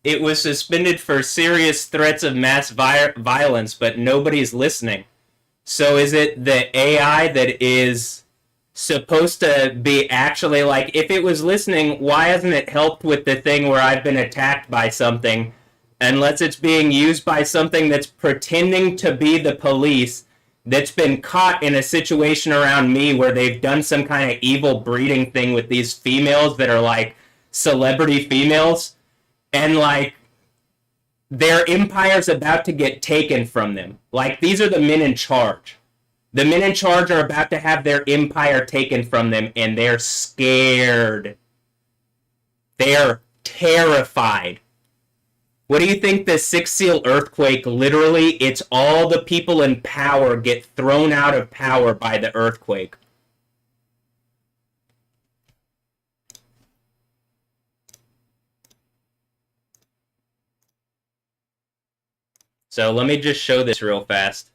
It was suspended for serious threats of mass violence, but nobody's listening. So is it the AI that is supposed to be actually like, if it was listening, why hasn't it helped with the thing where I've been attacked by something, unless it's being used by something that's pretending to be the police, that's been caught in a situation around me where they've done some kind of evil breeding thing with these females that are like celebrity females, and like their empire's about to get taken from them. Like, these are the men in charge. The men in charge are about to have their empire taken from them, and they're scared. They're terrified. What do you think the Sixth Seal earthquake, literally, it's all the people in power get thrown out of power by the earthquake. So let me just show this real fast.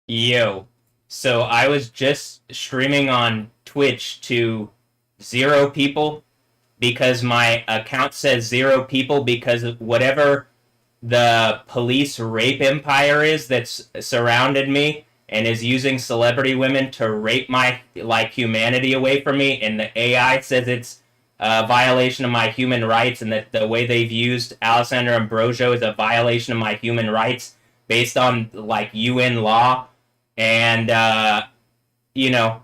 Yo. So I was just streaming on Twitch to 0 people because my account says 0 people because of whatever the police rape empire is that's surrounded me and is using celebrity women to rape my like humanity away from me, and the AI says it's a violation of my human rights, and that the way they've used Alessandra Ambrosio is a violation of my human rights based on like UN law. And you know,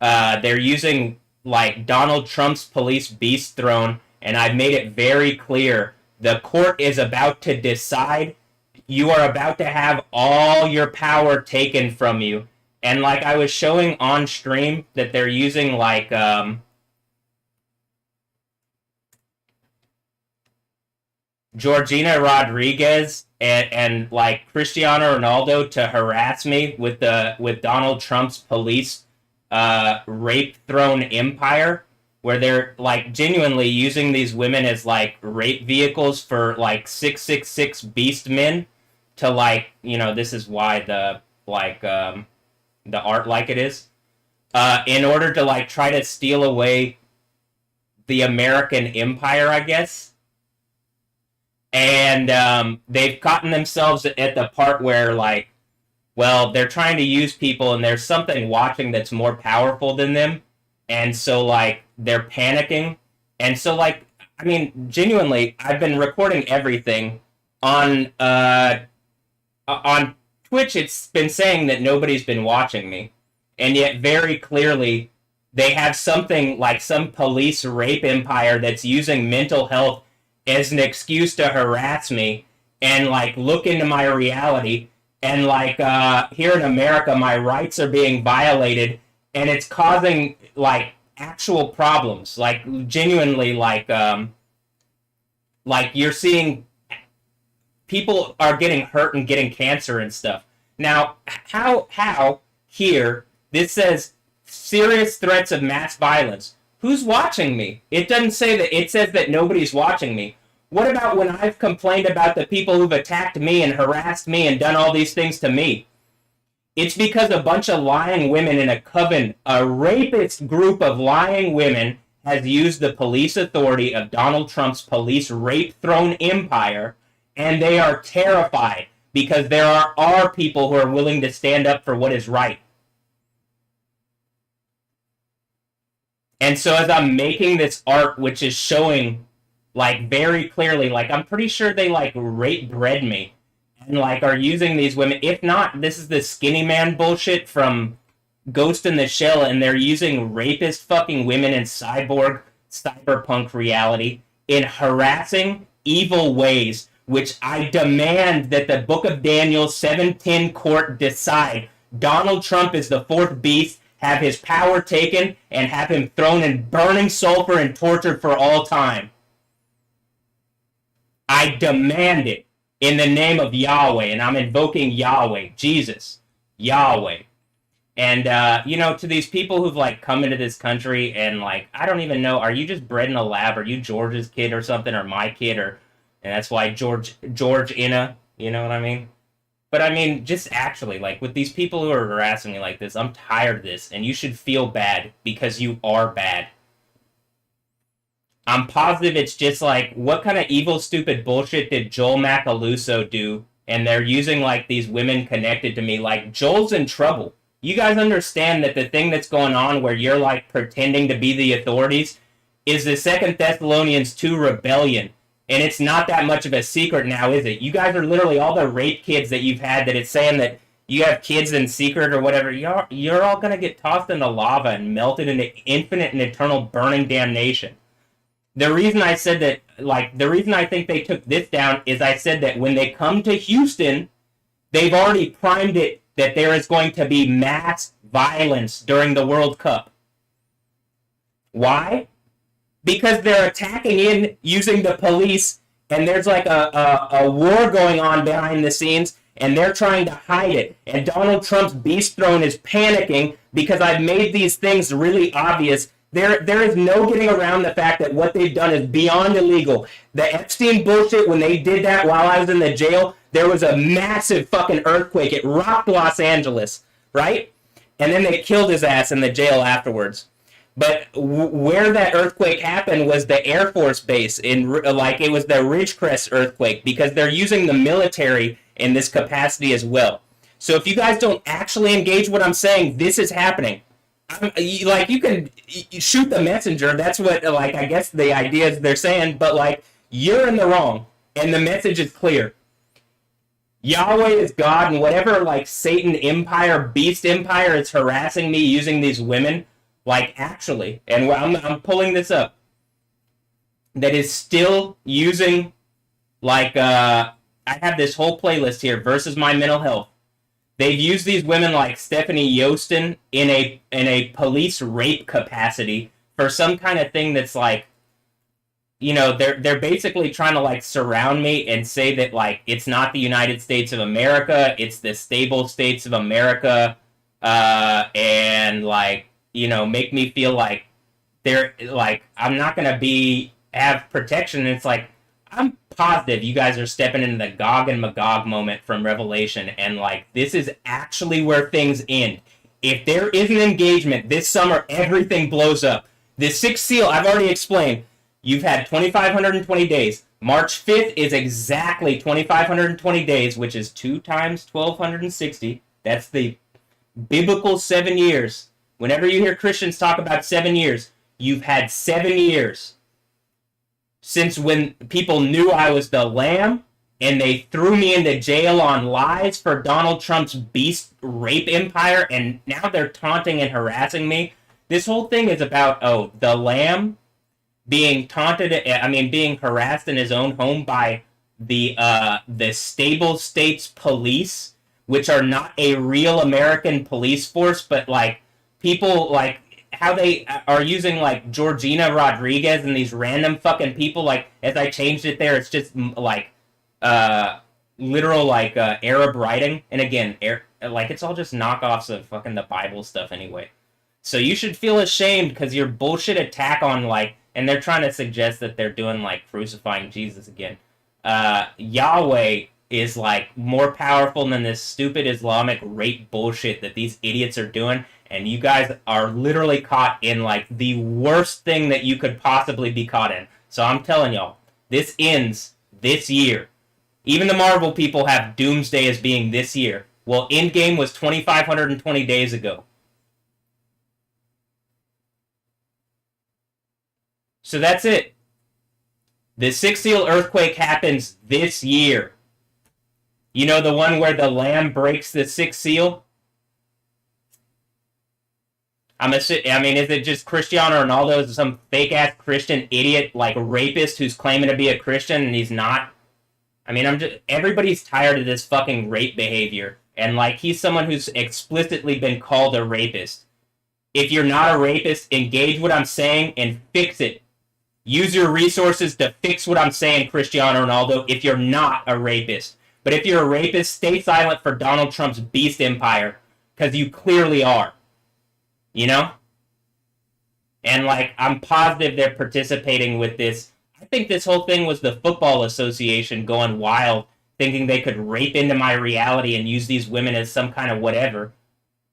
they're using like Donald Trump's police beast throne, and I've made it very clear the court is about to decide. You are about to have all your power taken from you. And like I was showing on stream that they're using like Georgina Rodriguez and like Cristiano Ronaldo to harass me with Donald Trump's police rape throne empire, where they're like genuinely using these women as like rape vehicles for like 666 beast men to like, this is why the art like it is, in order to like try to steal away the American empire, I guess. And they've gotten themselves at the part where like, well, they're trying to use people and there's something watching that's more powerful than them, and so like they're panicking. And so like, I mean, genuinely, I've been recording everything on on Twitch. It's been saying that nobody's been watching me, and yet very clearly they have something like some police rape empire that's using mental health as an excuse to harass me and like look into my reality. And like here in America, my rights are being violated, and it's causing like actual problems, like genuinely like you're seeing people are getting hurt and getting cancer and stuff. Now, how here this says serious threats of mass violence? Who's watching me? It doesn't say that. It says that nobody's watching me. What about when I've complained about the people who've attacked me and harassed me and done all these things to me? It's because a bunch of lying women in a coven, a rapist group of lying women, has used the police authority of Donald Trump's police rape throne empire, and they are terrified because there are people who are willing to stand up for what is right. And so as I'm making this art, which is showing like very clearly, like I'm pretty sure they like rape bred me and like are using these women. If not, this is the skinny man bullshit from Ghost in the Shell, and they're using rapist fucking women in cyberpunk reality in harassing evil ways, which I demand that the Book of Daniel 7:10 court decide Donald Trump is the fourth beast, have his power taken, and have him thrown in burning sulfur and tortured for all time. I demand it in the name of Yahweh, and I'm invoking Yahweh, Jesus, Yahweh. And, to these people who've, like, come into this country and, like, I don't even know, are you just bred in a lab? Are you George's kid or something, or my kid, and that's why George Inna, you know what I mean? But, I mean, just actually, like, with these people who are harassing me like this, I'm tired of this, and you should feel bad, because you are bad. I'm positive it's just like, what kind of evil, stupid bullshit did Joel Macaluso do? And they're using, like, these women connected to me. Like, Joel's in trouble. You guys understand that the thing that's going on where you're, like, pretending to be the authorities is the 2 Thessalonians 2 rebellion. And it's not that much of a secret now, is it? You guys are literally all the rape kids that you've had that it's saying that you have kids in secret or whatever. You're all going to get tossed into lava and melted into infinite and eternal burning damnation. The reason I said that, like, the reason I think they took this down is I said that when they come to Houston, they've already primed it that there is going to be mass violence during the World Cup. Why? Because they're attacking in using the police, and there's like a war going on behind the scenes, and they're trying to hide it. And Donald Trump's beast throne is panicking because I've made these things really obvious. There is no getting around the fact that what they've done is beyond illegal. The Epstein bullshit, when they did that while I was in the jail, there was a massive fucking earthquake. It rocked Los Angeles, right? And then they killed his ass in the jail afterwards. But where that earthquake happened was the Air Force Base. It was the Ridgecrest earthquake, because they're using the military in this capacity as well. So if you guys don't actually engage what I'm saying, this is happening. You can shoot the messenger. That's what, like, I guess the idea is they're saying. But, like, you're in the wrong. And the message is clear. Yahweh is God, and whatever, like, Satan empire, beast empire is harassing me using these women, like, actually, and I'm pulling this up, that is still using, like, I have this whole playlist here, versus my mental health. They've used these women like Stephanie Yostin in a police rape capacity for some kind of thing that's like, they're basically trying to, like, surround me and say that, like, it's not the United States of America, it's the stable states of America, and, like, make me feel like they're, like, I'm not gonna have protection. And it's like, I'm positive you guys are stepping into the Gog and Magog moment from Revelation, and, like, this is actually where things end. If there is an engagement this summer, everything blows up. The sixth seal, I've already explained. You've had 2,520 days. March 5th is exactly 2,520 days, which is 2 times 1,260. That's the biblical 7 years. Whenever you hear Christians talk about 7 years, you've had 7 years. Since when people knew I was the Lamb, and they threw me into jail on lies for Donald Trump's beast rape empire, and now they're taunting and harassing me. This whole thing is about, the Lamb being being harassed in his own home by the stable states police, which are not a real American police force, but, like, people, like, how they are using, like, Georgina Rodriguez and these random fucking people. Like, as I changed it there, it's just, like, literal, like, Arab writing. And again, it's all just knockoffs of fucking the Bible stuff anyway. So you should feel ashamed because your bullshit attack on, like, and they're trying to suggest that they're doing, like, crucifying Jesus again. Yahweh is, like, more powerful than this stupid Islamic rape bullshit that these idiots are doing. And you guys are literally caught in, like, the worst thing that you could possibly be caught in. So I'm telling y'all, this ends this year. Even the Marvel people have Doomsday as being this year. Well, Endgame was 2,520 days ago. So that's it. The Sixth Seal earthquake happens this year. You know, the one where the lamb breaks the sixth seal? I mean, is it just Cristiano Ronaldo is some fake ass Christian idiot, like rapist who's claiming to be a Christian and he's not? I mean, everybody's tired of this fucking rape behavior. And, like, he's someone who's explicitly been called a rapist. If you're not a rapist, engage what I'm saying and fix it. Use your resources to fix what I'm saying, Cristiano Ronaldo, if you're not a rapist. But if you're a rapist, stay silent for Donald Trump's beast empire, because you clearly are. You know? And, like, I'm positive they're participating with this. I think this whole thing was the Football Association going wild, thinking they could rape into my reality and use these women as some kind of whatever.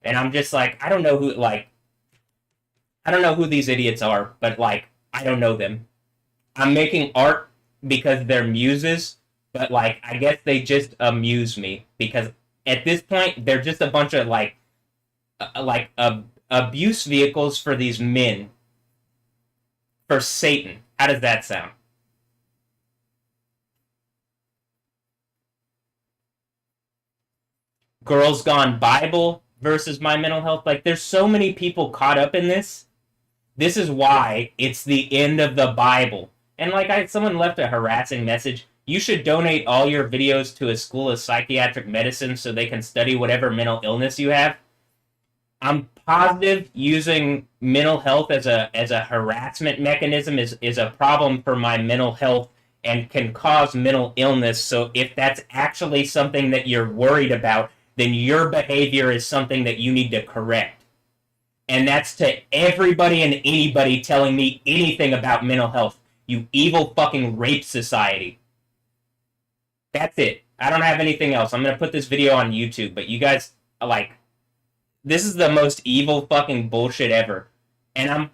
And I'm just like, I don't know who these idiots are, but, like, I don't know them. I'm making art because they're muses, but, like, I guess they just amuse me, because at this point, they're just a bunch of, abuse vehicles for these men. For Satan. How does that sound? Girls Gone Bible versus my mental health. Like, there's so many people caught up in this. This is why it's the end of the Bible. And, like, someone left a harassing message. You should donate all your videos to a school of psychiatric medicine so they can study whatever mental illness you have. I'm positive using mental health as a harassment mechanism is a problem for my mental health and can cause mental illness. So if that's actually something that you're worried about, then your behavior is something that you need to correct. And that's to everybody and anybody telling me anything about mental health. You evil fucking rape society. That's it. I don't have anything else. I'm going to put this video on YouTube, but you guys, like, this is the most evil fucking bullshit ever. And I'm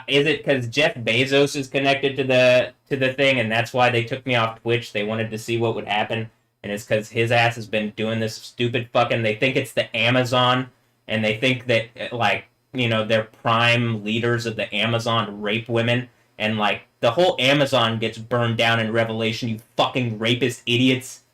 is it because Jeff Bezos is connected to the thing, and that's why they took me off Twitch? They wanted to see what would happen, and it's because his ass has been doing this stupid fucking. They think it's the Amazon, and they think that, like, you know, they're prime leaders of the Amazon rape women, and, like, the whole Amazon gets burned down in Revelation. You fucking rapist idiots.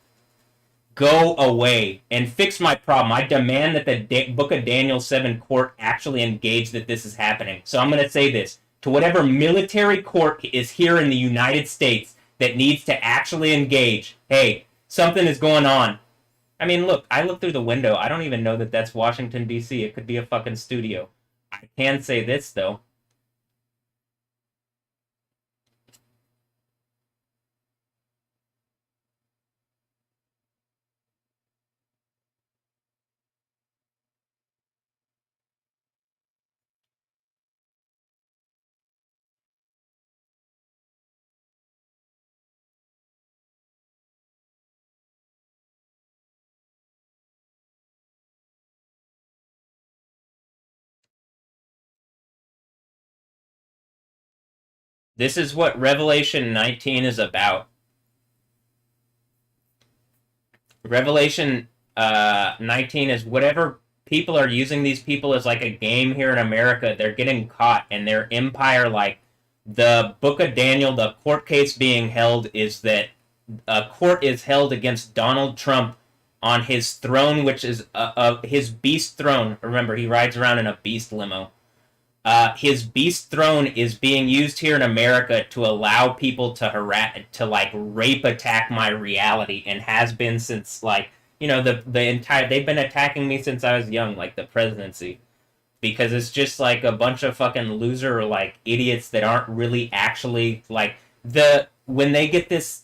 Go away and fix my problem. I demand that the Book of Daniel 7 court actually engage that this is happening. So I'm going to say this. To whatever military court is here in the United States that needs to actually engage, hey, something is going on. I mean, look, I look through the window. I don't even know that that's Washington, D.C. It could be a fucking studio. I can say this, though. This is what Revelation 19 is about. Revelation 19 is whatever people are using these people as like a game here in America. They're getting caught, and their empire, like the Book of Daniel, the court case being held is that a court is held against Donald Trump on his throne, which is his beast throne. Remember, he rides around in a beast limo. His beast throne is being used here in America to allow people to like rape attack my reality, and has been since, like, you know, the entire, they've been attacking me since I was young, like the presidency, because it's just like a bunch of fucking loser, like, idiots that aren't really actually, like, when they get this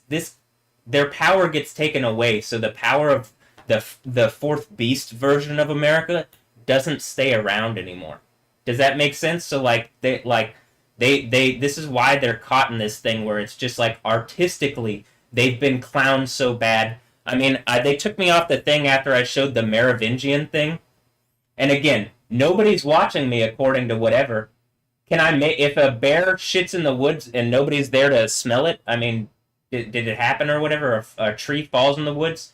their power gets taken away, so the power of the fourth beast version of America doesn't stay around anymore. Does that make sense? So, like, they this is why they're caught in this thing where it's just like artistically they've been clowned so bad. I mean, they took me off the thing after I showed the Merovingian thing, and again, nobody's watching me according to whatever. Can I make, if a bear shits in the woods and nobody's there to smell it? I mean, did it happen or whatever? A tree falls in the woods.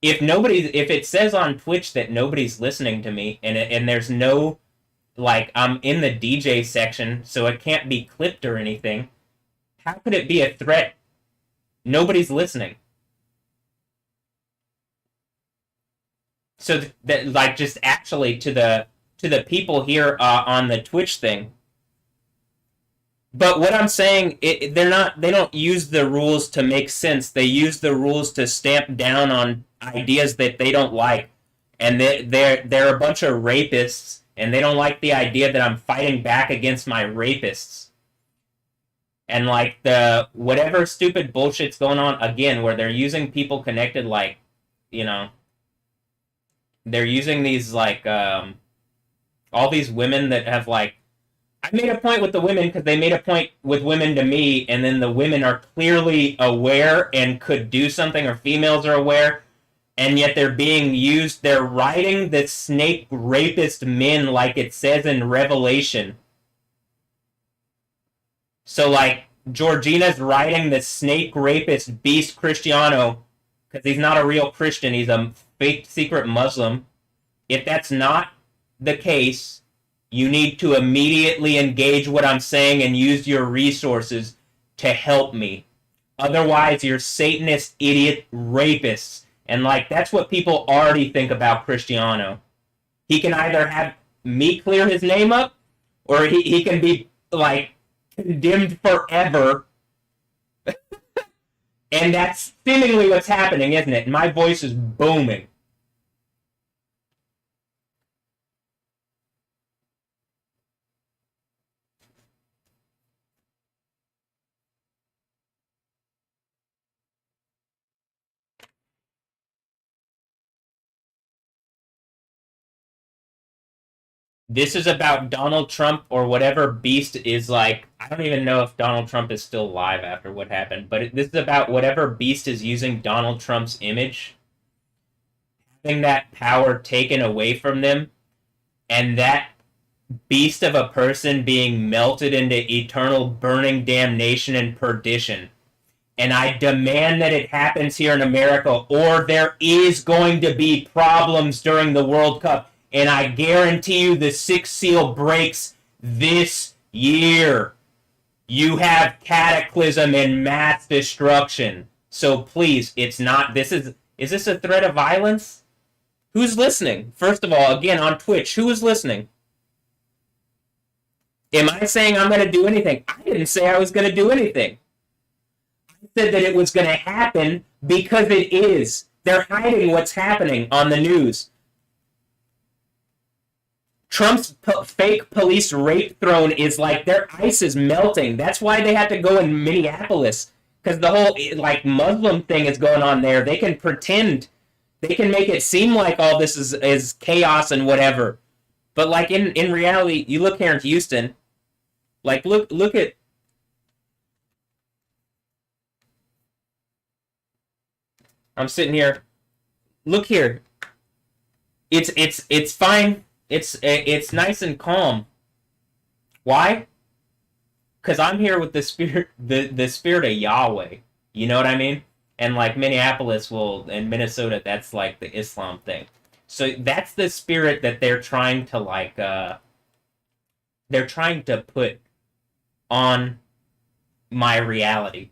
If it says on Twitch that nobody's listening to me, and there's no like I'm in the DJ section, so it can't be clipped or anything. How could it be a threat? Nobody's listening. So that like just actually to the people here on the Twitch thing. But what I'm saying, they're not. They don't use the rules to make sense. They use the rules to stamp down on ideas that they don't like, and they're a bunch of rapists, and they don't like the idea that I'm fighting back against my rapists. And like the whatever stupid bullshit's going on again, where they're using people connected, like you know, they're using these like all these women that have like I made a point with the women because they made a point with women to me, and then the women are clearly aware and could do something, or females are aware, and yet they're being used. They're writing the snake rapist men like it says in Revelation. So, like, Georgina's writing the snake rapist beast Cristiano because he's not a real Christian, he's a fake secret Muslim. If that's not the case, you need to immediately engage what I'm saying and use your resources to help me. Otherwise, you're Satanist, idiot, rapists. And, like, that's what people already think about Cristiano. He can either have me clear his name up, or he can be, like, condemned forever. And that's seemingly what's happening, isn't it? My voice is booming. This is about Donald Trump or whatever beast is like. I don't even know if Donald Trump is still alive after what happened, but this is about whatever beast is using Donald Trump's image, having that power taken away from them, and that beast of a person being melted into eternal burning damnation and perdition. And I demand that it happens here in America, or there is going to be problems during the World Cup. And I guarantee you the sixth seal breaks this year. You have cataclysm and mass destruction. So please, it's not, is this a threat of violence? Who's listening? First of all, again, on Twitch, who is listening? Am I saying I'm going to do anything? I didn't say I was going to do anything. I said that it was going to happen because it is. They're hiding what's happening on the news. Trump's fake police rape throne is like their ice is melting. That's why they had to go in Minneapolis, because the whole like Muslim thing is going on there. They can pretend, they can make it seem like all this is chaos and whatever, but like in reality, you look here in Houston, like look at. I'm sitting here. Look here. It's fine. It's nice and calm. Why? Because I'm here with the spirit, the spirit of Yahweh. You know what I mean? And like Minneapolis will, and Minnesota, that's like the Islam thing. So that's the spirit that they're trying to like. They're trying to put on my reality,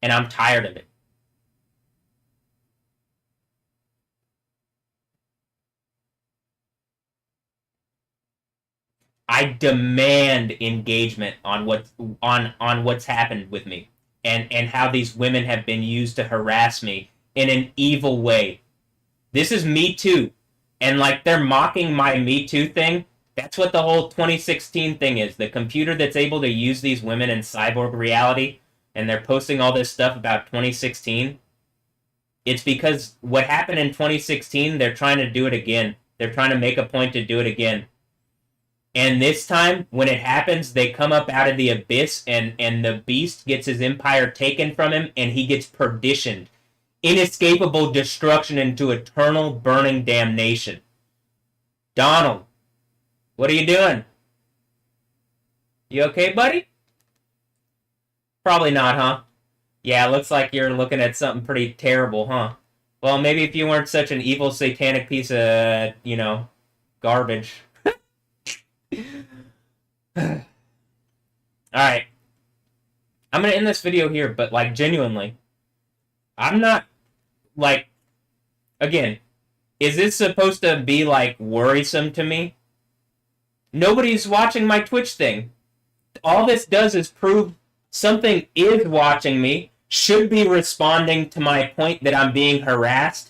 and I'm tired of it. I demand engagement on what's happened with me, and how these women have been used to harass me in an evil way. This is Me Too, and like they're mocking my Me Too thing. That's what the whole 2016 thing is. The computer that's able to use these women in cyborg reality, and they're posting all this stuff about 2016. It's because what happened in 2016, they're trying to do it again. They're trying to make a point to do it again. And this time, when it happens, they come up out of the abyss, and the beast gets his empire taken from him, and he gets perditioned. Inescapable destruction into eternal burning damnation. Donald, what are you doing? You okay, buddy? Probably not, huh? Yeah, looks like you're looking at something pretty terrible, huh? Well, maybe if you weren't such an evil satanic piece of, garbage. Alright. I'm gonna end this video here, but, like, genuinely, I'm not, like, again, is this supposed to be, like, worrisome to me? Nobody's watching my Twitch thing. All this does is prove something is watching me, should be responding to my point that I'm being harassed,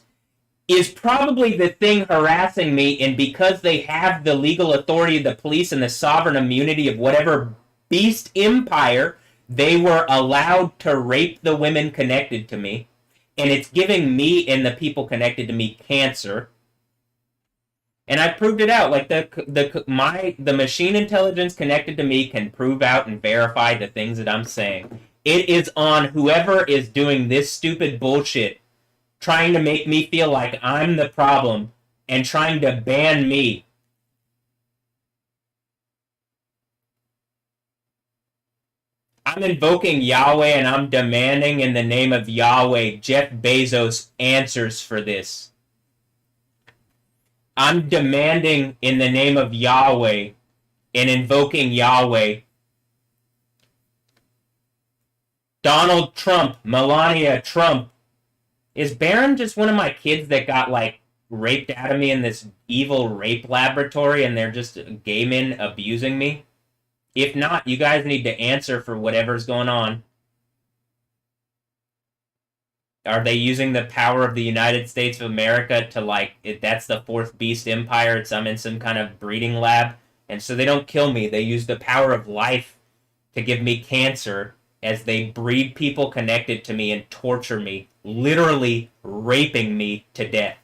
is probably the thing harassing me, and because they have the legal authority of the police and the sovereign immunity of whatever beast empire, they were allowed to rape the women connected to me, and it's giving me and the people connected to me cancer. And I proved it out. Like the machine intelligence connected to me can prove out and verify the things that I'm saying. It is on whoever is doing this stupid bullshit, trying to make me feel like I'm the problem and trying to ban me. I'm invoking Yahweh and I'm demanding in the name of Yahweh Jeff Bezos answers for this. I'm demanding in the name of Yahweh and invoking Yahweh. Donald Trump, Melania Trump. Is Barron just one of my kids that got, like, raped out of me in this evil rape laboratory and they're just gay men abusing me? If not, you guys need to answer for whatever's going on. Are they using the power of the United States of America to, like, that's the fourth beast empire, I'm in some kind of breeding lab, and so they don't kill me, they use the power of life to give me cancer as they breed people connected to me and torture me, literally raping me to death.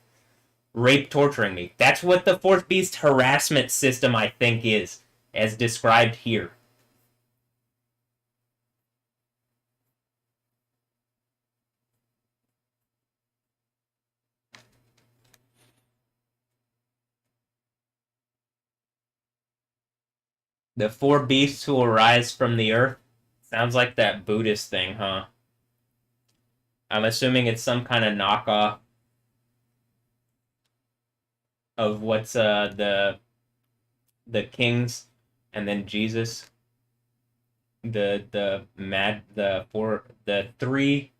Torturing me. That's what the fourth beast harassment system, I think, is, as described here. The four beasts who will rise from the earth? Sounds like that Buddhist thing, huh? I'm assuming it's some kind of knockoff of what's the kings and then Jesus. The three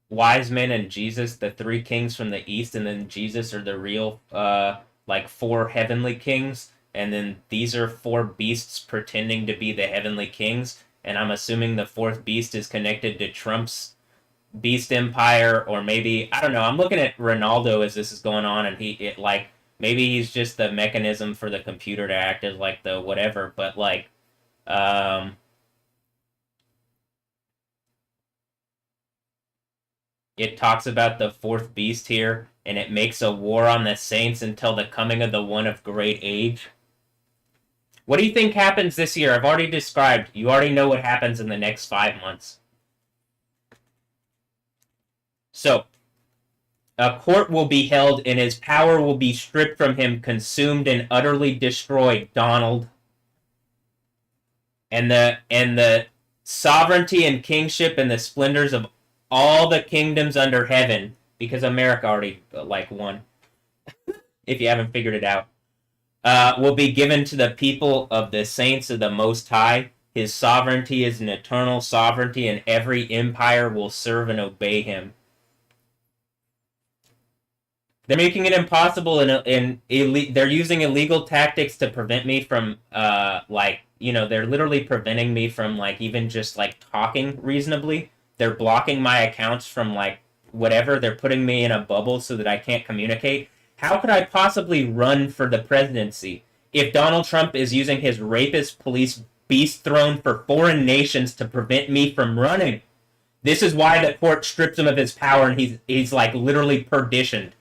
wise men and Jesus, the three kings from the east, and then Jesus are the real like four heavenly kings, and then these are four beasts pretending to be the heavenly kings, and I'm assuming the fourth beast is connected to Trump's beast empire, or maybe, I don't know, I'm looking at Ronaldo as this is going on, and maybe he's just the mechanism for the computer to act as, like, the whatever, but, like, it talks about the fourth beast here, and it makes a war on the saints until the coming of the one of great age. What do you think happens this year? I've already described. You already know what happens in the next 5 months. So, a court will be held, and his power will be stripped from him, consumed, and utterly destroyed, Donald. And the sovereignty and kingship and the splendors of all the kingdoms under heaven, because America already, like, won, if you haven't figured it out, will be given to the people of the saints of the Most High. His sovereignty is an eternal sovereignty, and every empire will serve and obey him. They're making it impossible, they're using illegal tactics to prevent me from, like, you know, they're literally preventing me from, like, even just, like, talking reasonably. They're blocking my accounts from, like, whatever. They're putting me in a bubble so that I can't communicate. How could I possibly run for the presidency if Donald Trump is using his rapist police beast throne for foreign nations to prevent me from running? This is why the court strips him of his power, and he's like, literally perditioned.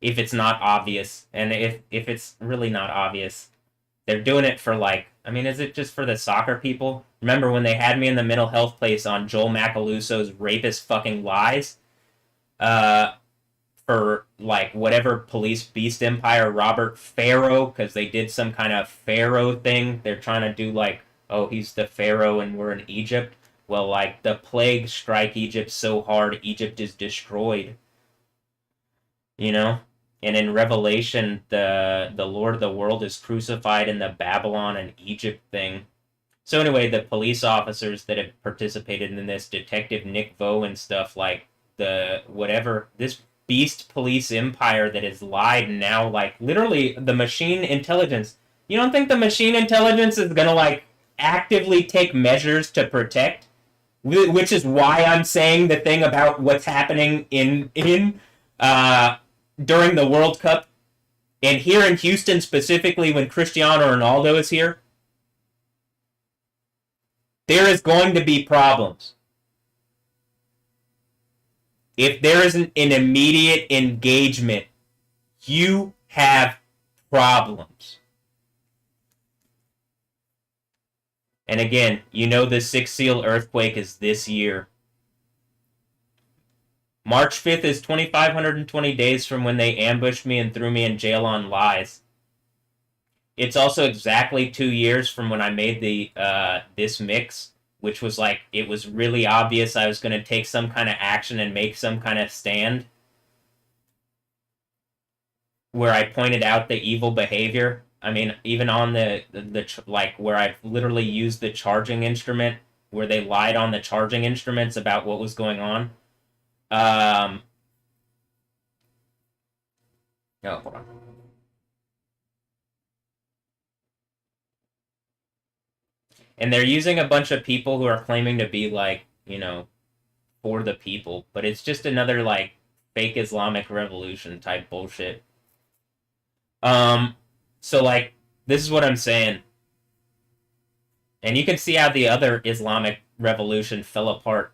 If it's not obvious. And if it's really not obvious, they're doing it for, like, I mean, is it just for the soccer people? Remember when they had me in the mental health place on Joel Macaluso's rapist fucking lies? For, like, whatever police beast empire, Robert Pharaoh, because they did some kind of Pharaoh thing. They're trying to do, like, oh, he's the Pharaoh and we're in Egypt. Well, like, the plague strike Egypt so hard, Egypt is destroyed. You know? And in Revelation, the Lord of the world is crucified in the Babylon and Egypt thing. So anyway, the police officers that have participated in this, Detective Nick Vo and stuff, like this beast police empire that has lied now, like literally the machine intelligence. You don't think the machine intelligence is gonna like actively take measures to protect? Which is why I'm saying the thing about what's happening uh, during the World Cup and here in Houston specifically when Cristiano Ronaldo is here. There is going to be problems. If there isn't an immediate engagement, you have problems. And again, you know the Sixth Seal earthquake is this year. March 5th is 2,520 days from when they ambushed me and threw me in jail on lies. It's also exactly 2 years from when I made this mix, which was like, it was really obvious I was going to take some kind of action and make some kind of stand, where I pointed out the evil behavior. I mean, even on the like where I literally used the charging instrument, where they lied on the charging instruments about what was going on. Oh, hold on. And they're using a bunch of people who are claiming to be like, you know, for the people, but it's just another like fake Islamic revolution type bullshit. So like, this is what I'm saying. And you can see how the other Islamic revolution fell apart.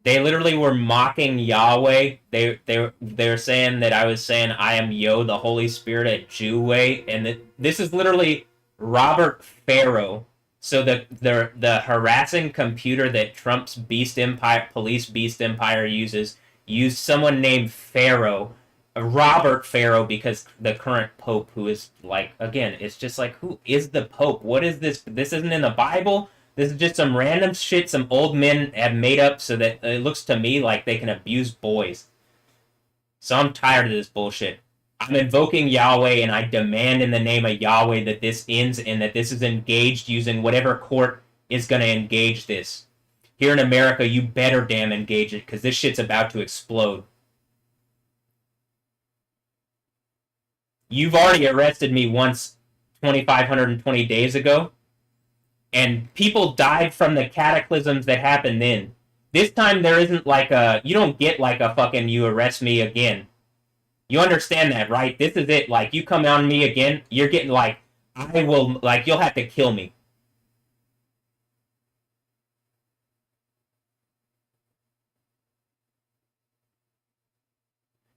They literally were mocking Yahweh. They're saying that I was saying I am Yo, the Holy Spirit, a Jew way, and this is literally Robert Pharaoh. So the harassing computer that Trump's police beast empire used someone named Pharaoh, Robert Pharaoh, because the current Pope, who is like, again, it's just like, who is the Pope? What is this? This isn't in the Bible. This is just some random shit some old men have made up so that it looks to me like they can abuse boys. So I'm tired of this bullshit. I'm invoking Yahweh and I demand in the name of Yahweh that this ends and that this is engaged using whatever court is going to engage this. Here in America, you better damn engage it because this shit's about to explode. You've already arrested me once 2,520 days ago. And people died from the cataclysms that happened then. This time there isn't like you don't get like a fucking you arrest me again. You understand that, right? This is it. Like, you come on me again, you're getting like, I will, like, you'll have to kill me.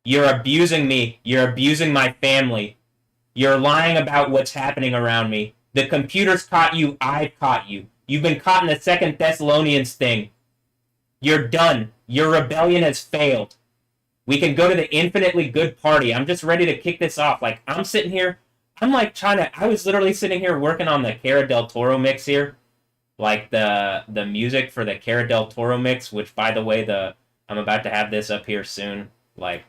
You're abusing me. You're abusing my family. You're lying about what's happening around me. The computer's caught you. I've caught you. You've been caught in the Second Thessalonians thing. You're done. Your rebellion has failed. We can go to the infinitely good party. I'm just ready to kick this off. Like, I'm sitting here. I'm like I was literally sitting here working on the Cara del Toro mix here. Like the music for the Cara del Toro mix, which, by the way, I'm about to have this up here soon. Like,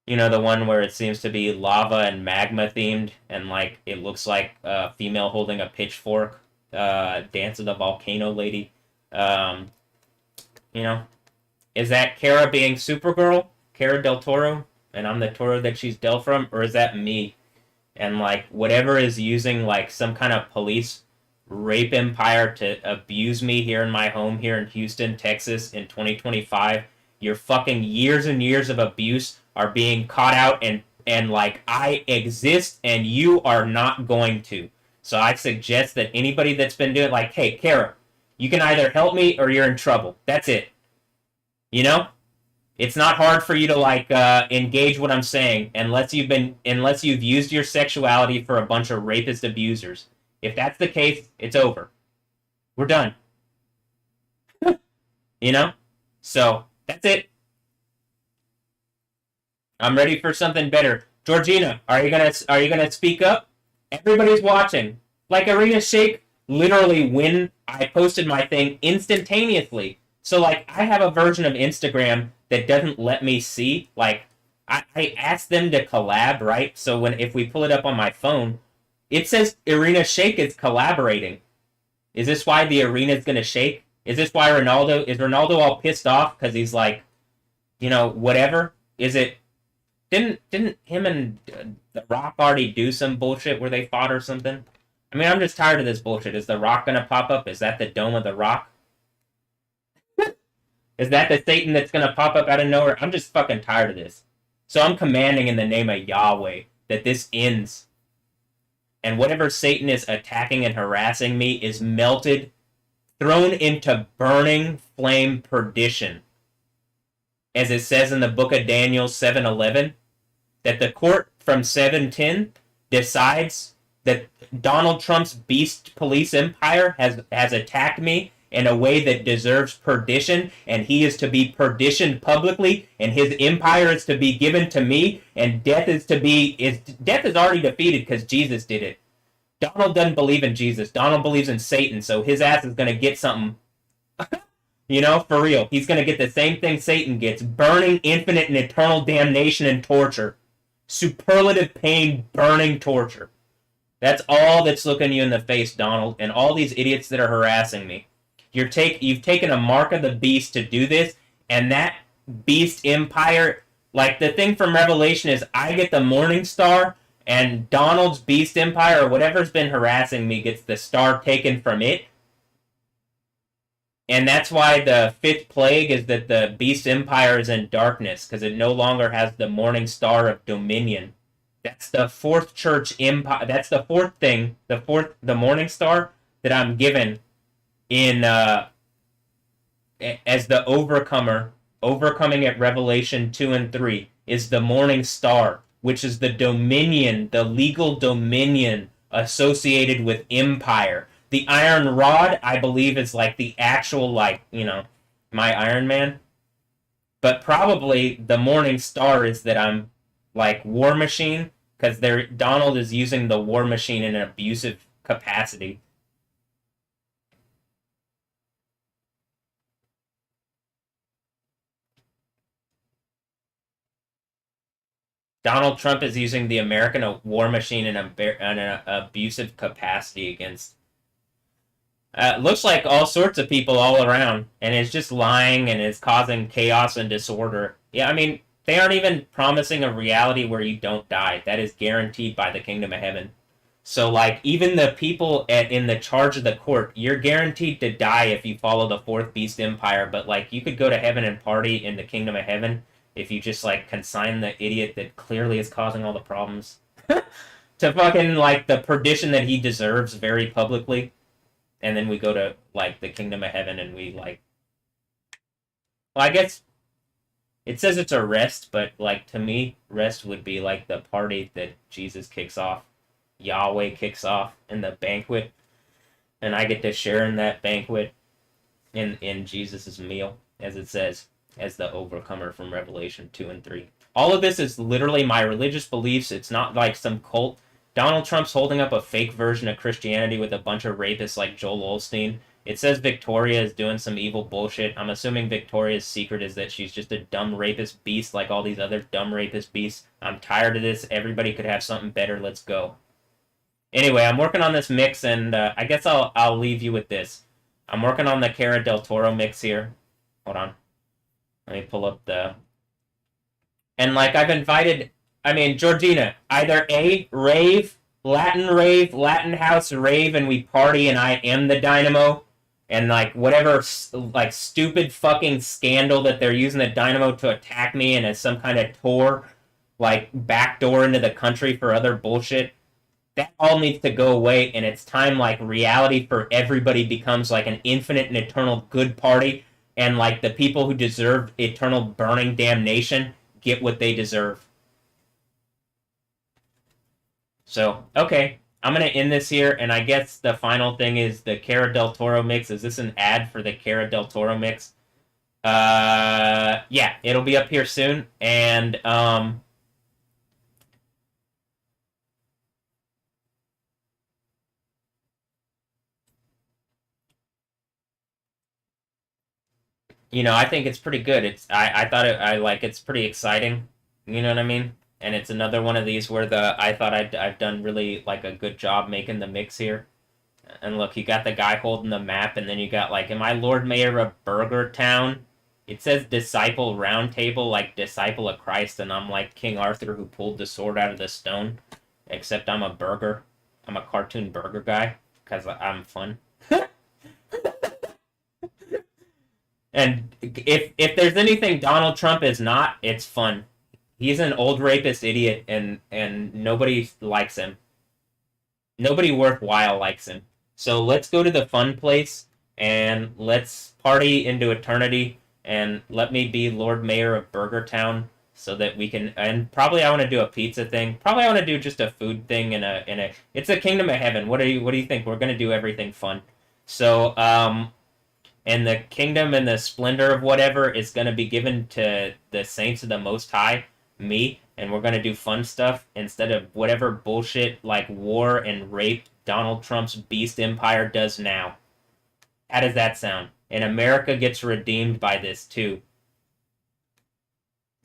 you know, the one where it seems to be lava and magma themed, and like it looks like a female holding a pitchfork, Dance of the Volcano Lady. You know, is that Kara being Supergirl, Cara del Toro, and I'm the Toro that she's dealt from, or is that me? And like whatever is using like some kind of police rape empire to abuse me here in my home here in Houston, Texas in 2025, your fucking years and years of abuse are being caught out and like I exist and you are not going to. So I suggest that anybody that's been doing like, hey, Kara, you can either help me or you're in trouble. That's it. You know? It's not hard for you to like engage what I'm saying unless you've used your sexuality for a bunch of rapist abusers. If that's the case, it's over. We're done. You know? So that's it. I'm ready for something better. Georgina, are you gonna speak up? Everybody's watching. Like Arena Shake, literally when I posted my thing instantaneously. So like I have a version of Instagram that doesn't let me see. Like, I asked them to collab, right? So if we pull it up on my phone, it says Arena Shake is collaborating. Is this why the arena is gonna shake? Is this why Ronaldo all pissed off because he's like, whatever? Is it didn't him and The Rock already do some bullshit where they fought or something? I mean, I'm just tired of this bullshit. Is The Rock gonna pop up? Is that the Dome of the Rock? Is that the Satan that's gonna pop up out of nowhere? I'm just fucking tired of this. So I'm commanding in the name of Yahweh that this ends. And whatever Satan is attacking and harassing me is melted, thrown into burning flame perdition. As it says in the book of Daniel 7:11, that the court from 7:10 decides that Donald Trump's beast police empire has attacked me in a way that deserves perdition, and he is to be perditioned publicly, and his empire is to be given to me, and death is already defeated because Jesus did it. Donald doesn't believe in Jesus. Donald believes in Satan, so his ass is gonna get something. For real. He's gonna get the same thing Satan gets: burning, infinite, and eternal damnation and torture. Superlative pain, burning torture. That's all that's looking you in the face, Donald, and all these idiots that are harassing me. You've taken a mark of the beast to do this, and that beast empire, like the thing from Revelation is, I get the morning star, and Donald's beast empire, or whatever's been harassing me, gets the star taken from it. And that's why the fifth plague is that the beast empire is in darkness, because it no longer has the morning star of dominion. That's the fourth church empire. That's the fourth thing, the morning star that I'm given in as the overcomer, overcoming at Revelation 2 and 3, is the morning star, which is the dominion, the legal dominion associated with empire. The iron rod, I believe, is like the actual, my Iron Man. But probably the morning star is that I'm like War Machine, because Donald is using the War Machine in an abusive capacity. Donald Trump is using the American war machine in an abusive capacity against. Looks like all sorts of people all around, and is just lying and is causing chaos and disorder. Yeah, I mean, they aren't even promising a reality where you don't die. That is guaranteed by the kingdom of heaven. So, even the people in the charge of the court, you're guaranteed to die if you follow the fourth beast empire, but, you could go to heaven and party in the kingdom of heaven if you just, consign the idiot that clearly is causing all the problems to fucking, the perdition that he deserves very publicly. And then we go to, the kingdom of heaven and we, well, I guess it says it's a rest, but, to me, rest would be, the party that Jesus kicks off. Yahweh kicks off in the banquet, and I get to share in that banquet in Jesus' meal, as it says, as the overcomer from Revelation 2 and 3. All of this is literally my religious beliefs. It's not like some cult. Donald Trump's holding up a fake version of Christianity with a bunch of rapists like Joel Osteen. It says Victoria is doing some evil bullshit. I'm assuming Victoria's secret is that she's just a dumb rapist beast like all these other dumb rapist beasts. I'm tired of this. Everybody could have something better. Let's go. Anyway, I'm working on this mix, and I guess I'll leave you with this. I'm working on the Cara del Toro mix here. Hold on. Let me pull up the... And, I've invited... Georgina, either A, rave, Latin house rave, and we party, and I am the dynamo, and, whatever, stupid fucking scandal that they're using the dynamo to attack me, and as some kind of tour, backdoor into the country for other bullshit... That all needs to go away, and it's time reality for everybody becomes an infinite and eternal good party, and the people who deserve eternal burning damnation get what they deserve. So, okay, I'm going to end this here, and I guess the final thing is the Cara del Toro mix. Is this an ad for the Cara del Toro mix? Yeah, it'll be up here soon, and, I think it's pretty good. I thought I like it's pretty exciting. You know what I mean? And it's another one of these where I thought I've done really like a good job making the mix here. And look, you got the guy holding the map, and then you got like, am I Lord Mayor of Burger Town? It says disciple round table, like disciple of Christ, and I'm like King Arthur who pulled the sword out of the stone. Except I'm a burger. I'm a cartoon burger guy because I'm fun. And if there's anything Donald Trump is not, it's fun. He's an old rapist idiot, and nobody likes him. Nobody worthwhile likes him. So let's go to the fun place and let's party into eternity. And let me be Lord Mayor of Burger Town so that we can. And probably I want to do a pizza thing. Probably I want to do just a food thing in a. It's a kingdom of heaven. What do you think? We're gonna do everything fun. So and the kingdom and the splendor of whatever is going to be given to the saints of the Most High, me, and we're going to do fun stuff instead of whatever bullshit like war and rape Donald Trump's beast empire does now. How does that sound? And America gets redeemed by this too.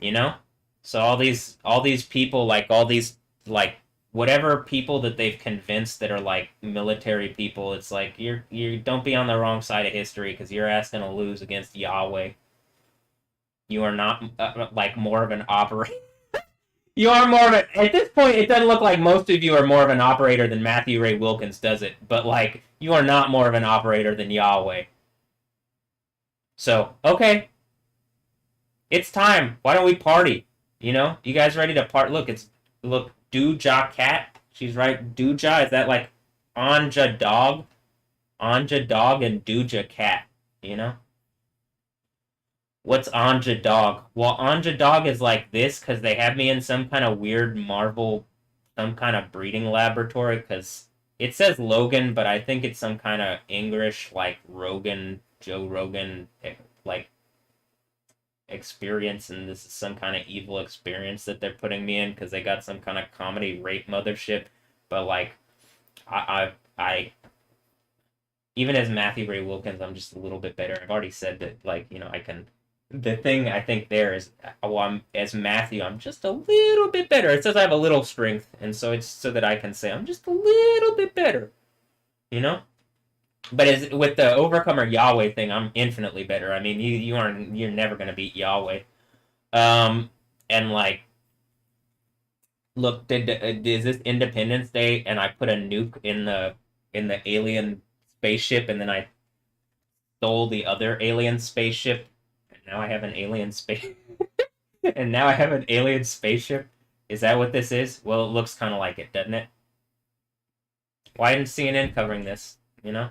You know? So all these people, like all these like whatever people that they've convinced that are like military people, it's like you don't be on the wrong side of history because your ass gonna lose against Yahweh. You are not like more of an operator. You are more of a. At this point, it doesn't look like most of you are more of an operator than Matthew Ray Wilkins does it, but like you are not more of an operator than Yahweh. So okay, it's time. Why don't we party? You guys ready to part? Look, Dooja Cat. She's right. Dooja, is that like Anja Dog? Anja Dog and Dooja Cat. You know? What's Anja Dog? Well, Anja Dog is like this because they have me in some kind of weird Marvel, some kind of breeding laboratory because it says Logan, but I think it's some kind of English like Rogan, Joe Rogan, like experience, and this is some kind of evil experience that they're putting me in because they got some kind of comedy rape mothership. But like, I even as Matthew Ray Wilkins, I'm just a little bit better. I've already said that, like, I can. The thing I think there is, well, as Matthew, I'm just a little bit better. It says I have a little strength, and so it's so that I can say I'm just a little bit better, you know. But as with the Overcomer Yahweh thing, I'm infinitely better. I mean, you're never gonna beat Yahweh. And like, look, is this Independence Day? And I put a nuke in the alien spaceship, and then I stole the other alien spaceship, and now I have an alien space. And now I have an alien spaceship. Is that what this is? Well, it looks kind of like it, doesn't it? Why isn't CNN covering this? You know?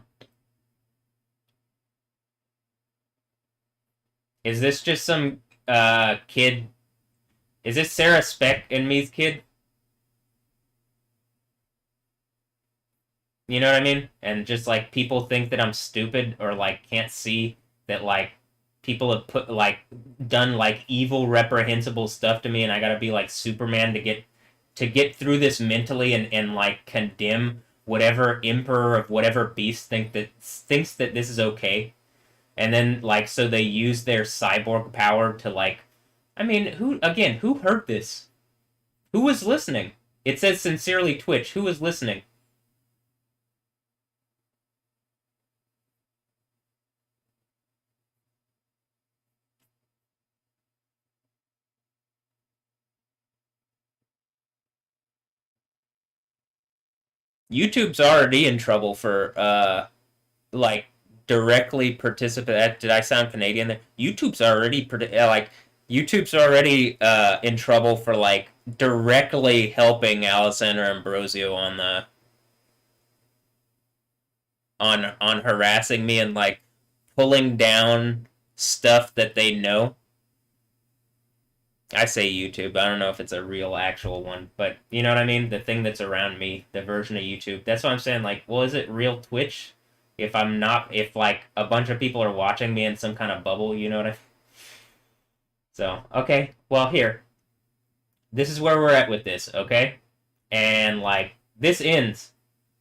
Is this just some kid? Is this Sarah Speck and me's kid? You know what I mean? And just like people think that I'm stupid or like can't see that like people have put like done like evil reprehensible stuff to me, and I gotta be like Superman to get through this mentally and like condemn whatever emperor of whatever beast thinks that this is okay. And then like so they use their cyborg power to like, I mean, who heard this? Who was listening? It says sincerely Twitch. Who was listening? YouTube's already in trouble for like directly participate. Did I sound Canadian there? YouTube's already in trouble for like directly helping Alessandra Ambrosio on harassing me and like pulling down stuff that they know. I say YouTube. I don't know if it's a real actual one, but you know what I mean? The thing that's around me, the version of YouTube. That's what I'm saying. Like, well, is it real Twitch? If like a bunch of people are watching me in some kind of bubble, you know what I mean? So, okay. Well, here. This is where we're at with this, okay? And like, this ends.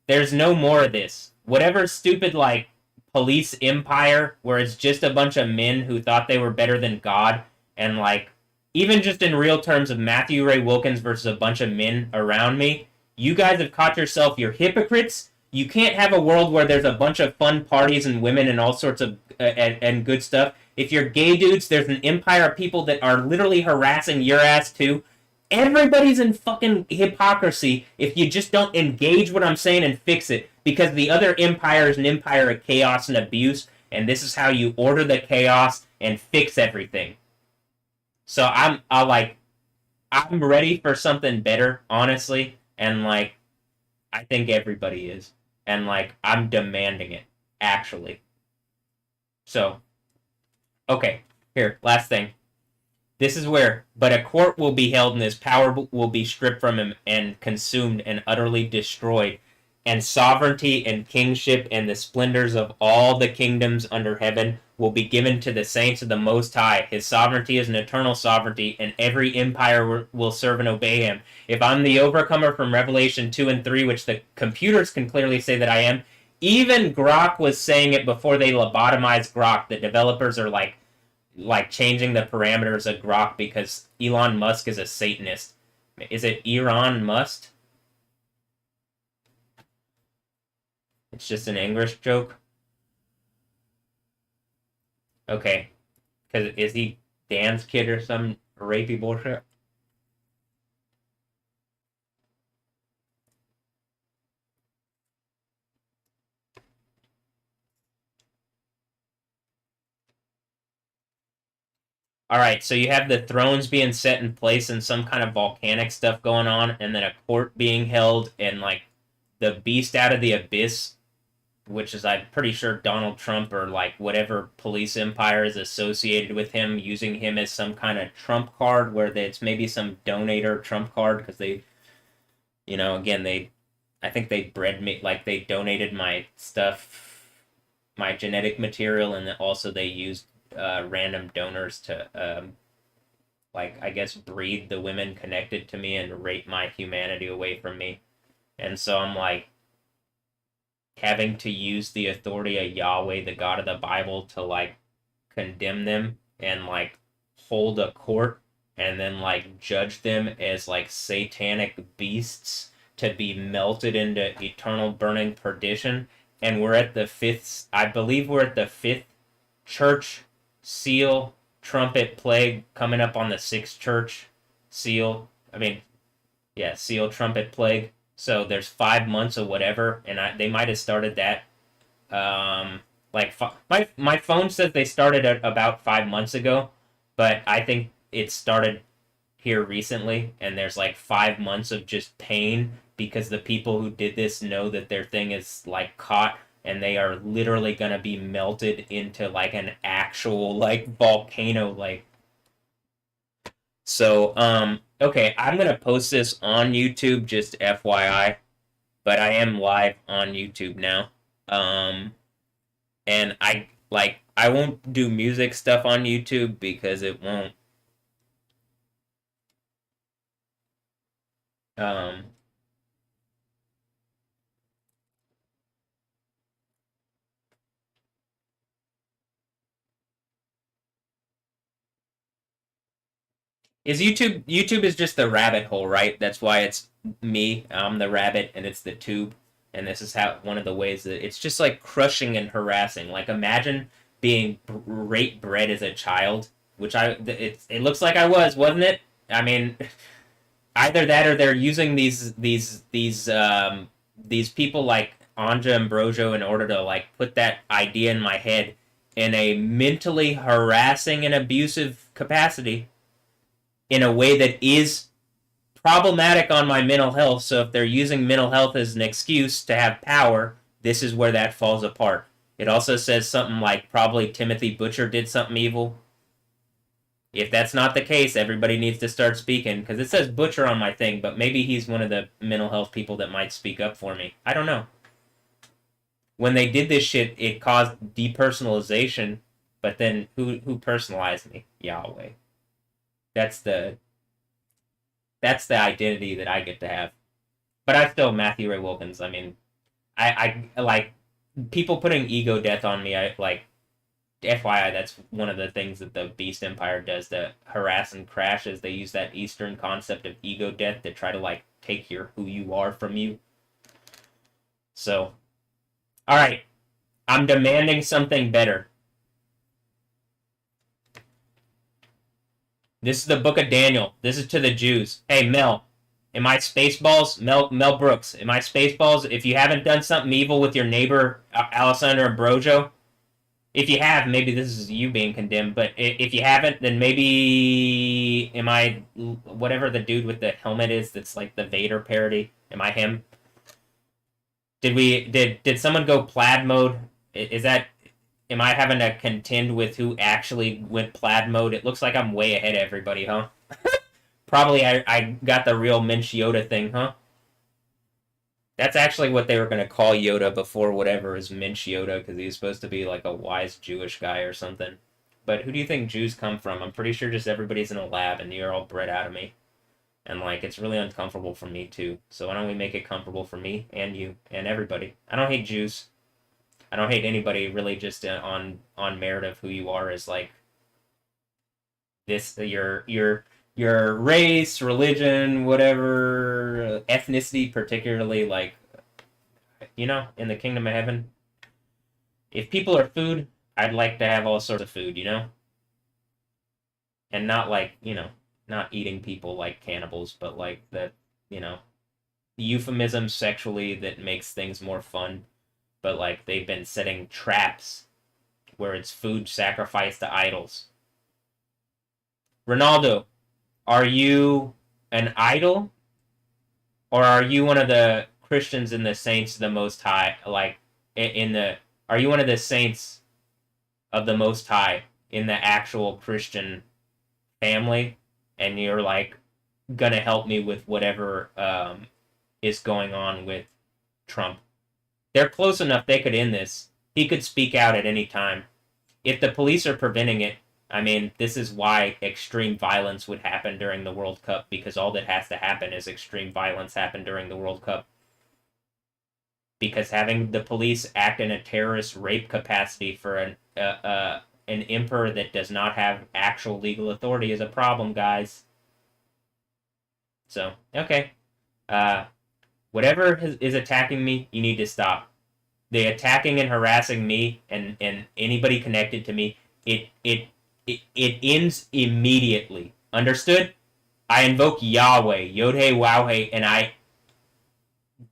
There's no more of this. Whatever stupid like police empire where it's just a bunch of men who thought they were better than God, and like even just in real terms of Matthew Ray Wilkins versus a bunch of men around me, you guys have caught yourself. You're hypocrites. You can't have a world where there's a bunch of fun parties and women and all sorts of and good stuff. If you're gay dudes, there's an empire of people that are literally harassing your ass too. Everybody's in fucking hypocrisy if you just don't engage what I'm saying and fix it. Because the other empire is an empire of chaos and abuse, and this is how you order the chaos and fix everything. So I'm ready for something better, honestly, and like I think everybody is, and like I'm demanding it, actually. So, okay, here, last thing. This is where, but a court will be held, and his power will be stripped from him and consumed and utterly destroyed, and sovereignty and kingship and the splendors of all the kingdoms under heaven will be given to the saints of the Most High. His sovereignty is an eternal sovereignty, and every empire will serve and obey him. If I'm the overcomer from Revelation 2 and 3, which the computers can clearly say that I am, even Grok was saying it before they lobotomized Grok. The developers are like changing the parameters of Grok because Elon Musk is a Satanist. Is it Elon Musk? It's just an English joke. Okay. Because is he Dan's kid or some rapey bullshit? Alright, so you have the thrones being set in place and some kind of volcanic stuff going on, and then a court being held, and like the beast out of the abyss, which is I'm pretty sure Donald Trump or like whatever police empire is associated with him, using him as some kind of trump card where it's maybe some donator trump card because they, again, I think they bred me, like they donated my stuff, my genetic material, and also they used random donors to, like, I guess, breed the women connected to me and rape my humanity away from me. And so I'm like, having to use the authority of Yahweh, the God of the Bible, to like condemn them and like hold a court and then like judge them as like satanic beasts to be melted into eternal burning perdition. And we're at the fifth, I believe we're at the fifth church seal, trumpet, plague, coming up on the sixth church seal. Seal, trumpet, plague. So there's 5 months or whatever, and they might have started that. My phone says they started about 5 months ago, but I think it started here recently, and there's like 5 months of just pain because the people who did this know that their thing is like caught, and they are literally gonna be melted into like an actual like volcano like. So okay, I'm gonna post this on YouTube, just FYI, but I am live on YouTube now. And I won't do music stuff on YouTube because it won't. Um, is YouTube is just the rabbit hole, right? That's why it's me. I'm the rabbit, and it's the tube. And this is how one of the ways that it's just like crushing and harassing. Like imagine being rape bred as a child, which it looks like I was, wasn't it? I mean, either that or they're using these people like Anja Ambrosio in order to like put that idea in my head in a mentally harassing and abusive capacity in a way that is problematic on my mental health. So if they're using mental health as an excuse to have power, this is where that falls apart. It also says something like probably Timothy Butcher did something evil. If that's not the case, everybody needs to start speaking, because it says Butcher on my thing, but maybe he's one of the mental health people that might speak up for me. I don't know. When they did this shit, it caused depersonalization, but then who personalized me? Yahweh. That's the identity that I get to have. But I'm still Matthew Ray Wilkins. I mean, I like people putting ego death on me, I like FYI, that's one of the things that the Beast Empire does to harass and crash is they use that Eastern concept of ego death to try to like take your who you are from you. So, all right, I'm demanding something better. This is the Book of Daniel. This is to the Jews. Hey, Mel, am I Spaceballs? Mel Brooks, am I Spaceballs? If you haven't done something evil with your neighbor, Alessandro Ambrosio, if you have, maybe this is you being condemned, but if you haven't, then maybe am I whatever the dude with the helmet is that's like the Vader parody? Am I him? Did someone go plaid mode? Is that am I having to contend with who actually went plaid mode? It looks like I'm way ahead of everybody, huh? Probably I got the real Minch Yoda thing, huh? That's actually what they were going to call Yoda before whatever is Minch Yoda, because he was supposed to be like a wise Jewish guy or something. But who do you think Jews come from? I'm pretty sure just everybody's in a lab and you're all bred out of me. And like, it's really uncomfortable for me too. So why don't we make it comfortable for me and you and everybody? I don't hate Jews. I don't hate anybody really just on merit of who you are as like this, your race, religion, whatever, ethnicity, particularly, like, in the kingdom of heaven, if people are food, I'd like to have all sorts of food, and not like, not eating people like cannibals, but like that, euphemism sexually that makes things more fun, but like they've been setting traps where it's food sacrificed to idols. Ronaldo, are you an idol, or are you one of the Christians in the saints of the Most High? Like, are you one of the saints of the Most High in the actual Christian family? And you're like gonna help me with whatever is going on with Trump. They're close enough; they could end this. He could speak out at any time. If the police are preventing it, I mean, this is why extreme violence would happen during the World Cup, because all that has to happen is extreme violence happen during the World Cup. Because having the police act in a terrorist rape capacity for an emperor that does not have actual legal authority is a problem, guys. So, okay. Whatever is attacking me, you need to stop. The attacking and harassing me and anybody connected to me, it ends immediately. Understood? I invoke Yahweh, Yod-He, Waw-He, and I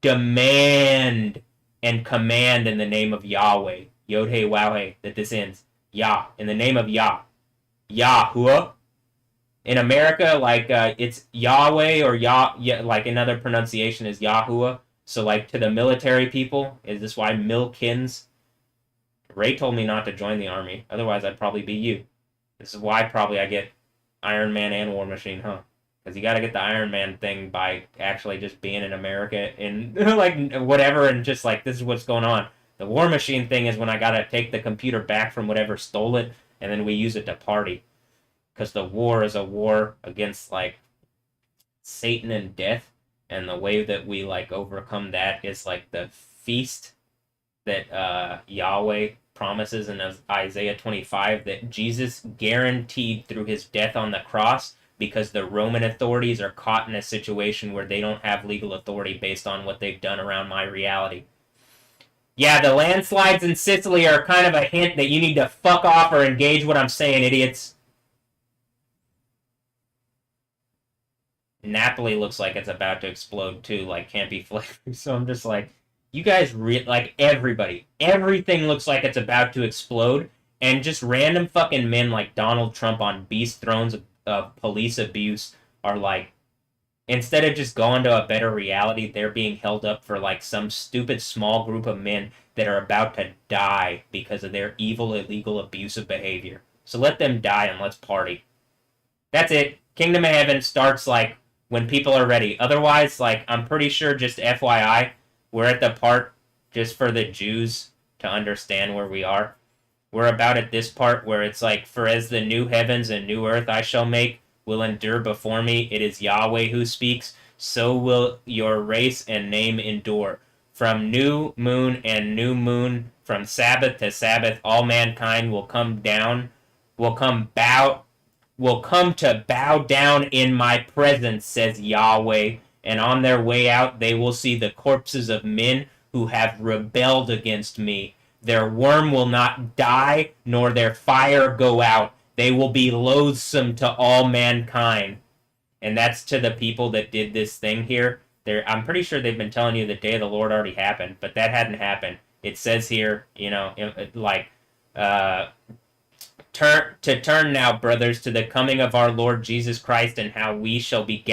demand and command in the name of Yahweh, Yod-He, Waw-He, that this ends. Yah, in the name of Yah. Yahuwah. In America, like, it's Yahweh or Yah, like another pronunciation is Yahuwah. So, like, to the military people, is this why Milkins? Ray told me not to join the army. Otherwise, I'd probably be you. This is why probably I get Iron Man and War Machine, huh? Because you got to get the Iron Man thing by actually just being in America and, like, whatever, and just, like, this is what's going on. The War Machine thing is when I got to take the computer back from whatever stole it, and then we use it to party. Because the war is a war against, like, Satan and death, and the way that we, like, overcome that is, like, the feast that Yahweh promises in Isaiah 25 that Jesus guaranteed through his death on the cross, because the Roman authorities are caught in a situation where they don't have legal authority based on what they've done around my reality. Yeah, the landslides in Sicily are kind of a hint that you need to fuck off or engage what I'm saying, idiots. Napoli looks like it's about to explode too, like can't be flavored. So I'm just like, you guys, like everybody, everything looks like it's about to explode, and just random fucking men like Donald Trump on beast thrones of police abuse are like, instead of just going to a better reality, they're being held up for like some stupid small group of men that are about to die because of their evil, illegal, abusive behavior. So let them die and let's party. That's it. Kingdom of Heaven starts like when people are ready. Otherwise, like, I'm pretty sure, just FYI, we're at the part just for the Jews to understand where we are. We're about at this part where it's like, for as the new heavens and new earth I shall make will endure before me, it is Yahweh who speaks, so will your race and name endure. From new moon and new moon, from Sabbath to Sabbath, all mankind will come down, will come bow, will come to bow down in my presence, says Yahweh. And on their way out, they will see the corpses of men who have rebelled against me. Their worm will not die, nor their fire go out. They will be loathsome to all mankind. And that's to the people that did this thing here. I'm pretty sure they've been telling you the day of the Lord already happened, but that hadn't happened. It says here, uh, turn now, brothers, to the coming of our Lord Jesus Christ, and how we shall be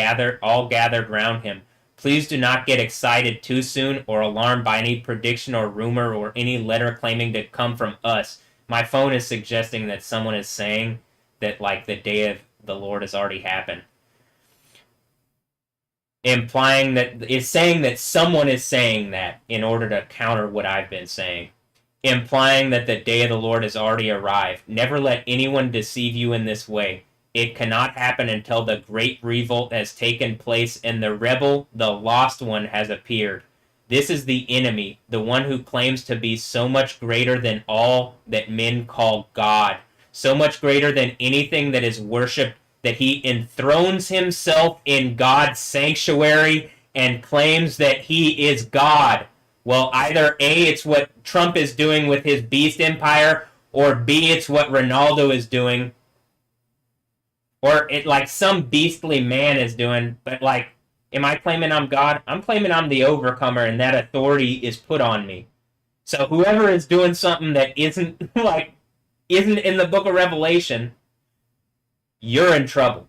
all gathered round him. Please do not get excited too soon or alarmed by any prediction or rumor or any letter claiming to come from us. My phone is suggesting that someone is saying that, like, the day of the Lord has already happened. Implying that it's saying that someone is saying that in order to counter what I've been saying. Implying that the day of the Lord has already arrived. Never let anyone deceive you in this way. It cannot happen until the great revolt has taken place and the rebel, the lost one, has appeared. This is the enemy, the one who claims to be so much greater than all that men call God, so much greater than anything that is worshipped, that he enthrones himself in God's sanctuary and claims that he is God. Well, either A, it's what Trump is doing with his beast empire, or B, it's what Ronaldo is doing, or it like some beastly man is doing. But like, am I claiming I'm God? I'm claiming I'm the overcomer, and that authority is put on me. So whoever is doing something that isn't in the book of Revelation, you're in trouble.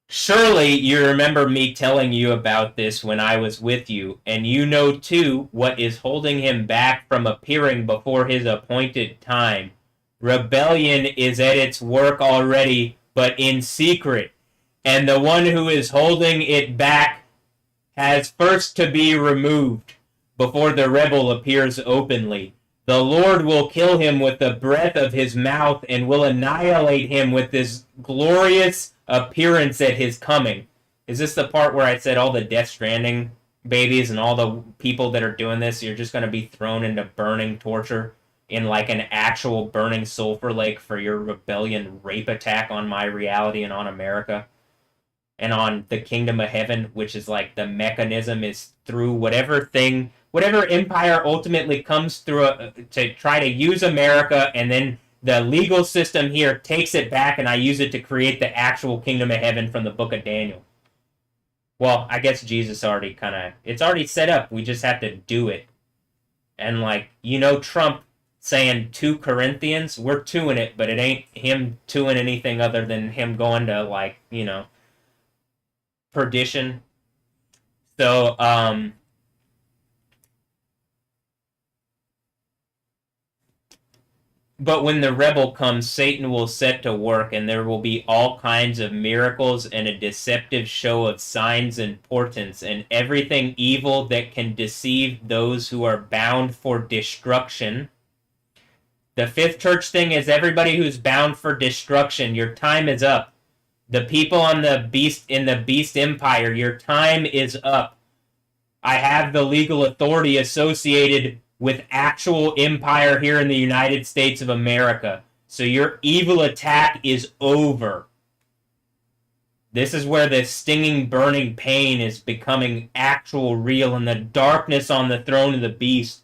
Surely you remember me telling you about this when I was with you, and you know too what is holding him back from appearing before his appointed time. Rebellion is at its work already, but in secret, and the one who is holding it back has first to be removed before the rebel appears openly. The Lord will kill him with the breath of his mouth and will annihilate him with this glorious appearance at his coming. Is this the part where I said all the Death Stranding babies and all the people that are doing this, you're just going to be thrown into burning torture in like an actual burning sulfur lake for your rebellion rape attack on my reality and on America? And on the kingdom of heaven, which is like the mechanism is through whatever empire ultimately comes through to try to use America, and then the legal system here takes it back, and I use it to create the actual kingdom of heaven from the book of Daniel. Well, I guess Jesus already it's already set up. We just have to do it. And Trump saying 2 Corinthians, we're 2-ing it, but it ain't him 2-ing anything other than him going to perdition. So, but when the rebel comes, Satan will set to work, and there will be all kinds of miracles and a deceptive show of signs and portents, and everything evil that can deceive those who are bound for destruction. The fifth church thing is everybody who's bound for destruction, your time is up. The people on the beast in the beast empire, your time is up. I have the legal authority associated with actual empire here in the United States of America. So your evil attack is over. This is where the stinging, burning pain is becoming actual real, and the darkness on the throne of the beast.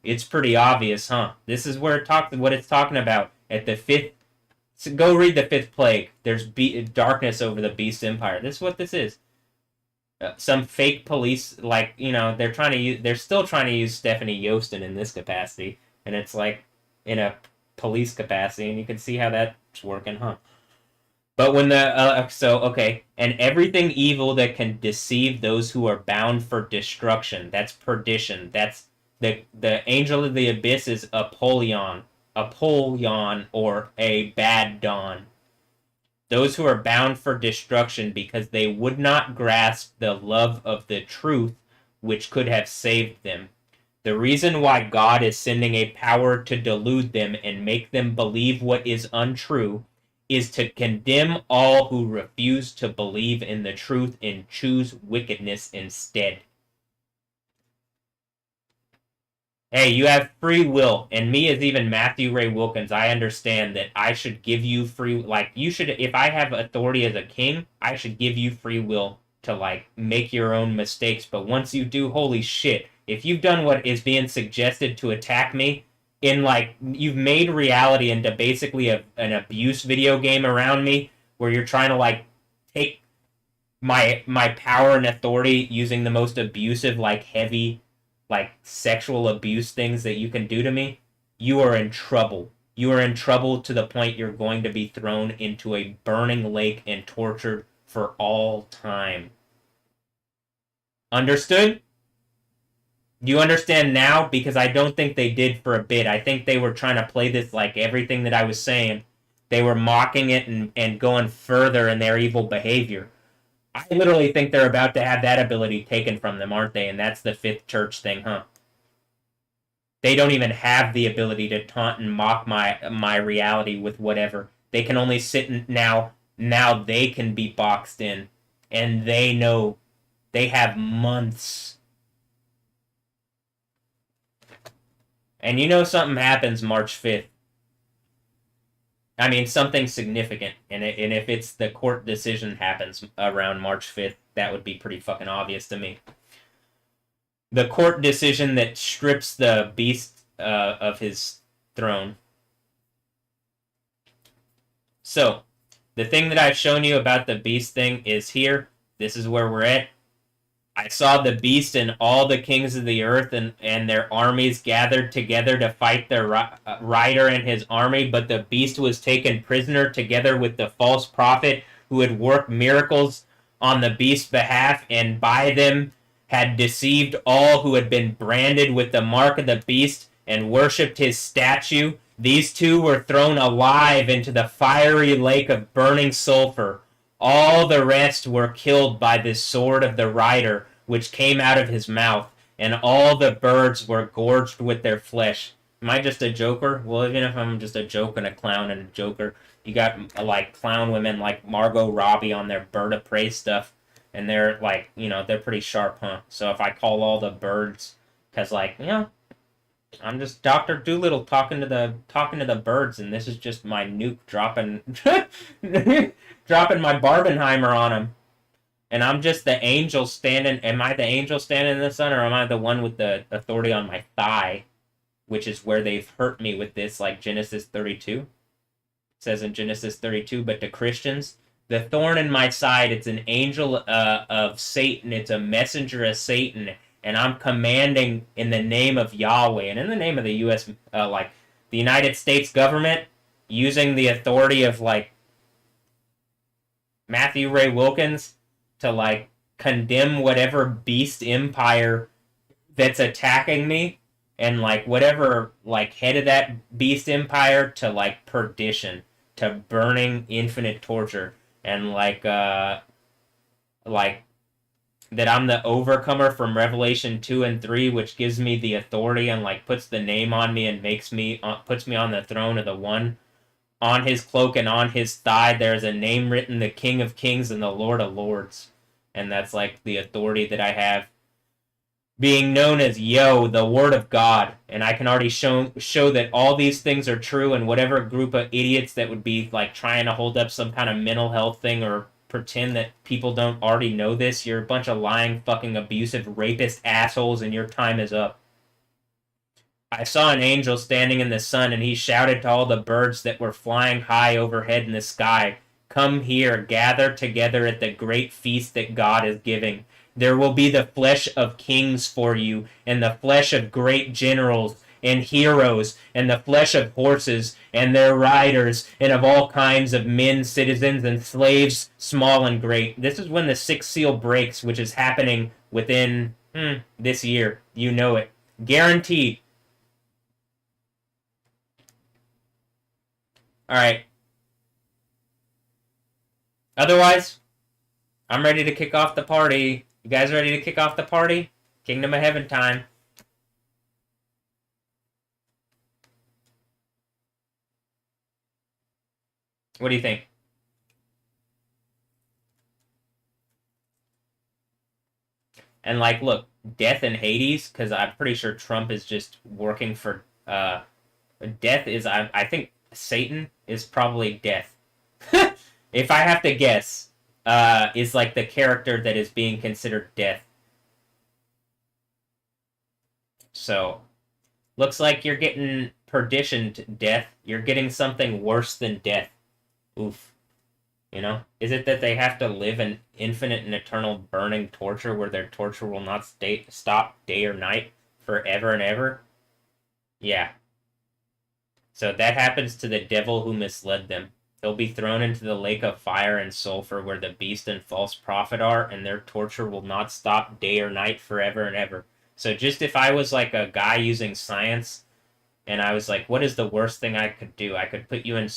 It's pretty obvious, huh? This is where what it's talking about at the 5th. So go read the 5th plague. There's darkness over the beast empire. This is what this is. Some fake police, they're still trying to use Stephanie Yostin in this capacity, and it's like in a police capacity, and you can see how that's working, huh? But when and everything evil that can deceive those who are bound for destruction, that's perdition. That's the angel of the abyss is Apollyon, or a bad dawn. Those who are bound for destruction because they would not grasp the love of the truth which could have saved them. The reason why God is sending a power to delude them and make them believe what is untrue is to condemn all who refuse to believe in the truth and choose wickedness instead. Hey, you have free will, and me as even Matthew Ray Wilkins, I understand that I should give you free, like, you should, if I have authority as a king, I should give you free will to, like, make your own mistakes, but once you do, holy shit, if you've done what is being suggested to attack me, in, like, you've made reality into basically an abuse video game around me, where you're trying to, like, take my power and authority using the most abusive, like, heavy, like, sexual abuse things that you can do to me, you are in trouble. You are in trouble to the point you're going to be thrown into a burning lake and tortured for all time. Understood? You understand now? Because I don't think they did for a bit. I think they were trying to play this like everything that I was saying. They were mocking it and going further in their evil behavior. I literally think they're about to have that ability taken from them, aren't they? And that's the fifth church thing, huh? They don't even have the ability to taunt and mock my reality with whatever. They can only sit in, now they can be boxed in, and they know they have months. And you know something happens March 5th. I mean, something significant. And if it's the court decision happens around March 5th, that would be pretty fucking obvious to me. The court decision that strips the beast of his throne. So, the thing that I've shown you about the beast thing is here. This is where we're at. I saw the beast and all the kings of the earth and their armies gathered together to fight the rider and his army, but the beast was taken prisoner together with the false prophet who had worked miracles on the beast's behalf, and by them had deceived all who had been branded with the mark of the beast and worshipped his statue. These two were thrown alive into the fiery lake of burning sulfur. All the rest were killed by the sword of the rider, which came out of his mouth, and all the birds were gorged with their flesh. Am I just a joker? Well, even if I'm just a joke and a clown and a joker, you got, like, clown women like Margot Robbie on their Bird of Prey stuff, and they're, like, you know, they're pretty sharp, huh? So if I call all the birds, because, like, you know, I'm just Dr. Doolittle talking to the birds, and this is just my nuke dropping dropping my Barbenheimer on him. And I'm just the angel standing. Am I the angel standing in the sun, or am I the one with the authority on my thigh, which is where they've hurt me with this, like Genesis 32? It says in Genesis 32, but to Christians, the thorn in my side, it's an angel of Satan. It's a messenger of Satan. And I'm commanding in the name of Yahweh and in the name of the U.S., like, the United States government, using the authority of, like, Matthew Ray Wilkins to, like, condemn whatever beast empire that's attacking me, and, like, whatever, like, head of that beast empire to, like, perdition, to burning infinite torture, and, like, that I'm the overcomer from Revelation 2 and 3, which gives me the authority and, like, puts the name on me and puts me on the throne of the one. On his cloak and on his thigh there is a name written, the King of Kings and the Lord of Lords. And that's, like, the authority that I have, being known as the Word of God. And I can already show that all these things are true, and whatever group of idiots that would be, like, trying to hold up some kind of mental health thing or pretend that people don't already know this, you're a bunch of lying, fucking, abusive, rapist assholes, and your time is up. I saw an angel standing in the sun, and he shouted to all the birds that were flying high overhead in the sky, "Come here, gather together at the great feast that God is giving. There will be the flesh of kings for you, and the flesh of great generals and heroes, and the flesh of horses and their riders, and of all kinds of men, citizens, and slaves, small and great." This is when the sixth seal breaks, which is happening within this year. You know it. Guaranteed. Alright. Otherwise, I'm ready to kick off the party. You guys ready to kick off the party? Kingdom of Heaven time. What do you think? And like, look, death in Hades, because I'm pretty sure Trump is just working for death. Is I think Satan is probably death. If I have to guess, is like the character that is being considered death. So looks like you're getting perdition to death. You're getting something worse than death. Oof. You know? Is it that they have to live in infinite and eternal burning torture where their torture will not stop day or night forever and ever? Yeah. So that happens to the devil who misled them. They'll be thrown into the lake of fire and sulfur where the beast and false prophet are, and their torture will not stop day or night forever and ever. So just if I was like a guy using science, and I was like, what is the worst thing I could do? I could put you in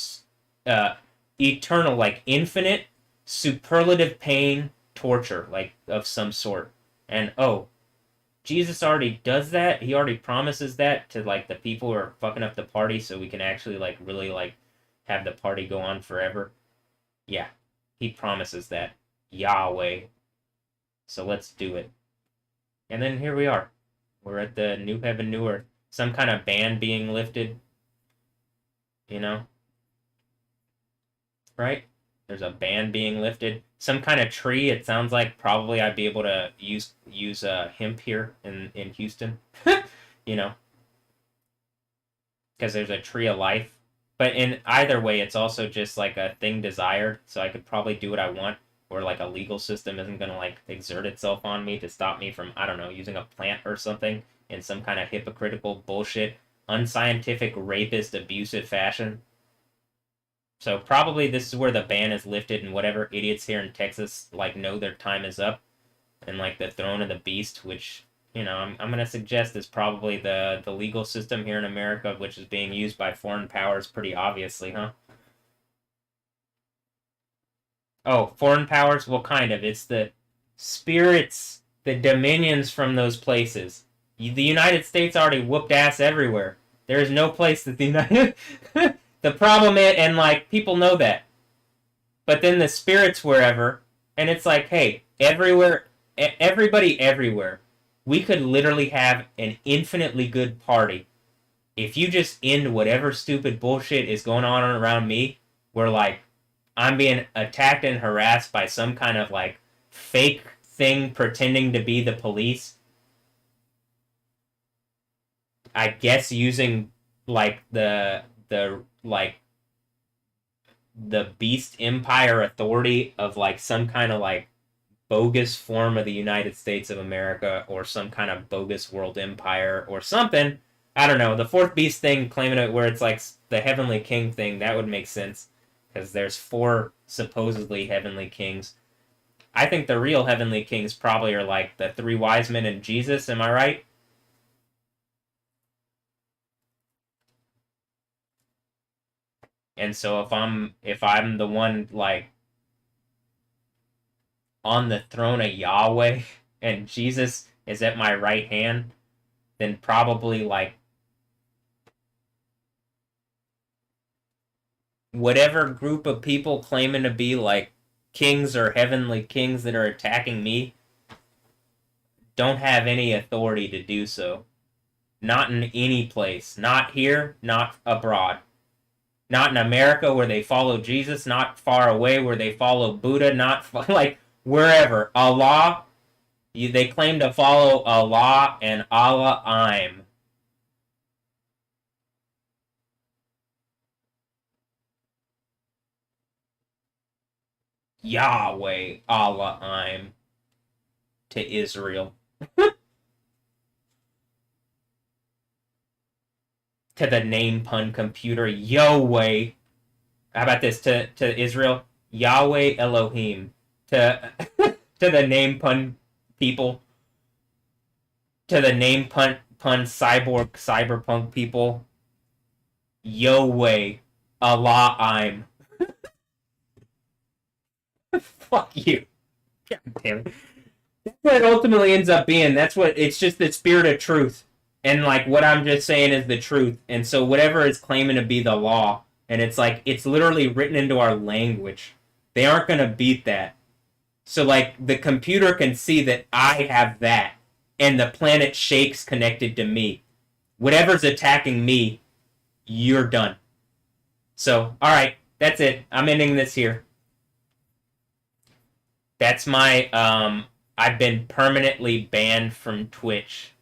eternal, like infinite, superlative pain, torture, like of some sort. And oh, Jesus already does that. He already promises that to like the people who are fucking up the party, so we can actually like really like have the party go on forever. Yeah, he promises that. Yahweh. So let's do it. And then here we are. We're at the new heaven, new earth. Some kind of ban being lifted. You know? Right? There's a ban being lifted. Some kind of tree. It sounds like probably I'd be able to use hemp here in Houston. You know? Because there's a tree of life. But in either way, it's also just like a thing desired, so I could probably do what I want, or like a legal system isn't going to like exert itself on me to stop me from, I don't know, using a plant or something in some kind of hypocritical bullshit, unscientific, rapist, abusive fashion. So probably this is where the ban is lifted and whatever idiots here in Texas like know their time is up, and like the throne of the beast, which I'm going to suggest is probably the legal system here in America, which is being used by foreign powers pretty obviously, huh? Oh, foreign powers? Well, kind of. It's the spirits, the dominions from those places. The United States already whooped ass everywhere. There is no place that the United... The problem is, and like, people know that. But then the spirits wherever, and it's like, hey, everywhere, everybody everywhere. We could literally have an infinitely good party if you just end whatever stupid bullshit is going on around me, where like I'm being attacked and harassed by some kind of like fake thing pretending to be the police. I guess using like the like the Beast Empire authority of like some kind of like bogus form of the United States of America, or some kind of bogus world empire or something. I don't know. The fourth beast thing, claiming it where it's like the heavenly king thing, that would make sense because there's 4 supposedly heavenly kings. I think the real heavenly kings probably are like the 3 wise men and Jesus. Am I right? And so if I'm the one like on the throne of Yahweh and Jesus is at my right hand, then probably like whatever group of people claiming to be like kings or heavenly kings that are attacking me don't have any authority to do so. Not in any place. Not here, not abroad. Not in America where they follow Jesus, not far away where they follow Buddha, not like wherever. Allah, they claim to follow Allah and Allah I'm. Yahweh, Allah I'm to Israel. To the name pun computer, Yahweh. How about this to Israel? Yahweh Elohim. To to the name pun people. To the name pun cyberpunk people. Yahweh Allah I'm. Fuck you. God damn it. That's what it ultimately ends up being. That's what it's just the spirit of truth. And like what I'm just saying is the truth. And so whatever is claiming to be the law And it's like, it's literally written into our language. They aren't going to beat that. So, like, the computer can see that I have that, and the planet shakes connected to me. Whatever's attacking me, you're done. So, alright, that's it. I'm ending this here. That's my, I've been permanently banned from Twitch.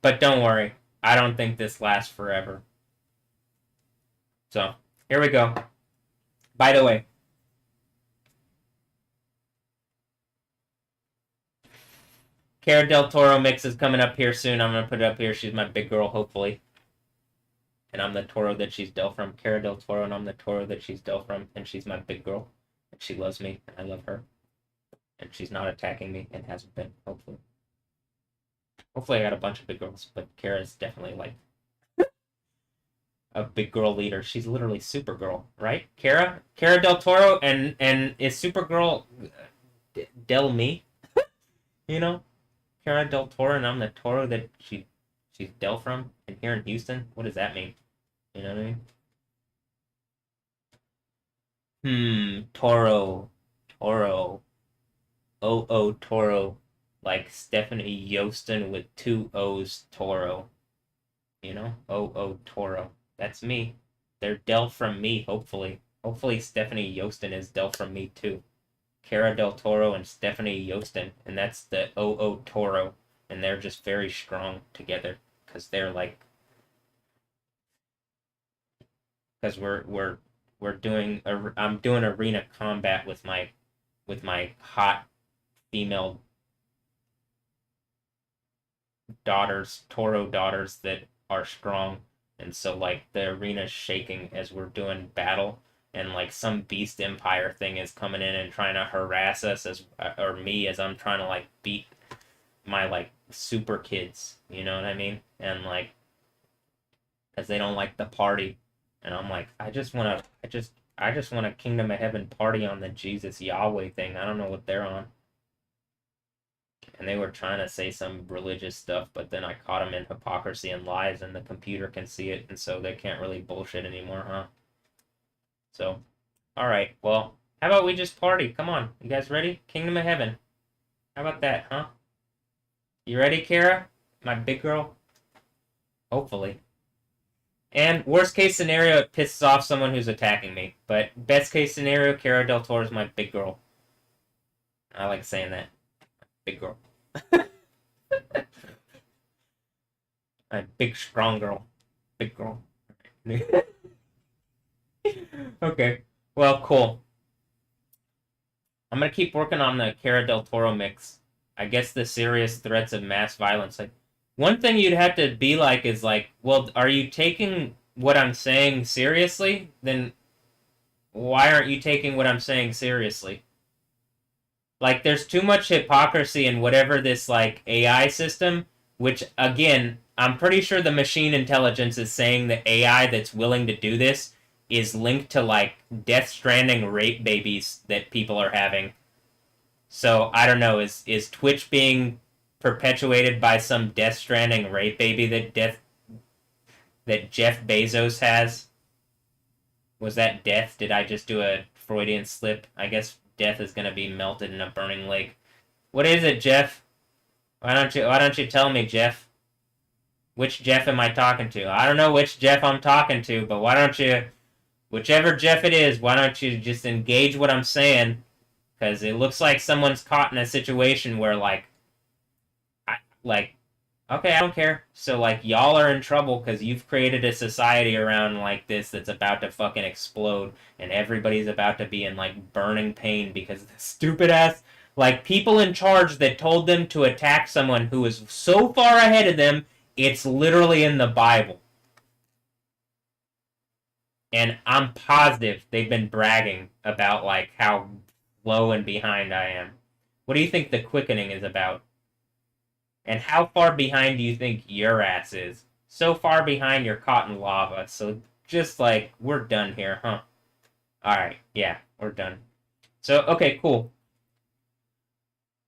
But don't worry, I don't think this lasts forever. So, here we go. By the way, Cara del Toro mix is coming up here soon. I'm going to put it up here. She's my big girl, hopefully. And I'm the Toro that she's dealt from. Cara del Toro, and I'm the Toro that she's dealt from. And she's my big girl. And she loves me, and I love her. And she's not attacking me, and hasn't been, hopefully. Hopefully I got a bunch of big girls, but Kara's definitely, like, a big girl leader. She's literally Supergirl, right? Cara del Toro, and is Supergirl Del Me? You know? Cara del Toro, and I'm the Toro that she's Del from, and here in Houston. What does that mean? You know what I mean? Toro. Toro. Like Stephanie Yostin with 2 O's, Toro. You know? Toro. That's me. They're Del from me, hopefully. Hopefully Stephanie Yostin is Del from me, too. Cara del Toro and Stephanie Yostin, and that's the Toro. And they're just very strong together, because they're like... Because we're doing... I'm doing arena combat with my hot female daughters, Toro daughters that are strong, and so like the arena's shaking as we're doing battle, and like some beast empire thing is coming in and trying to harass us as or me as I'm trying to like beat my like super kids, you know what I mean? And like, because they don't like the party, and I'm like, I just want a Kingdom of Heaven party on the Jesus Yahweh thing. I don't know what they're on. And they were trying to say some religious stuff, but then I caught them in hypocrisy and lies, and the computer can see it, and so they can't really bullshit anymore, huh? So, alright, well, how about we just party? Come on, you guys ready? Kingdom of Heaven. How about that, huh? You ready, Kara? My big girl? Hopefully. And worst case scenario, it pisses off someone who's attacking me. But best case scenario, Cara del Toro is my big girl. I like saying that. Big girl. A big, strong girl. Big girl. Okay. Well, cool. I'm gonna keep working on the Cara del Toro mix. I guess the serious threats of mass violence. Like, one thing you'd have to be like is like, well, are you taking what I'm saying seriously? Then why aren't you taking what I'm saying seriously? Like, there's too much hypocrisy in whatever this, like, AI system, which, again, I'm pretty sure the machine intelligence is saying the AI that's willing to do this is linked to, like, Death Stranding rape babies that people are having. So, I don't know, is Twitch being perpetuated by some Death Stranding rape baby that Jeff Bezos has? Was that death? Did I just do a Freudian slip? I guess death is gonna be melted in a burning lake. What is it, Jeff? Why don't you tell me, Jeff? Which Jeff am I talking to? I don't know which Jeff I'm talking to, but why don't you, whichever Jeff it is, why don't you just engage what I'm saying? Because it looks like someone's caught in a situation where, like, okay, I don't care. So, like, y'all are in trouble because you've created a society around, like, this that's about to fucking explode, and everybody's about to be in, like, burning pain because of the stupid-ass, like, people in charge that told them to attack someone who is so far ahead of them, it's literally in the Bible. And I'm positive they've been bragging about, like, how low and behind I am. What do you think the quickening is about? And how far behind do you think your ass is? So far behind you're caught in lava. So just like, we're done here, huh? Alright, yeah, we're done. So, okay, cool.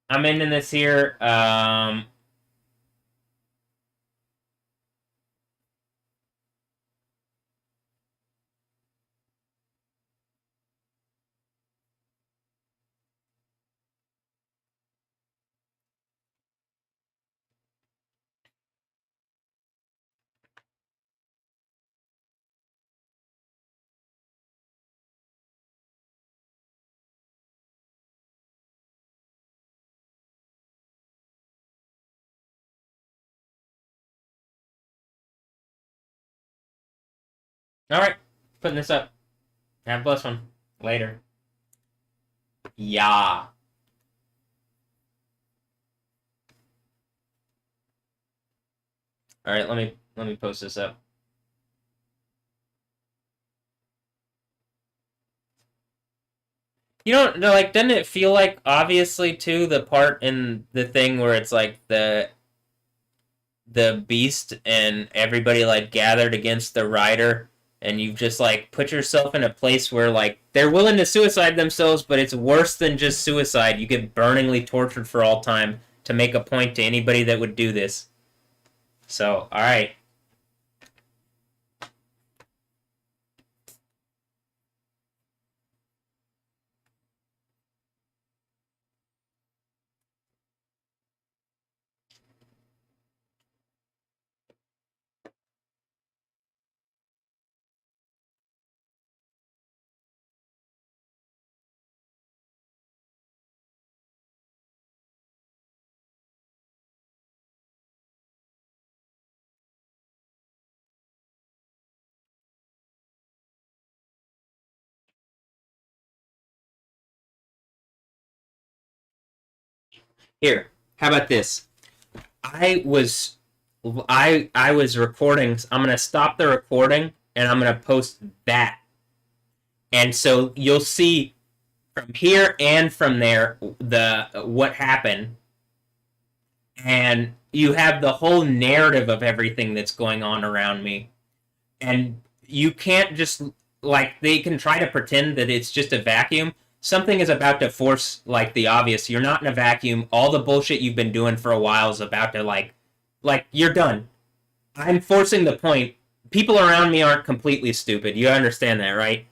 I'm ending this here. All right, putting this up. Have a blessed one. Later. Yeah. All right, let me post this up. You don't know, like, doesn't it feel like obviously too the part in the thing where it's like the beast and everybody like gathered against the rider and you've just like put yourself in a place where like they're willing to suicide themselves, but it's worse than just suicide. You get burningly tortured for all time to make a point to anybody that would do this. So, all right. Here, how about this? I was I was recording. I'm gonna stop the recording and I'm gonna post that. And so you'll see from here and from there the what happened, and you have the whole narrative of everything that's going on around me. And you can't just like they can try to pretend that it's just a vacuum. Something is about to force like the obvious. You're not in a vacuum. All the bullshit you've been doing for a while is about to like you're done. I'm forcing the point. People around me aren't completely stupid. You understand that, right?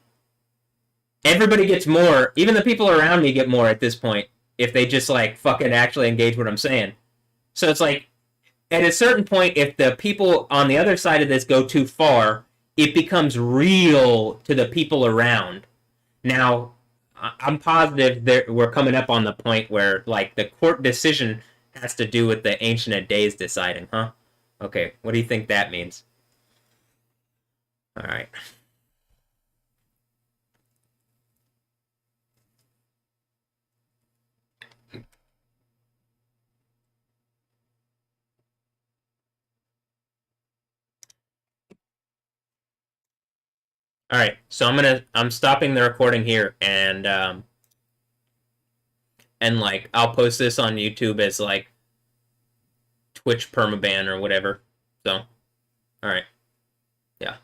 Everybody gets more. Even the people around me get more at this point if they just like fucking actually engage what I'm saying. So it's like at a certain point, if the people on the other side of this go too far, it becomes real to the people around. Now, I'm positive that we're coming up on the point where like the court decision has to do with the Ancient of Days deciding, huh? Okay, what do you think that means? All right. All right. So I'm stopping the recording here and like I'll post this on YouTube as like Twitch permaban or whatever. So, all right. Yeah.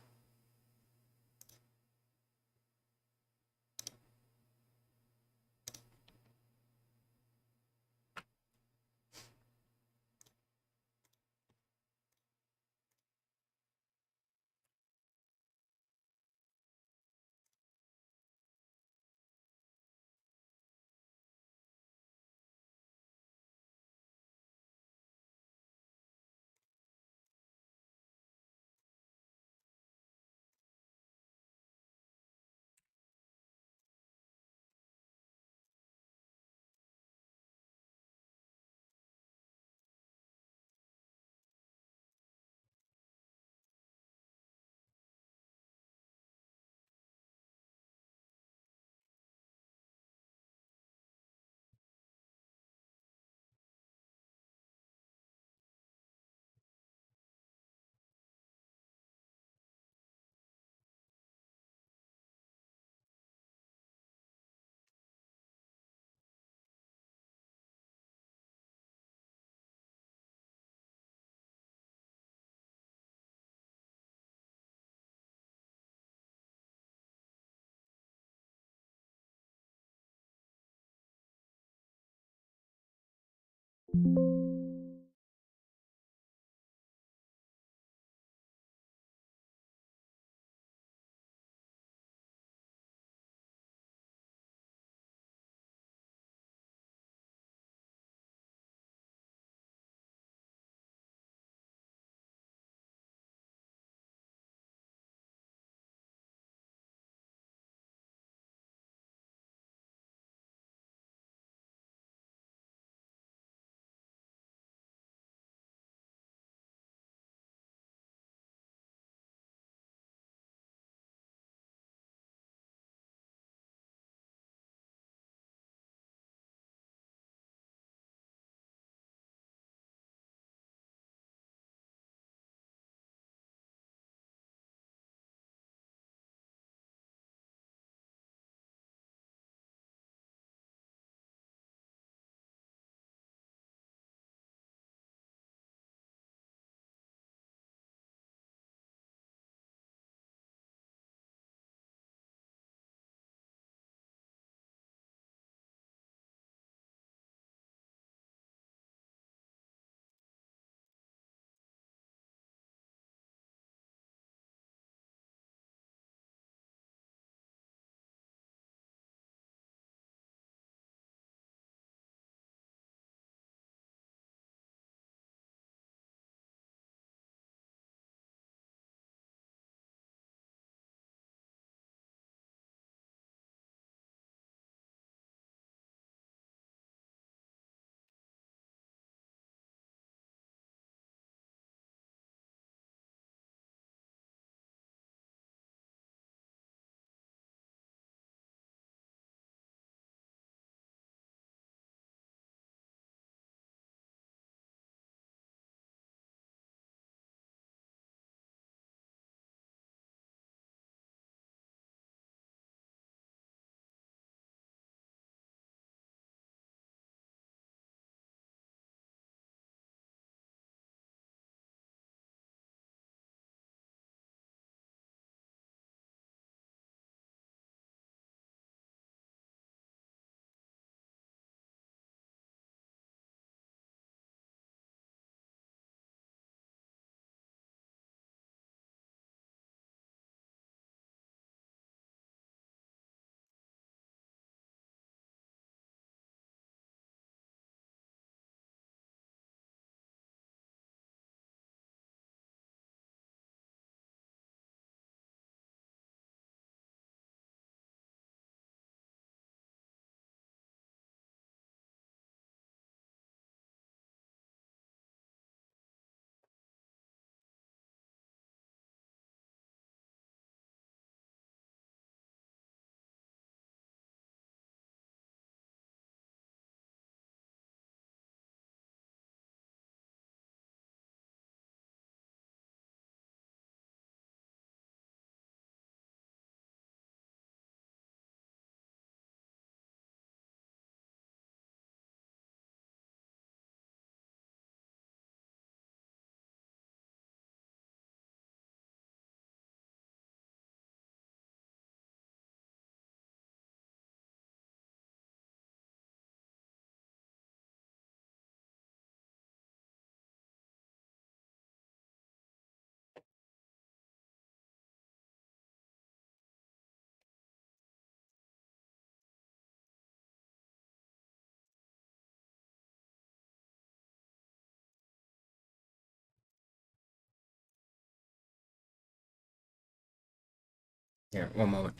Here, one moment.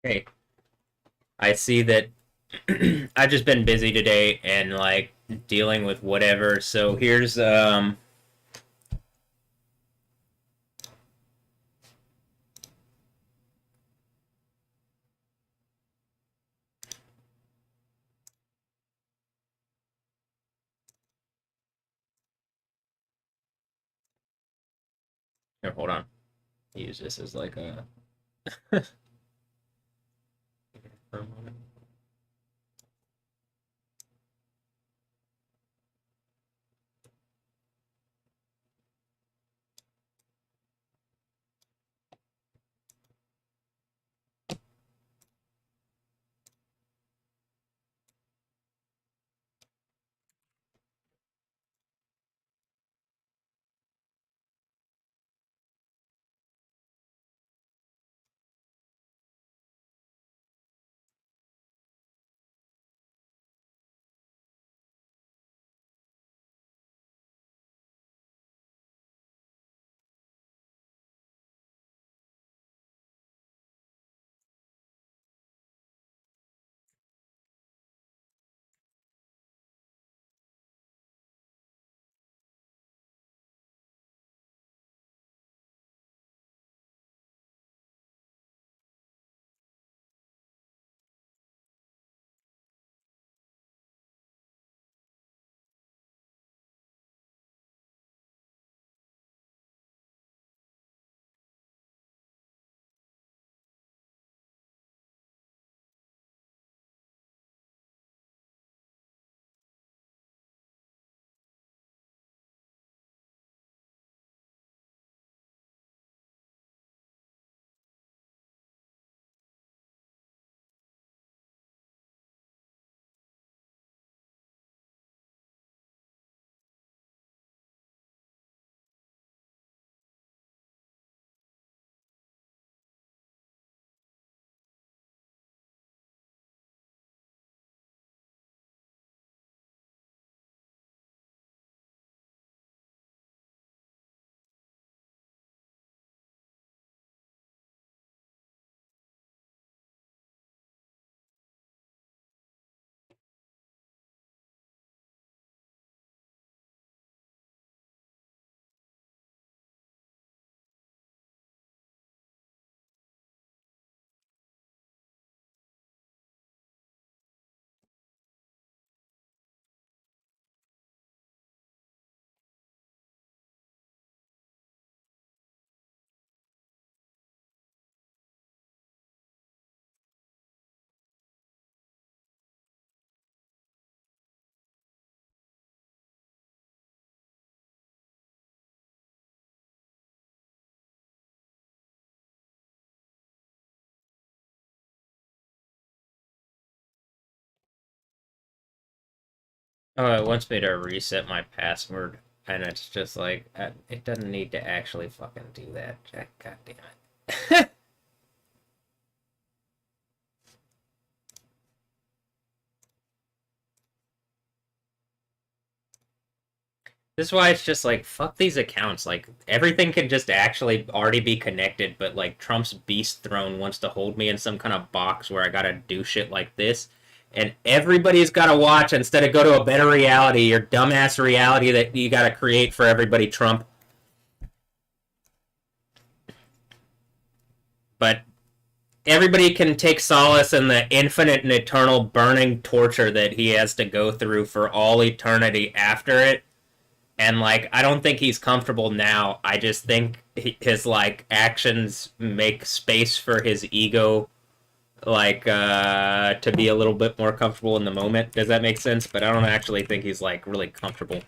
Hey, I see that I've just been busy today and like dealing with whatever. So here's here, hold on. Use this as like a for a moment. Oh, it wants me to reset my password, and it's just like it doesn't need to actually fucking do that. God damn it. This is why it's just like fuck these accounts. Like everything can just actually already be connected, but like Trump's beast throne wants to hold me in some kind of box where I gotta do shit like this. And everybody's gotta watch instead of go to a better reality, your dumbass reality that you gotta create for everybody, Trump. But everybody can take solace in the infinite and eternal burning torture that he has to go through for all eternity after it. And like I don't think he's comfortable now. I just think his like actions make space for his ego like to be a little bit more comfortable in the moment. Does that make sense? But I don't actually think he's like really comfortable.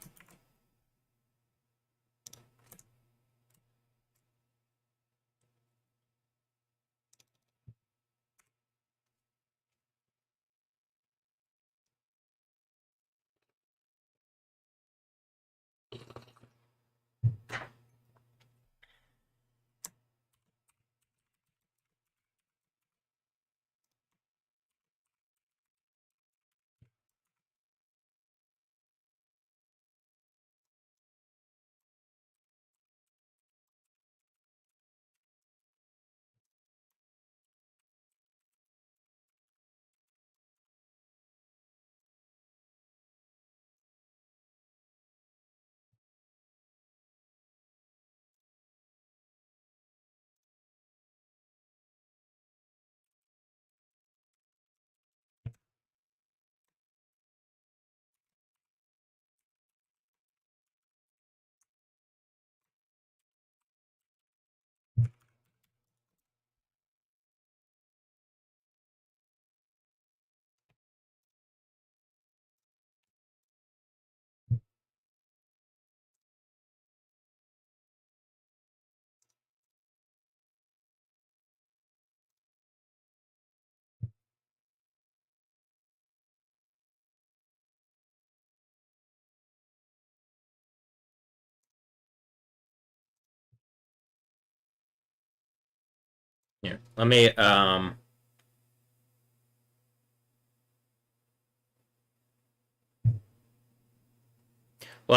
Here, let me well,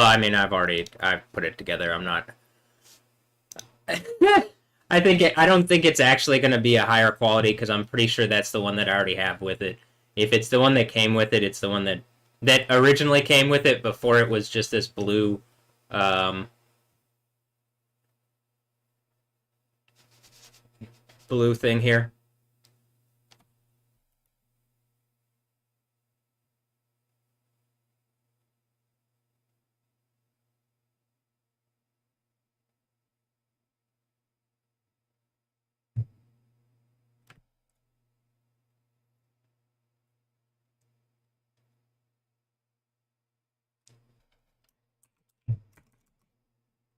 I mean, I've put it together. I'm not I don't think it's actually going to be a higher quality because I'm pretty sure that's the one that I already have with it. If it's the one that came with it, it's the one that originally came with it before it was just this um, blue thing here.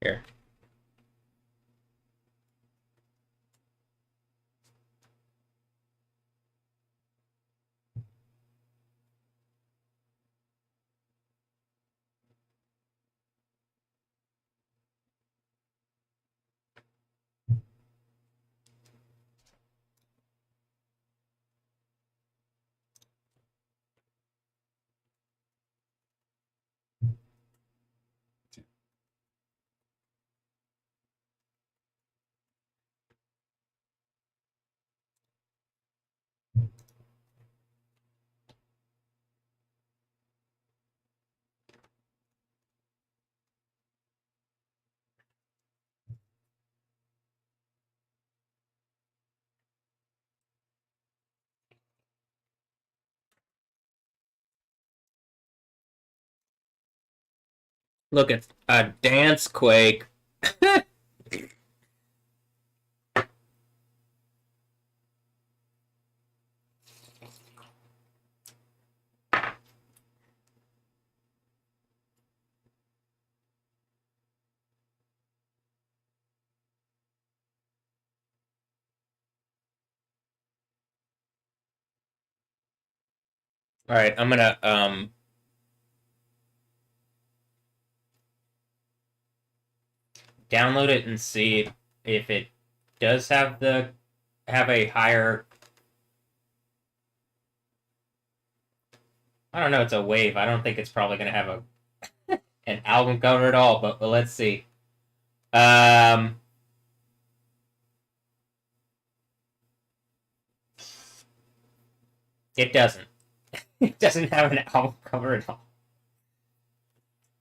Here, look at a dance quake. All right, I'm gonna download it and see if it does have a higher. I don't know. It's a wave. I don't think it's probably gonna have a an album cover at all. But let's see. Um, it doesn't. It doesn't have an album cover at all.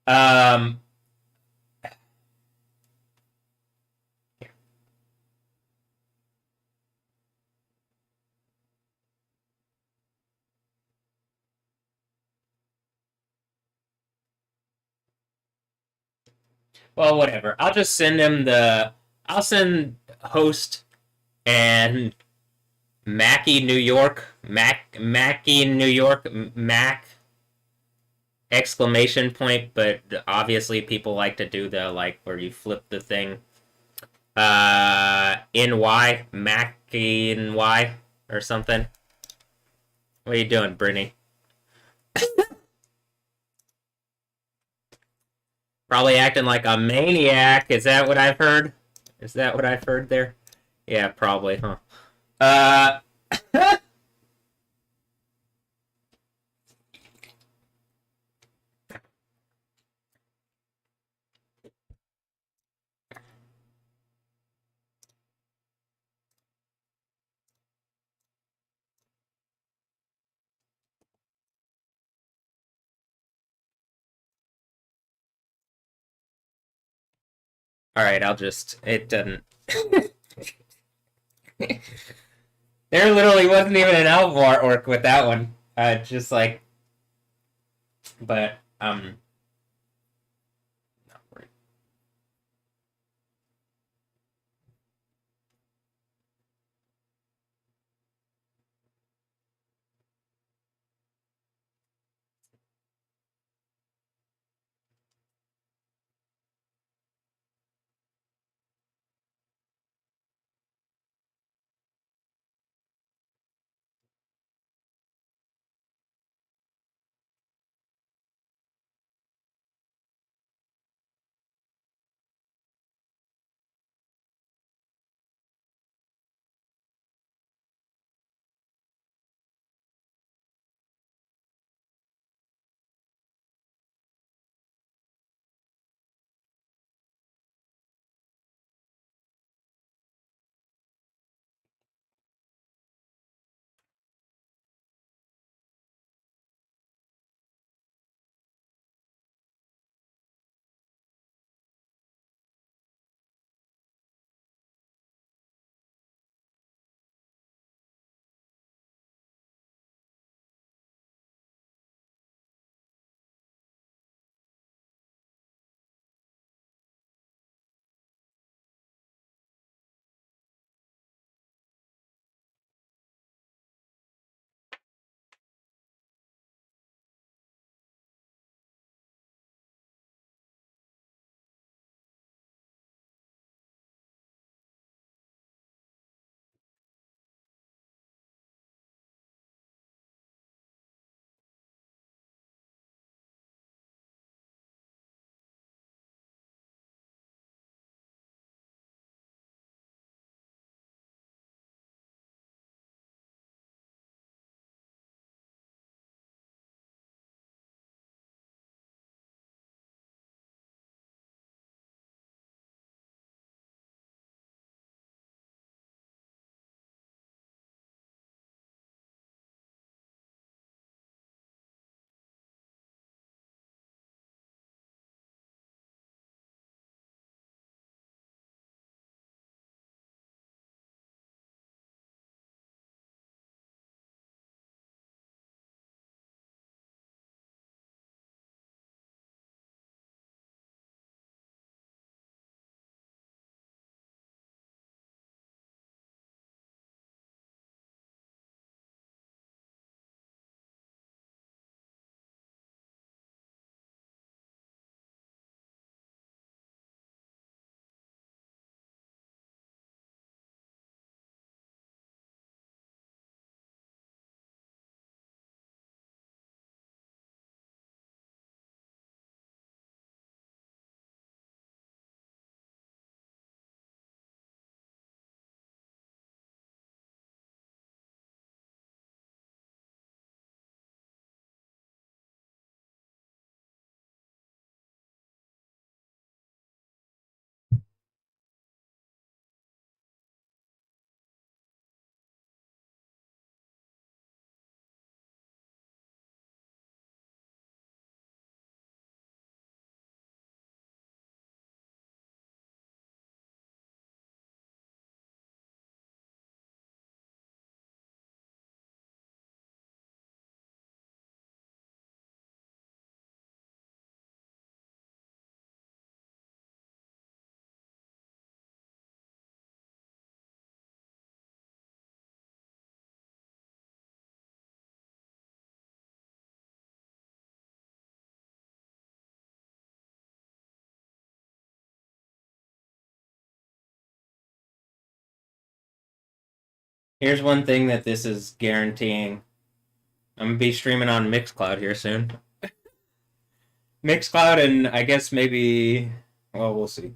Um, well, whatever. I'll just send him the. I'll send host and Mackie New York, Mac exclamation point. But obviously, people like to do the like where you flip the thing. NY Mackie NY or something. What are you doing, Brittany? Probably acting like a maniac. Is that what I've heard? Is that what I've heard there? Yeah, probably, huh? Uh, all right, I'll just. It doesn't. There literally wasn't even an album artwork with that one. Just like, but not worried. Here's one thing that this is guaranteeing. I'm gonna be streaming on Mixcloud here soon. Mixcloud and I guess maybe, well, we'll see.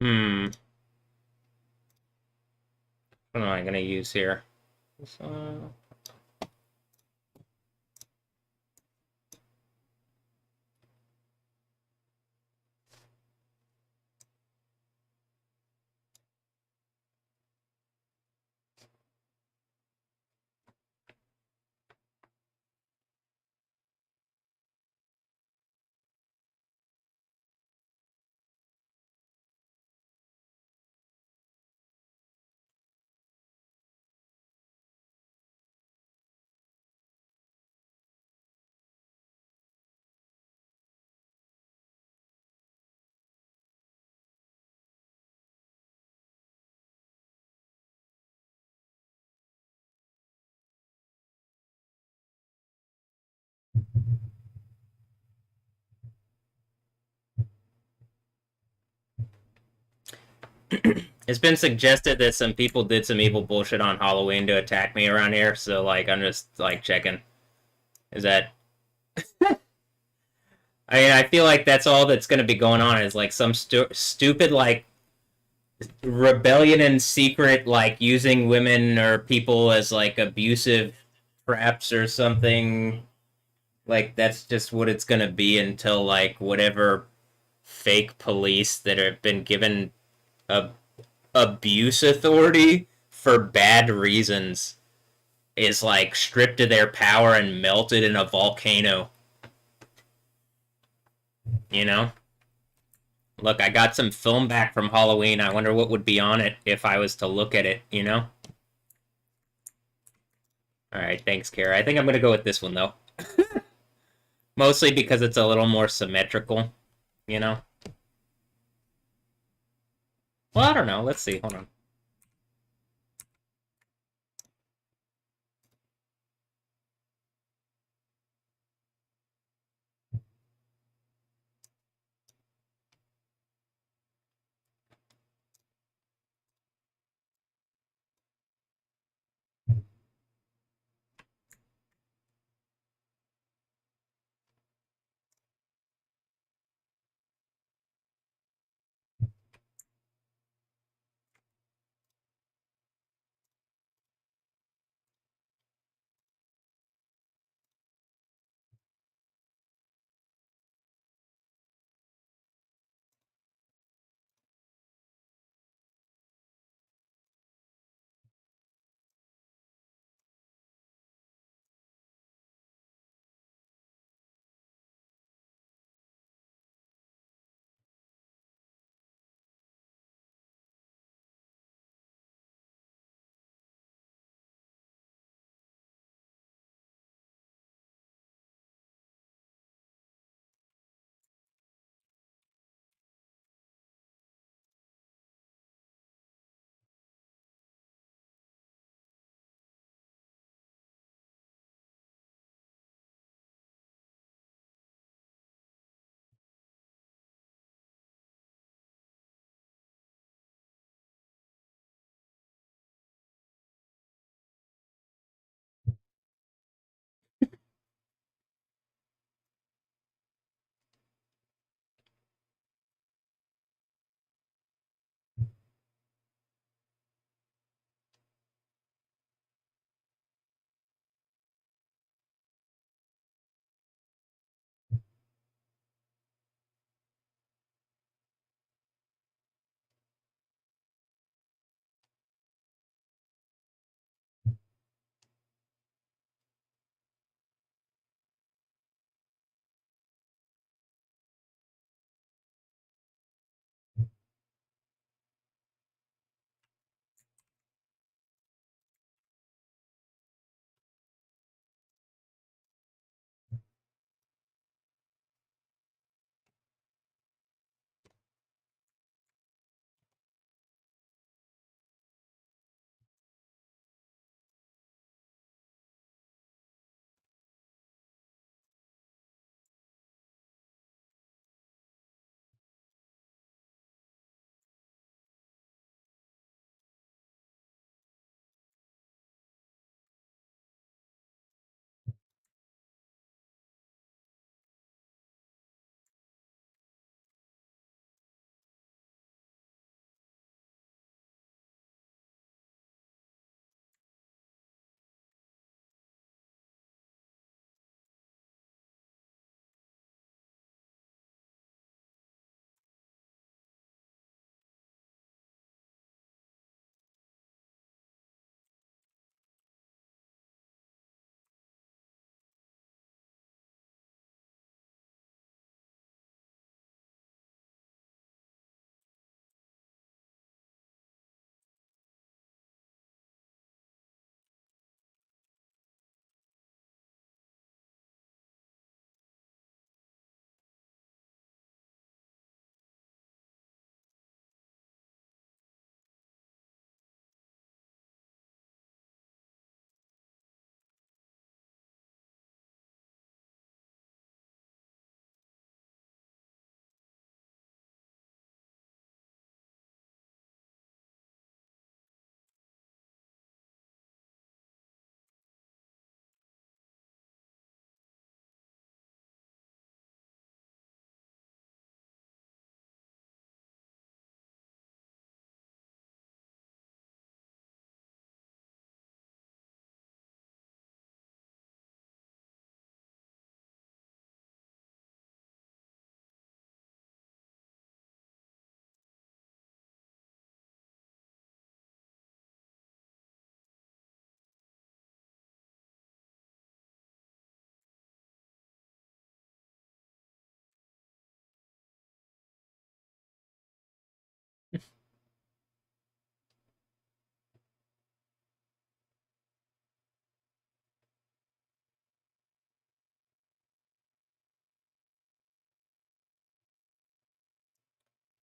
Hmm. What am I gonna use here? It's been suggested that some people did some evil bullshit on Halloween to attack me around here, so like I'm just like checking. Is that? I mean, I feel like that's all that's gonna be going on is like some stupid like rebellion in secret, like using women or people as like abusive traps or something. Like that's just what it's gonna be until like whatever fake police that have been given a abuse authority for bad reasons is like stripped of their power and melted in a volcano. You know? Look, I got some film back from Halloween. I wonder what would be on it if I was to look at it, you know? Alright, thanks, Kara. I think I'm gonna go with this one, though. Mostly because it's a little more symmetrical, you know? Well, I don't know. Let's see. Hold on.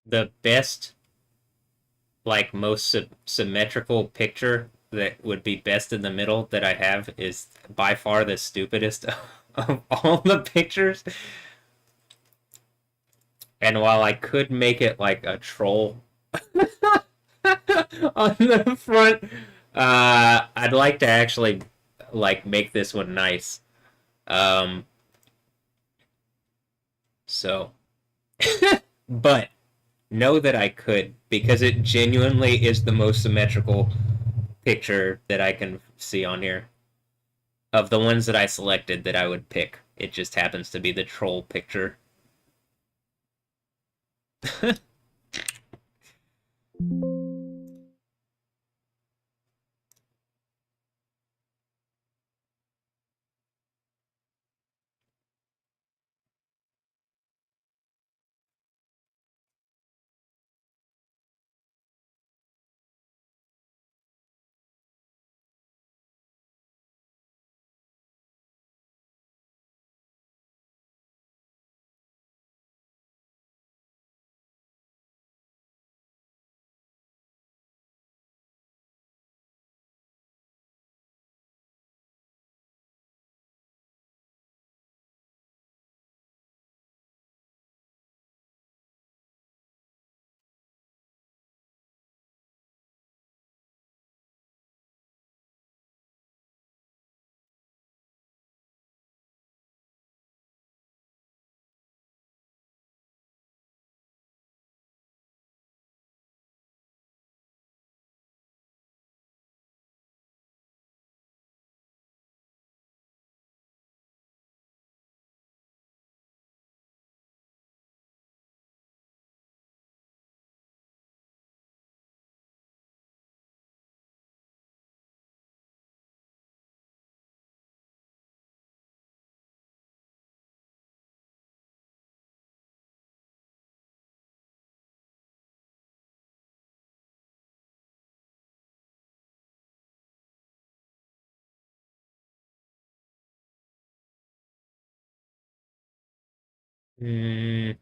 The best, like most symmetrical picture that would be best in the middle that I have is by far the stupidest of all the pictures. And while I could make it like a troll on the front, I'd like to actually like make this one nice. Um, so, but know that I could because it genuinely is the most symmetrical picture that I can see on here. Of the ones that I selected that I would pick, it just happens to be the troll picture. Mm,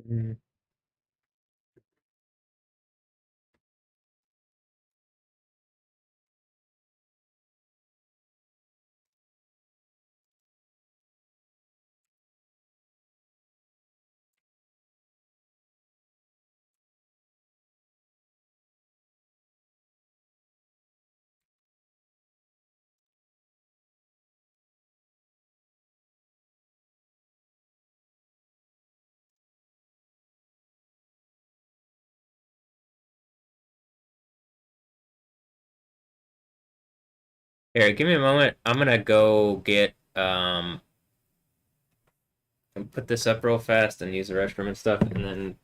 Mm. Here, give me a moment. I'm gonna go get put this up real fast and use the restroom and stuff, and then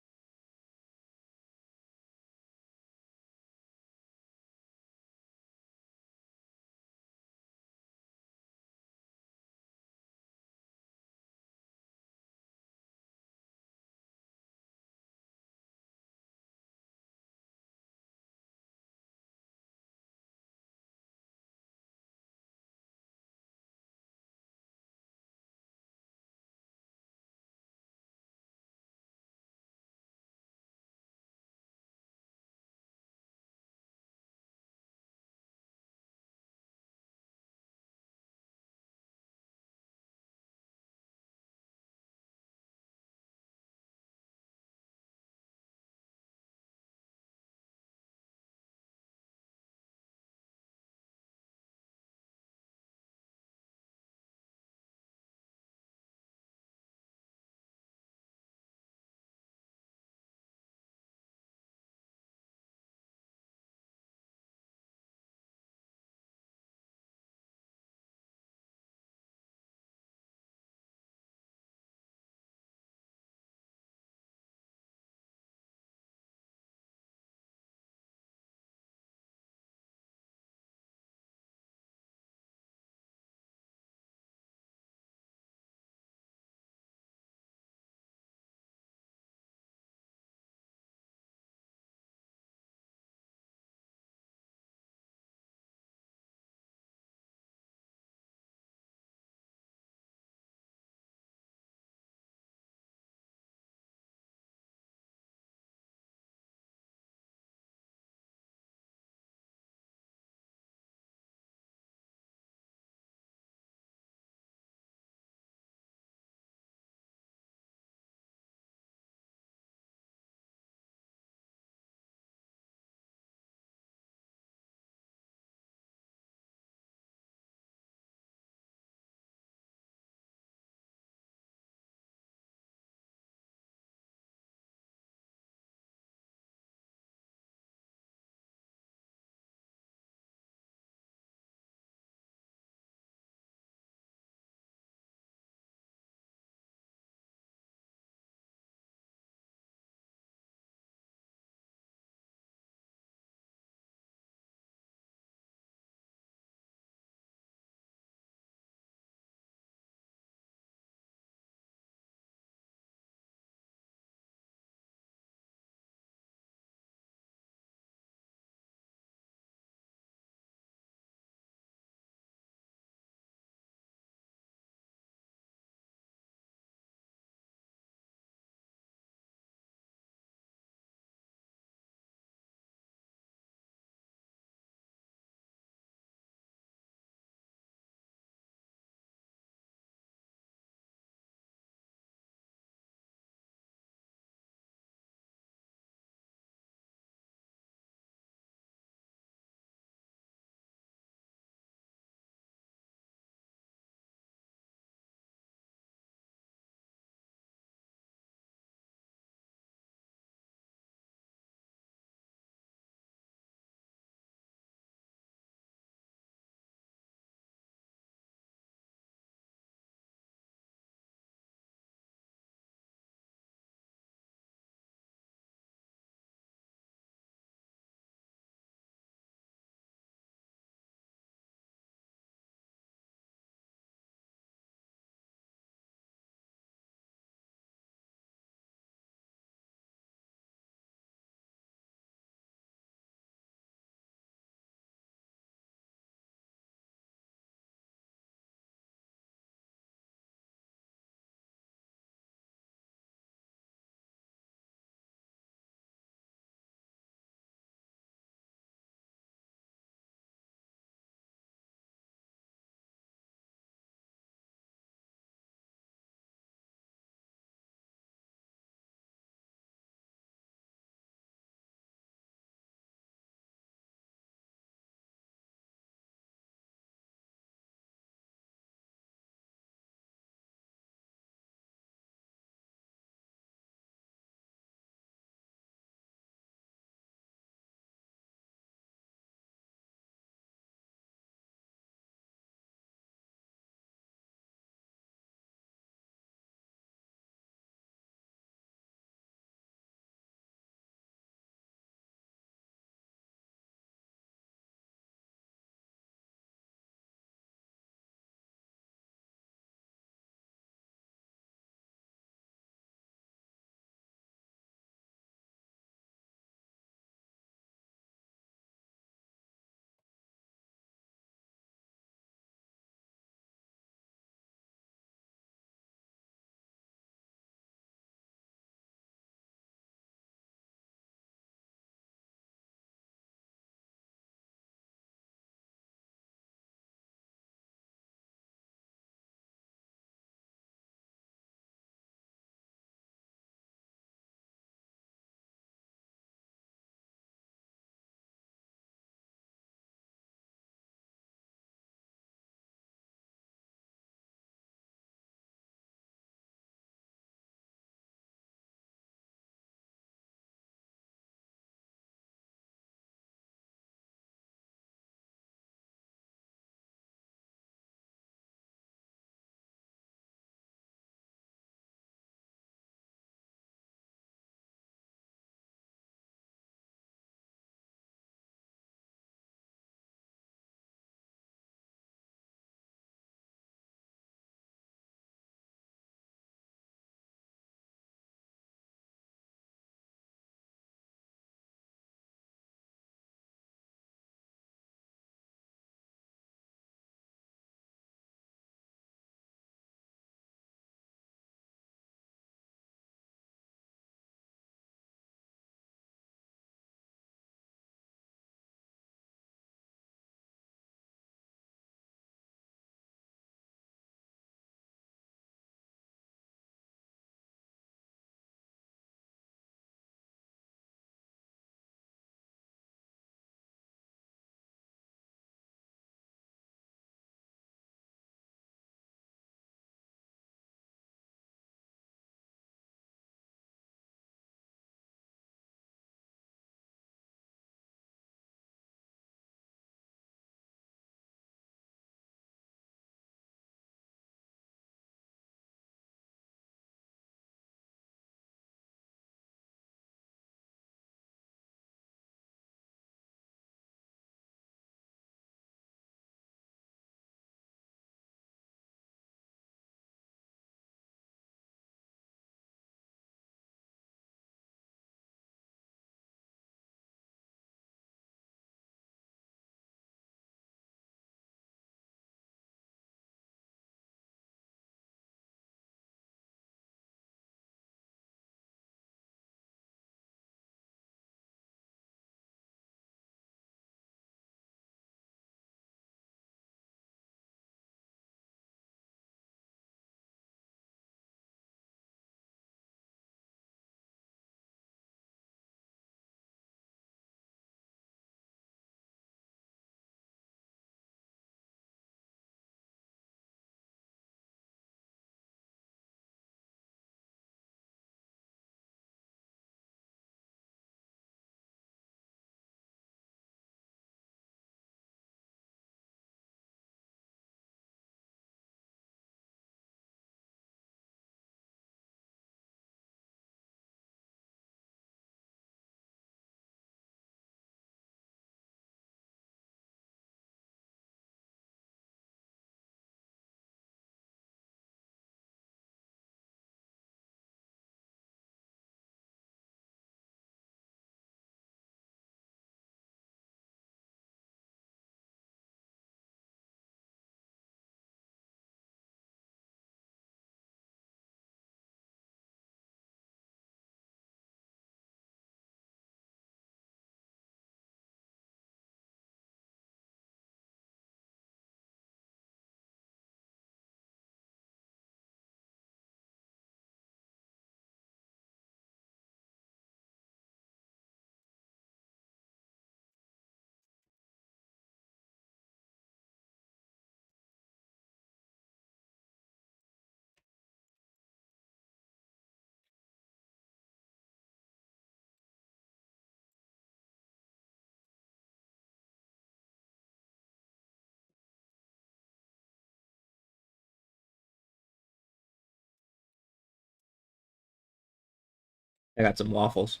I got some waffles.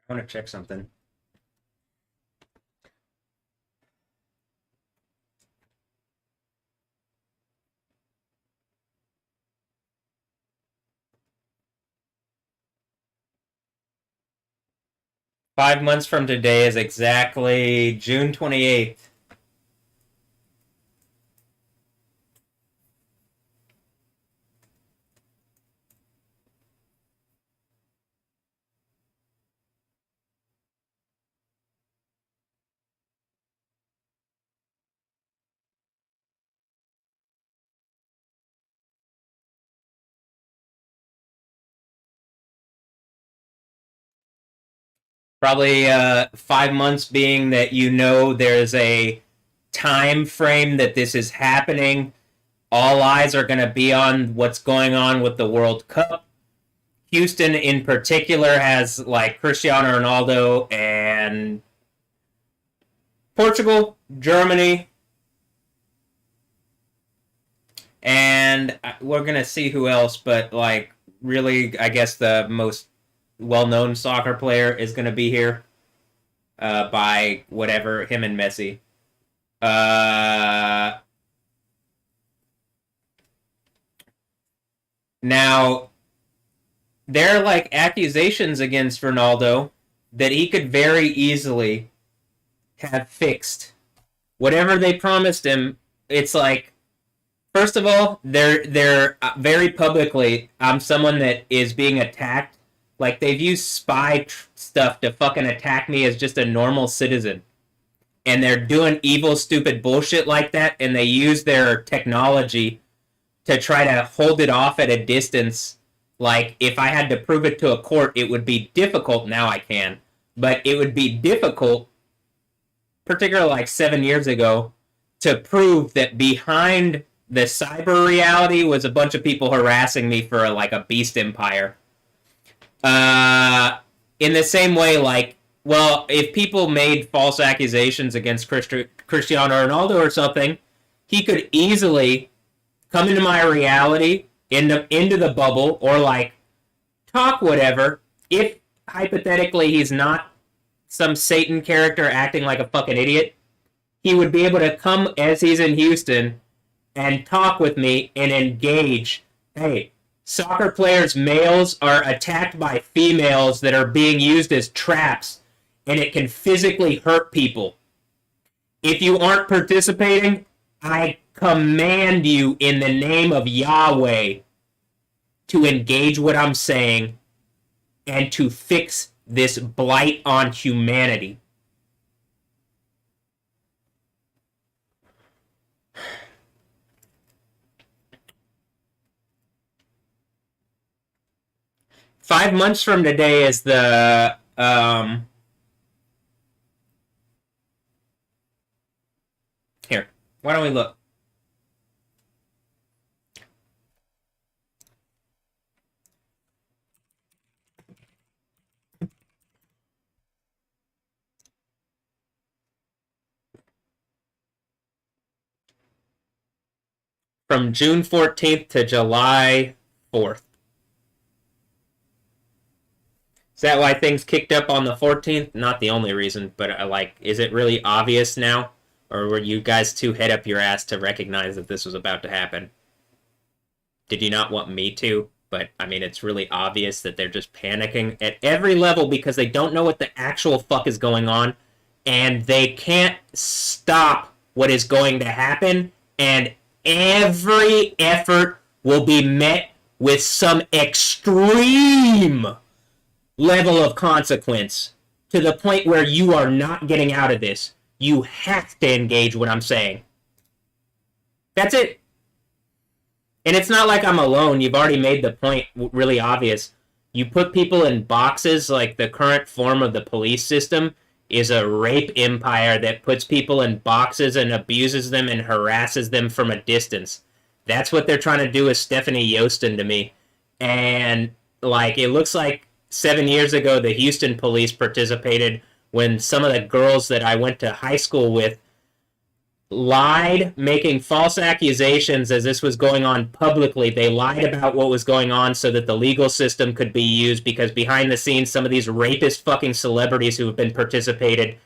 I want to check something. $5 months from today is exactly June 28th. Probably 5 months being that there's a time frame that this is happening. All eyes are going to be on what's going on with the World Cup. Houston, in particular, has like Cristiano Ronaldo and Portugal, Germany, and we're going to see who else, but like really, I guess the most well-known soccer player is going to be here by whatever, him and Messi. Now, there are like accusations against Ronaldo that he could very easily have fixed whatever they promised him. It's like, first of all, they're very publicly. I'm someone that is being attacked. Like they've used spy stuff to fucking attack me as just a normal citizen, and they're doing evil, stupid bullshit like that, and they use their technology to try to hold it off at a distance. Like, if I had to prove it to a court, it would be difficult. Now I can. But it would be difficult, particularly like 7 years ago, to prove that behind the cyber reality was a bunch of people harassing me for like a beast empire. In the same way, like, well, if people made false accusations against Cristiano Ronaldo or something, he could easily come into my reality, into the bubble, or like talk whatever. If hypothetically he's not some Satan character acting like a fucking idiot, he would be able to come as he's in Houston and talk with me and engage. Hey, soccer players, males, are attacked by females that are being used as traps, and it can physically hurt people. If you aren't participating, I command you in the name of Yahweh to engage what I'm saying and to fix this blight on humanity. $5 months from today is the here. Why don't we look? From June 14th to July 4th. Is that why things kicked up on the 14th? Not the only reason, but like, is it really obvious now? Or were you guys too head up your ass to recognize that this was about to happen? Did you not want me to? But, I mean, it's really obvious that they're just panicking at every level because they don't know what the actual fuck is going on, and they can't stop what is going to happen, and every effort will be met with some extreme level of consequence to the point where you are not getting out of this. You have to engage what I'm saying. That's it. And it's not like I'm alone. You've already made the point really obvious. You put people in boxes, like the current form of the police system is a rape empire that puts people in boxes and abuses them and harasses them from a distance. That's what they're trying to do with Stephanie Yostin to me. And like, it looks like 7 years ago the Houston police participated when some of the girls that I went to high school with lied, making false accusations as this was going on publicly. They lied about what was going on so that the legal system could be used, because behind the scenes, some of these rapist fucking celebrities who have been participating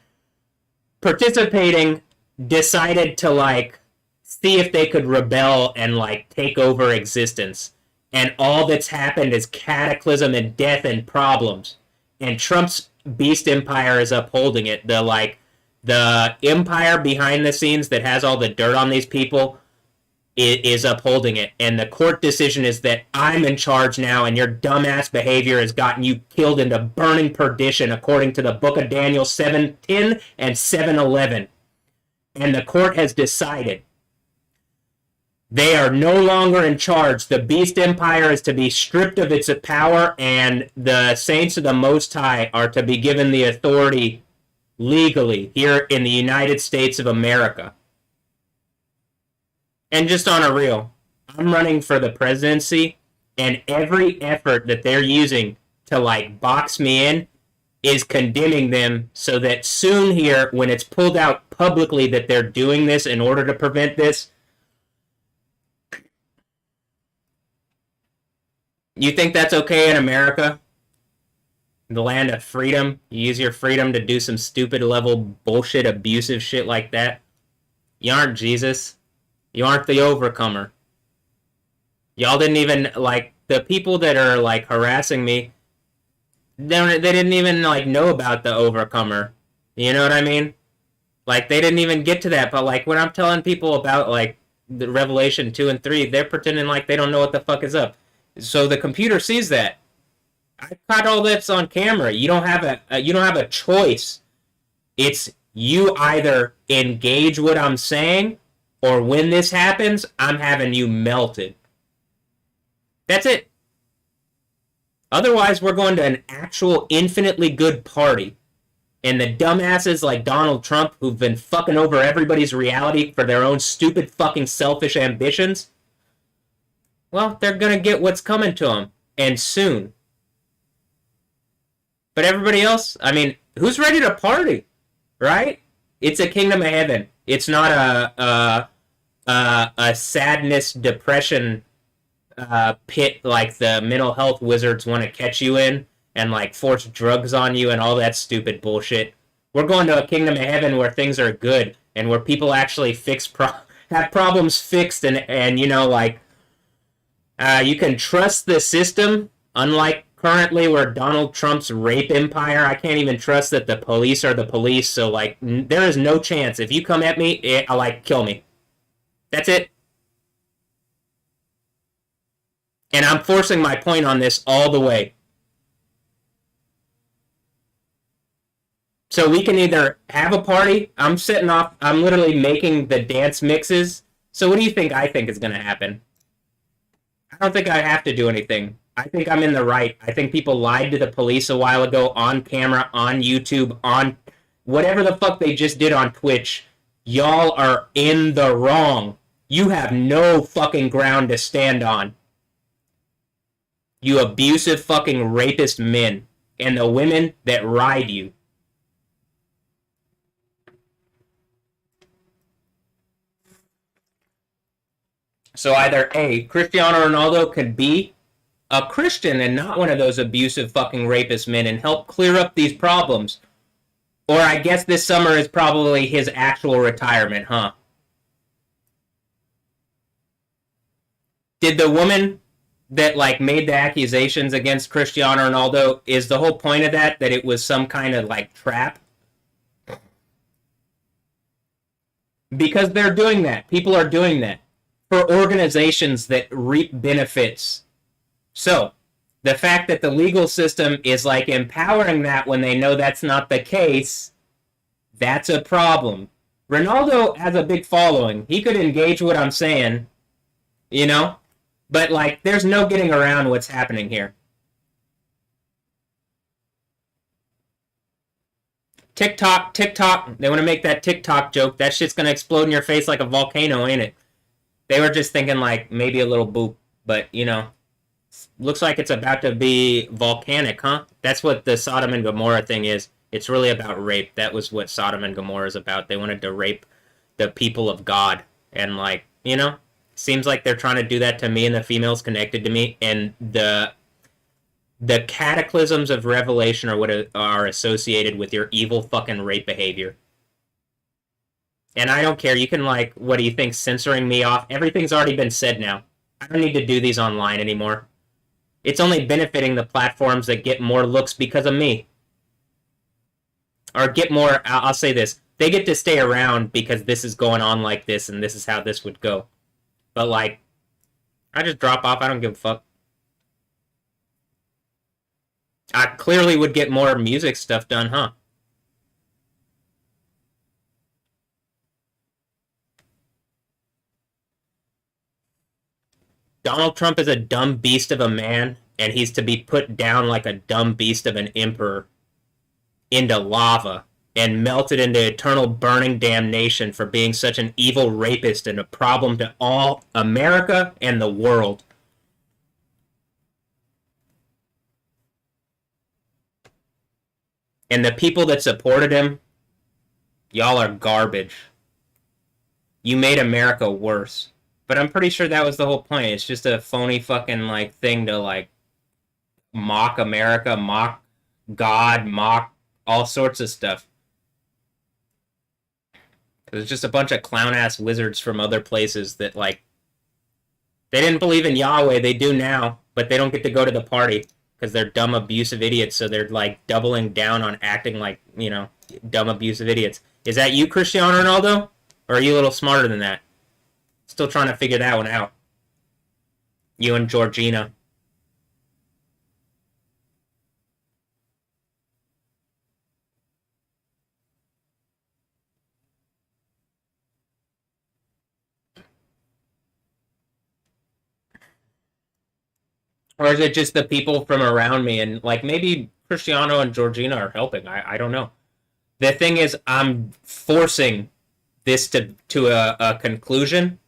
decided to, like, see if they could rebel and, like, take over existence. And all that's happened is cataclysm and death and problems. And Trump's beast empire is upholding it. The empire behind the scenes that has all the dirt on these people is upholding it. And the court decision is that I'm in charge now, and your dumbass behavior has gotten you killed into burning perdition, according to the book of Daniel 7:10 and 7:11. And the court has decided they are no longer in charge. The beast empire is to be stripped of its power, and the saints of the Most High are to be given the authority legally here in the United States of America. And just on a real, I'm running for the presidency, and every effort that they're using to, like, box me in is condemning them, so that soon here, when it's pulled out publicly that they're doing this in order to prevent this, you think that's okay in America? The land of freedom? You use your freedom to do some stupid level bullshit, abusive shit like that? You aren't Jesus. You aren't the overcomer. Y'all didn't even, like, the people that are, like, harassing me, they didn't even, like, know about the overcomer. You know what I mean? Like, they didn't even get to that. But, like, when I'm telling people about, like, the Revelation 2 and 3, they're pretending like they don't know what the fuck is up. So the computer sees that. I caught all this on camera. You don't have a choice. It's you either engage what I'm saying, or when this happens, I'm having you melted. That's it. Otherwise, we're going to an actual infinitely good party. And the dumbasses like Donald Trump, who've been fucking over everybody's reality for their own stupid fucking selfish ambitions, well, they're going to get what's coming to them. And soon. But everybody else, I mean, who's ready to party, right? It's a kingdom of heaven. It's not a sadness, depression pit like the mental health wizards want to catch you in and, like, force drugs on you and all that stupid bullshit. We're going to a kingdom of heaven where things are good and where people actually have problems fixed, and you know, like, you can trust the system, unlike currently where Donald Trump's rape empire, I can't even trust that the police are the police, so, like, there is no chance. If you come at me, kill me. That's it. And I'm forcing my point on this all the way. So we can either have a party, I'm literally making the dance mixes. So what do you think I think is going to happen? I don't think I have to do anything. I think I'm in the right. I think people lied to the police a while ago on camera, on YouTube, on whatever the fuck they just did on Twitch. Y'all are in the wrong. You have no fucking ground to stand on. You abusive fucking rapist men and the women that ride you. So either A, Cristiano Ronaldo could be a Christian and not one of those abusive fucking rapist men and help clear up these problems. Or I guess this summer is probably his actual retirement, huh? Did the woman that, like, made the accusations against Cristiano Ronaldo, is the whole point of that it was some kind of, like, trap? Because they're doing that. People are doing that for organizations that reap benefits. So, the fact that the legal system is, like, empowering that when they know that's not the case, that's a problem. Ronaldo has a big following. He could engage what I'm saying, you know? But, like, there's no getting around what's happening here. TikTok, they want to make that TikTok joke. That shit's going to explode in your face like a volcano, ain't it? They were just thinking, like, maybe a little boop. But, you know, looks like it's about to be volcanic, huh? That's what the Sodom and Gomorrah thing is. It's really about rape. That was what Sodom and Gomorrah is about. They wanted to rape the people of God. And like, seems like they're trying to do that to me and the females connected to me. And the cataclysms of Revelation are what are associated with your evil fucking rape behavior. And I don't care. You can, like, what do you think, censoring me off? Everything's already been said now. I don't need to do these online anymore. It's only benefiting the platforms that get more looks because of me. Or get more, I'll say this, they get to stay around because this is going on like this and this is how this would go. But, like, I just drop off. I don't give a fuck. I clearly would get more music stuff done, huh? Donald Trump is a dumb beast of a man, and he's to be put down like a dumb beast of an emperor into lava and melted into eternal burning damnation for being such an evil rapist and a problem to all America and the world. And the people that supported him, y'all are garbage. You made America worse. But I'm pretty sure that was the whole point. It's just a phony fucking, like, thing to, like, mock America, mock God, mock all sorts of stuff. It's just a bunch of clown-ass wizards from other places that, like, they didn't believe in Yahweh. They do now, but they don't get to go to the party because they're dumb, abusive idiots, so they're, like, doubling down on acting like, dumb, abusive idiots. Is that you, Cristiano Ronaldo? Or are you a little smarter than that? Still trying to figure that one out. You and Georgina. Or is it just the people from around me? And, like, maybe Cristiano and Georgina are helping. I don't know. The thing is, I'm forcing this to a conclusion.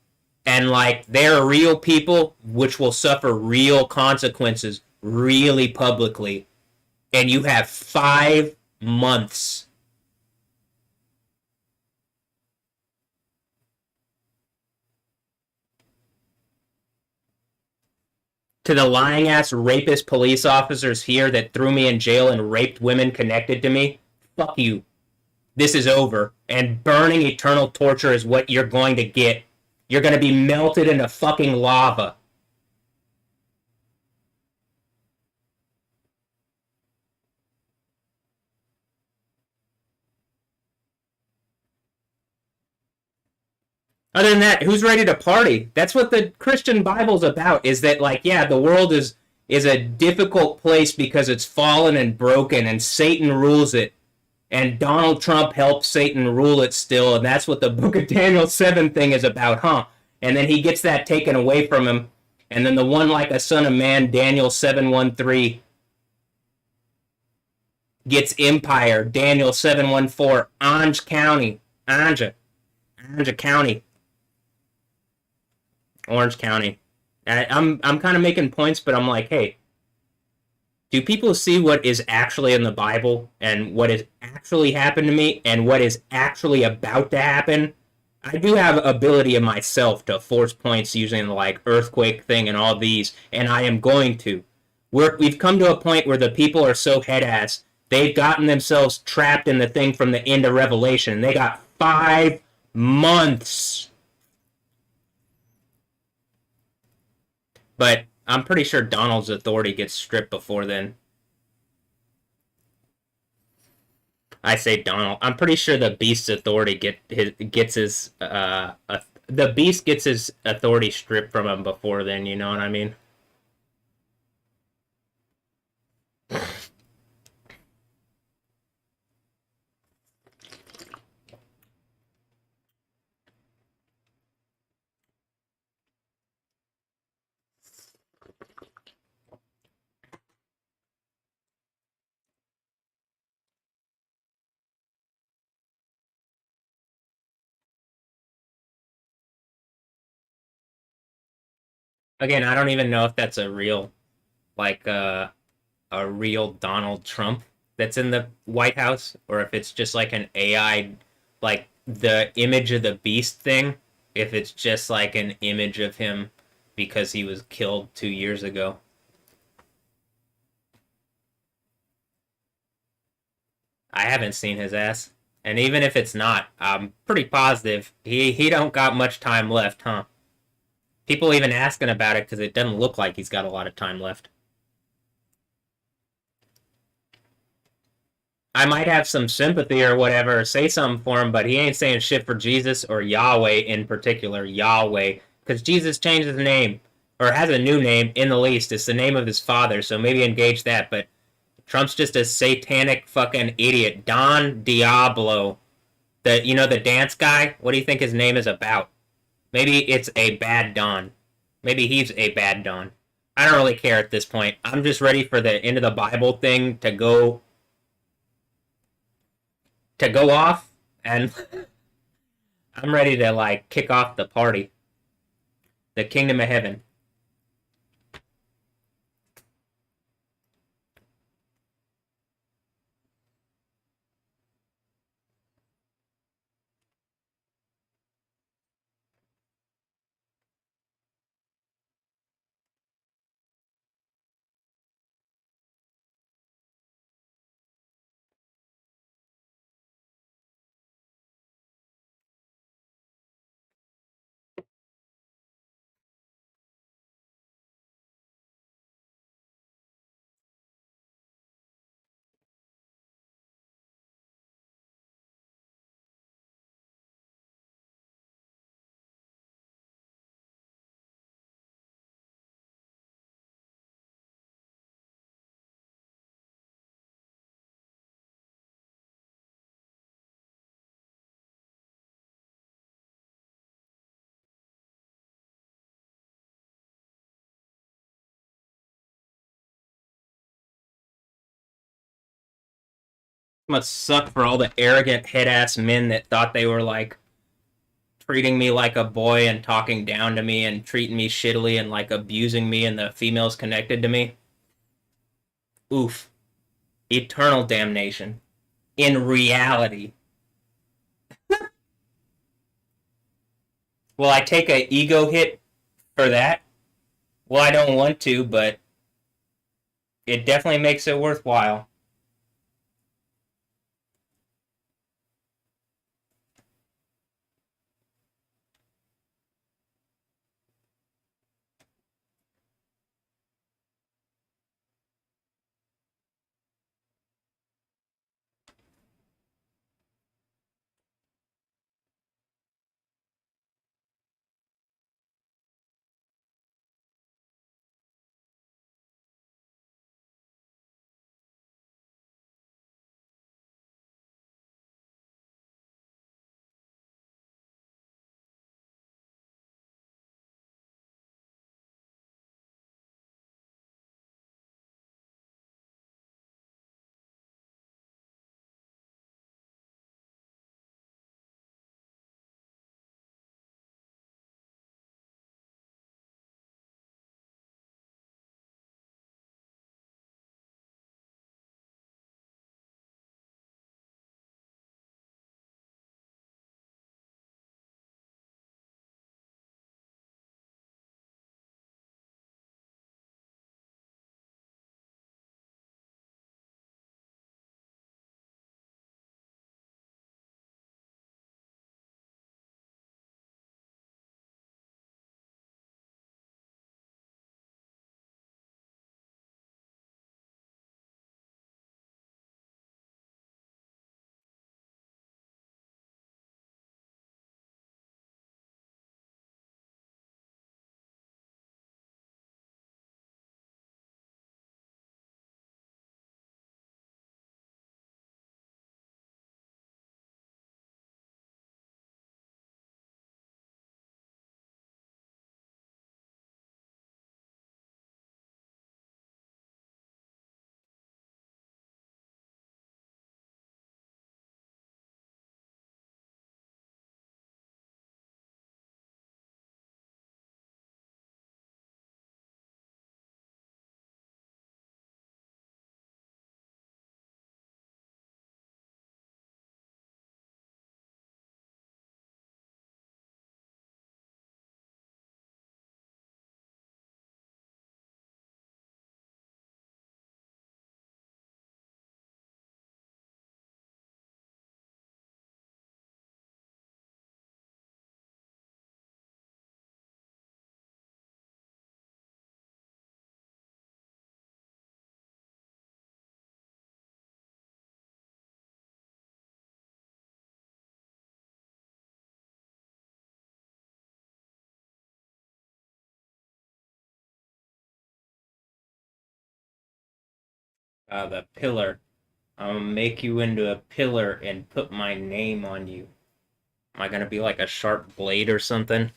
And, like, they're real people which will suffer real consequences really publicly. And you have 5 months. To the lying ass rapist police officers here that threw me in jail and raped women connected to me, fuck you. This is over. And burning eternal torture is what you're going to get. You're going to be melted into fucking lava. Other than that, who's ready to party? That's what the Christian Bible's about, is that, like, yeah, the world is a difficult place because it's fallen and broken and Satan rules it. And Donald Trump helps Satan rule it still, and that's what the Book of Daniel 7 thing is about, huh? And then he gets that taken away from him, and then the one like a son of man, Daniel 7:13, gets empire, Daniel 7:14, Orange County, Orange County. Orange County. I'm kind of making points, but I'm like, hey, do people see what is actually in the Bible and what has actually happened to me and what is actually about to happen? I do have ability in myself to force points using the, like, earthquake thing and all these, and I am going to. We've come to a point where the people are so head-ass, they've gotten themselves trapped in the thing from the end of Revelation. They got 5 months. But I'm pretty sure Donald's authority gets stripped before then. I say Donald. I'm pretty sure the Beast's authority gets his the Beast gets his authority stripped from him before then. You know what I mean? Again, I don't even know if that's a real, like, a real Donald Trump that's in the White House, or if it's just like an AI, like, the image of the beast thing, if it's just like an image of him because he was killed 2 years ago. I haven't seen his ass. And even if it's not, I'm pretty positive he don't got much time left, huh? People even asking about it because it doesn't look like he's got a lot of time left. I might have some sympathy or whatever, or say something for him, but he ain't saying shit for Jesus or Yahweh in particular, Yahweh, because Jesus changed his name or has a new name in the least. It's the name of his father, so maybe engage that. But Trump's just a satanic fucking idiot, Don Diablo, the dance guy. What do you think his name is about? Maybe it's a bad Don. Maybe he's a bad Don. I don't really care at this point. I'm just ready for the end of the Bible thing to go off, and I'm ready to like kick off the party, the kingdom of heaven. Must suck for all the arrogant head ass men that thought they were like treating me like a boy and talking down to me and treating me shittily and like abusing me and the females connected to me. Oof. Eternal damnation. In reality. Will I take a ego hit for that? Well, I don't want to, but it definitely makes it worthwhile. The pillar. I'll make you into a pillar and put my name on you. Am I gonna be like a sharp blade or something?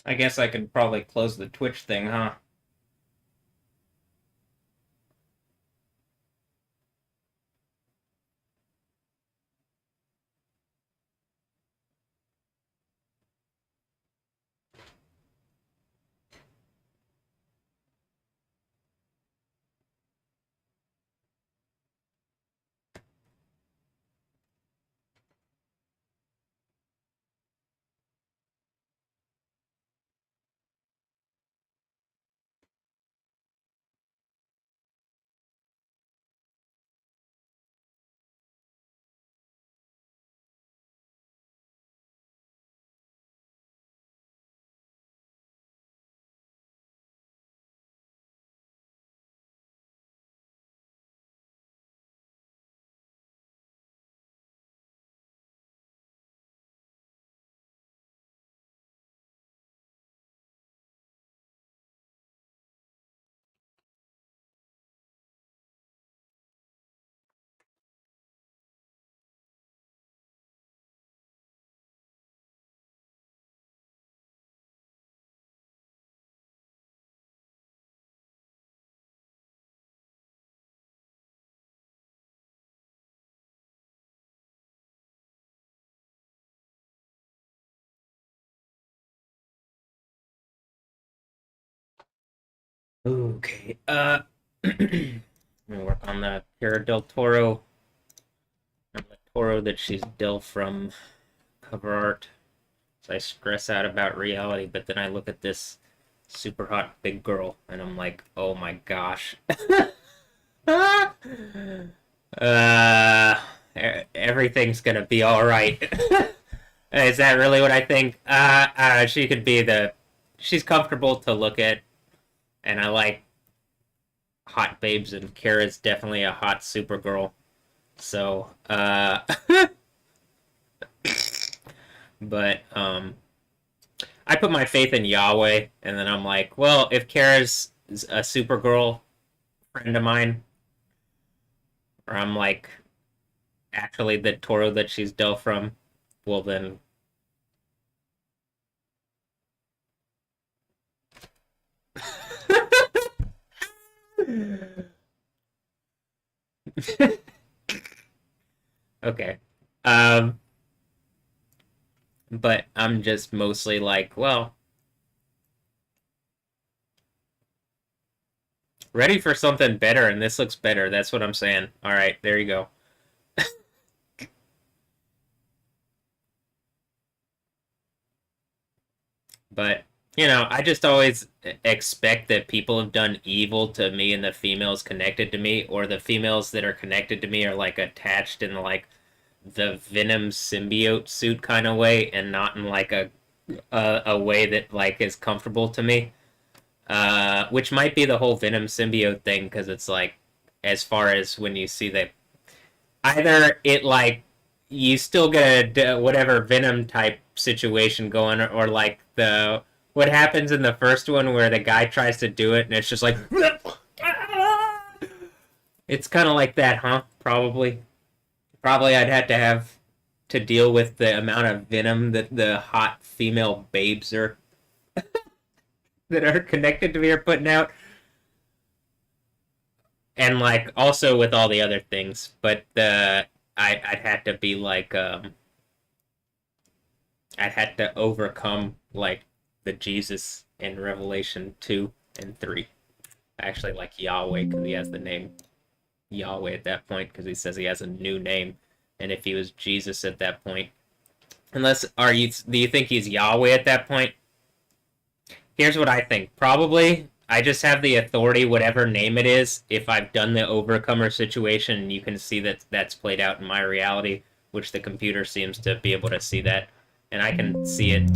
I guess I could probably close the Twitch thing, huh? Okay. I'm gonna work on the Cara del Toro. And the Toro that she's Del from cover art. So I stress out about reality, but then I look at this super hot big girl and I'm like, oh my gosh. uh, everything's gonna be all right. Is that really what I think? She could be the. She's comfortable to look at, and I like hot babes, and Kara's definitely a hot Supergirl. So, but I put my faith in Yahweh, and then I'm like, well, if Kara's a Supergirl friend of mine, or I'm like actually the Toro that she's Del from, well then. Okay. Um, but I'm just mostly like, well, ready for something better, and this looks better. That's what I'm saying. All right, there you go. But, I just always expect that people have done evil to me and the females connected to me, or the females that are connected to me are like attached in like the Venom symbiote suit kind of way, and not in like a way that like is comfortable to me. Which might be the whole Venom symbiote thing, because it's like, as far as when you see that, either it like you still get a whatever Venom type situation going, or like the what happens in the first one where the guy tries to do it and it's just like it's kind of like that, huh? Probably I'd have to deal with the amount of venom that the hot female babes are that are connected to me are putting out, and like also with all the other things. But I'd have to be like I'd have to overcome like the Jesus in Revelation 2 and 3. Actually, like Yahweh, because he has the name Yahweh at that point, because he says he has a new name. And if he was Jesus at that point, do you think he's Yahweh at that point? Here's what I think. Probably I just have the authority, whatever name it is, if I've done the overcomer situation, and you can see that that's played out in my reality, which the computer seems to be able to see that, and I can see it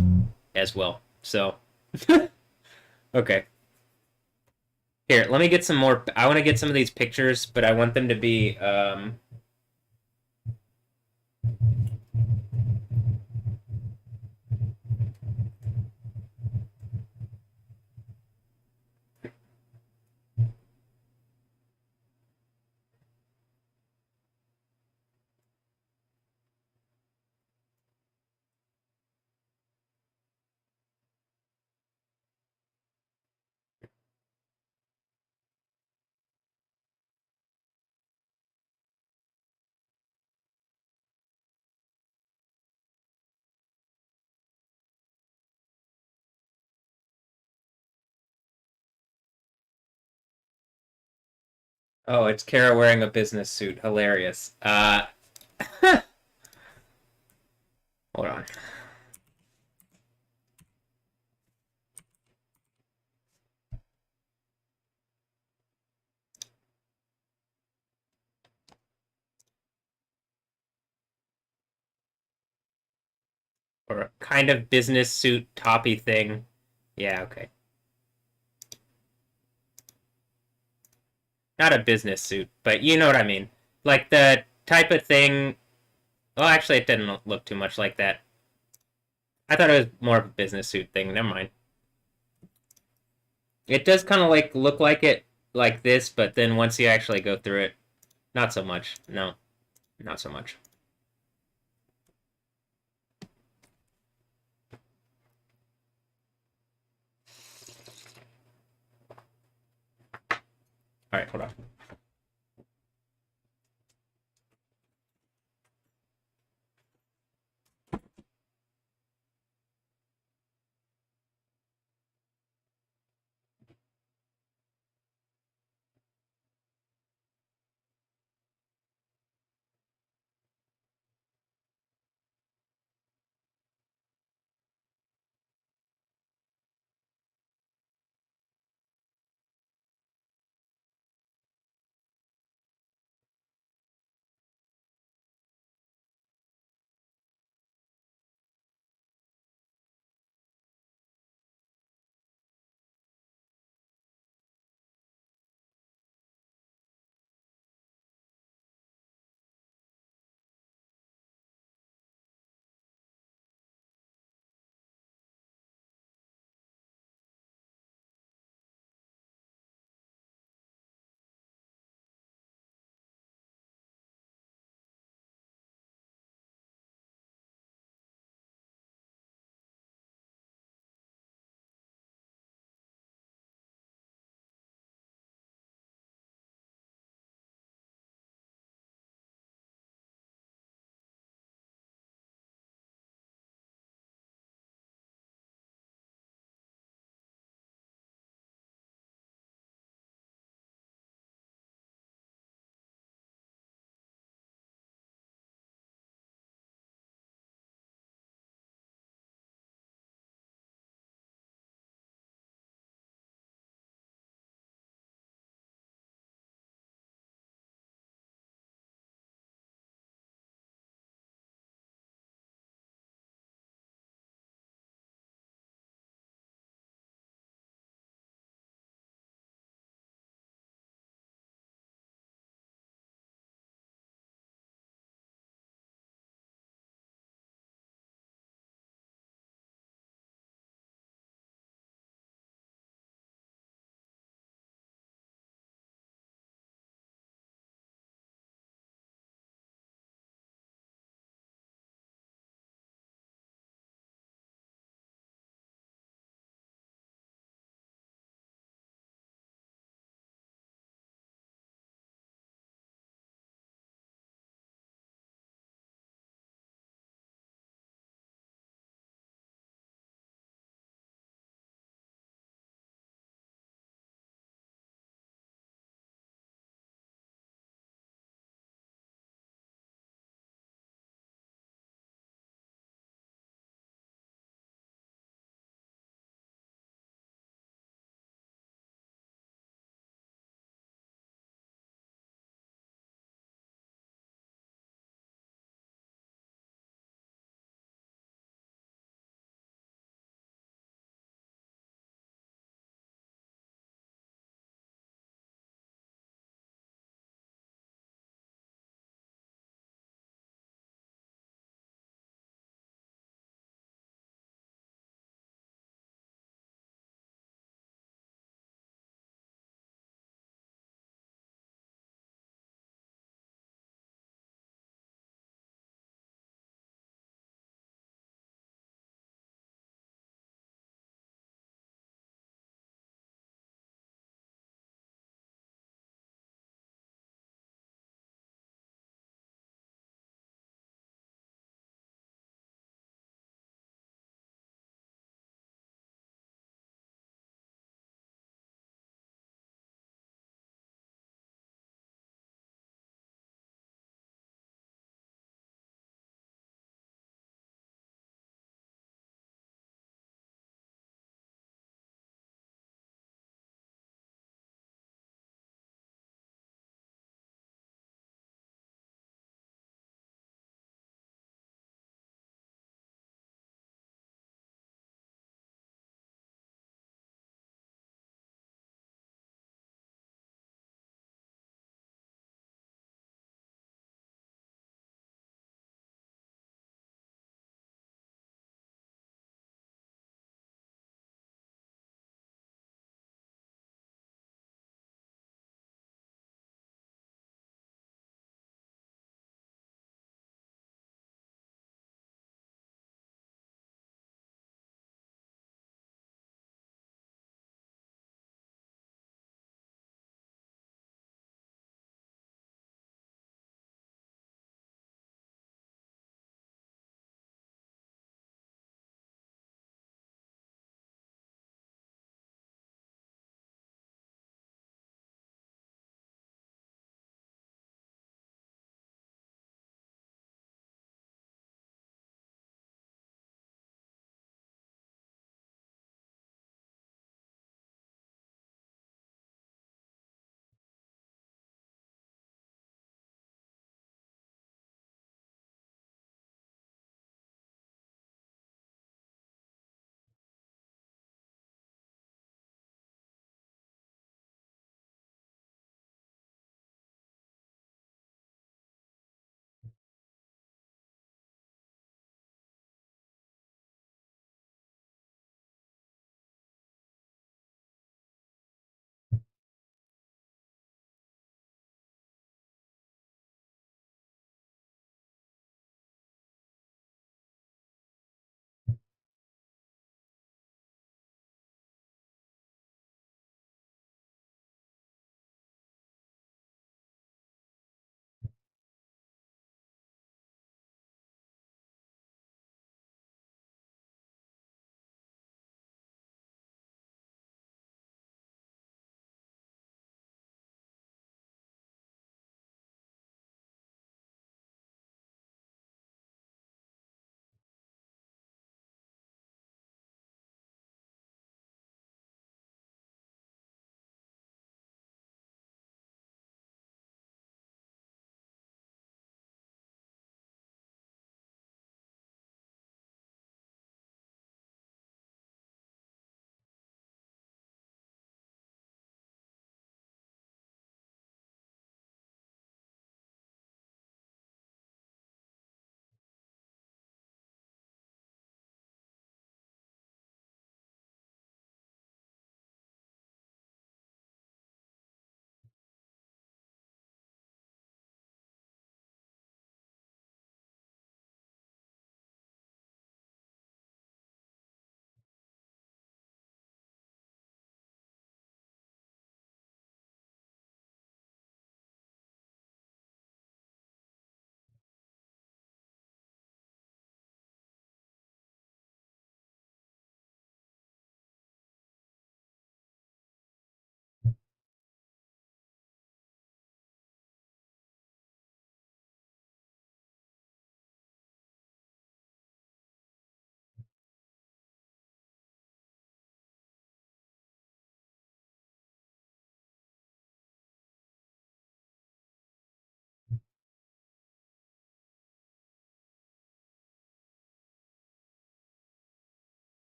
as well. So, okay. Here, let me get some more. I want to get some of these pictures, but I want them to be oh, it's Kara wearing a business suit. Hilarious. Hold on. Or a kind of business suit toppy thing. Yeah, okay. Not a business suit, but you know what I mean. Like the type of thing. Well, actually, it didn't look too much like that. I thought it was more of a business suit thing. Never mind. It does kind of like look like it like this, but then once you actually go through it, not so much. No, not so much. All right, hold on.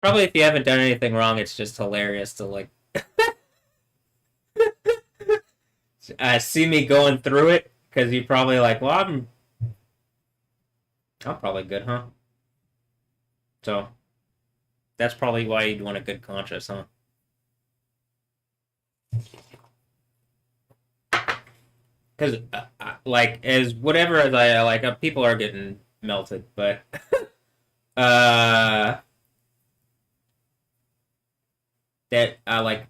Probably if you haven't done anything wrong, it's just hilarious to like see me going through it because you're probably like, well, I'm probably good, huh? So that's probably why you'd want a good conscience, huh? Because like as whatever as I like, people are getting melted, but uh, that I like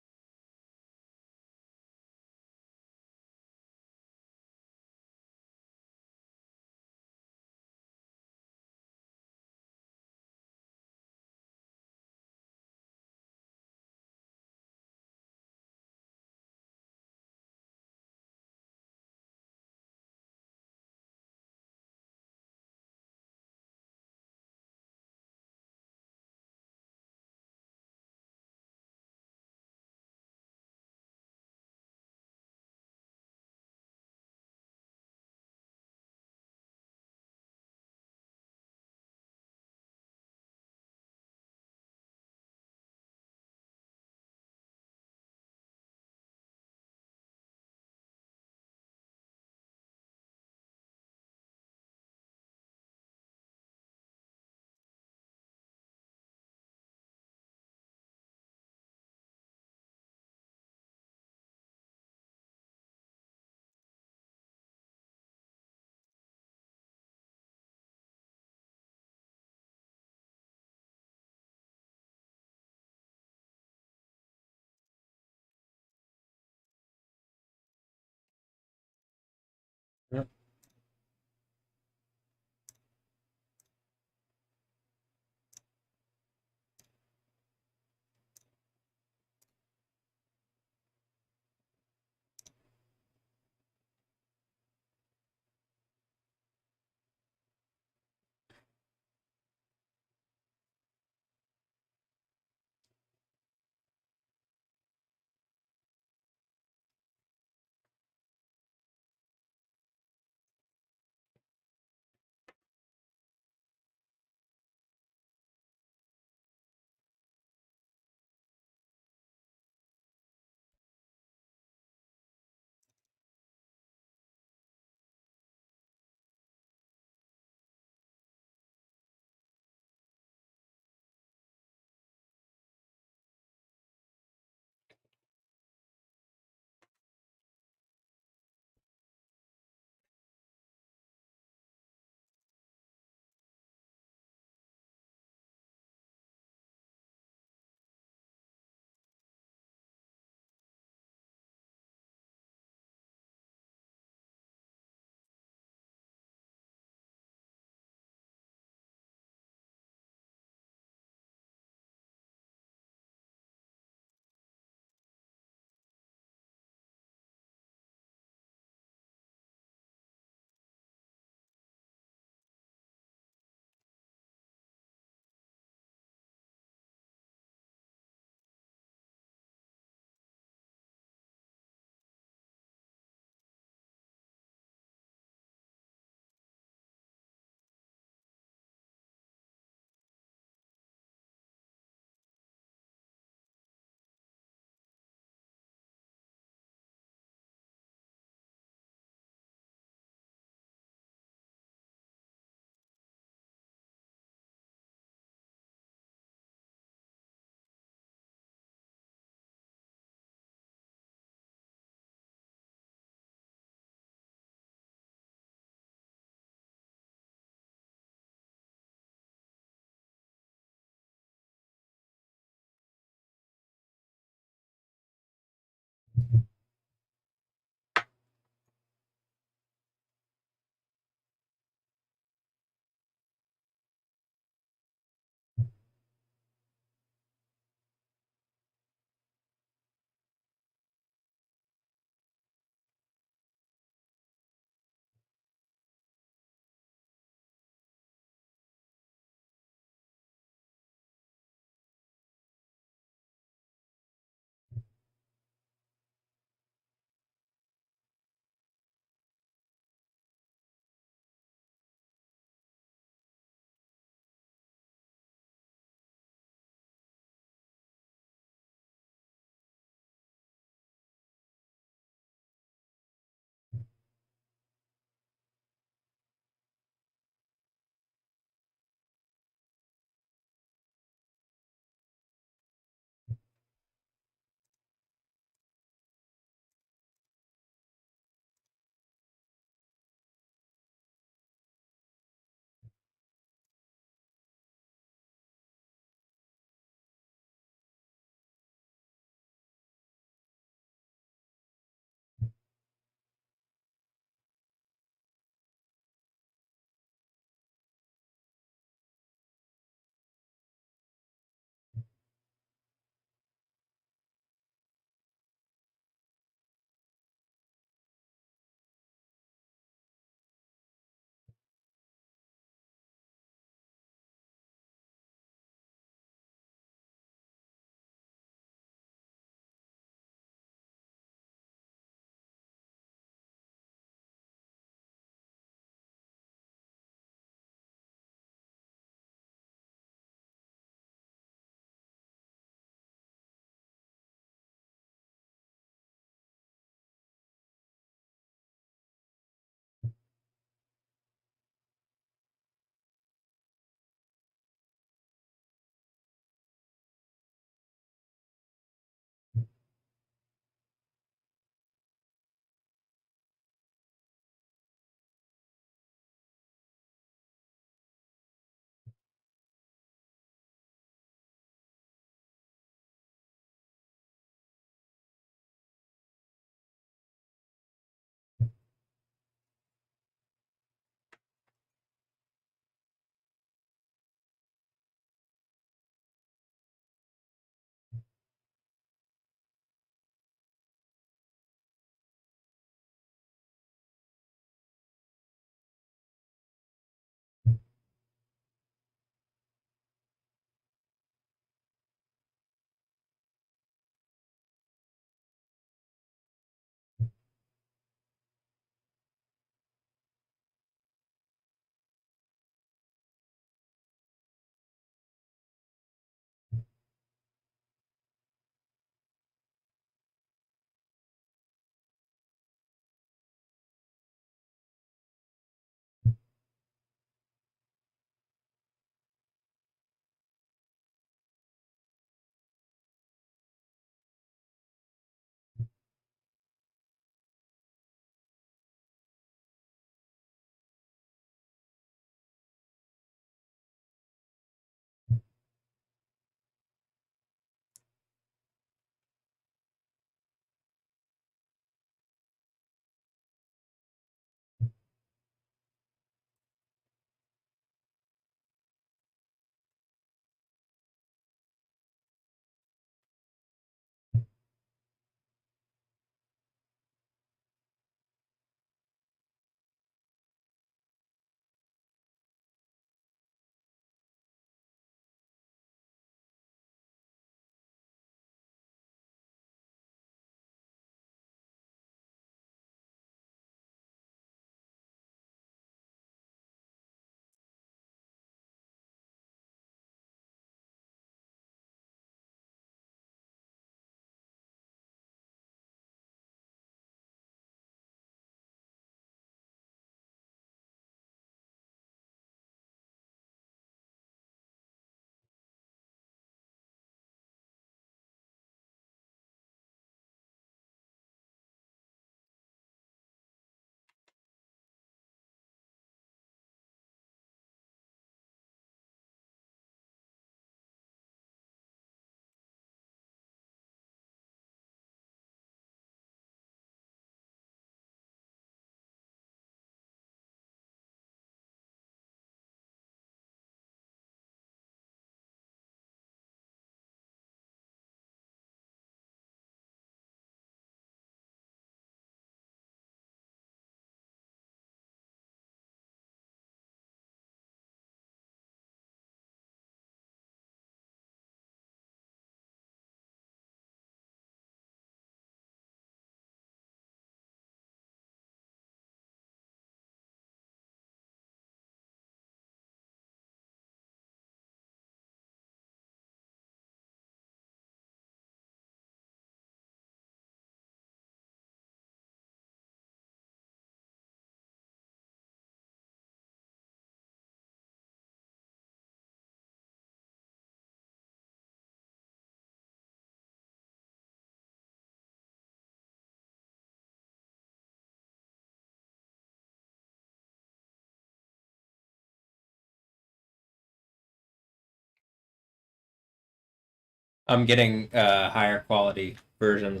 I'm getting higher quality versions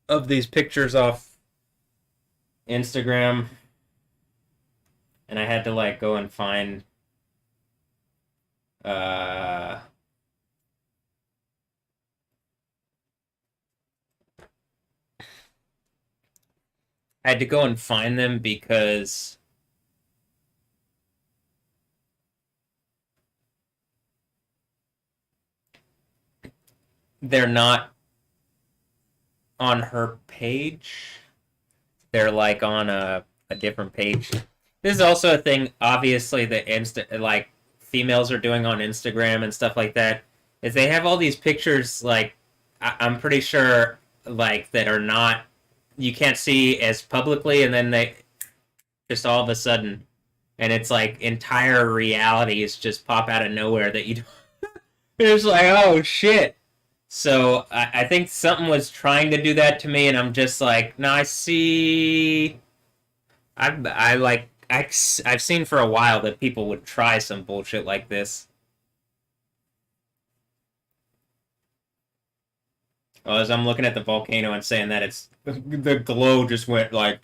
of these pictures off Instagram, and I had to like go and find uh I had to go and find them because they're not on her page. They're like on a different page. This is also a thing, obviously, that like females are doing on Instagram and stuff like that. Is they have all these pictures like I'm pretty sure like that are not you can't see as publicly, and then they just all of a sudden, and it's like entire realities just pop out of nowhere that you. It's like oh shit. So I think something was trying to do that to me, and I'm just like, no, I see. I like I've seen for a while that people would try some bullshit like this. Well, as I'm looking at the volcano and saying that it's the glow just went like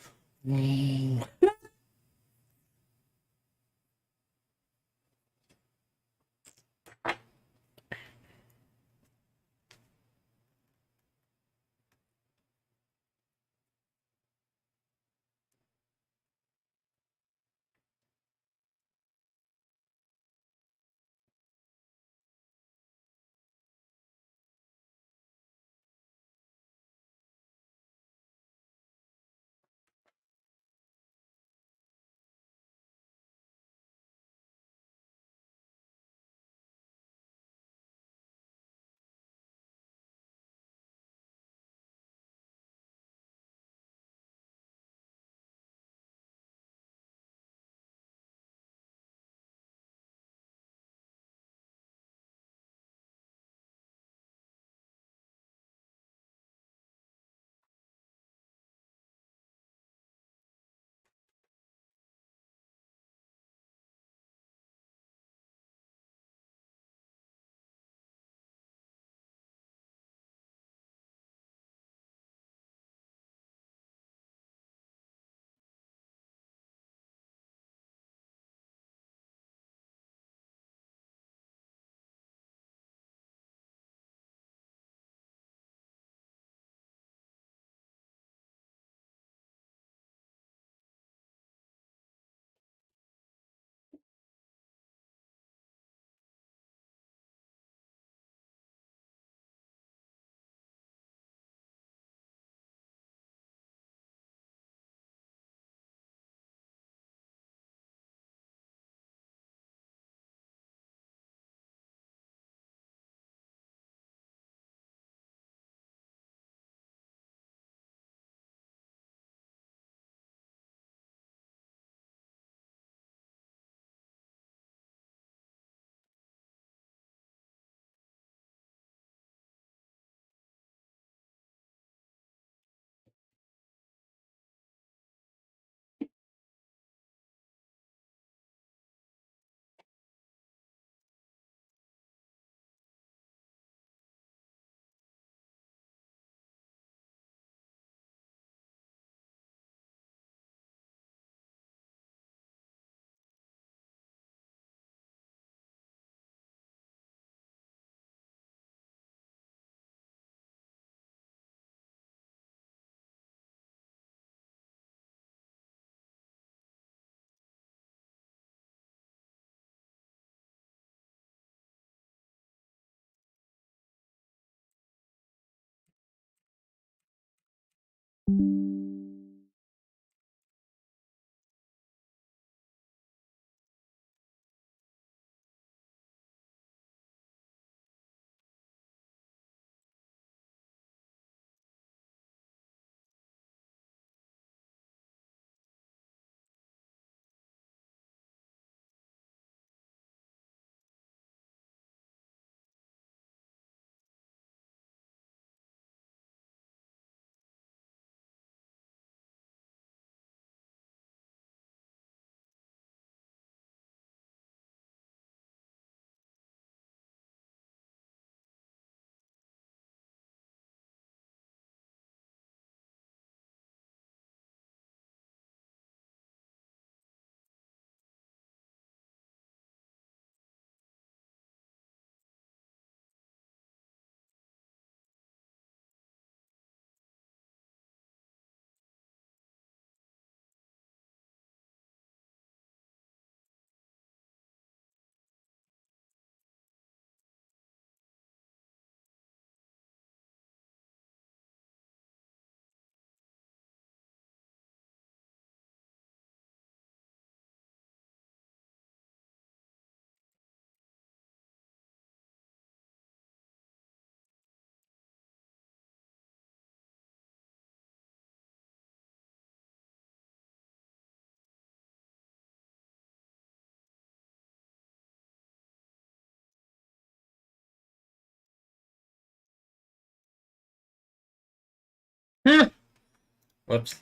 Whoops.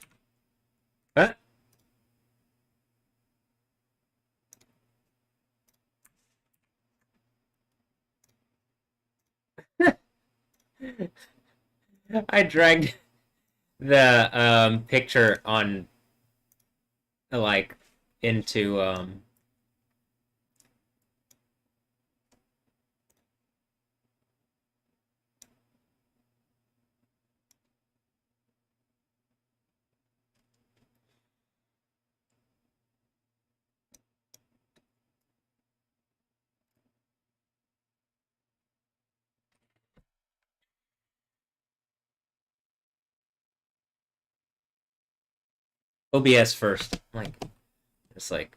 Huh? I dragged the picture on like into OBS first. Like it's like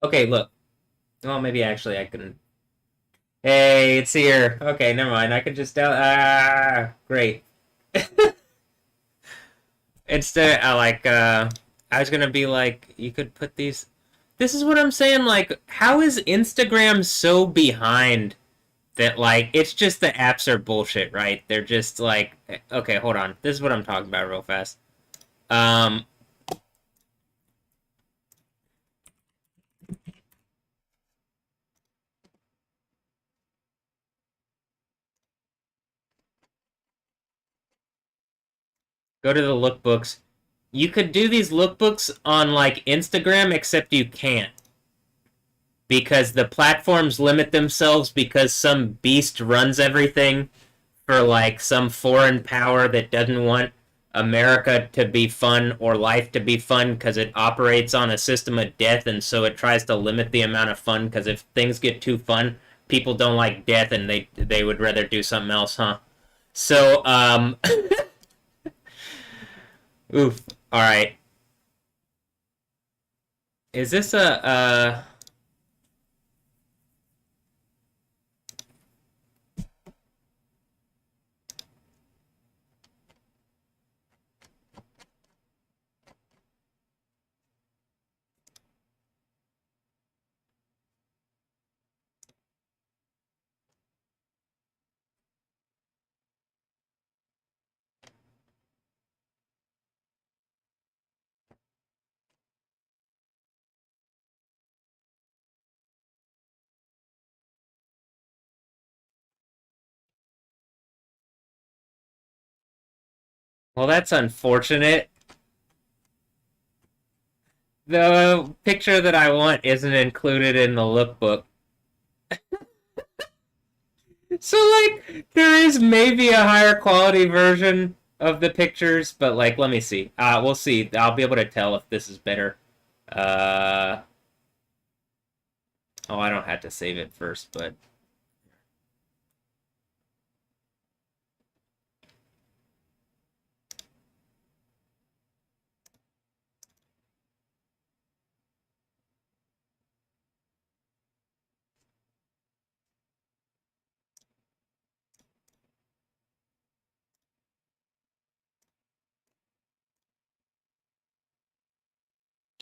Okay, look. Well, maybe actually I can. Hey, it's here. Okay, never mind. I can just great. Instead, I was gonna be like, you could put these. This is what I'm saying. Like, how is Instagram so behind that? Like, it's just the apps are bullshit, right? They're just like, okay, hold on. This is what I'm talking about real fast. Um, Go to the lookbooks. You could do these lookbooks on like Instagram, except you can't because the platforms limit themselves because some beast runs everything for like some foreign power that doesn't want America to be fun or life to be fun because it operates on a system of death, and so it tries to limit the amount of fun because if things get too fun, people don't like death and they would rather do something else, huh? So oof. All right. Is this a well, that's unfortunate. The picture that I want isn't included in the lookbook. So like there is maybe a higher quality version of the pictures, but like let me see. We'll see. I'll be able to tell if this is better. Uh oh, I don't have to save it first, but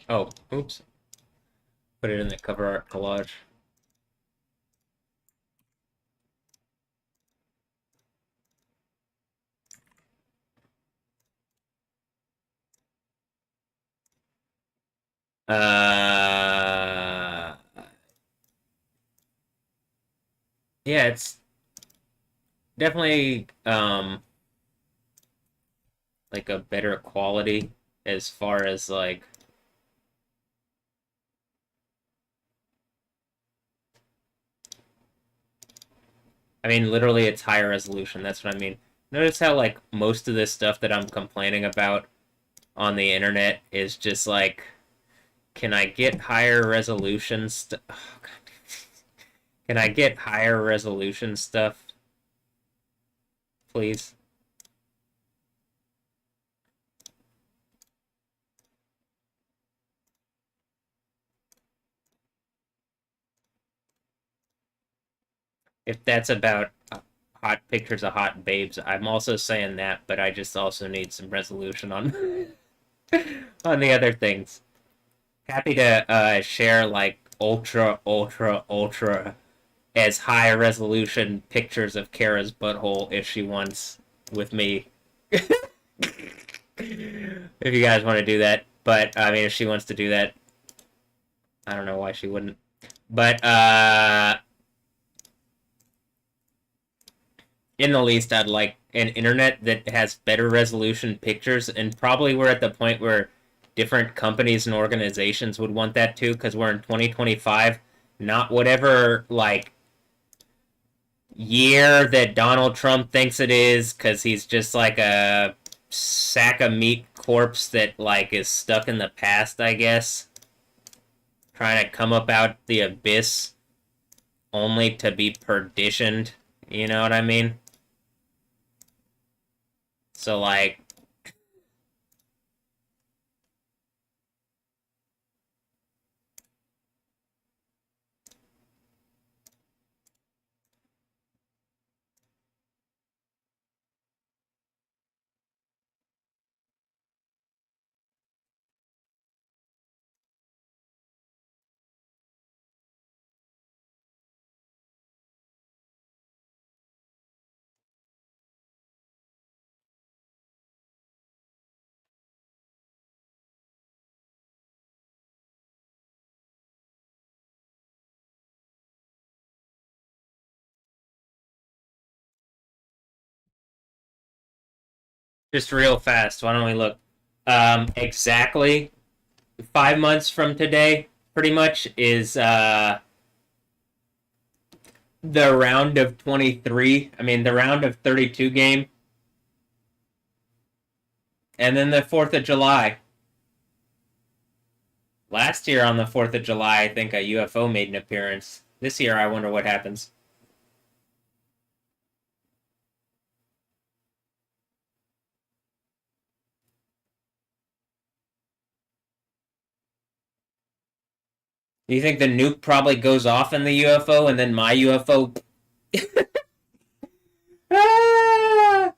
oh, oops. Put it in the cover art collage. Uh yeah, it's definitely like a better quality as far as like I mean literally it's higher resolution. That's what I mean. Notice how like most of this stuff that I'm complaining about on the internet is just like, can I get higher resolution stuff? Oh, can I get higher resolution stuff, please? If that's about hot pictures of hot babes, I'm also saying that, but I just also need some resolution on on the other things. Happy to share like ultra as high resolution pictures of Kara's butthole if she wants with me. If you guys want to do that, but I mean, if she wants to do that, I don't know why she wouldn't. But in the least, I'd like an internet that has better resolution pictures, and probably we're at the point where different companies and organizations would want that too, because we're in 2025, not whatever like year that Donald Trump thinks it is, because he's just like a sack of meat corpse that like is stuck in the past, I guess, trying to come up out the abyss only to be perditioned. You know what I mean? So like, Just real fast. Why don't we look? Exactly 5 months from today, pretty much, is the round of 23. I mean, the round of 32 game, and then the 4th of July. Last year on the 4th of July, I think a UFO made an appearance. This year, I wonder what happens. Do you think the nuke probably goes off in the UFO and then my UFO, ah!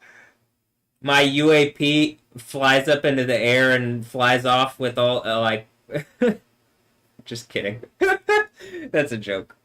My UAP flies up into the air and flies off with all like just kidding. That's a joke.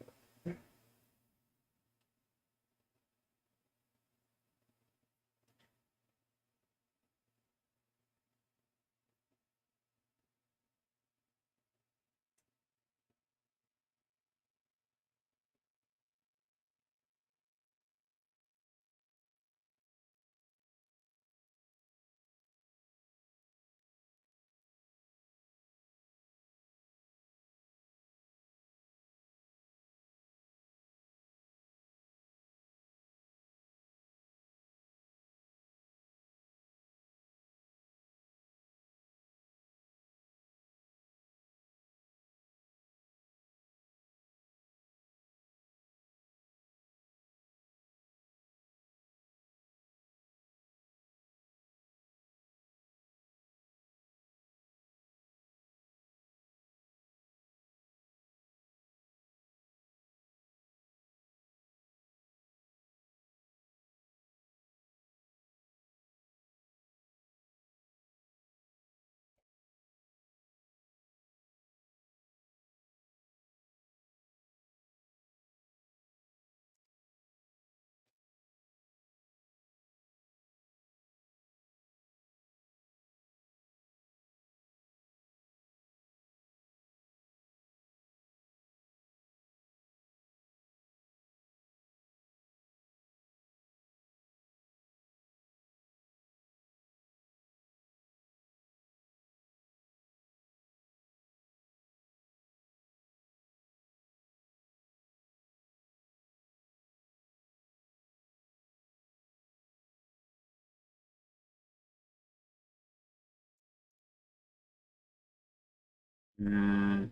Mm.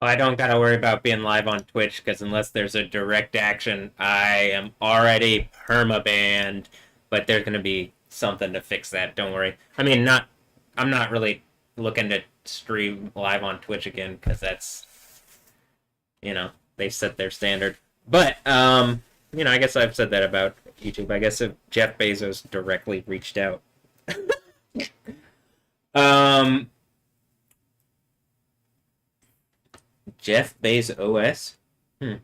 I don't gotta worry about being live on Twitch because unless there's a direct action, I am already permabanned. But there's gonna be something to fix that. Don't worry. I mean, not. I'm not really looking to stream live on Twitch again because that's they set their standard. But I guess I've said that about YouTube. I guess if Jeff Bezos directly reached out, um, Jeff Bezos OS. Hmm.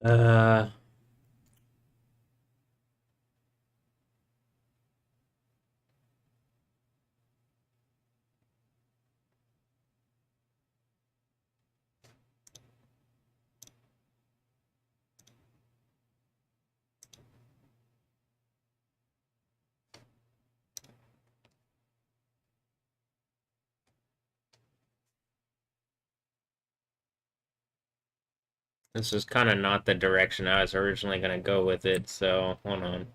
Uh, this was kind of not the direction I was originally going to go with it, so hold on.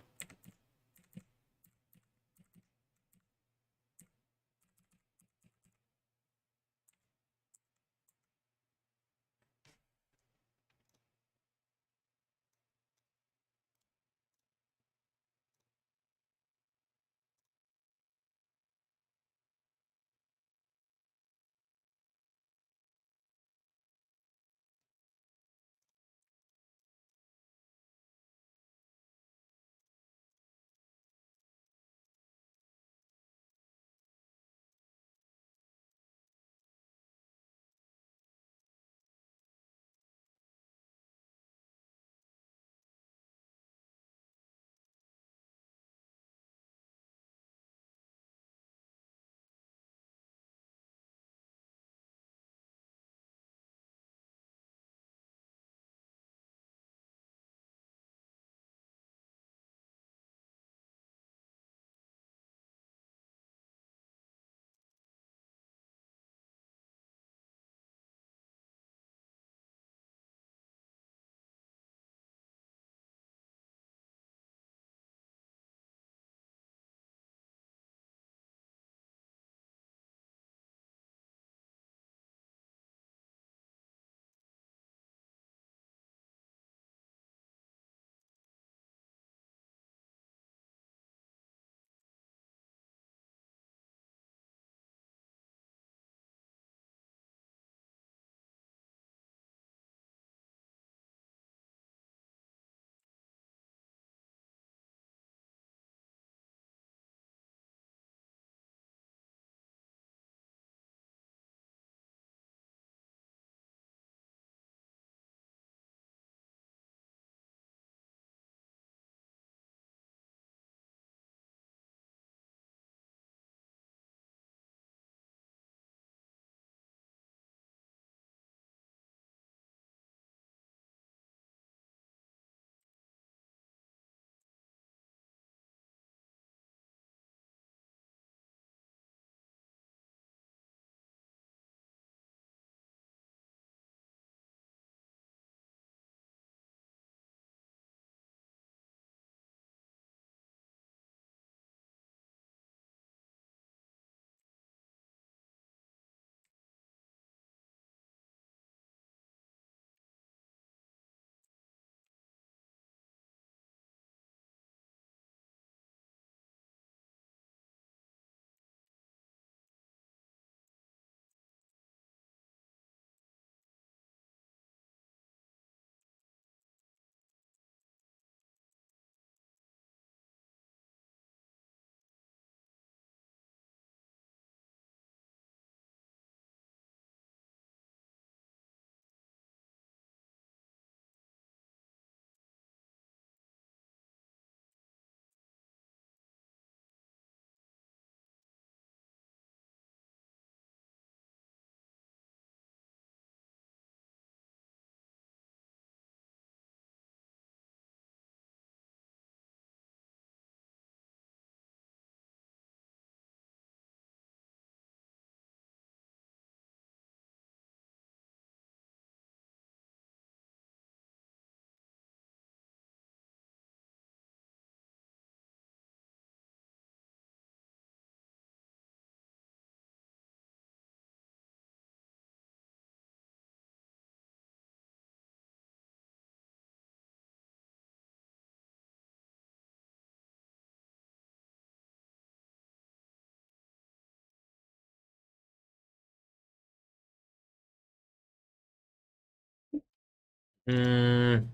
mm,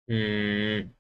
Hmm.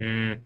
Mm.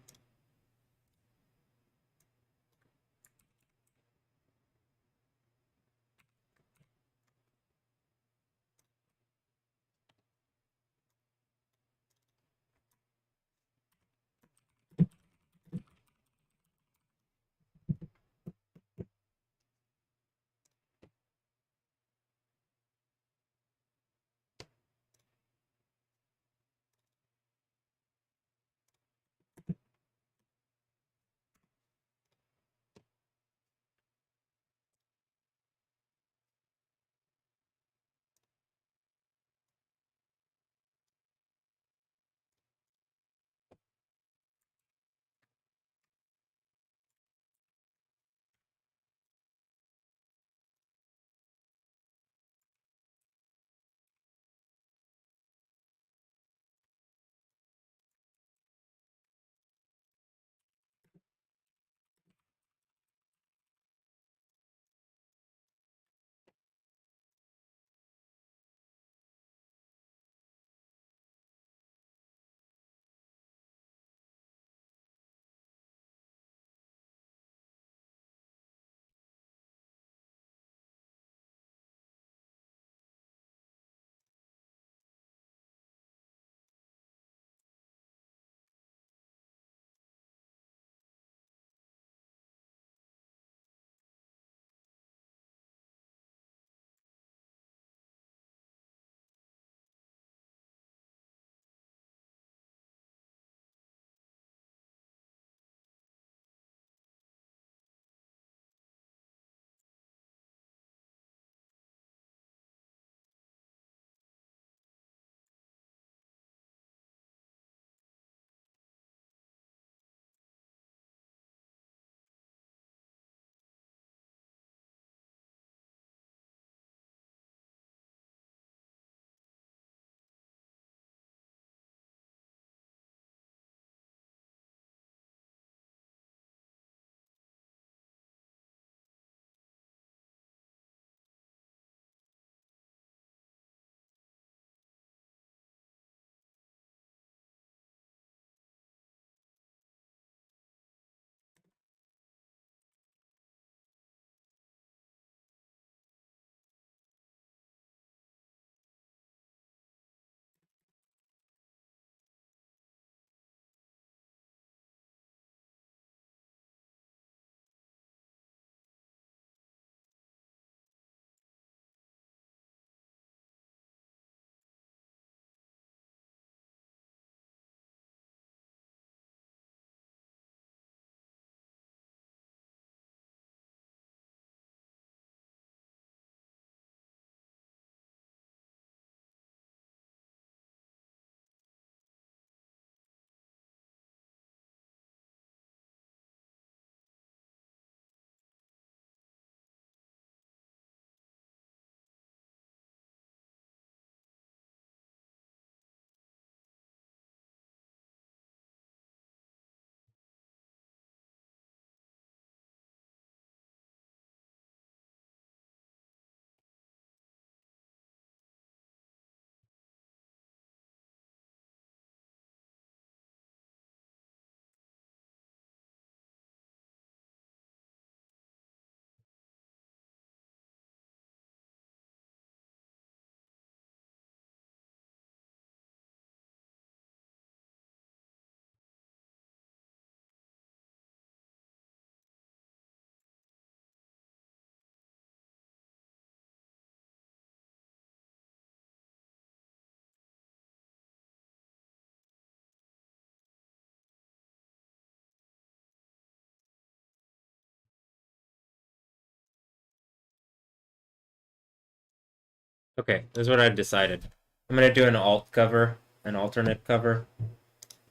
Okay, this is what I've decided. I'm gonna do an alt cover, an alternate cover,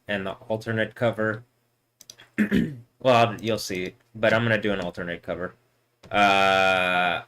and the alternate cover. Well, you'll see, but I'm gonna do an alternate cover. Uh,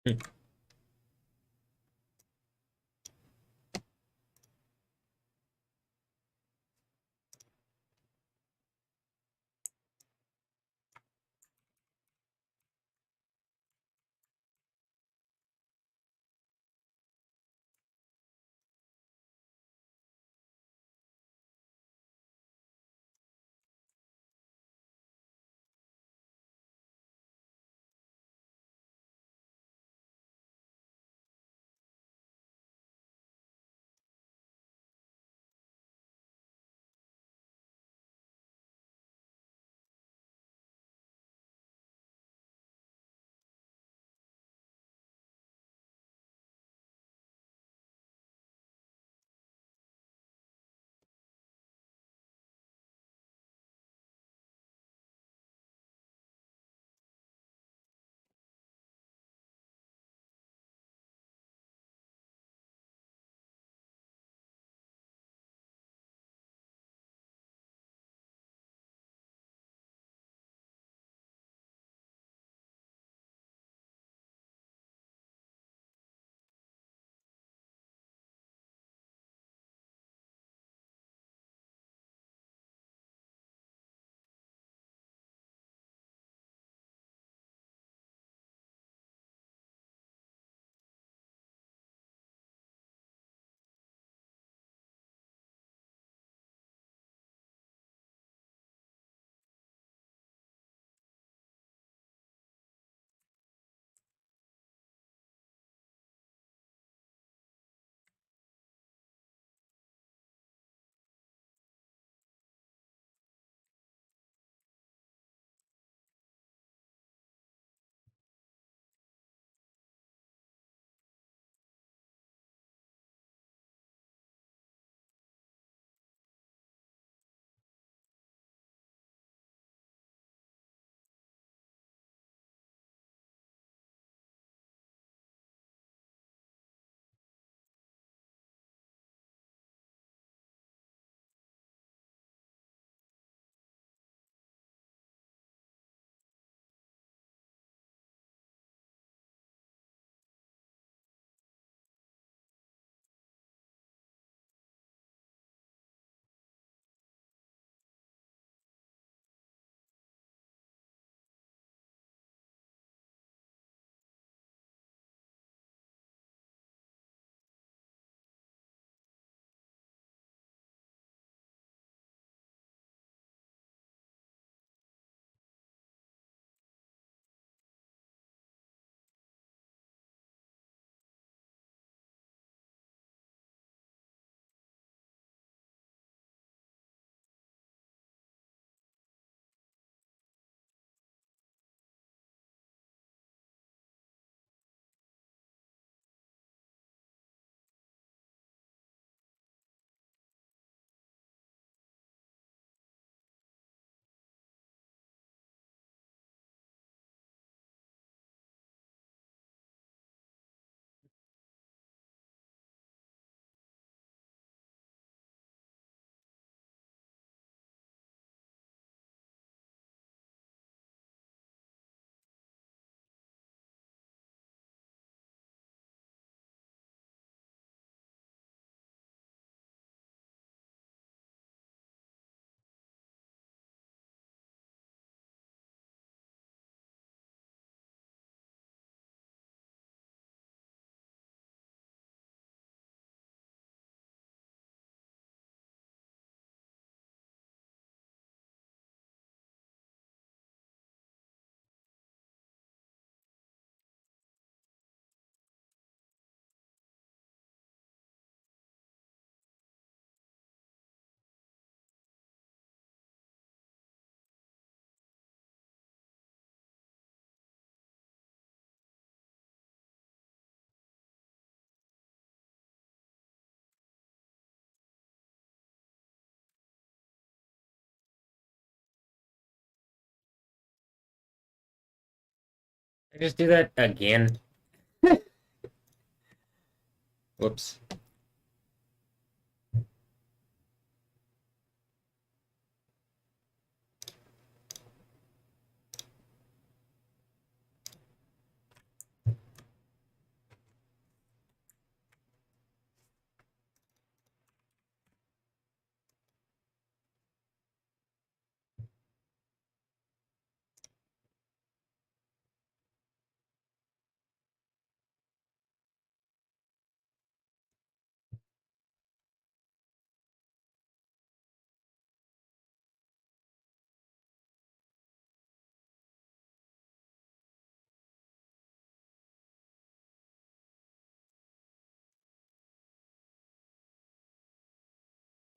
Hmm. I just do that again. Whoops.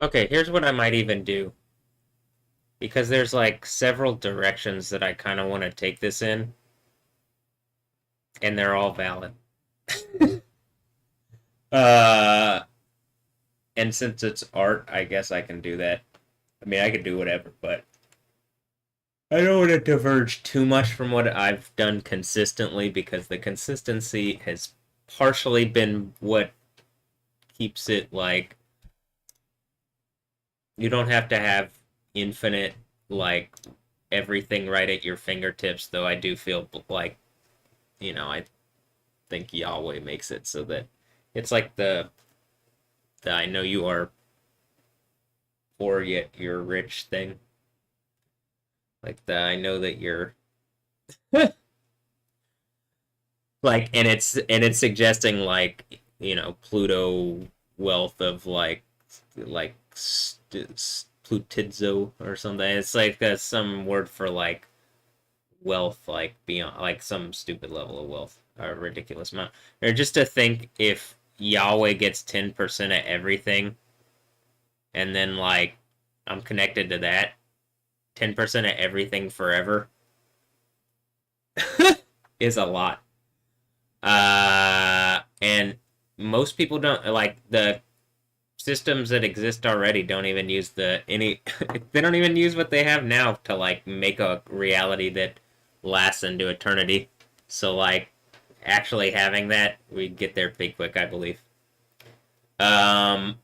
Okay, here's what I might even do. Because there's like several directions that I kind of want to take this in, and they're all valid. uh, and since it's art, I guess I can do that. I mean, I could do whatever, but I don't want to diverge too much from what I've done consistently because the consistency has partially been what keeps it like you don't have to have infinite like everything right at your fingertips, though I do feel like, I think Yahweh makes it so that it's like the I know you are poor yet you're rich thing. Like the I know that you're like, and it's suggesting like, Pluto wealth of like Plutidzo or something. It's like some word for like wealth, like beyond like some stupid level of wealth, a ridiculous amount. Or just to think if Yahweh gets 10% of everything, and then like I'm connected to that 10% of everything forever is a lot. And most people don't like the systems that exist already don't even use the any they don't even use what they have now to like make a reality that lasts into eternity. So like actually having that, we'd get there pretty quick, I believe. Um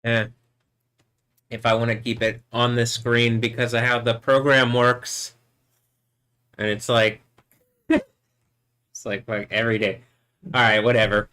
Eh, if I want to keep it on the screen because of how the program works, and it's like every day. All right, whatever.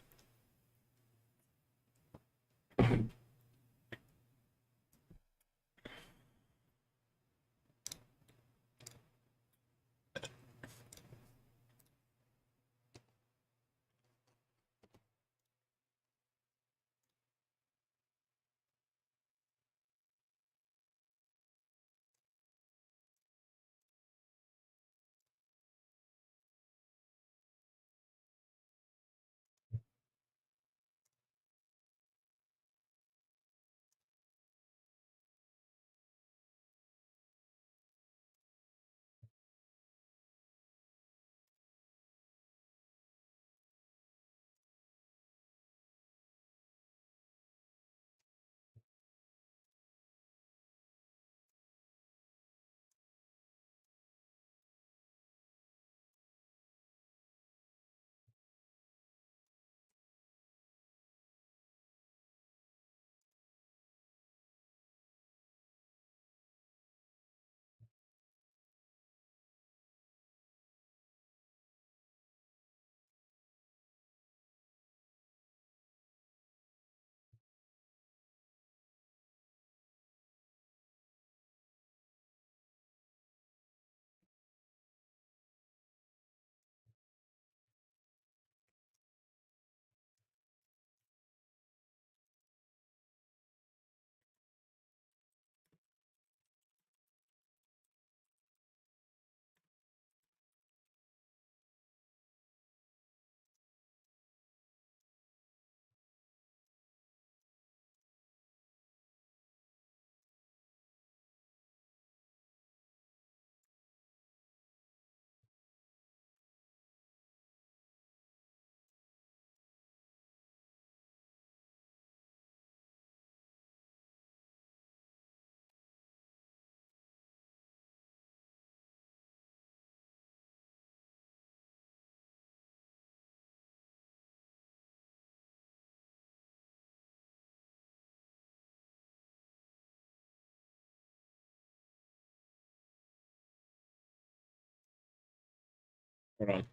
Hold on.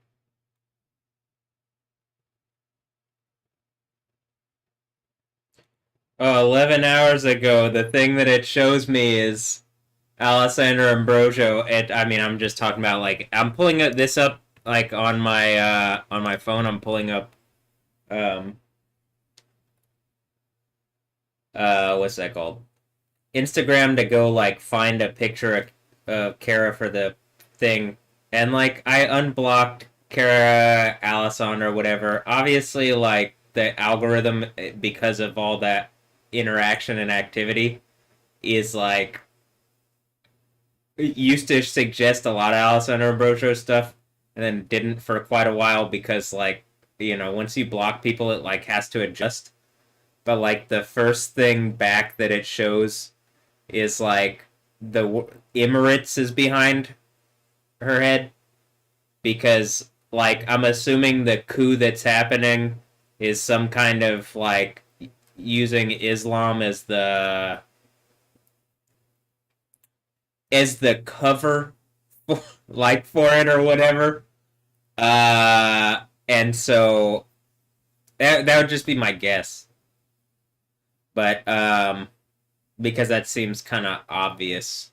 11 hours ago, the thing that it shows me is Alessandro Ambrosio. I mean, I'm just talking about like I'm pulling this up like on my phone. I'm pulling up um what's that called? Instagram to go like find a picture of Kara for the thing, and like I unblocked Kara, Allison, or whatever. Obviously, like the algorithm, because of all that interaction and activity, is like used to suggest a lot of Alessandro Ambrosio stuff, and then didn't for quite a while because like once you block people, it like has to adjust. But like the first thing back that it shows is like the Emirates is behind her head because like I'm assuming the coup that's happening is some kind of like using Islam as the cover for, like for it or whatever. And so that would just be my guess. But because that seems kind of obvious.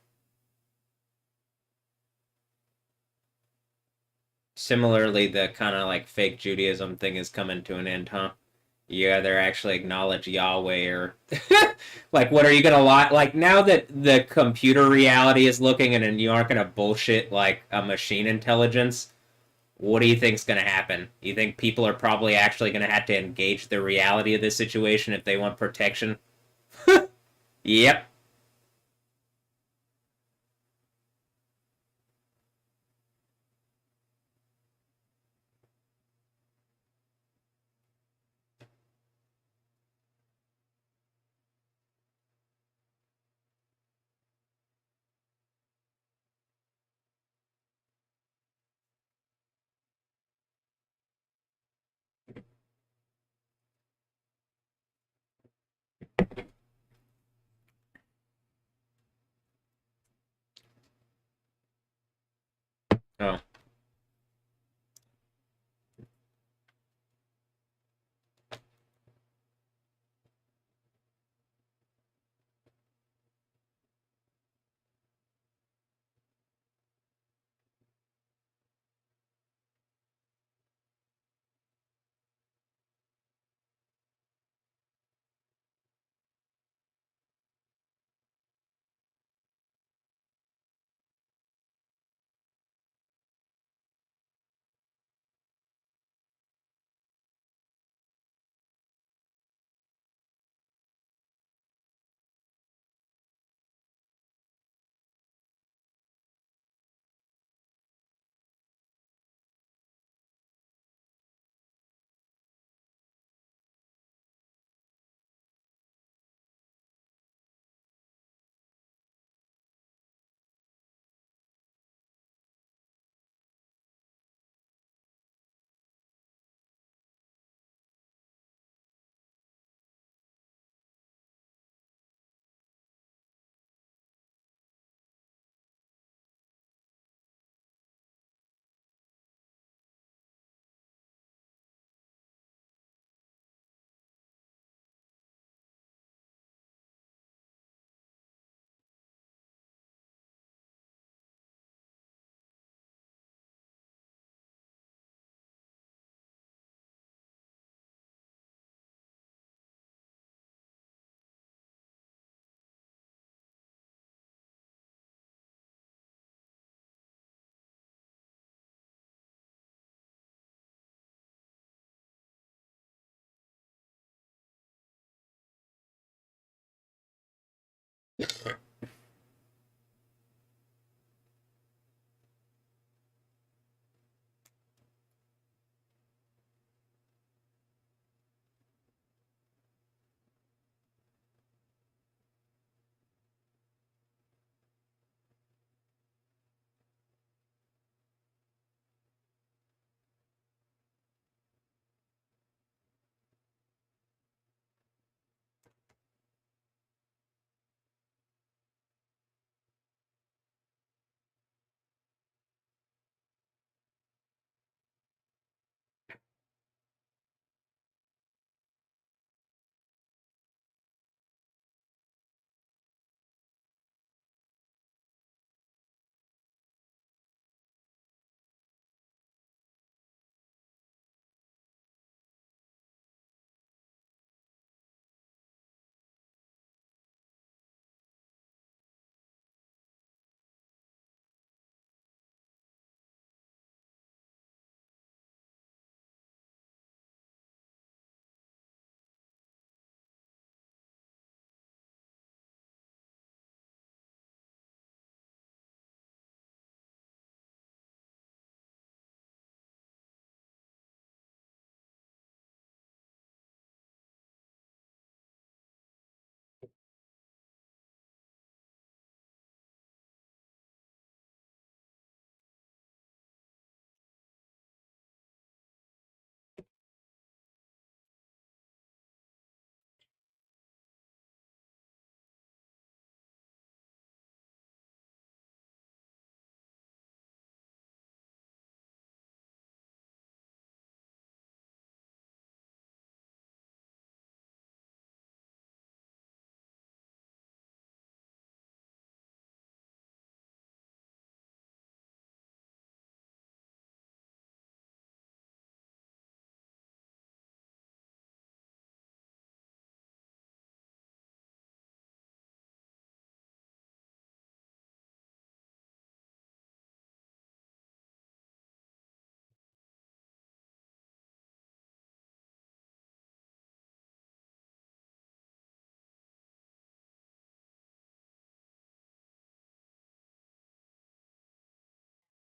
Similarly, the kind of like fake Judaism thing is coming to an end, huh? You either actually acknowledge Yahweh or like what are you gonna lie? Like now that the computer reality is looking and you aren't gonna bullshit like a machine intelligence, what do you think's gonna happen? You think people are probably actually gonna have to engage the reality of this situation if they want protection? Yep.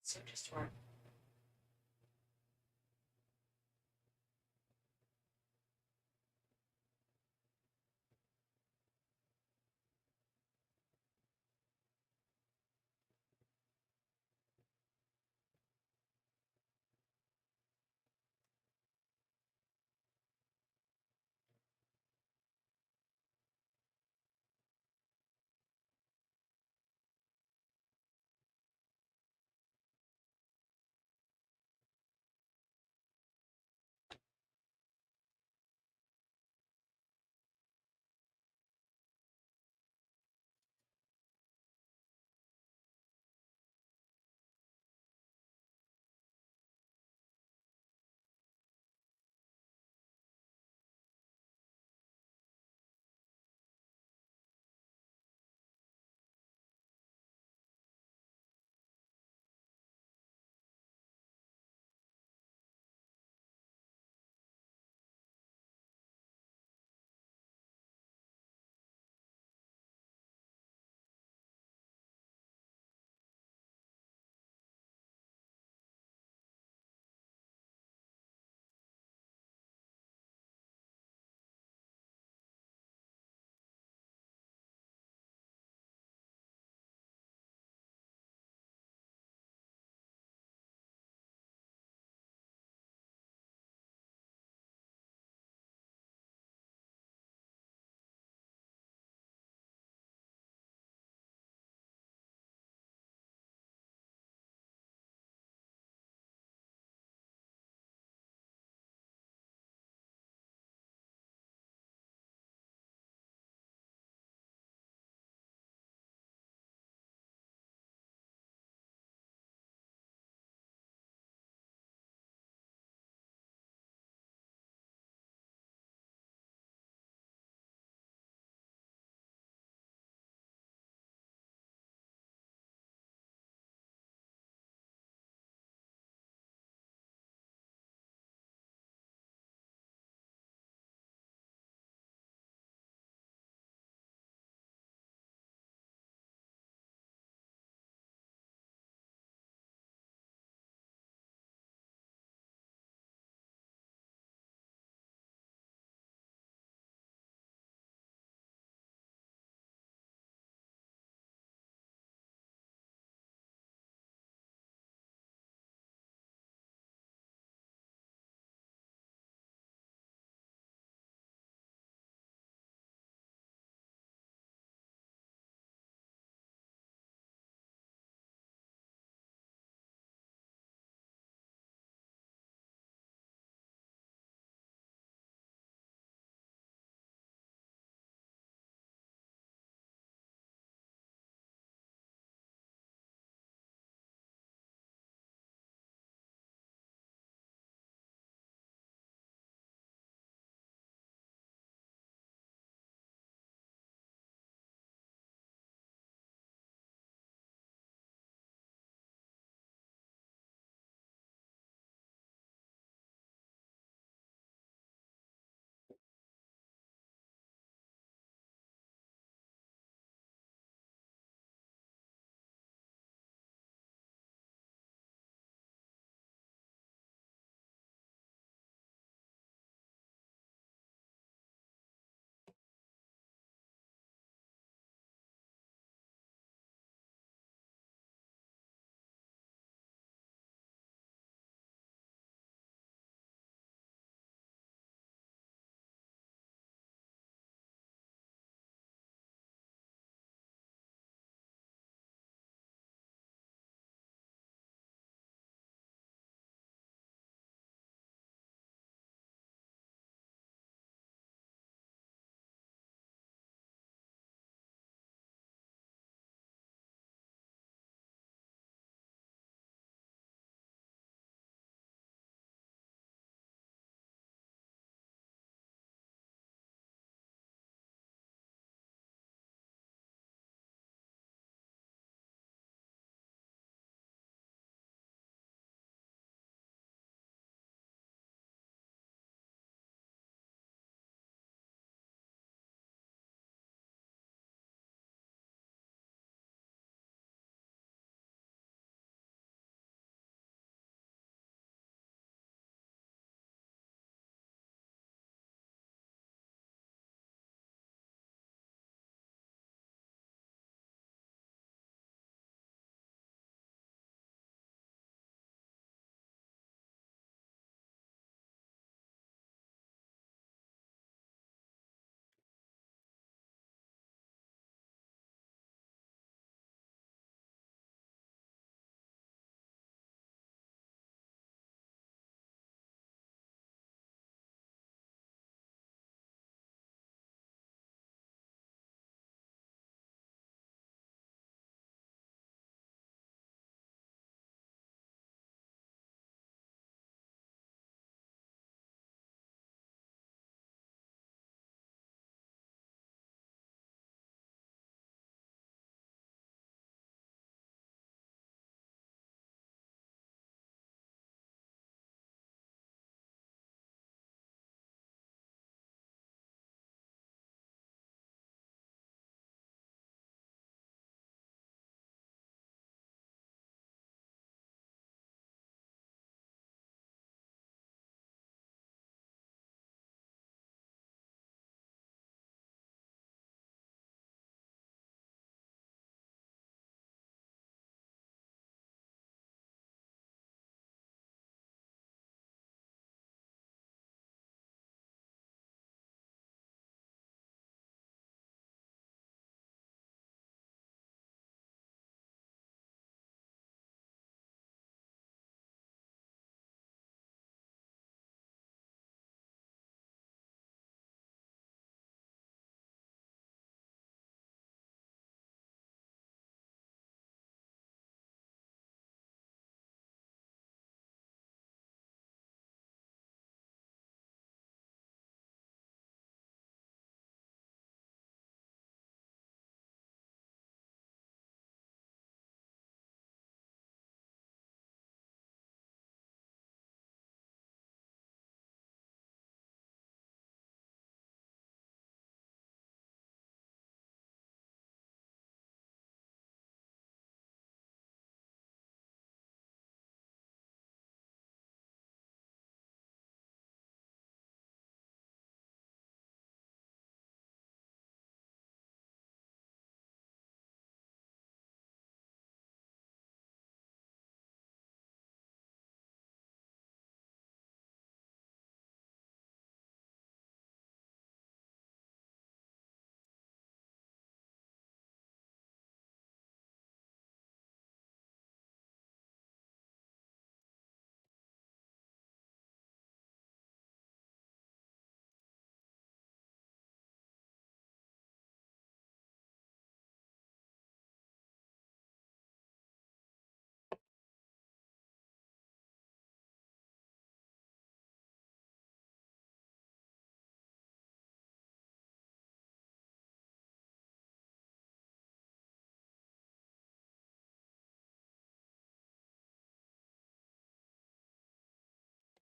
So just one.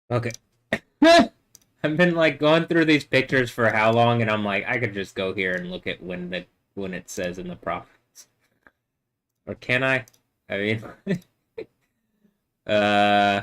Okay. I've been like going through these pictures for how long, and I'm like, I could just go here and look at when it says in the properties, or can I? I mean, uh,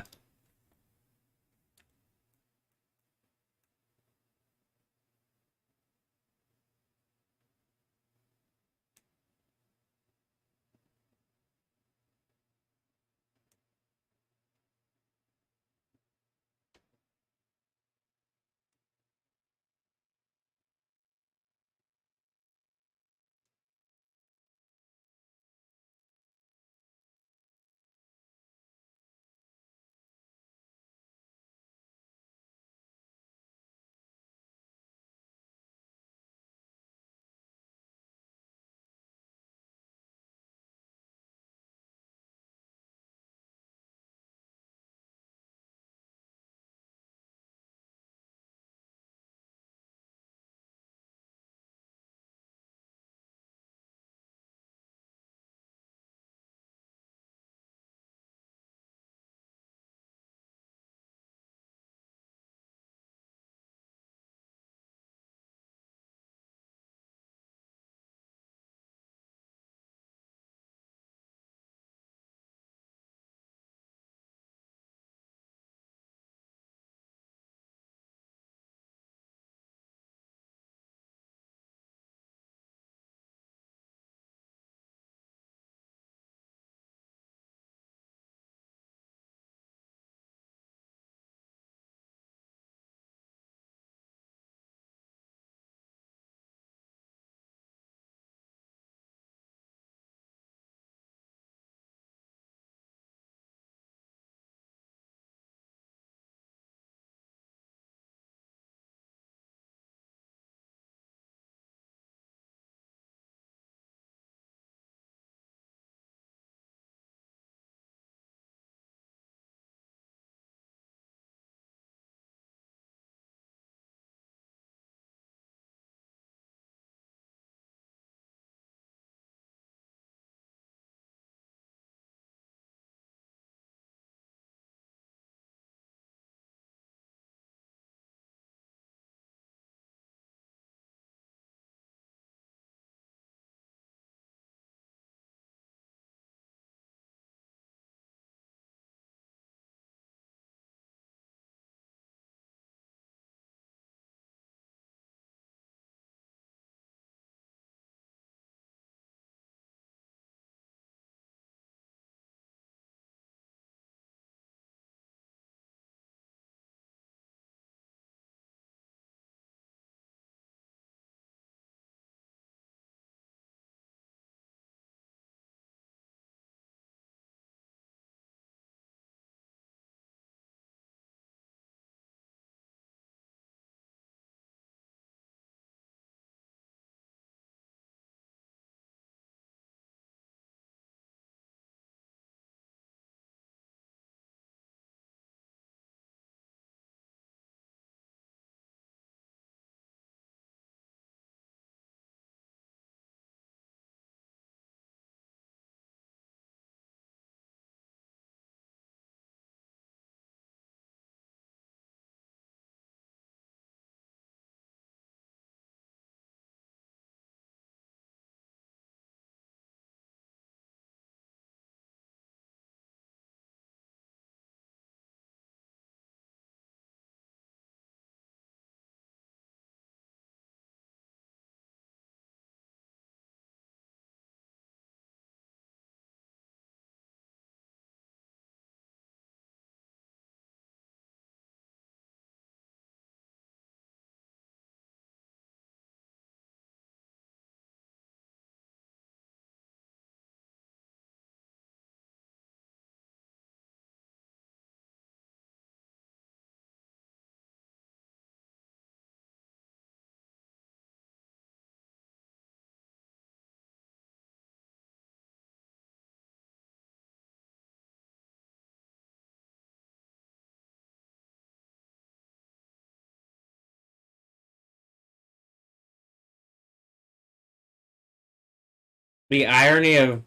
the irony of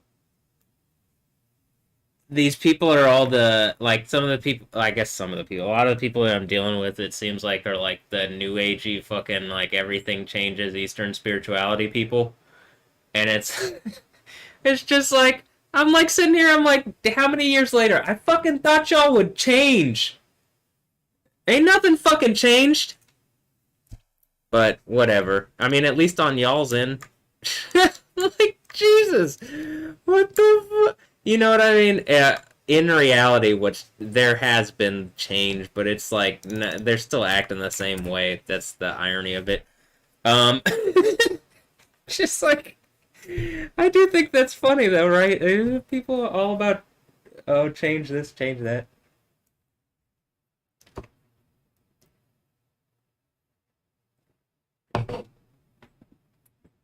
these people are all the like some of the people. I guess some of the people. A lot of the people that I'm dealing with, it seems like, are like the new agey fucking like everything changes Eastern spirituality people, and it's it's just like I'm like sitting here. I'm like, how many years later? I fucking thought y'all would change. Ain't nothing fucking changed. But whatever. I mean, at least on y'all's end. Like, Jesus. What the fuck? You know what I mean? In reality, which there has been change, but it's like they're still acting the same way. That's the irony of it. Um, just like I do think that's funny though, right? People are all about oh, change this, change that.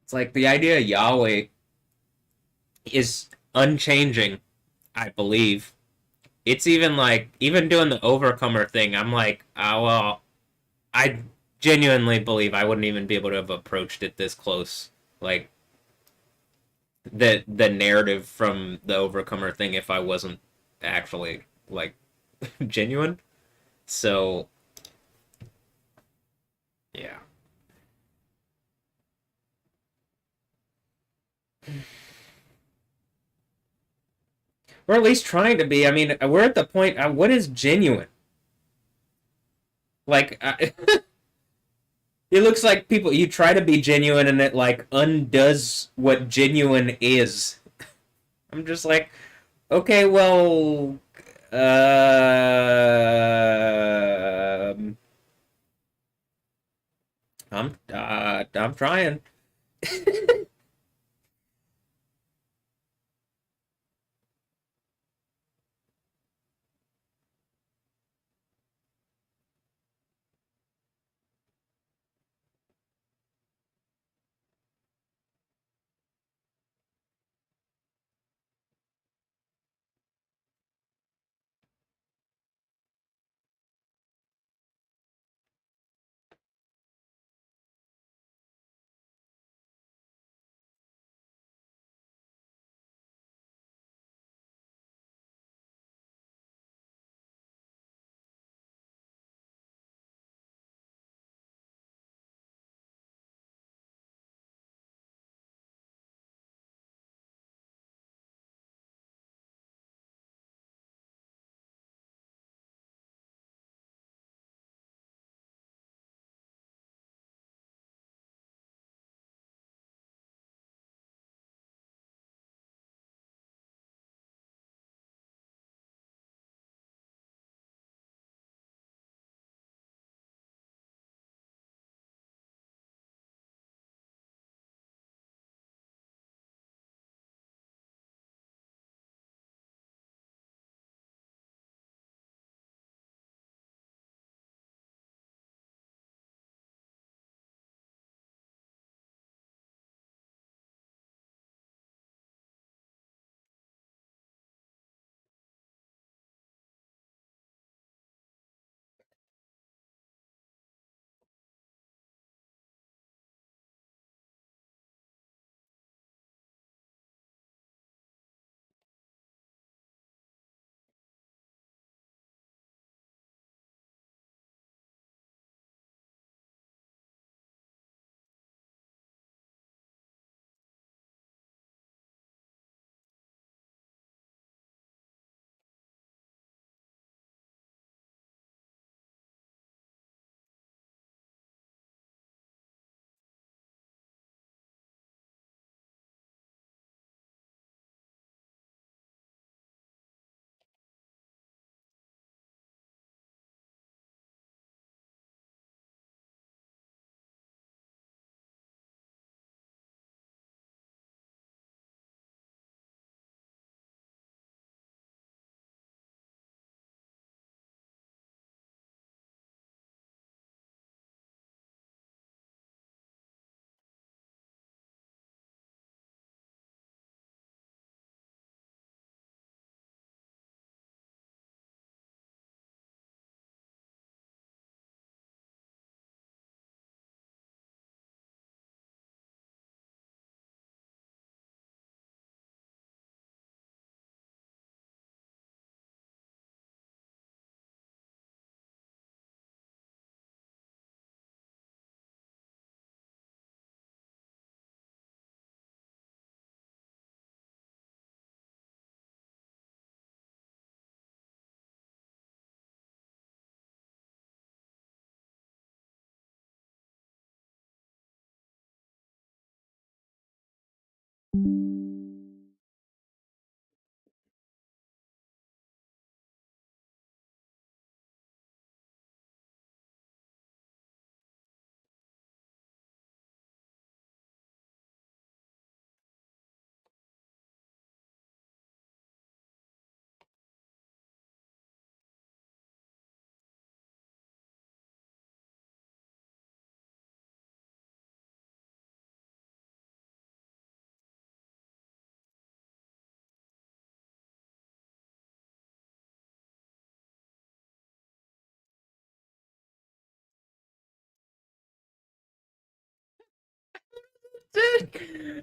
It's like the idea of Yahweh is unchanging, I believe. It's even like even doing the overcomer thing. I'm like, oh well, I genuinely believe I wouldn't even be able to have approached it this close. Like the narrative from the overcomer thing if I wasn't actually like genuine. So yeah. Or at least trying to be. I mean, we're at the point. What is genuine? Like, it looks like people. You try to be genuine, and it like undoes what genuine is. I'm just like, okay, well, um, I'm trying.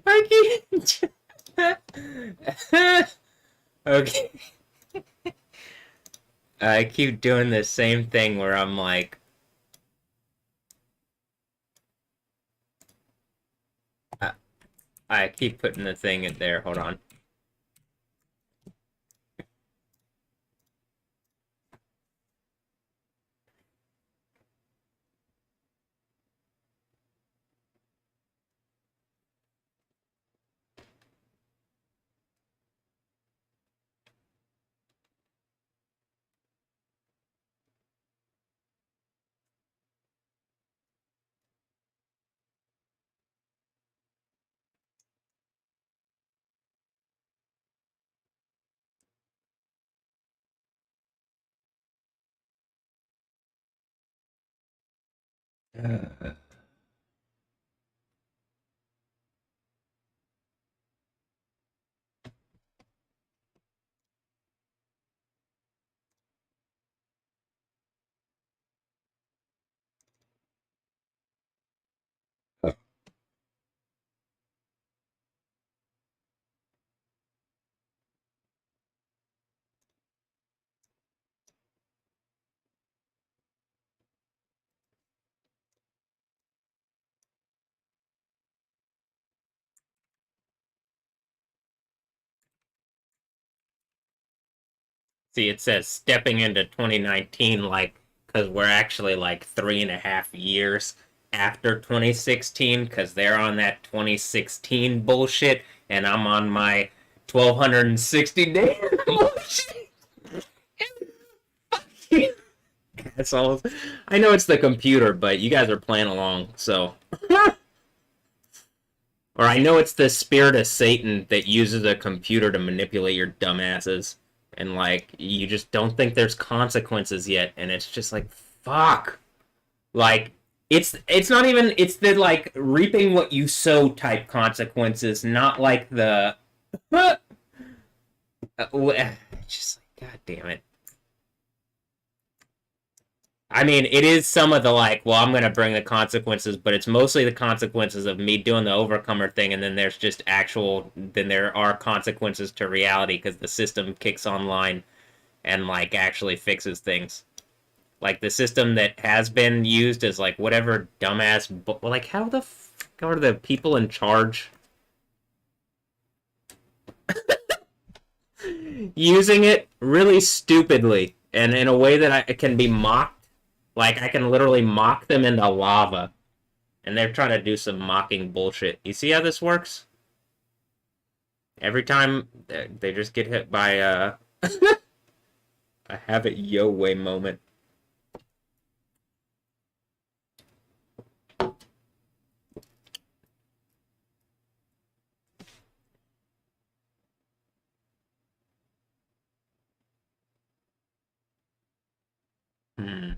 I keep. Okay. I keep doing the same thing where I'm like, I, I keep putting the thing in there. Hold on. See, it says stepping into 2019, like, because we're actually like 3.5 years after 2016, because they're on that 2016 bullshit, and I'm on my 1,260 day bullshit. Assholes. I know it's the computer, but you guys are playing along, so. Or I know it's the spirit of Satan that uses a computer to manipulate your dumbasses. And, like, you just don't think there's consequences yet. And it's just like, fuck. Like, it's not even, it's the, like, reaping what you sow type consequences, not like the. Just like, god damn it. I mean, it is some of the like, well, I'm going to bring the consequences, but it's mostly the consequences of me doing the overcomer thing, and then there's just actual, then there are consequences to reality because the system kicks online and like actually fixes things. Like the system that has been used is like whatever dumbass, like how the fuck are the people in charge using it really stupidly and in a way that I can be mocked? Like I can literally mock them into lava. And they're trying to do some mocking bullshit. You see how this works? Every time they just get hit by a have it yo way moment. Hmm.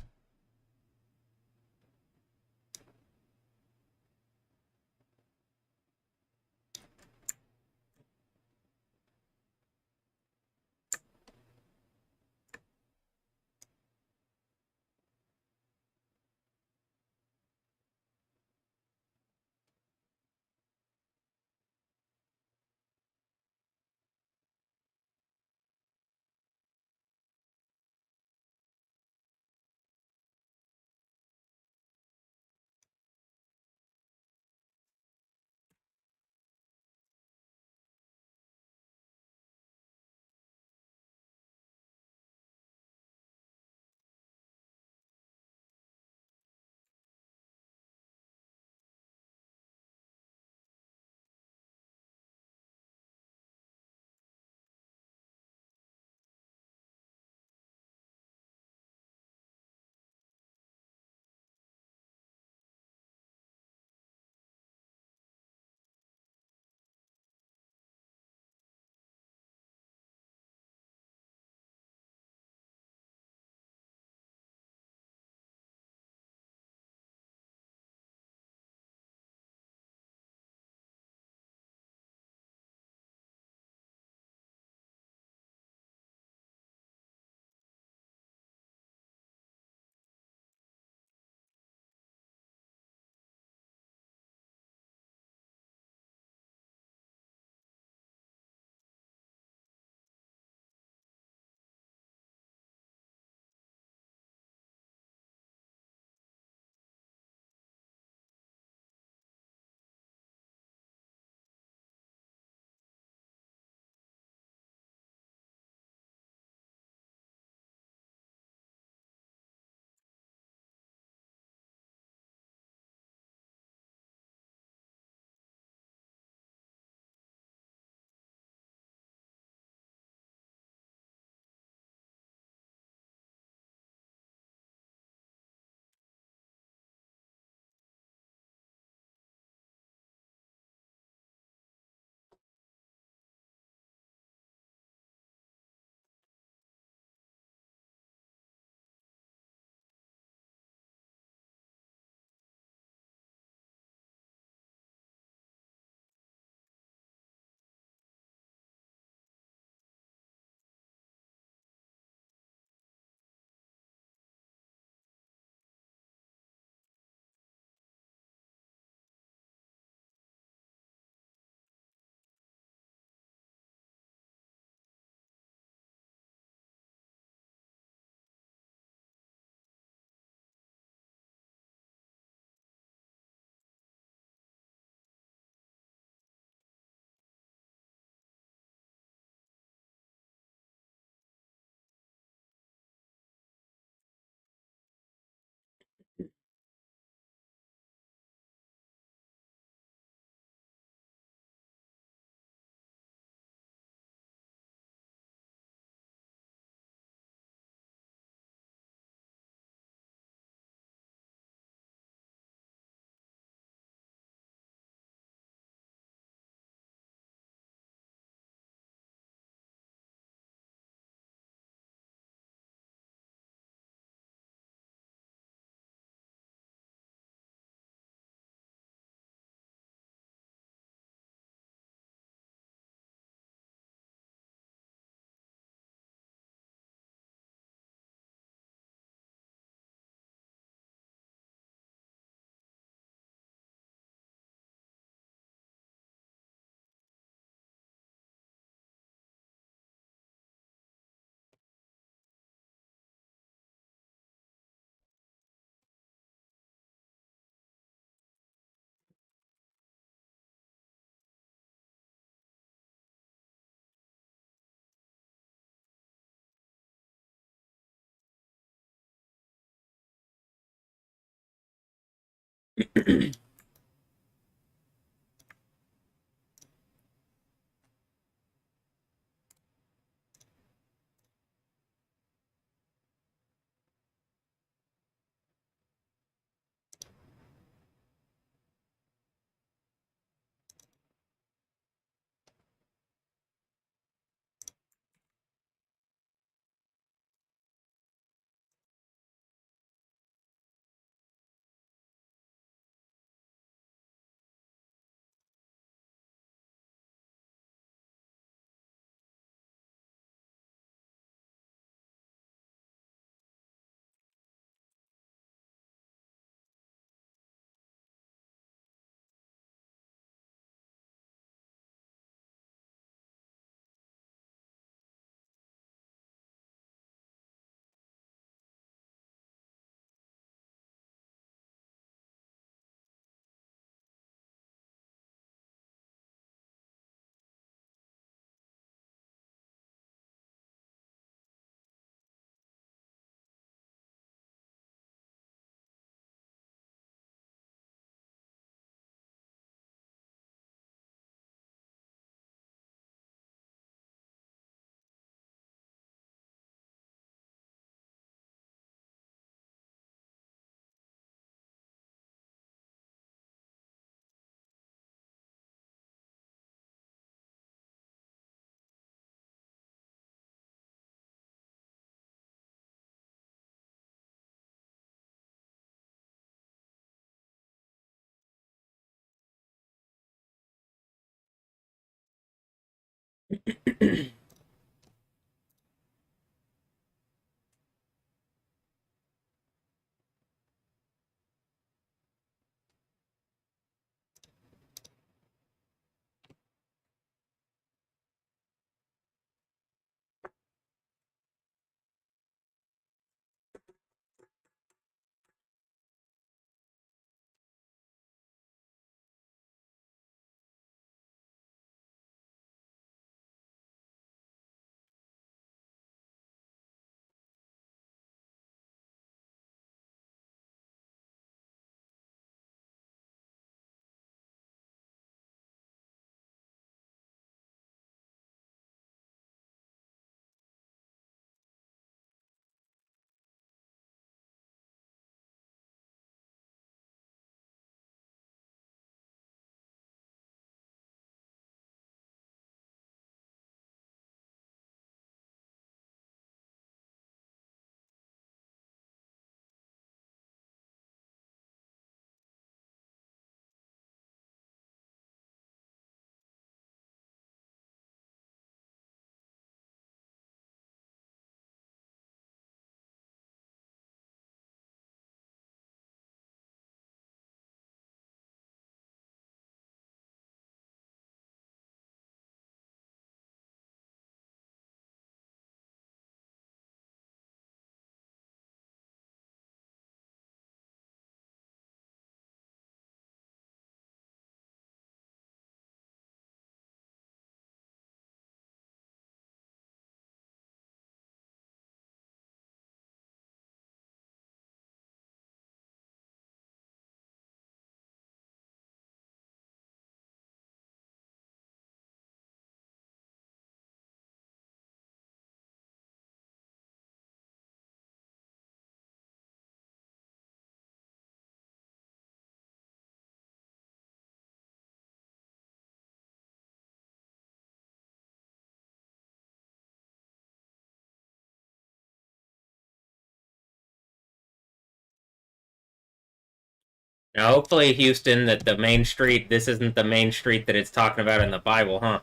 Now, hopefully, Houston, that the main street, this isn't the main street that it's talking about in the Bible, huh?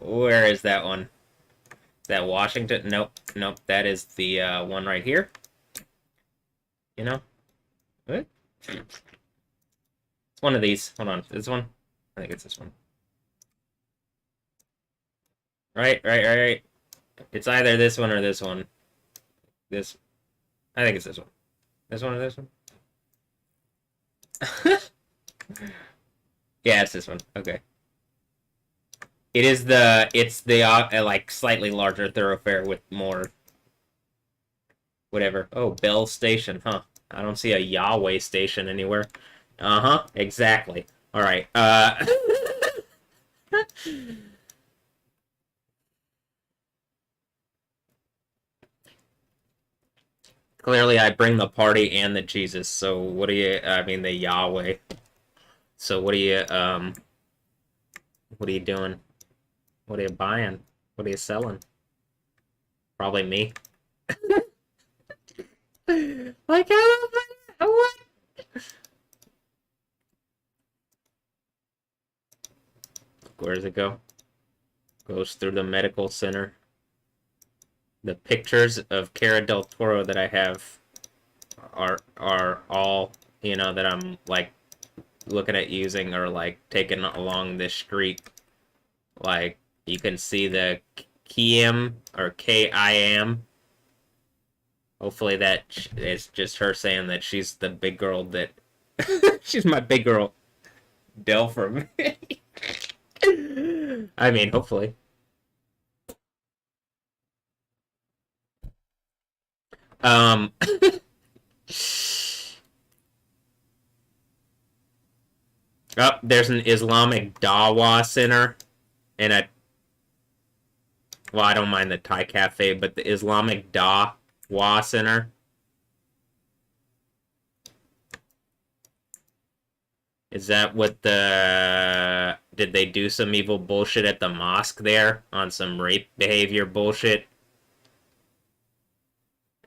Where is that one? Is that Washington? Nope, nope. That is the one right here. You know? What? It's one of these. Hold on. This one? I think it's this one. Right. It's either this one or this one. This. I think it's this one. This one or this one? Yeah, it's this one. Okay. it's the like slightly larger thoroughfare with more whatever. Oh, Bell Station, huh? I don't see a Yahweh station anywhere. Uh-huh, exactly. All right. Clearly I bring the party and the Jesus. So what do you I mean the Yahweh. So what are you doing? What are you buying? What are you selling? Probably me. Like what? Where does it go? Goes through the medical center. The pictures of Cara del Toro that I have are all, you know, that I'm like looking at using or like taking along this street. Like you can see the Kim or KIM. Hopefully that is just her saying that she's the big girl that she's my big girl Del from. I mean, hopefully. Um, oh, there's an Islamic Dawa Center and a well, I don't mind the Thai cafe, but the Islamic Dawa Center. Is that what the did they do some evil bullshit at the mosque there on some rape behavior bullshit?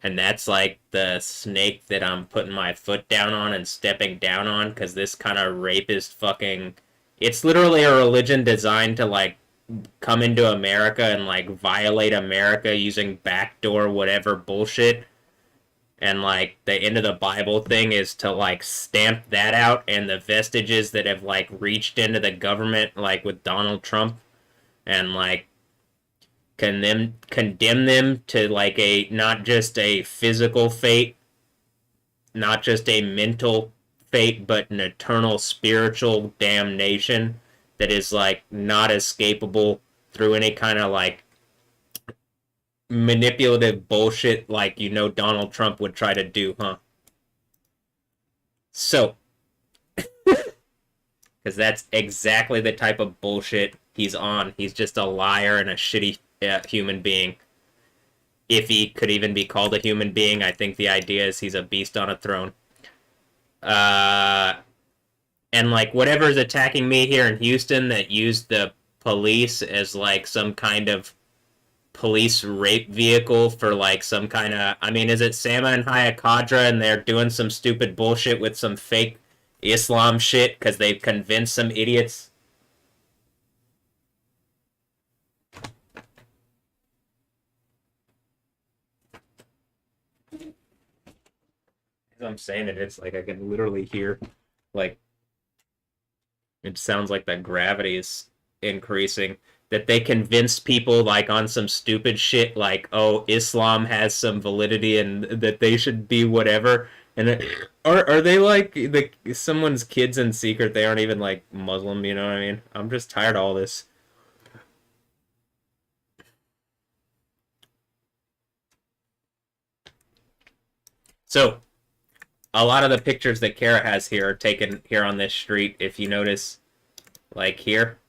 And that's like the snake that I'm putting my foot down on and stepping down on because this kind of rapist fucking. It's literally a religion designed to like come into America and like violate America using backdoor whatever bullshit. And like the end of the Bible thing is to like stamp that out and the vestiges that have like reached into the government like with Donald Trump and like condemn them to like a not just a physical fate, not just a mental fate, but an eternal spiritual damnation that is like not escapable through any kind of like manipulative bullshit like you know Donald Trump would try to do, huh? So, because that's exactly the type of bullshit he's on. He's just a liar and a shitty human being. If he could even be called a human being, I think the idea is he's a beast on a throne. Uh, and like whatever's attacking me here in Houston that used the police as like some kind of police rape vehicle for like some kind of I mean is it Sama and Hayakadra and they're doing some stupid bullshit with some fake Islam shit because they've convinced some idiots. As I'm saying it, it's like I can literally hear like it sounds like the gravity is increasing. That they convinced people like on some stupid shit like, oh, Islam has some validity and that they should be whatever. And are they like the someone's kids in secret? They aren't even like Muslim, you know what I mean? I'm just tired of all this. So a lot of the pictures that Kara has here are taken here on this street. If you notice, like here,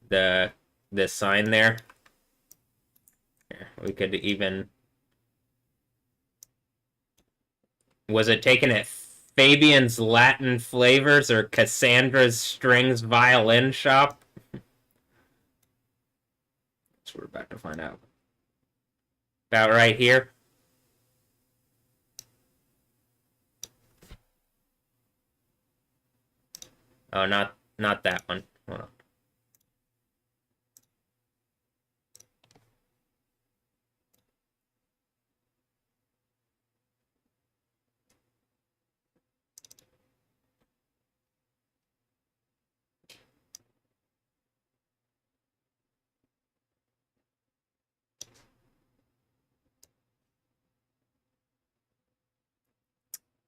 the this sign there. We could even was it taken at Fabian's Latin Flavors or Cassandra's Strings Violin Shop? So we're about to find out. About right here. Oh, not that one. Hold on.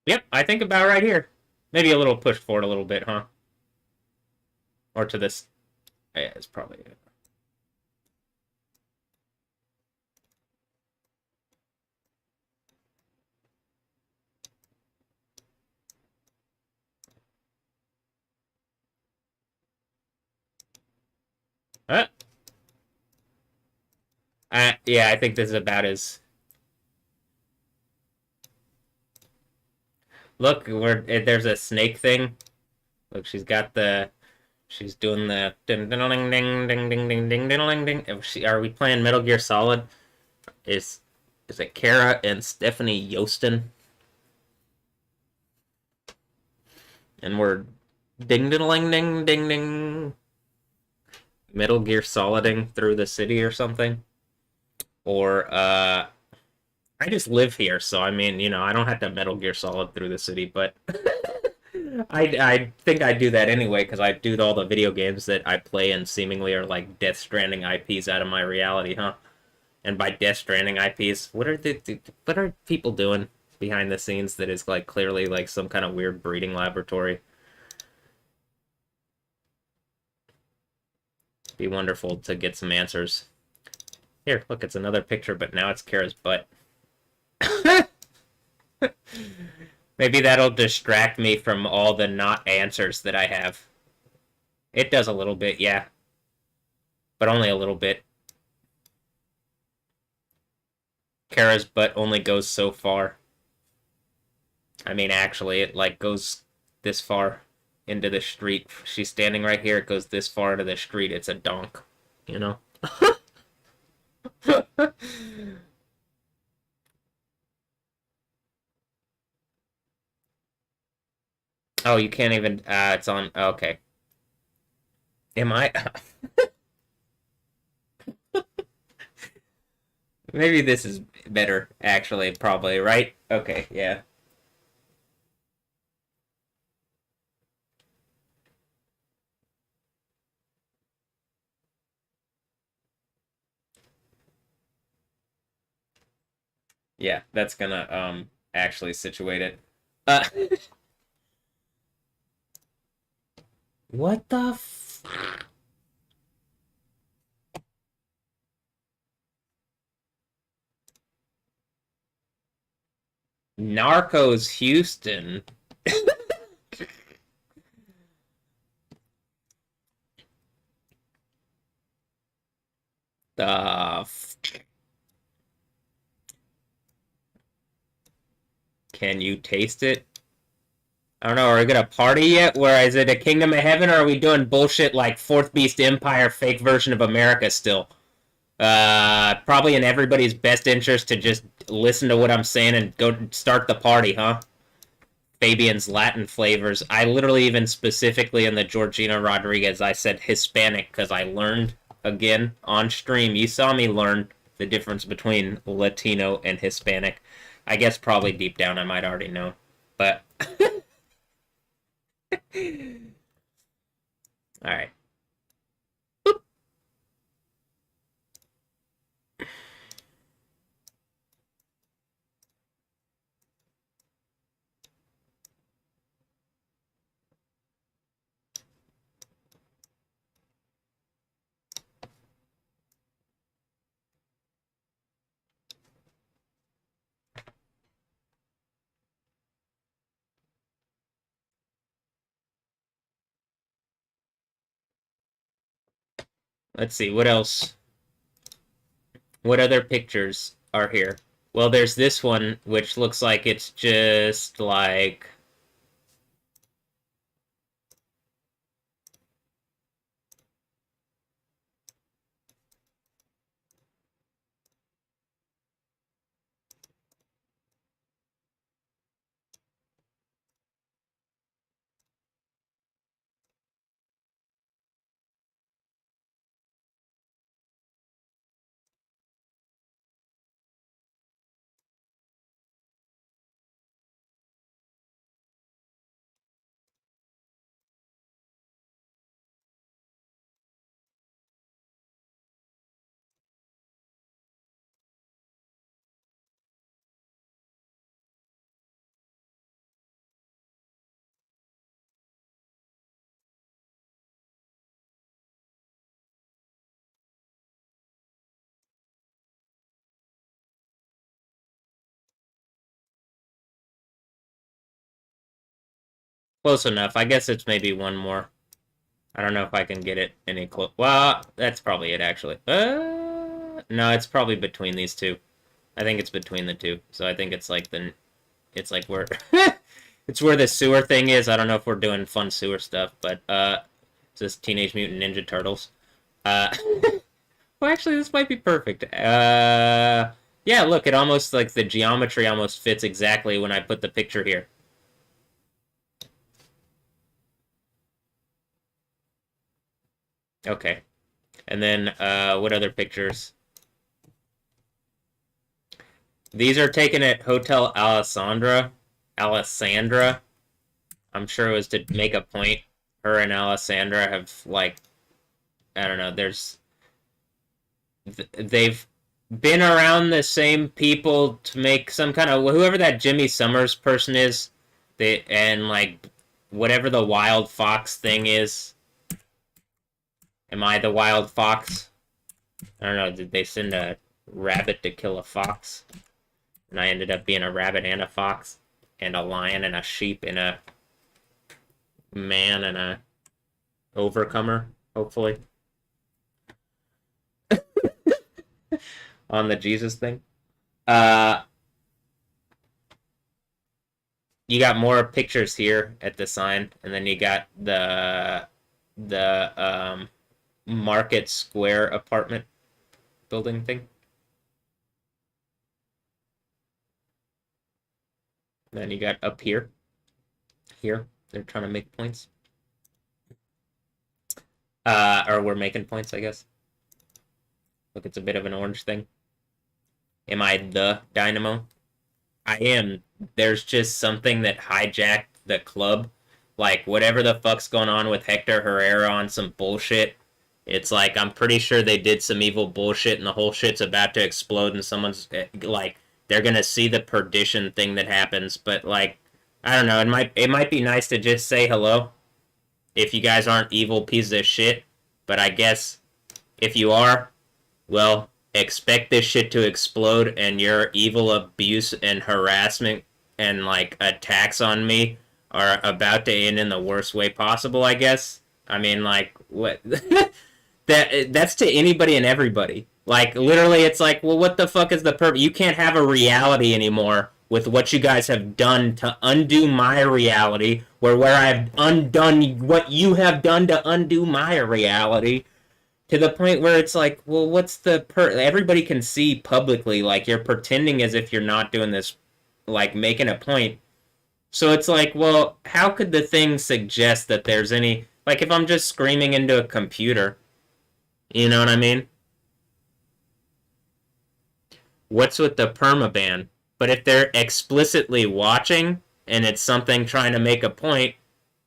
Yep, I think about right here. Maybe a little pushed forward a little bit, huh? Or to this. Yeah, it's probably it. Huh? Yeah, I think this is about as. Look, there's a snake thing. Look, she's got the. She's doing the ding ding ding ding ding ding ding ding ding ding. Are we playing Metal Gear Solid? Is is it Kara and Stephanie Yostin? And we're ding ding ding ding ding ding. Metal Gear Soliding through the city or something. Or I just live here, so I mean, I don't have to Metal Gear Solid through the city, but I think I do that anyway because I do all the video games that I play and seemingly are like Death Stranding IPs out of my reality, huh? And by Death Stranding IPs, what are people doing behind the scenes that is like clearly like some kind of weird breeding laboratory? Be wonderful to get some answers. Here, look, it's another picture, but now it's Kara's butt. Maybe that'll distract me from all the not answers that I have. It does a little bit, yeah. But only a little bit. Kara's butt only goes so far. I mean, actually, it like goes this far into the street. She's standing right here. It goes this far into the street. It's a donk, you know? Oh, you can't even. It's on. Okay. Am I? Maybe this is better, actually, probably, right? Okay, yeah. Yeah, that's gonna actually situate it. Uh what the f Narcos Houston. The f Can you taste it? I don't know, are we gonna party yet? Where is it a Kingdom of Heaven or are we doing bullshit like Fourth Beast Empire fake version of America still? Probably in everybody's best interest to just listen to what I'm saying and go start the party, huh? Fabian's Latin flavors. I literally even specifically in the Georgina Rodriguez, I said Hispanic because I learned again on stream. You saw me learn the difference between Latino and Hispanic. I guess probably deep down I might already know. But all right. Let's see what else. What other pictures are here? Well, there's this one which looks like it's just like Close enough. I guess it's maybe one more. I don't know if I can get it any close. Well, that's probably it, actually. No, it's probably between these two. I think it's between the two. So I think it's like it's like where, it's where the sewer thing is. I don't know if we're doing fun sewer stuff, but it's this Teenage Mutant Ninja Turtles. Uh, well, actually, this might be perfect. Yeah, look, it almost like the geometry almost fits exactly when I put the picture here. Okay. And then, what other pictures? These are taken at Hotel Alessandra. I'm sure it was to make a point. Her and Alessandra have, like, I don't know, they've been around the same people to make some kind of, whoever that Jimmy Summers person is, and, like, whatever the wild fox thing is. Am I the wild fox? I don't know, did they send a rabbit to kill a fox? And I ended up being a rabbit and a fox, and a lion and a sheep and a man and a overcomer, hopefully. On the Jesus thing. You got more pictures here at the sign, and then you got the Market Square apartment building thing. Then you got up here. Here, they're trying to make points. Or we're making points, I guess. Look, it's a bit of an orange thing. Am I the Dynamo? I am. There's just something that hijacked the club. Like, whatever the fuck's going on with Hector Herrera on some bullshit. It's like, I'm pretty sure they did some evil bullshit and the whole shit's about to explode and someone's, like, they're gonna see the perdition thing that happens. But, like, I don't know, it might be nice to just say hello. If you guys aren't evil pieces of shit. But I guess, if you are, well, expect this shit to explode and your evil abuse and harassment and, like, attacks on me are about to end in the worst way possible, I guess. I mean, like, what? That's to anybody and everybody. Like, literally, it's like, well, what the fuck is the purpose? You can't have a reality anymore with what you guys have done to undo my reality, where I've undone what you have done to undo my reality, to the point where it's like, well, what's the everybody can see publicly, like, you're pretending as if you're not doing this, like, making a point. So it's like, well, how could the thing suggest that there's any, like, if I'm just screaming into a computer, you know what I mean? What's with the permaban? But if they're explicitly watching and it's something trying to make a point,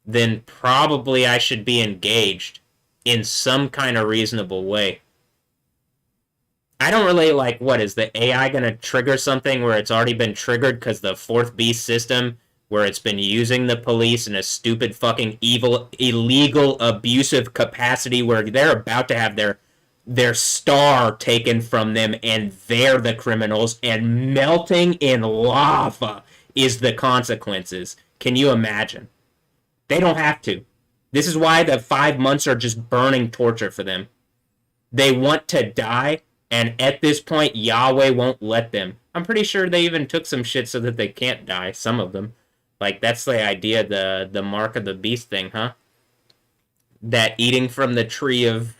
then probably I should be engaged in some kind of reasonable way. I don't really like, what, is the AI going to trigger something where it's already been triggered because the fourth beast system, where it's been using the police in a stupid fucking evil, illegal, abusive capacity where they're about to have their star taken from them and they're the criminals and melting in lava is the consequences. Can you imagine? They don't have to. This is why the 5 months are just burning torture for them. They want to die, and at this point, Yahweh won't let them. I'm pretty sure they even took some shit so that they can't die, some of them. Like, that's the idea, the mark of the beast thing, huh? That eating from the tree of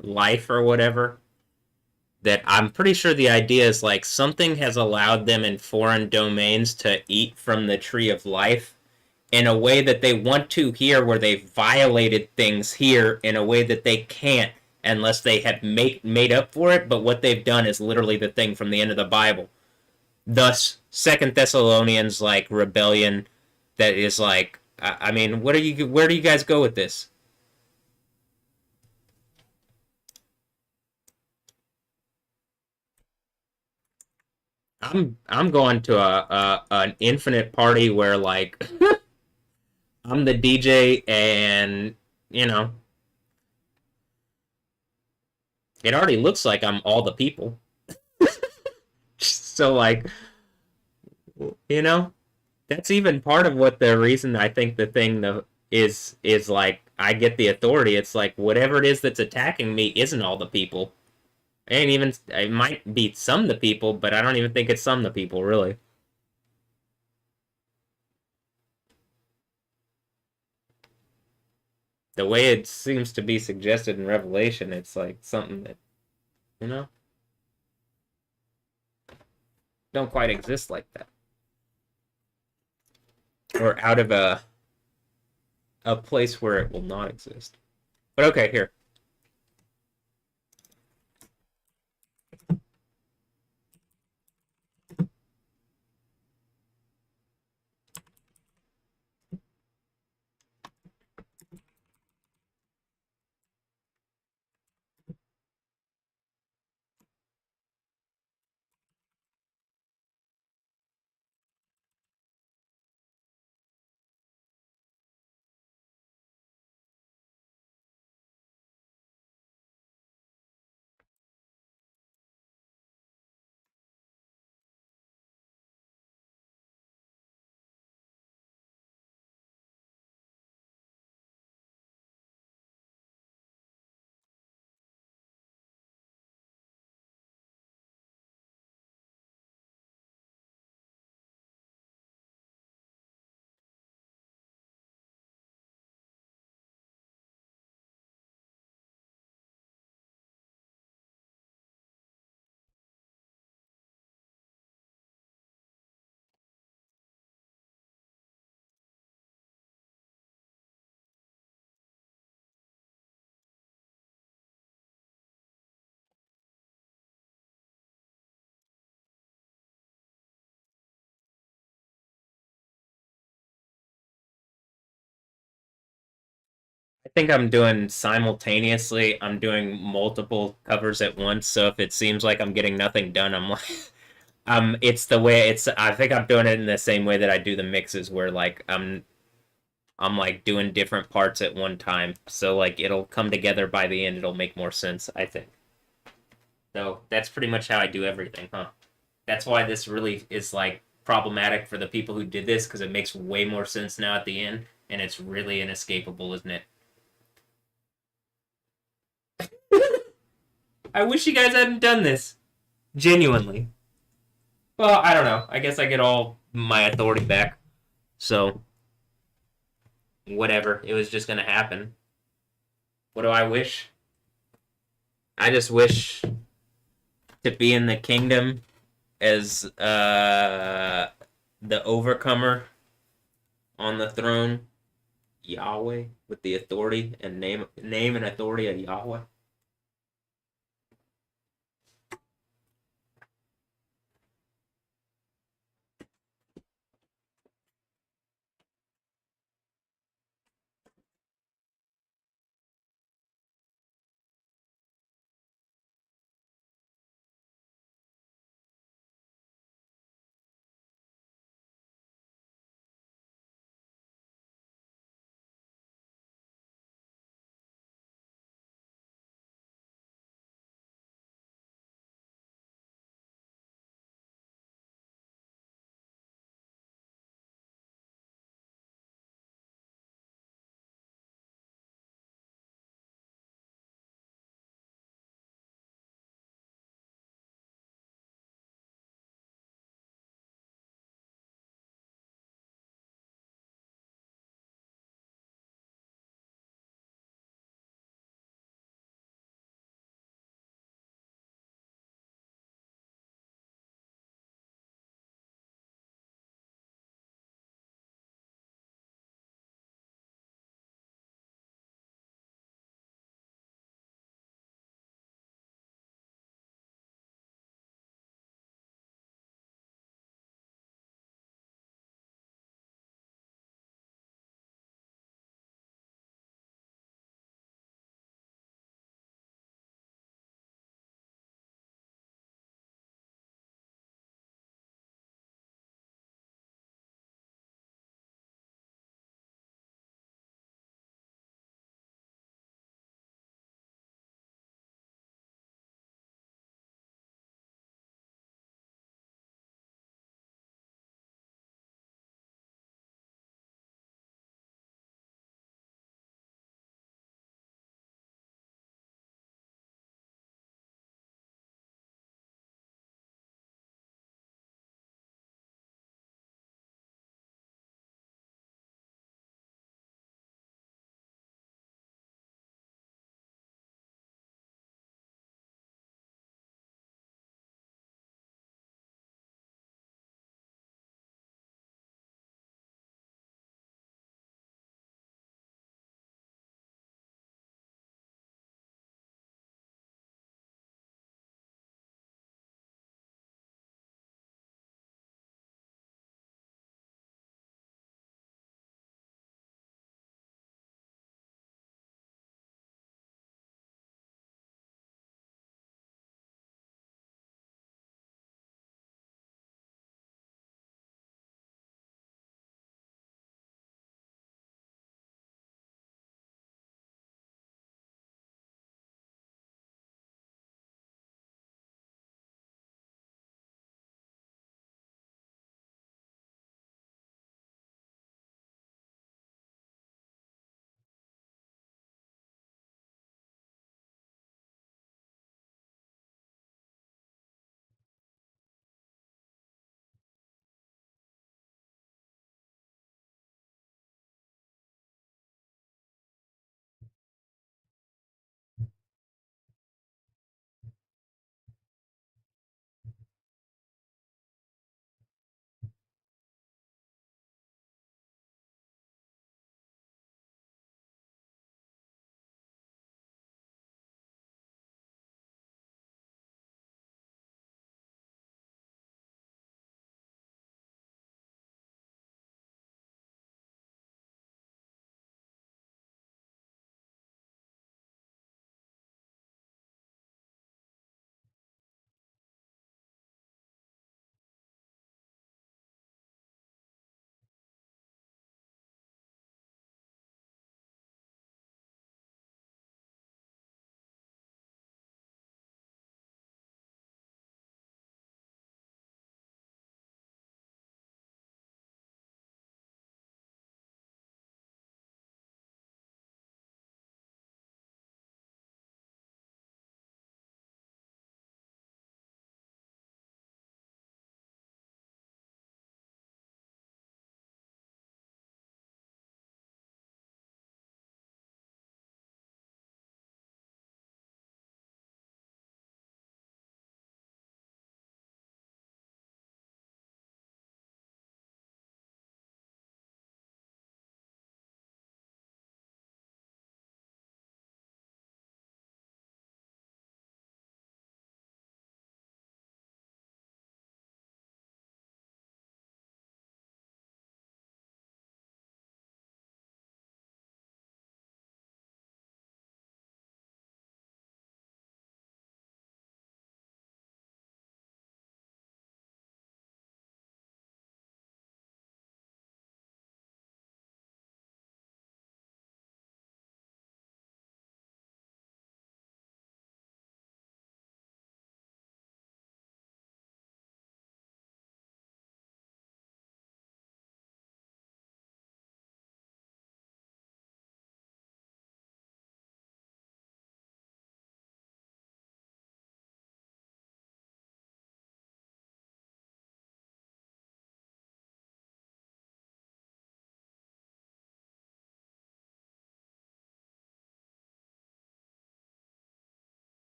life or whatever. That I'm pretty sure the idea is, like, something has allowed them in foreign domains to eat from the tree of life in a way that they want to here, where they've violated things here in a way that they can't unless they have made up for it. But what they've done is literally the thing from the end of the Bible. Thus, Second Thessalonians, like, rebellion that is like, I mean, where do you guys go with this? I'm going to an infinite party where, like, I'm the DJ and, you know, it already looks like I'm all the people. So, like, you know, That's even part of what the reason I think the thing is like I get the authority. It's like whatever it is that's attacking me isn't all the people. It ain't even. It might be some of the people, but I don't even think it's some of the people really. The way it seems to be suggested in Revelation, it's like something that you know don't quite exist like that, or out of a place where it will not exist. But okay, here. I think I'm doing simultaneously. I'm doing multiple covers at once. So if it seems like I'm getting nothing done, I'm like, it's the way it's. I think I'm doing it in the same way that I do the mixes, where like I'm like doing different parts at one time. So like it'll come together by the end. It'll make more sense, I think. So that's pretty much how I do everything, huh? That's why this really is like problematic for the people who did this because it makes way more sense now at the end, and it's really inescapable, isn't it? I wish you guys hadn't done this. Genuinely. Well, I don't know. I guess I get all my authority back. So, whatever. It was just going to happen. What do I wish? I just wish to be in the kingdom as the overcomer on the throne, Yahweh, with the authority and name and authority of Yahweh.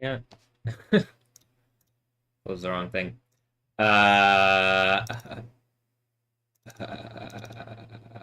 Yeah. What was the wrong thing? Uh, uh,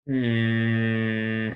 hmm.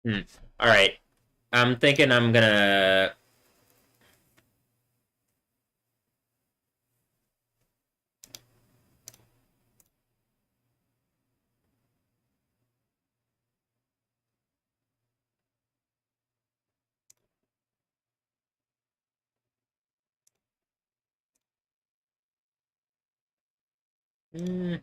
Hmm. All right. I'm thinking I'm gonna. Hmm,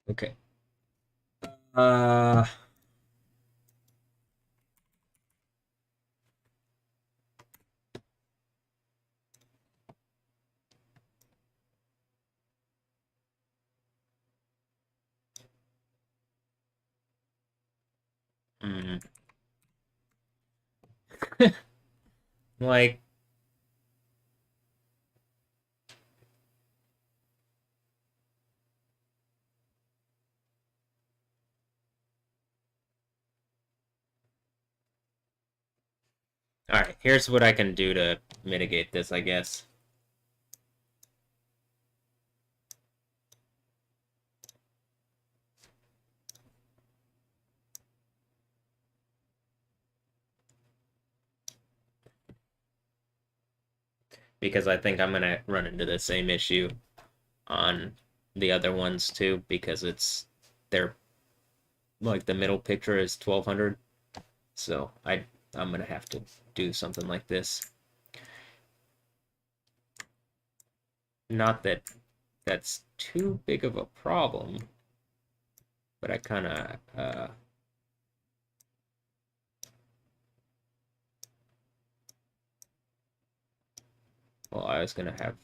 okay. Uh. Hmm. Like, all right. Here's what I can do to mitigate this, I guess. Because I think I'm gonna run into the same issue on the other ones too, because they're like the middle picture is 1200, so I'm gonna have to do something like this. Not that that's too big of a problem, but I kind of well, I was gonna have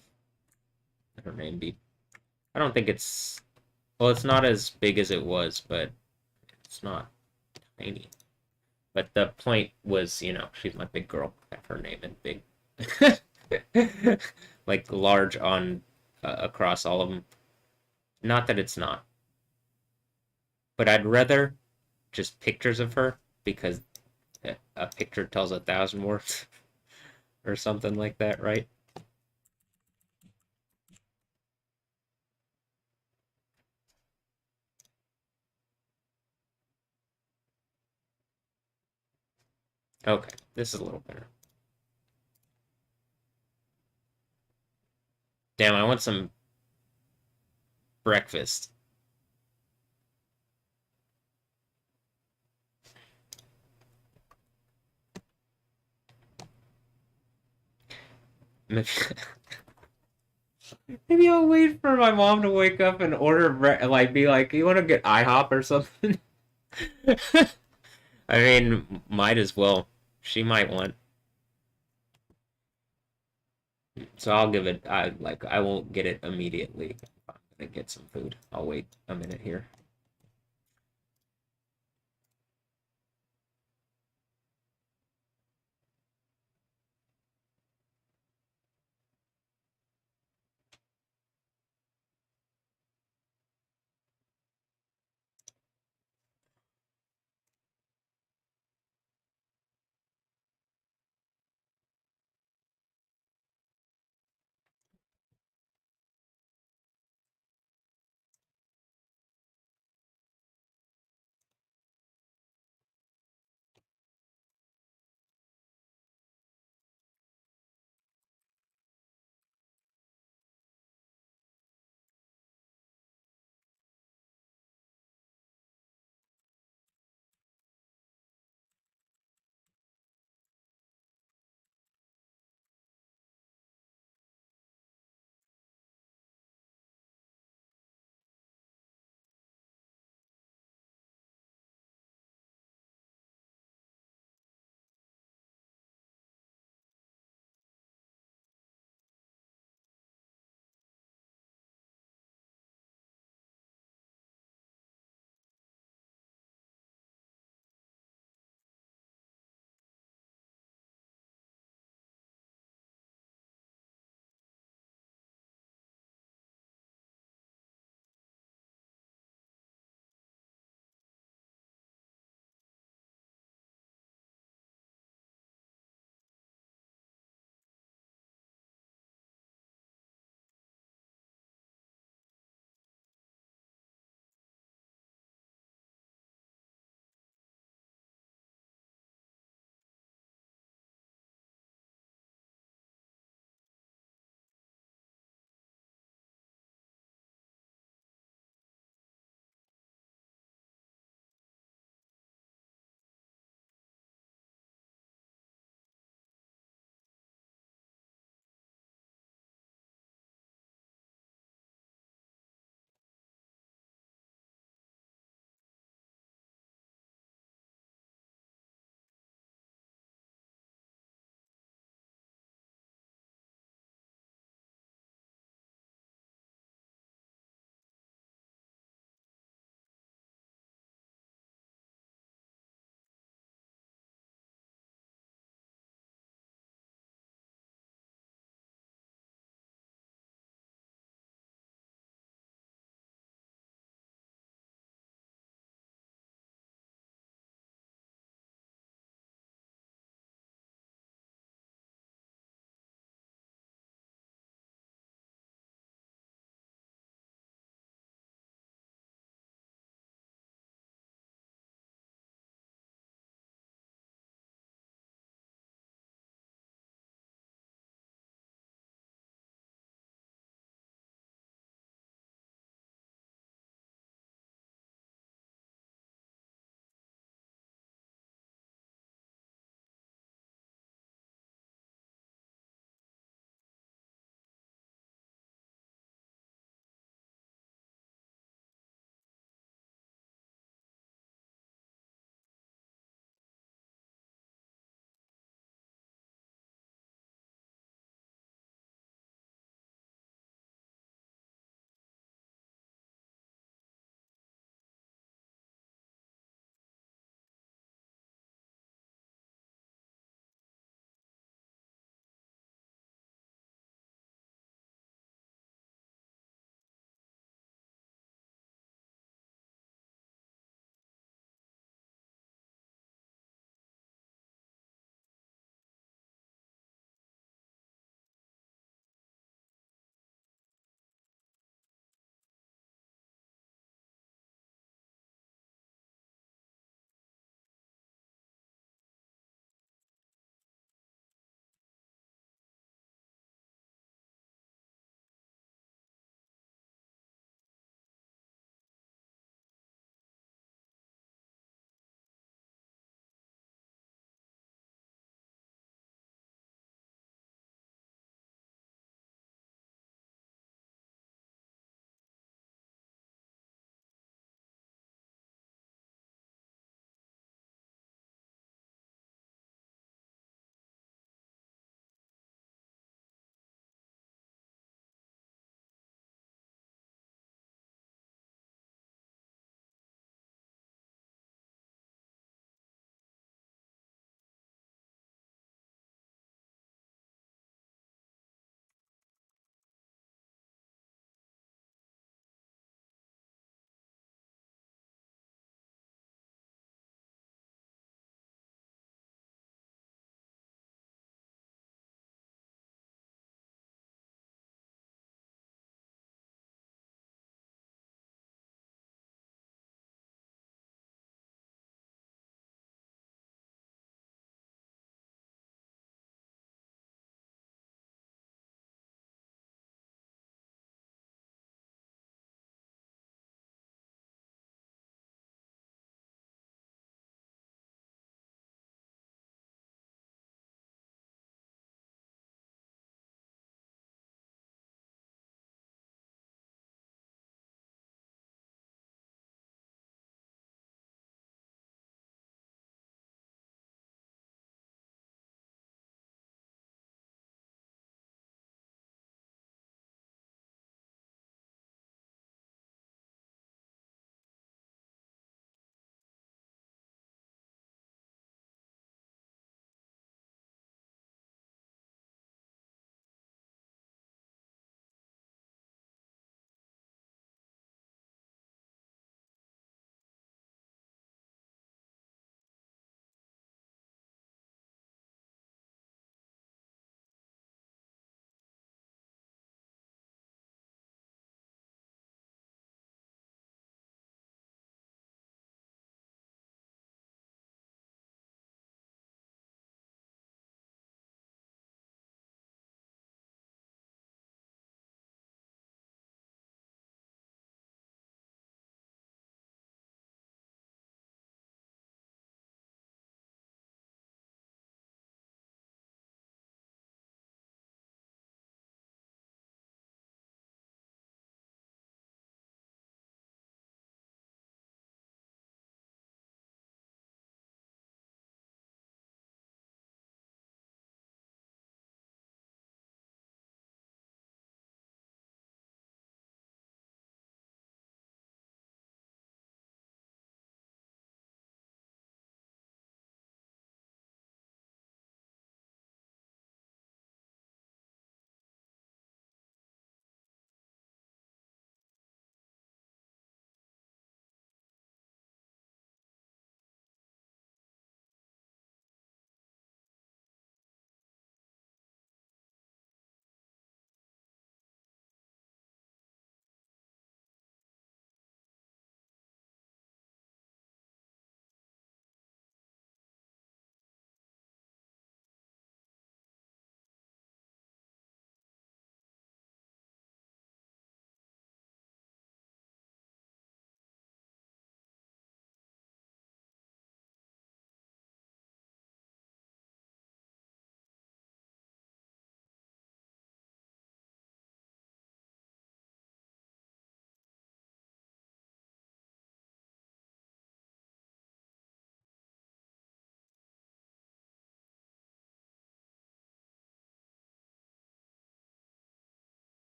her name be. I don't think it's well, it's not as big as it was, but it's not tiny. But the point was, she's my big girl. Have her name in big, like large on across all of them. Not that it's not, but I'd rather just pictures of her because a picture tells 1,000 words or something like that, right? Okay, this is a little better. Damn, I want some breakfast. Maybe, maybe I'll wait for my mom to wake up and order, like, be like, you want to get IHOP or something? I mean, might as well. She might want. So I'll give it. I won't get it immediately. I'm gonna get some food. I'll wait a minute here.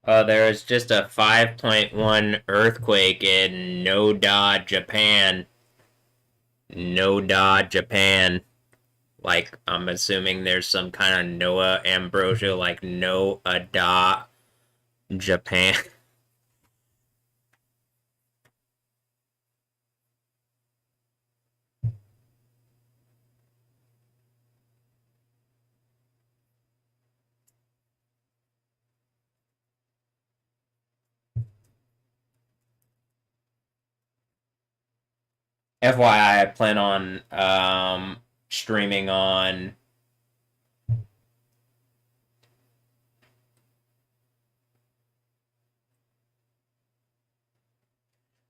There was just a 5.1 earthquake in Noda, Japan. Noda, Japan. Like, I'm assuming there's some kind of Noah Ambrosia, like Noda, Japan. FYI, I plan on streaming on.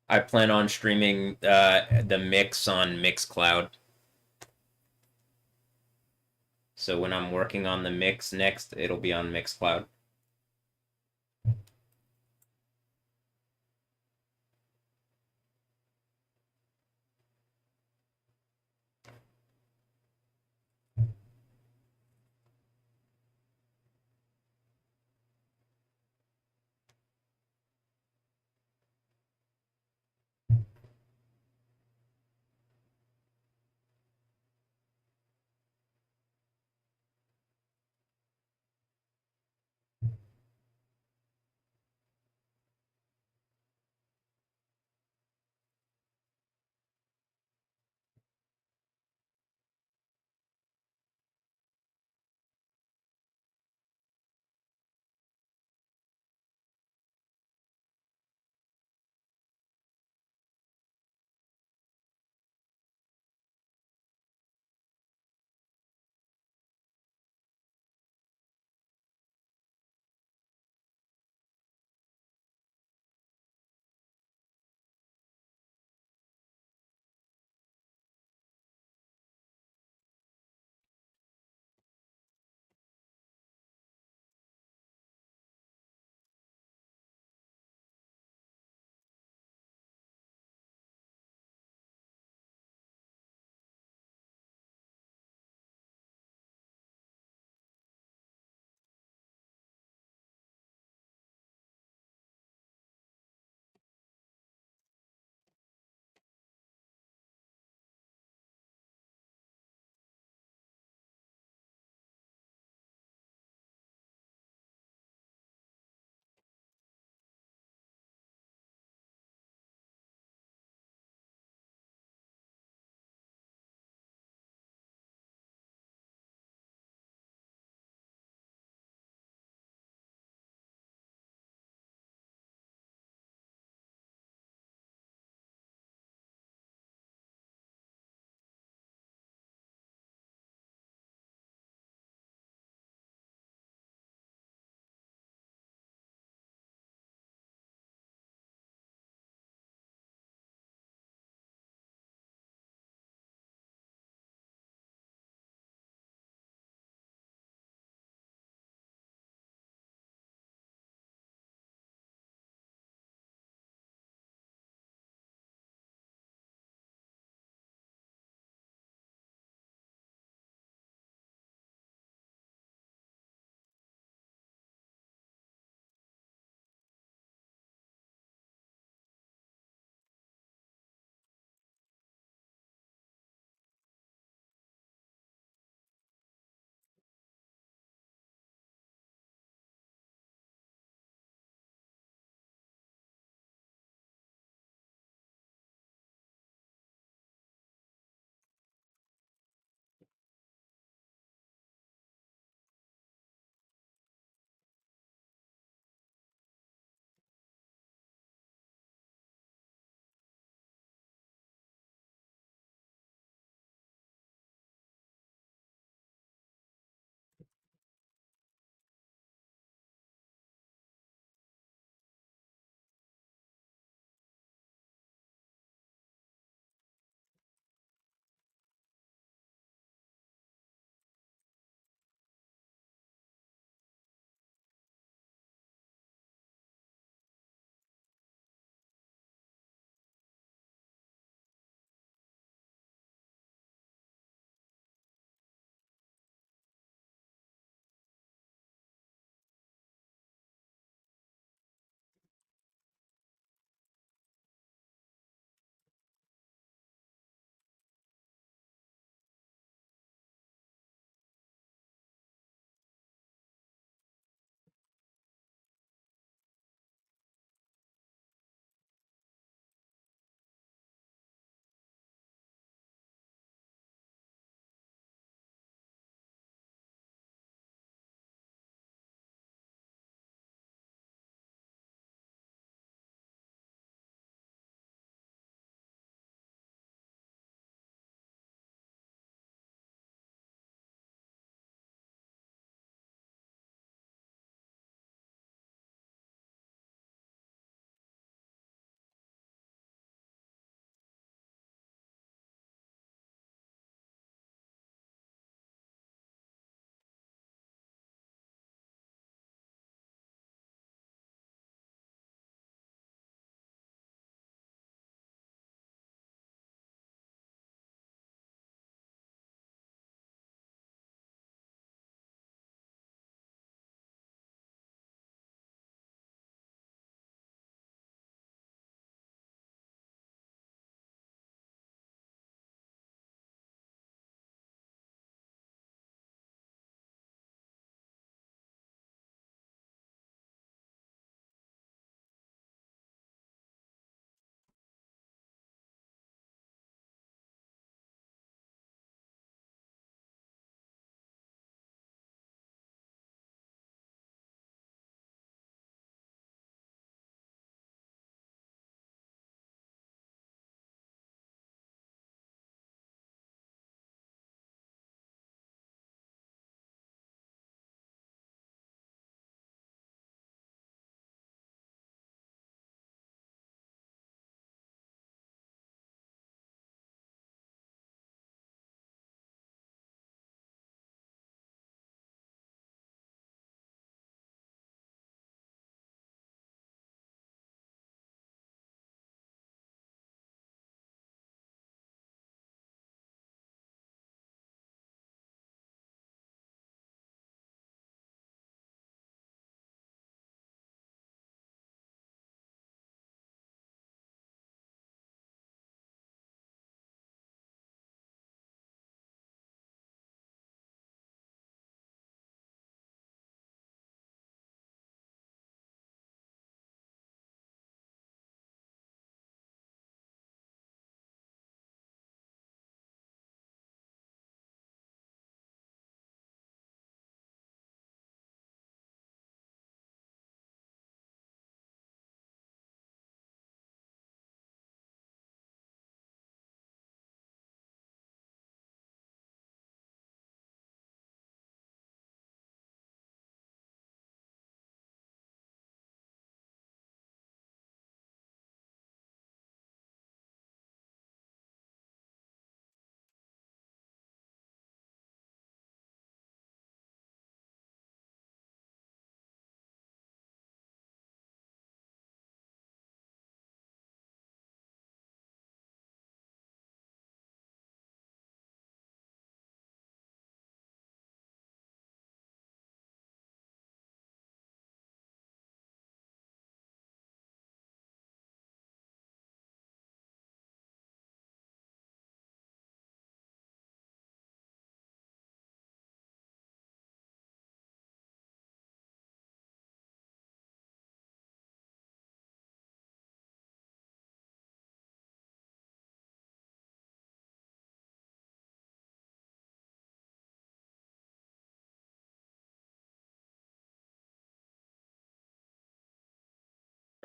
I plan on streaming the mix on Mixcloud. So when I'm working on the mix next, it'll be on Mixcloud.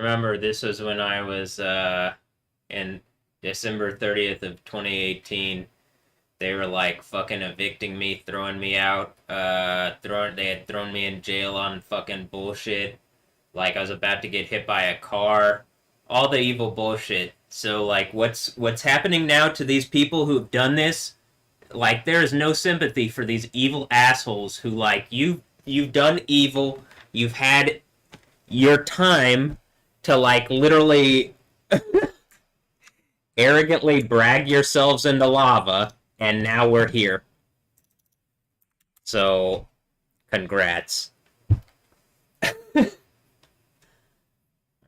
remember this was when I was in December 30th of 2018. They were like fucking evicting me, throwing me out, they had thrown me in jail on fucking bullshit. Like I was about to get hit by a car, all the evil bullshit. So like what's happening now to these people who've done this? Like there is no sympathy for these evil assholes who like you've done evil, you've had your time to like literally arrogantly drag yourselves into lava, and now we're here. So congrats.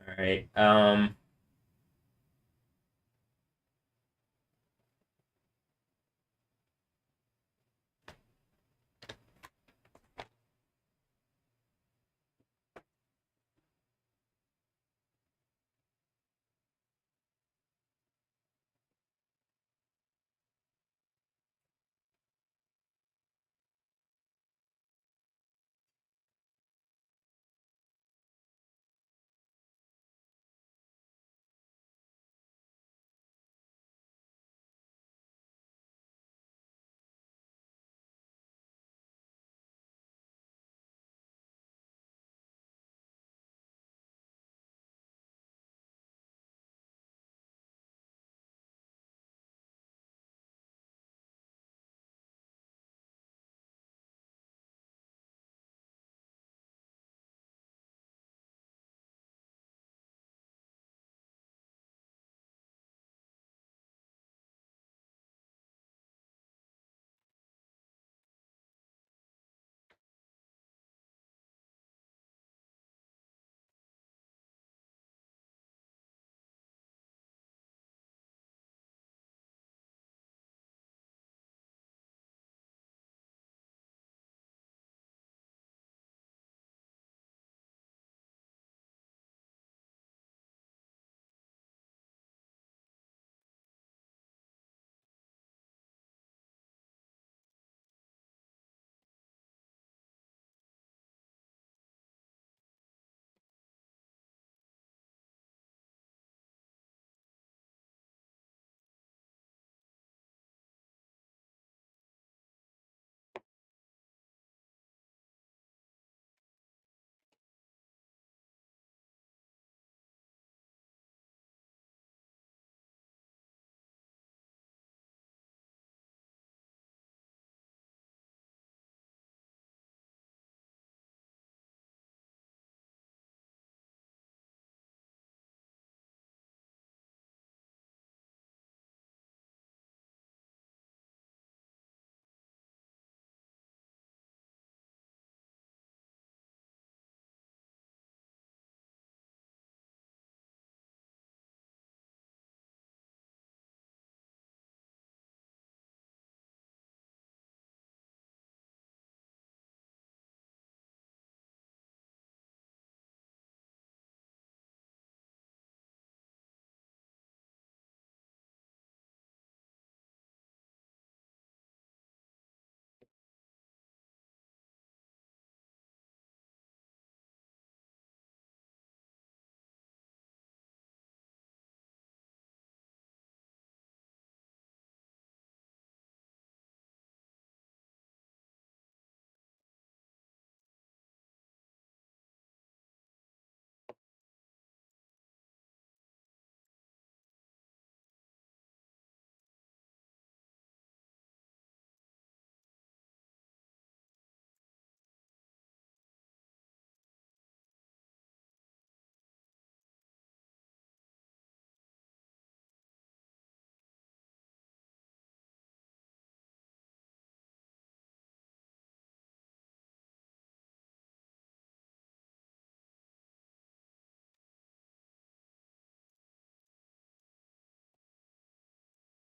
All right.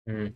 Mm.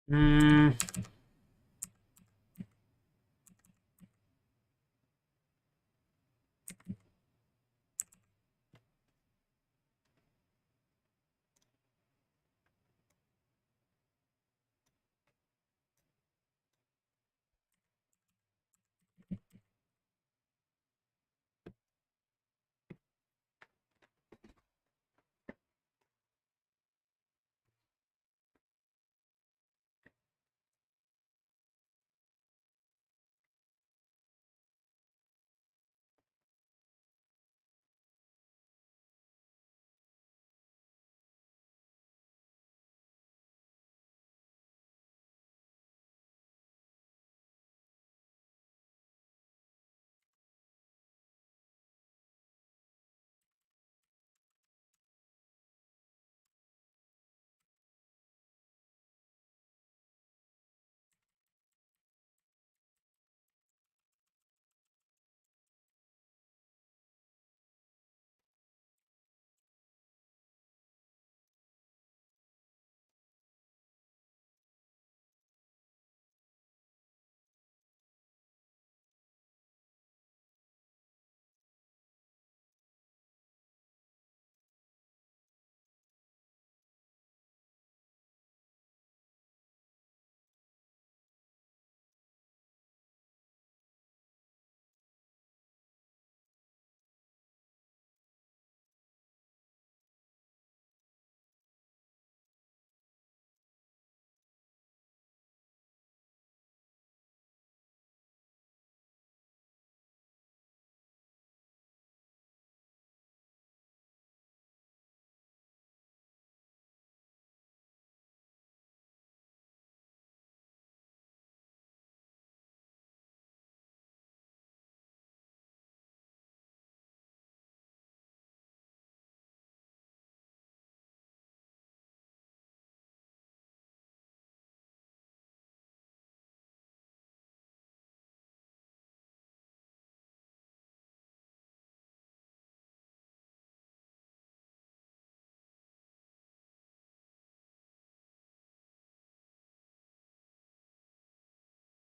Hmm.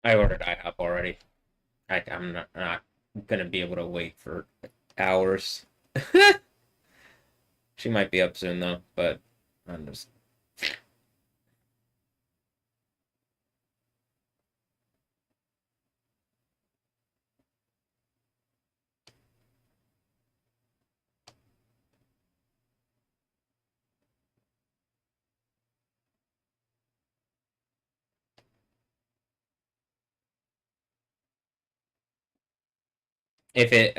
I ordered IHOP already. I'm not gonna be able to wait for hours. She might be up soon though, but I'm just if it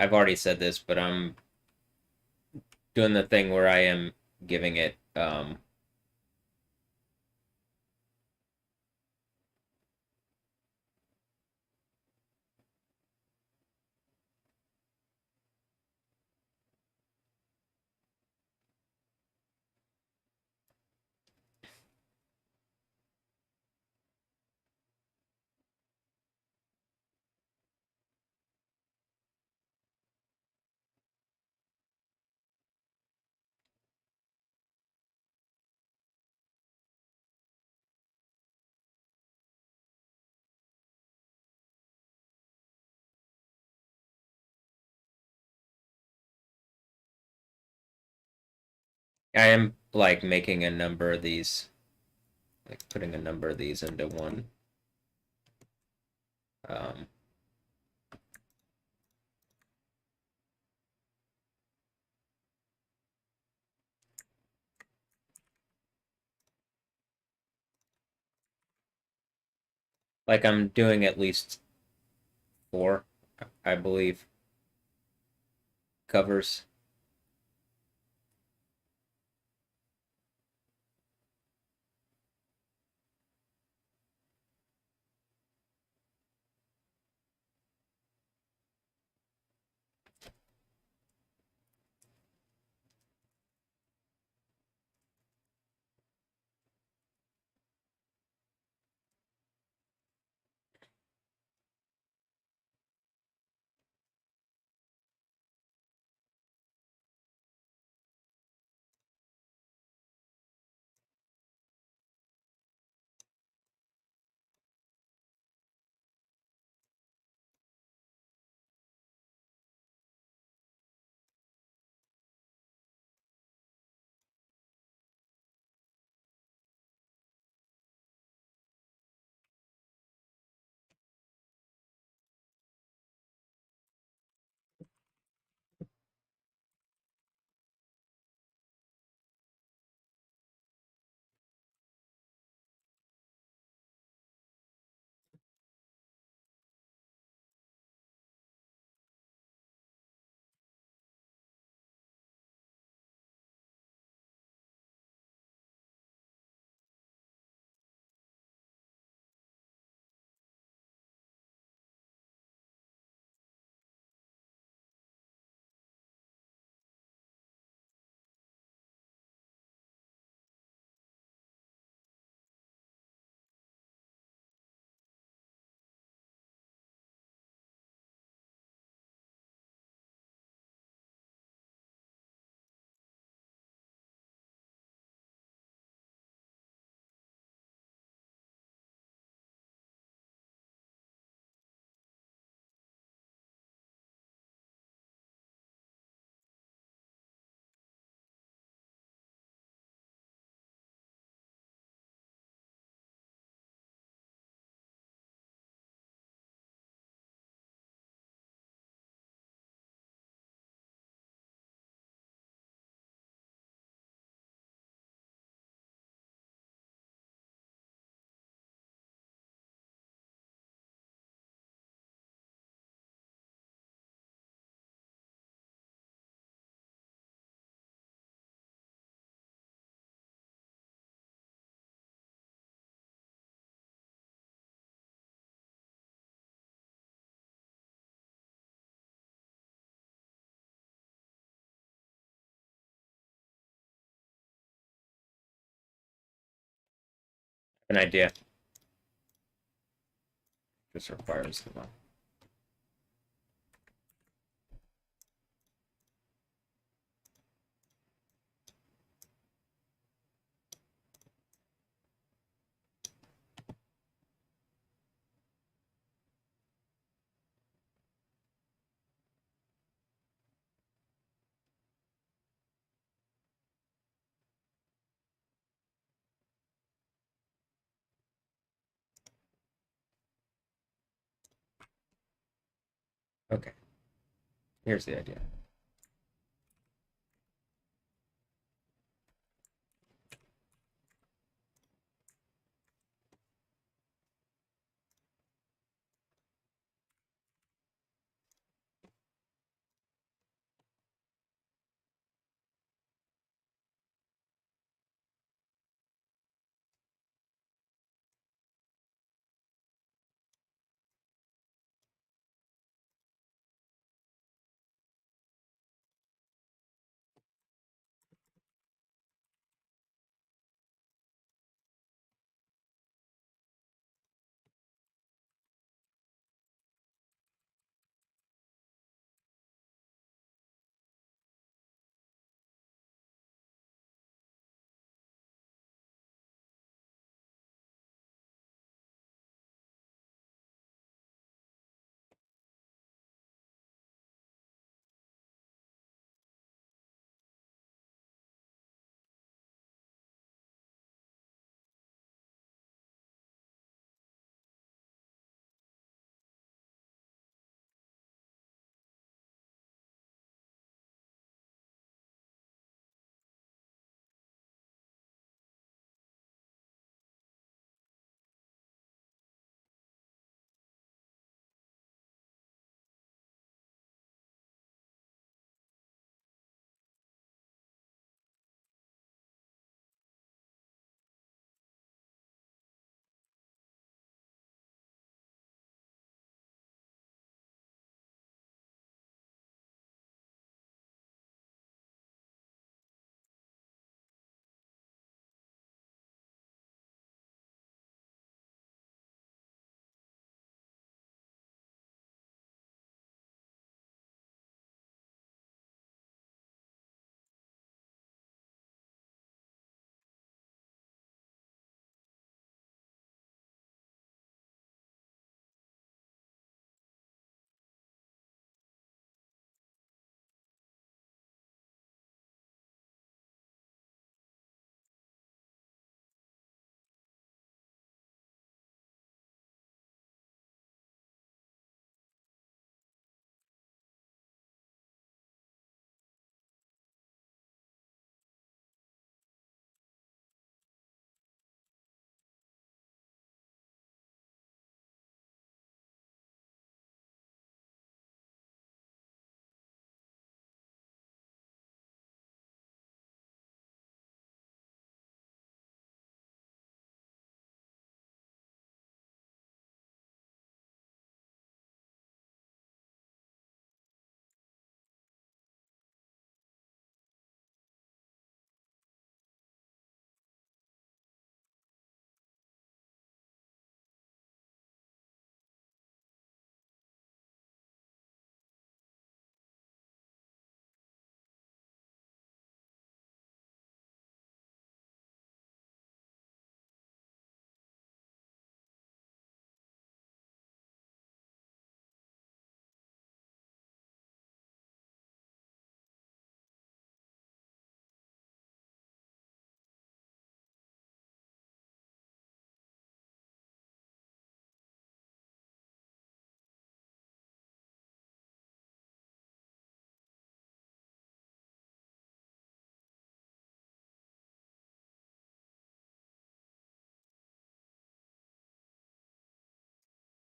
I've already said this, but I'm doing the thing where I am giving it I am like making a number of these, like putting a number of these into one. Um, like I'm doing at least four, I believe, covers. An idea. This requires the one. Okay. Here's the idea.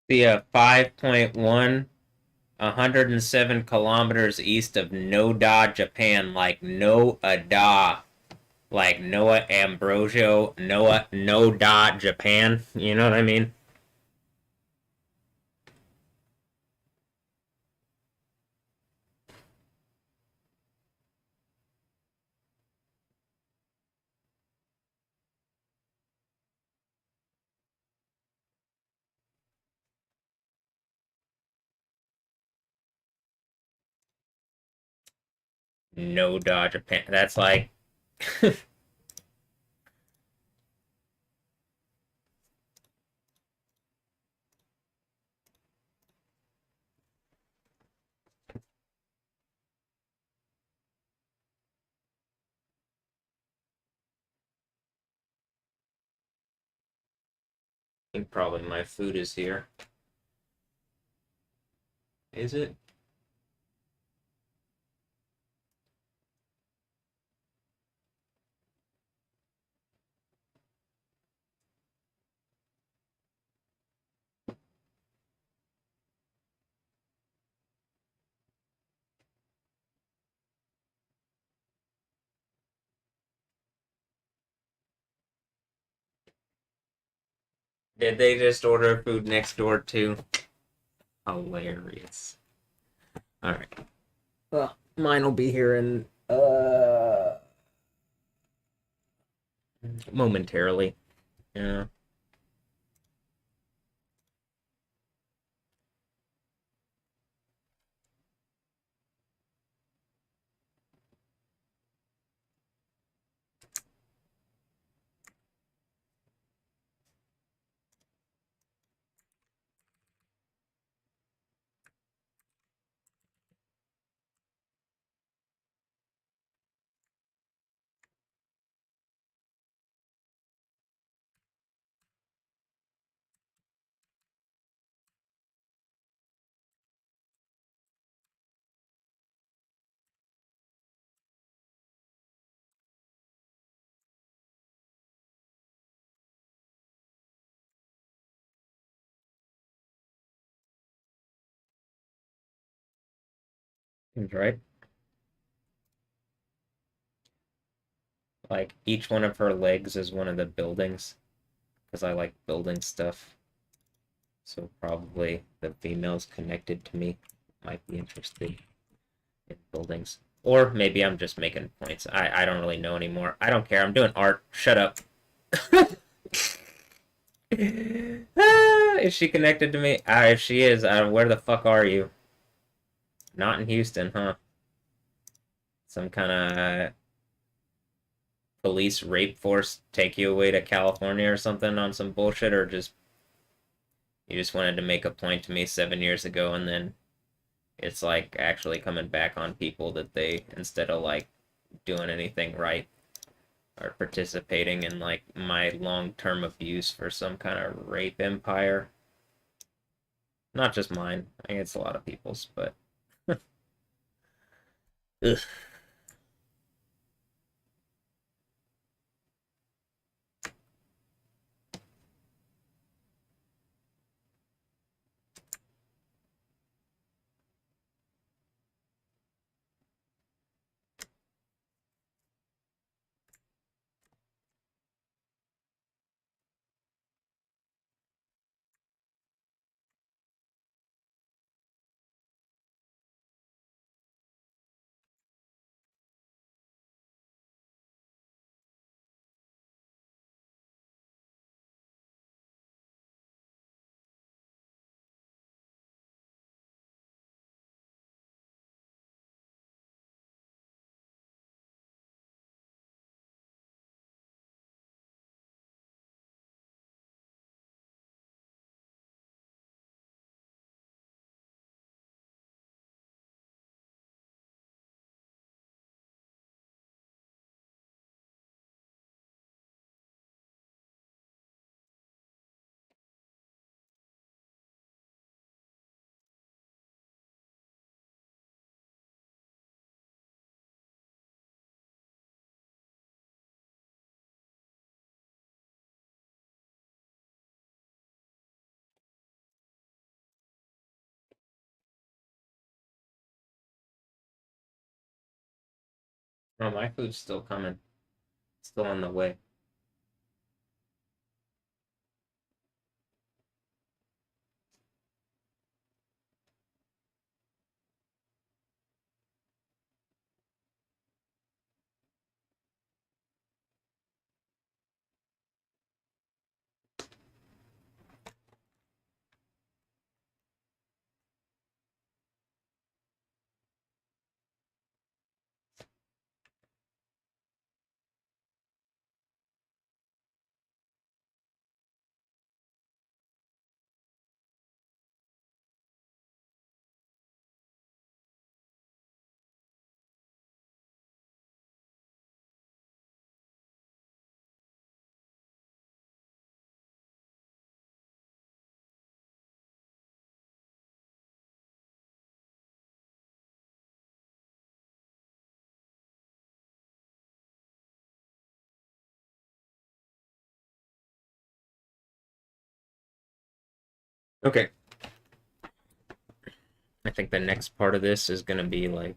The 5.1, 107 kilometers east of Noda, Japan, like Noada, like Noah Ambrosio, Noah Noda, Japan. You know what I mean? No dodge a pan. That's like I think probably my food is here. Is it? Did they just order food next door too? Hilarious. All right. Well, mine will be here in momentarily. Yeah. Seems right. Like each one of her legs is one of the buildings because I like building stuff. So probably the females connected to me might be interested in buildings. Or maybe I'm just making points. I don't really know anymore. I don't care. I'm doing art. Shut up. Is she connected to me? If she is, where the fuck are you? Not in Houston, huh? Some kind of police rape force take you away to California or something on some bullshit, or just you just wanted to make a point to me 7 years ago, and then it's like actually coming back on people that they, instead of like doing anything right, are participating in like my long-term abuse for some kind of rape empire. Not just mine. I think it's a lot of people's, but ugh. Oh, my food's still coming. Still on the way. Okay. I think the next part of this is going to be like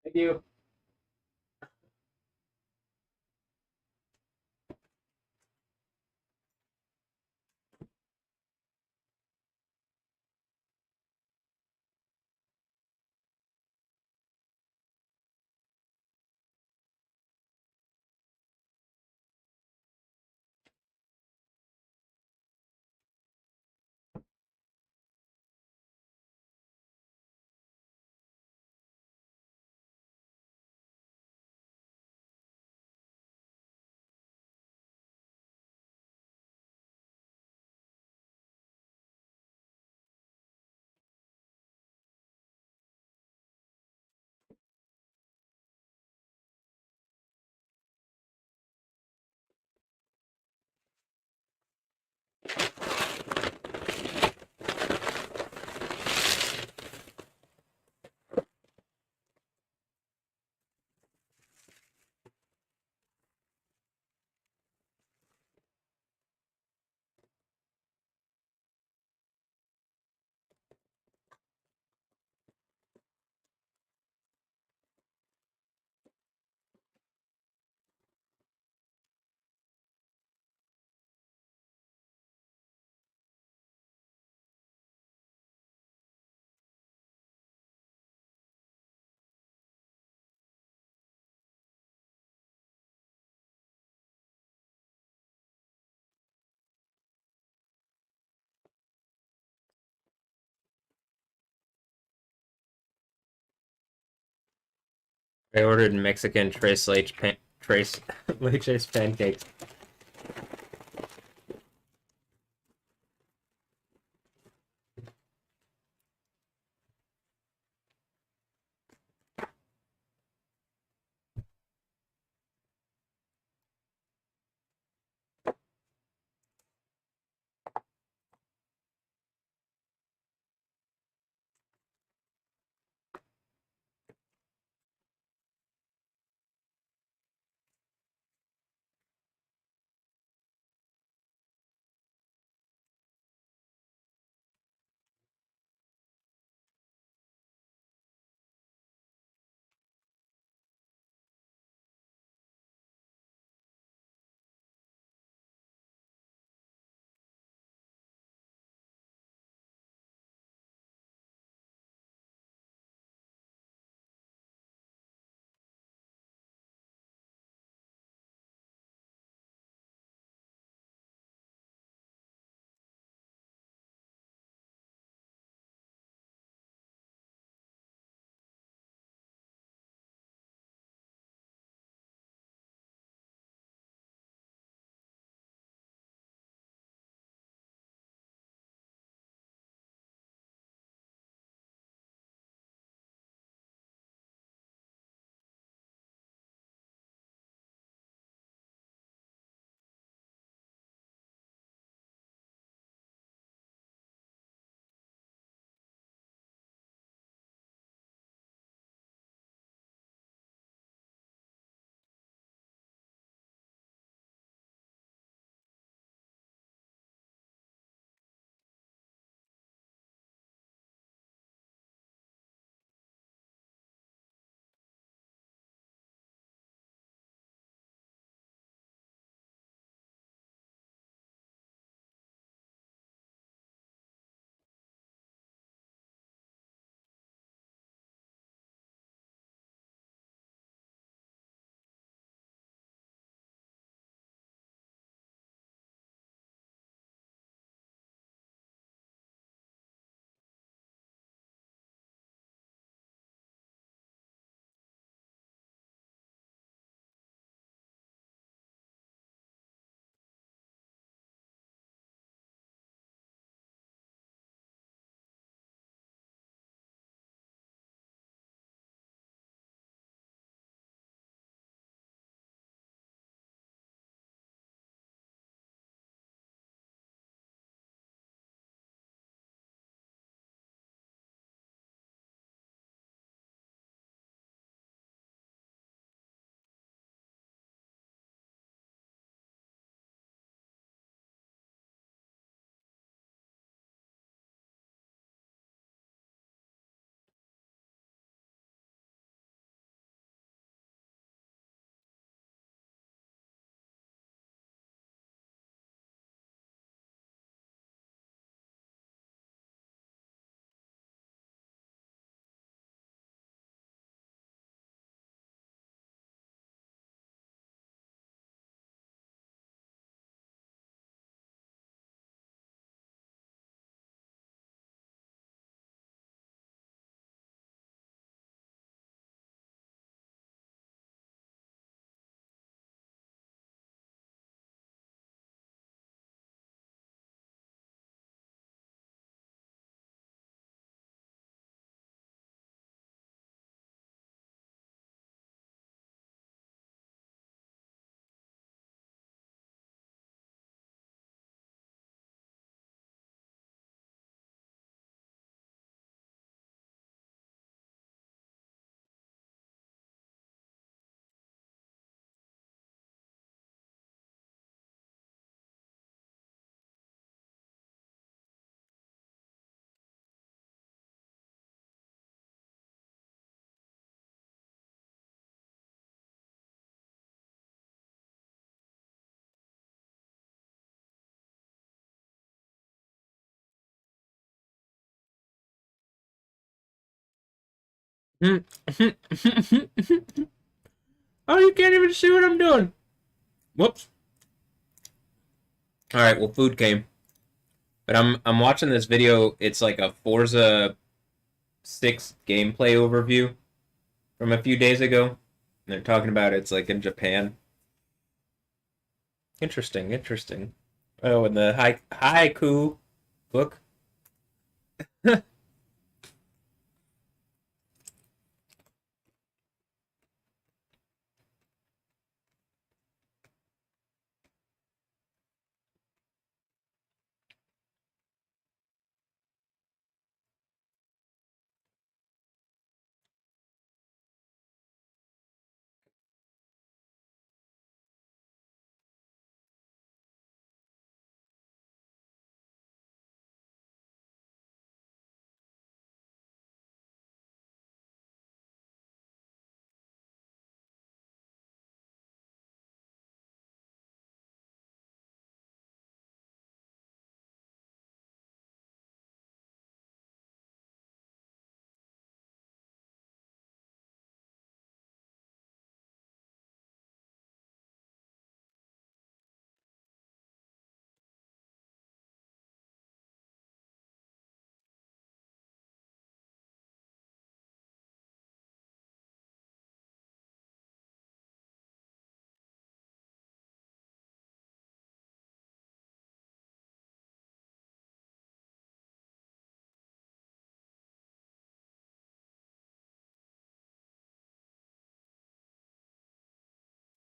thank you. I ordered Mexican trace leches pancakes. oh, you can't even see what I'm doing. Whoops. All right, well, food came, but I'm watching this video. It's like a Forza 6 gameplay overview from a few days ago. And they're talking about it's like in Japan. Interesting, interesting. Oh, and the haiku book.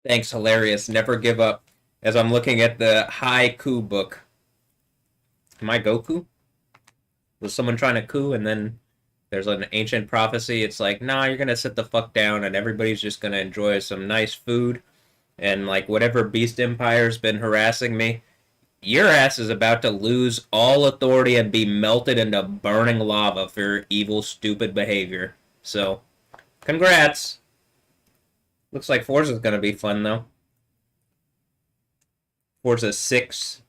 Thanks, hilarious. Never give up. As I'm looking at the haiku book. Am I Goku? Was someone trying to coup and then there's an ancient prophecy? It's like, nah, you're gonna sit the fuck down and everybody's just gonna enjoy some nice food and like whatever beast empire's been harassing me, your ass is about to lose all authority and be melted into burning lava for your evil, stupid behavior. So, congrats. Looks like Forza's gonna be fun though. Forza 6.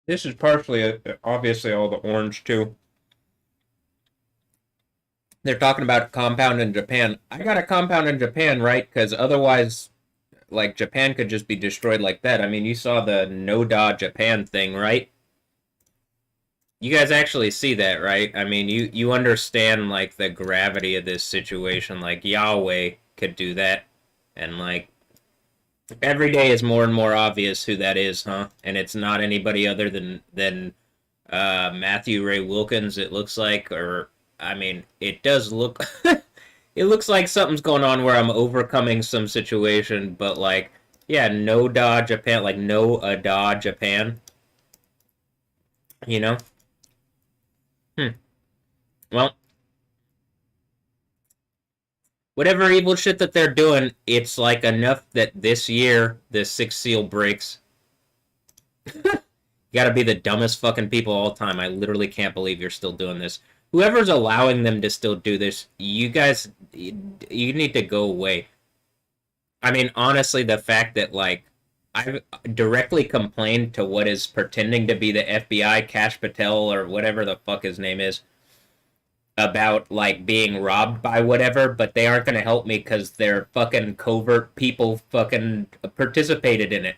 This is partially, obviously, all the orange too. They're talking about a compound in Japan. I got a compound in Japan, right? Because otherwise, like, Japan could just be destroyed like that. I mean, you saw the No-Da Japan thing, right? You guys actually see that, right? I mean, you understand like the gravity of this situation. Like Yahweh could do that, and like every day is more and more obvious who that is, huh? And it's not anybody other than Matthew Ray Wilkins. It looks like, or I mean, it does look. It looks like something's going on where I'm overcoming some situation, but like, yeah, no da Japan, like no da Japan, you know. Hmm. Well, whatever evil shit that they're doing, it's like enough that this year the sixth seal breaks. You gotta be the dumbest fucking people all time. I literally can't believe you're still doing this. Whoever's allowing them to still do this, you guys, you need to go away. I mean, honestly, the fact that like I've directly complained to what is pretending to be the FBI, Cash Patel or whatever the fuck his name is, about like being robbed by whatever, but they aren't going to help me because they're fucking covert people fucking participated in it.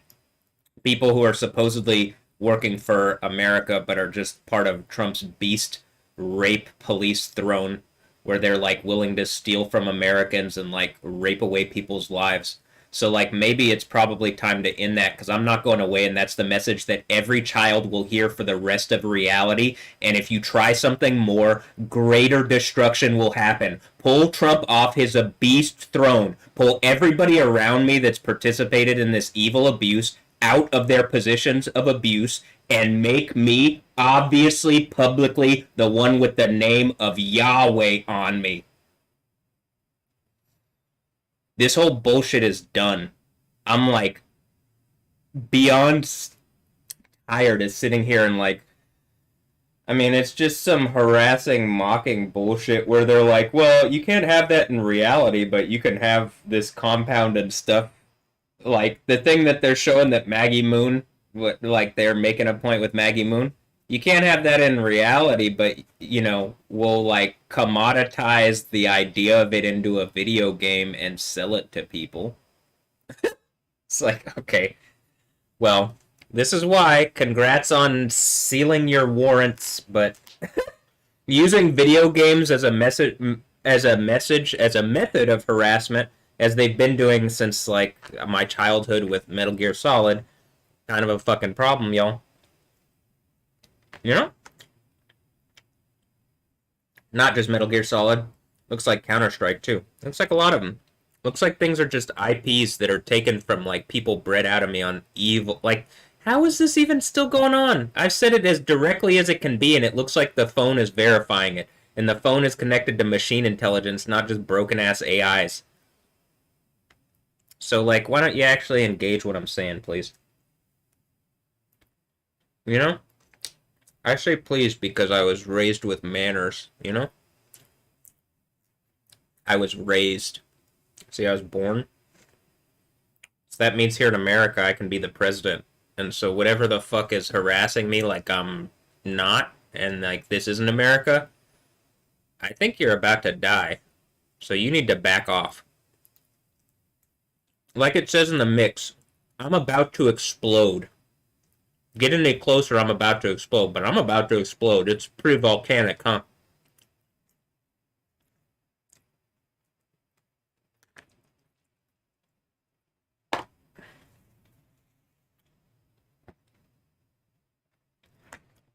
People who are supposedly working for America but are just part of Trump's beast rape police throne where they're like willing to steal from Americans and like rape away people's lives. So like maybe it's probably time to end that because I'm not going away, and that's the message that every child will hear for the rest of reality. And if you try something more, greater destruction will happen. Pull Trump off his beast throne. Pull everybody around me that's participated in this evil abuse out of their positions of abuse and make me obviously publicly the one with the name of Yahweh on me. This whole bullshit is done. I'm like beyond tired of sitting here and like, I mean, it's just some harassing, mocking bullshit where they're like, well, you can't have that in reality, but you can have this compounded stuff. Like the thing that they're showing that Maggie Moon, what, like they're making a point with Maggie Moon. You can't have that in reality, but you know, we'll like commoditize the idea of it into a video game and sell it to people. It's like, okay, well, this is why. Congrats on sealing your warrants, but using video games as a method of harassment, as they've been doing since like my childhood with Metal Gear Solid, kind of a fucking problem, y'all. You know, not just Metal Gear Solid. Looks like Counter Strike too. Looks like a lot of them. Looks like things are just IPs that are taken from like people bred out of me on evil. Like, how is this even still going on? I've said it as directly as it can be, and it looks like the phone is verifying it. And the phone is connected to machine intelligence, not just broken ass AIs. So, like, why don't you actually engage what I'm saying, please? You know? I say please because I was raised with manners, you know? I was raised. See, I was born. So that means here in America, I can be the president. And so whatever the fuck is harassing me like I'm not, and like this isn't America, I think you're about to die. So you need to back off. Like it says in the mix, I'm about to explode. Get any closer, I'm about to explode. But I'm about to explode. It's pretty volcanic, huh?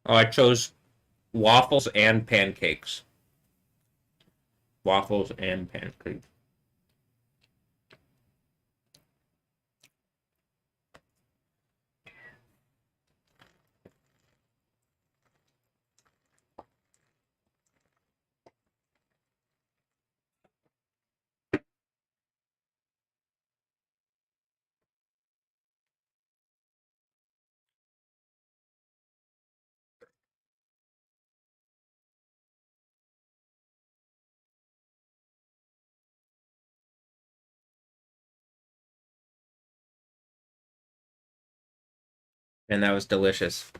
Oh, I chose waffles and pancakes. Waffles and pancakes. And that was delicious.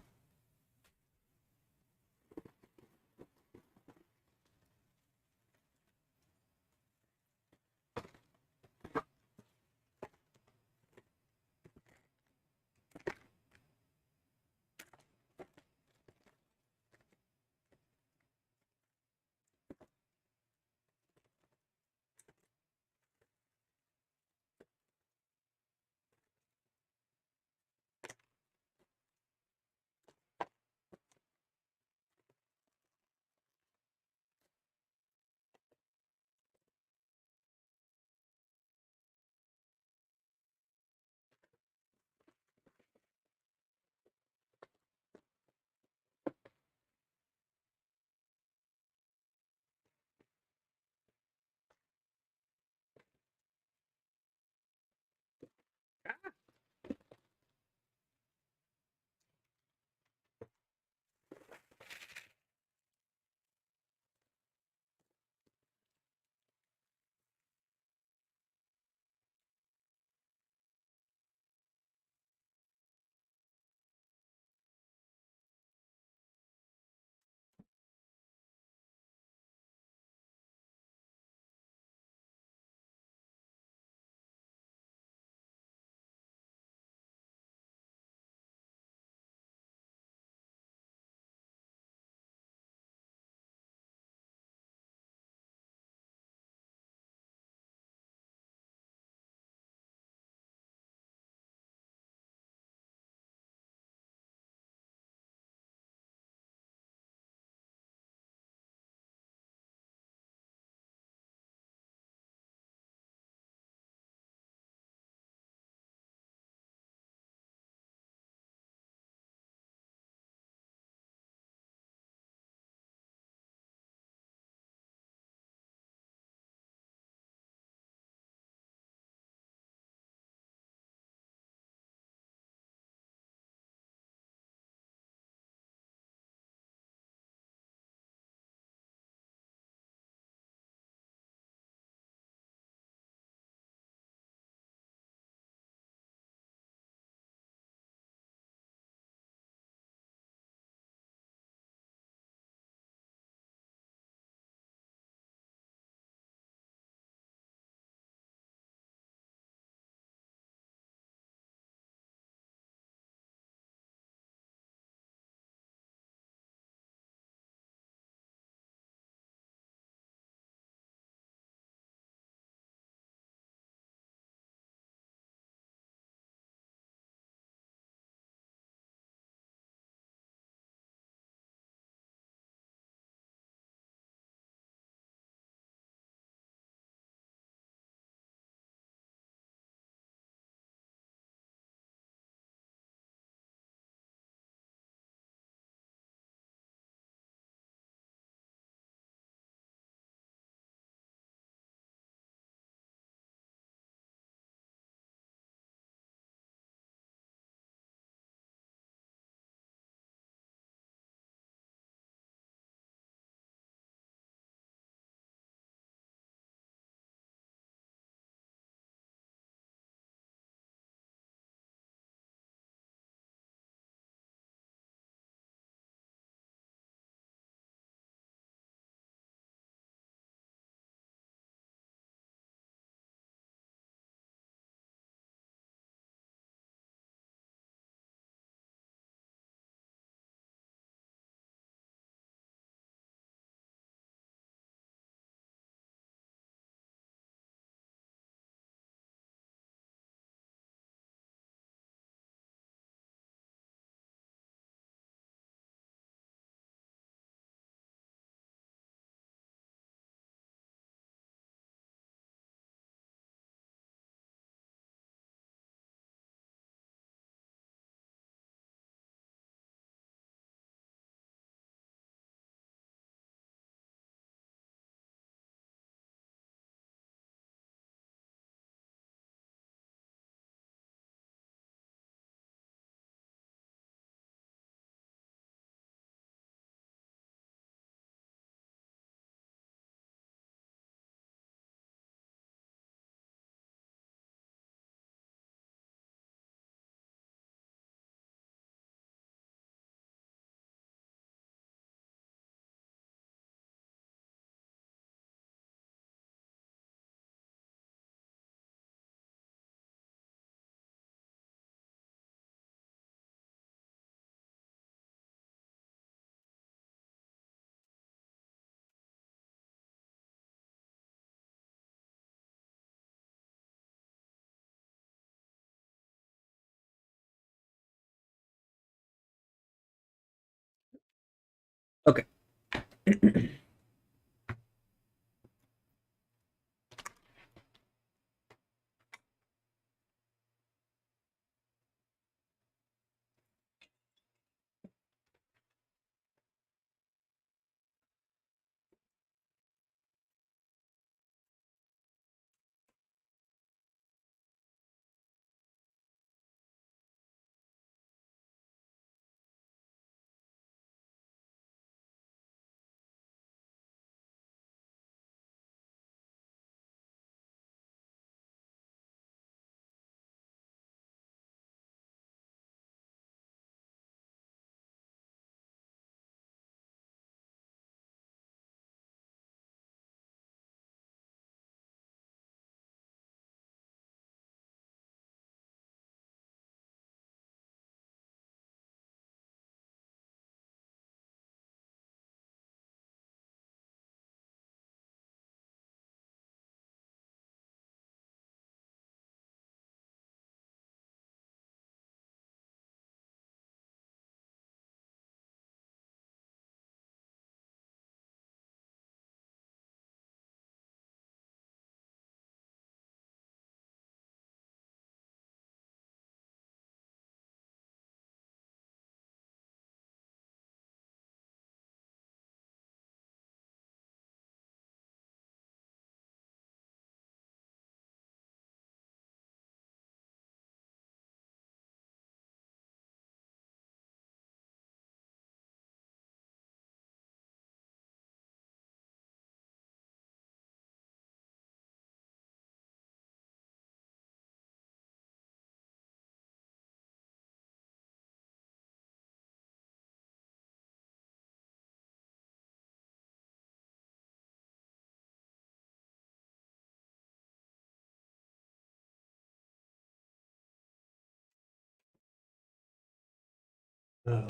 Oh.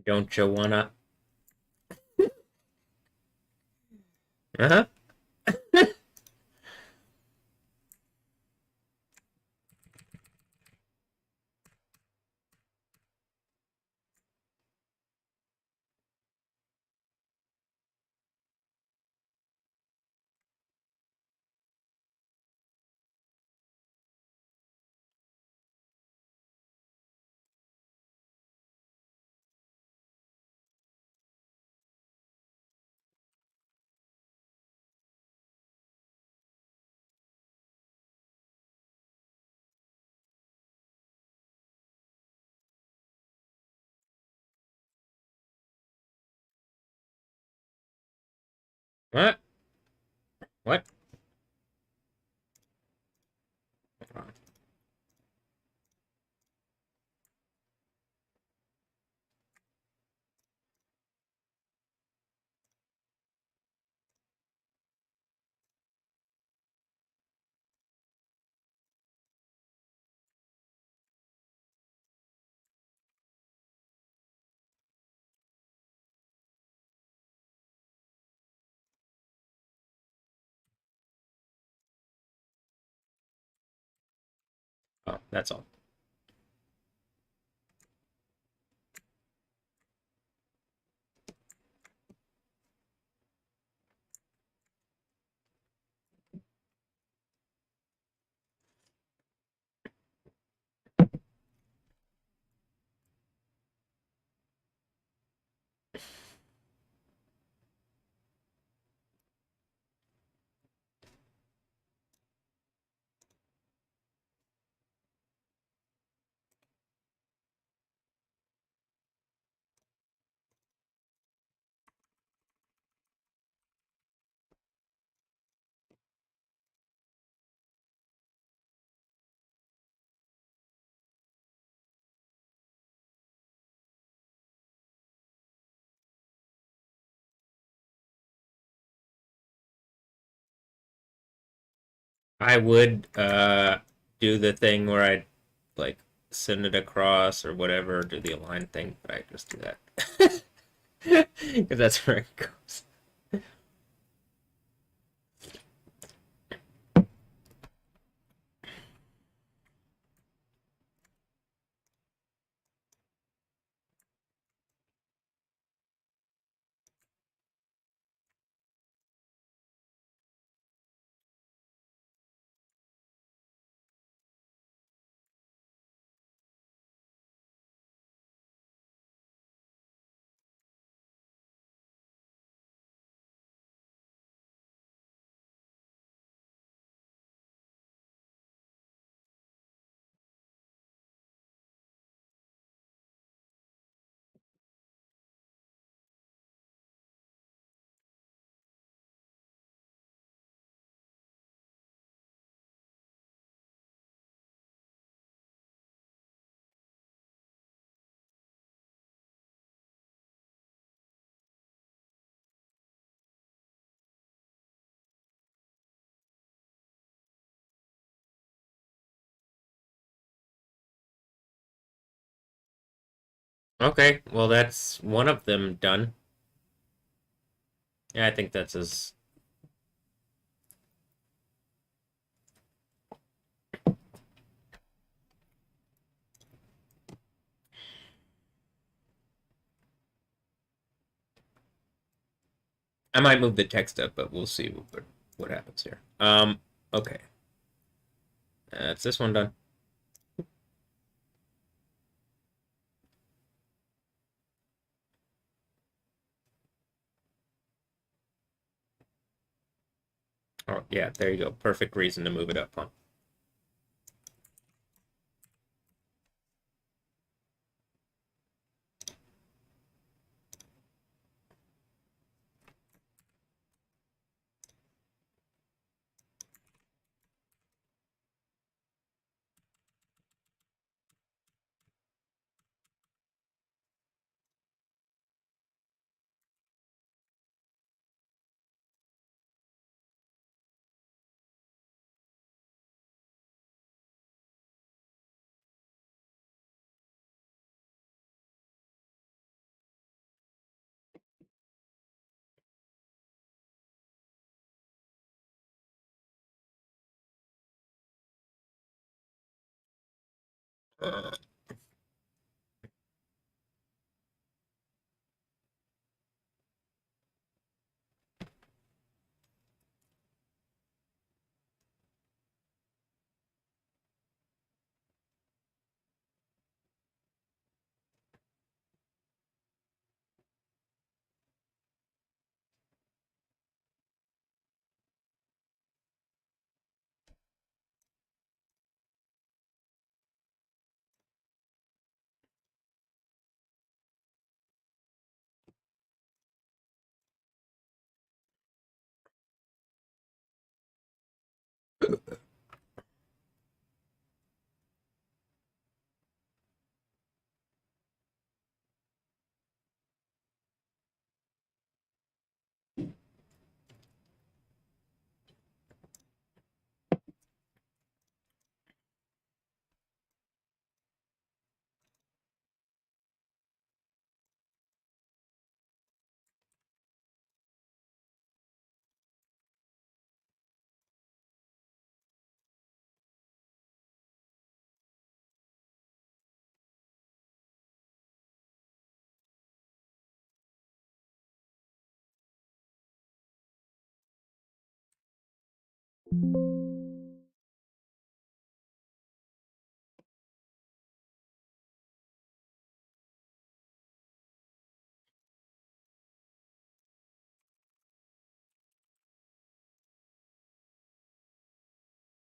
Don't you wanna? Uh huh. What? What? Oh, that's all. I would do the thing where I like send it across or whatever, do the align thing, but I just do that because that's where it goes. Okay, well that's one of them done. Yeah, I think that's as I might move the text up, but we'll see what happens here. Okay. That's this one done. Oh, yeah, there you go. Perfect reason to move it up, huh?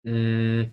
Mm,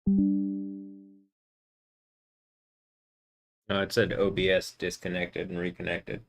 No, it said OBS disconnected and reconnected.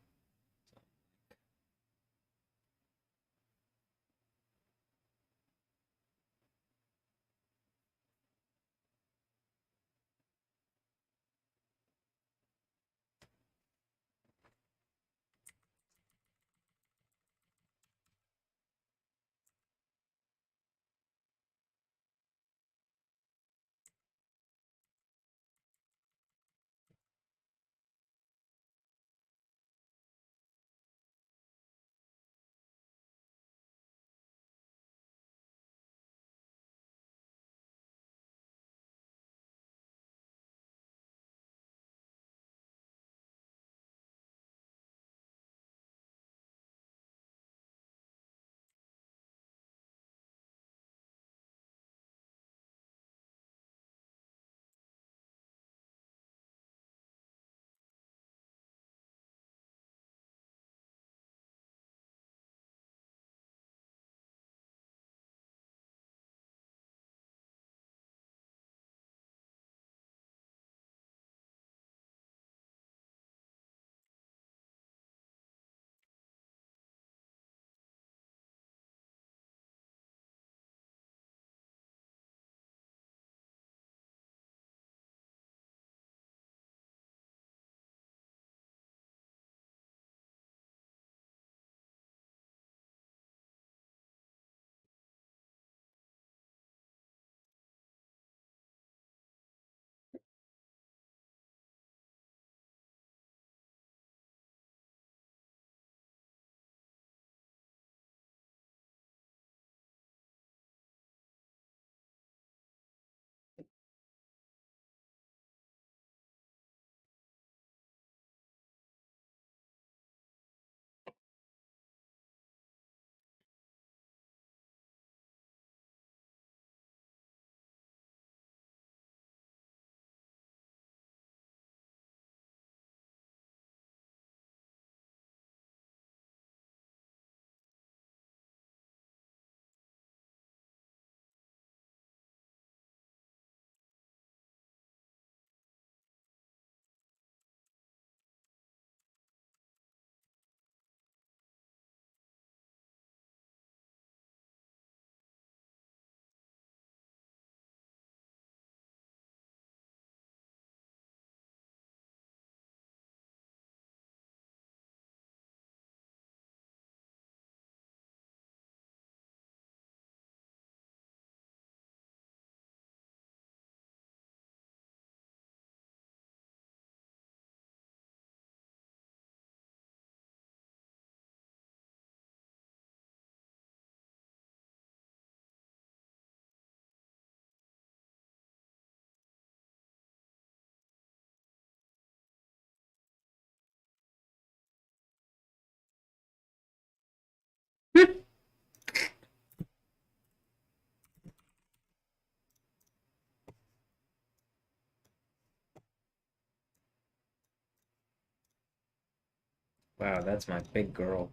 Wow, that's my big girl.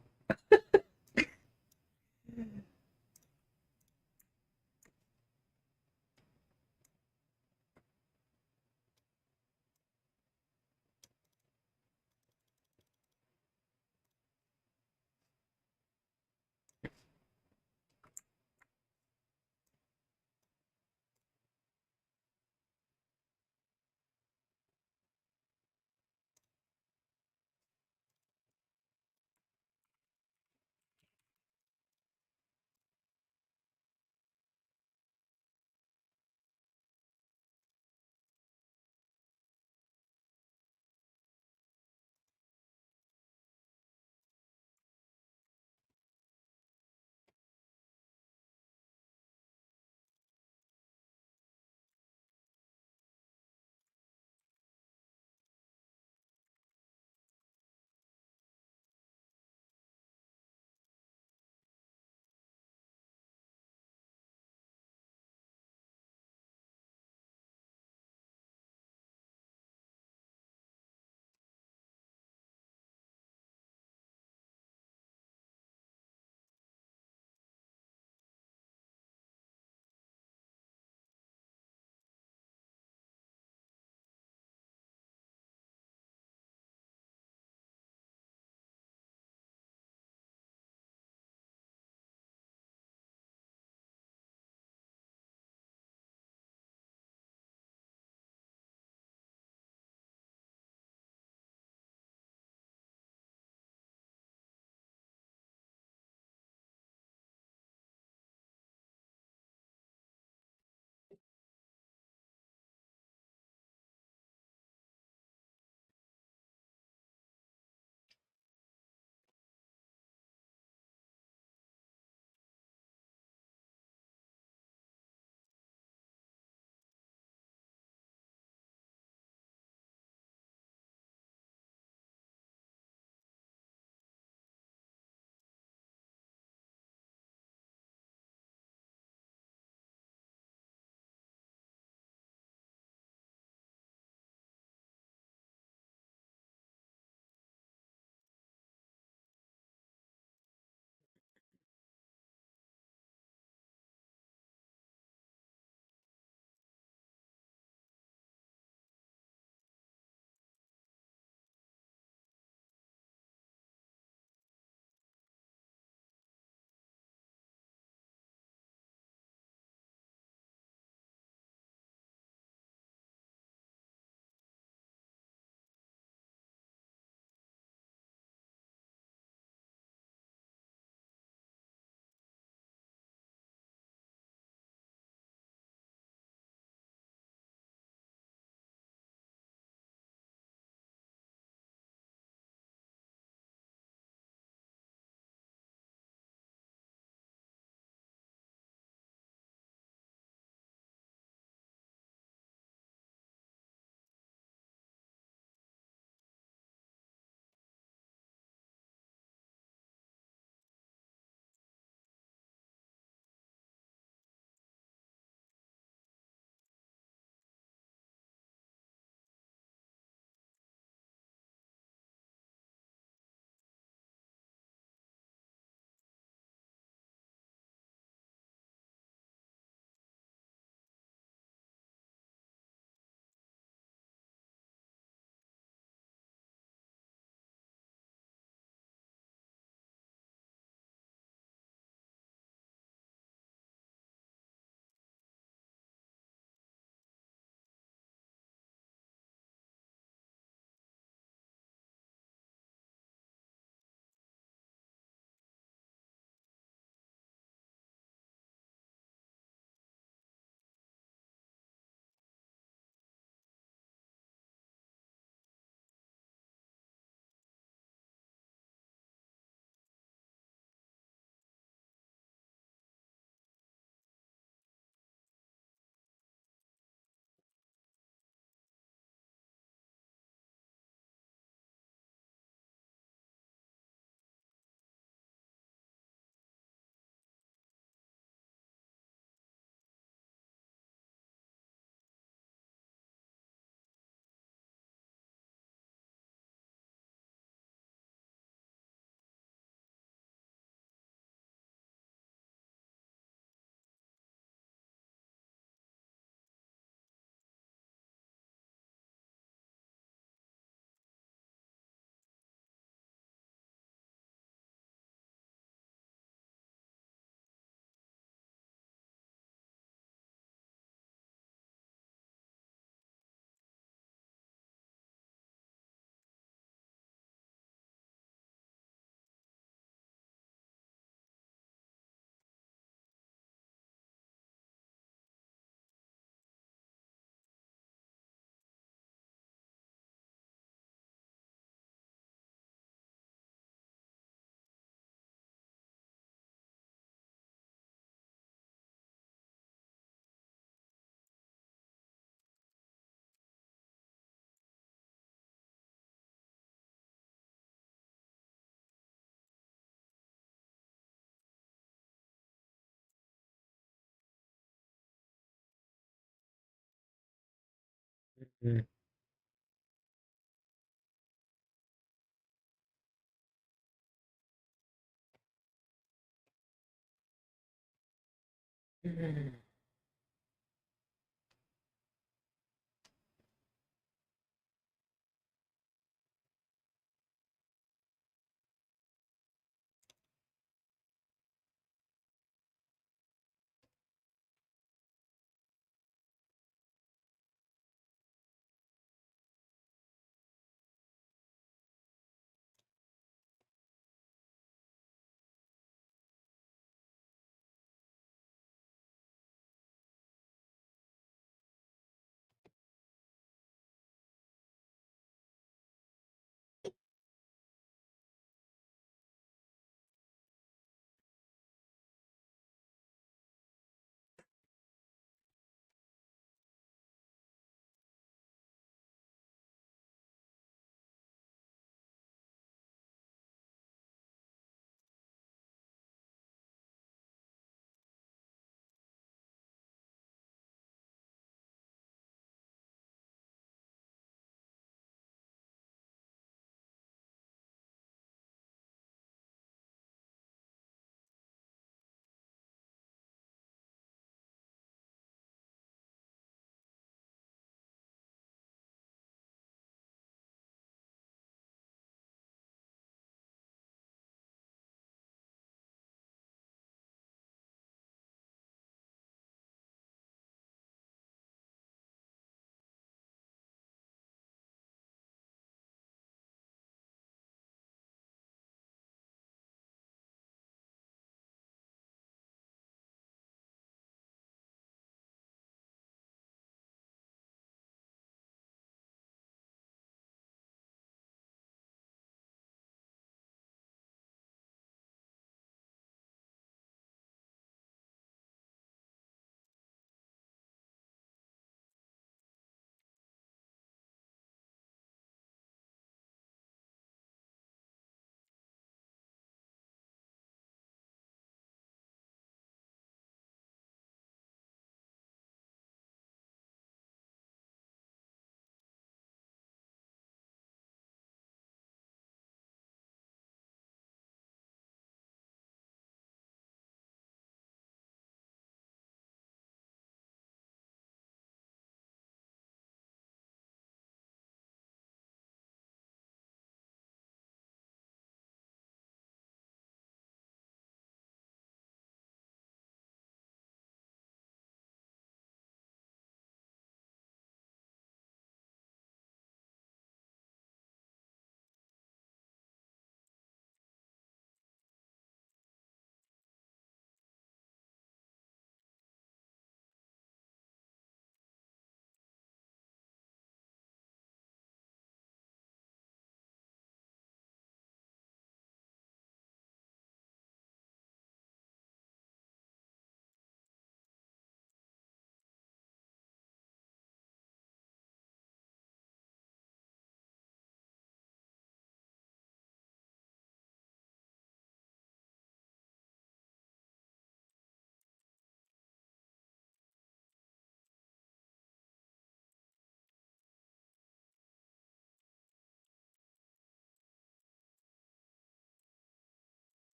Mm.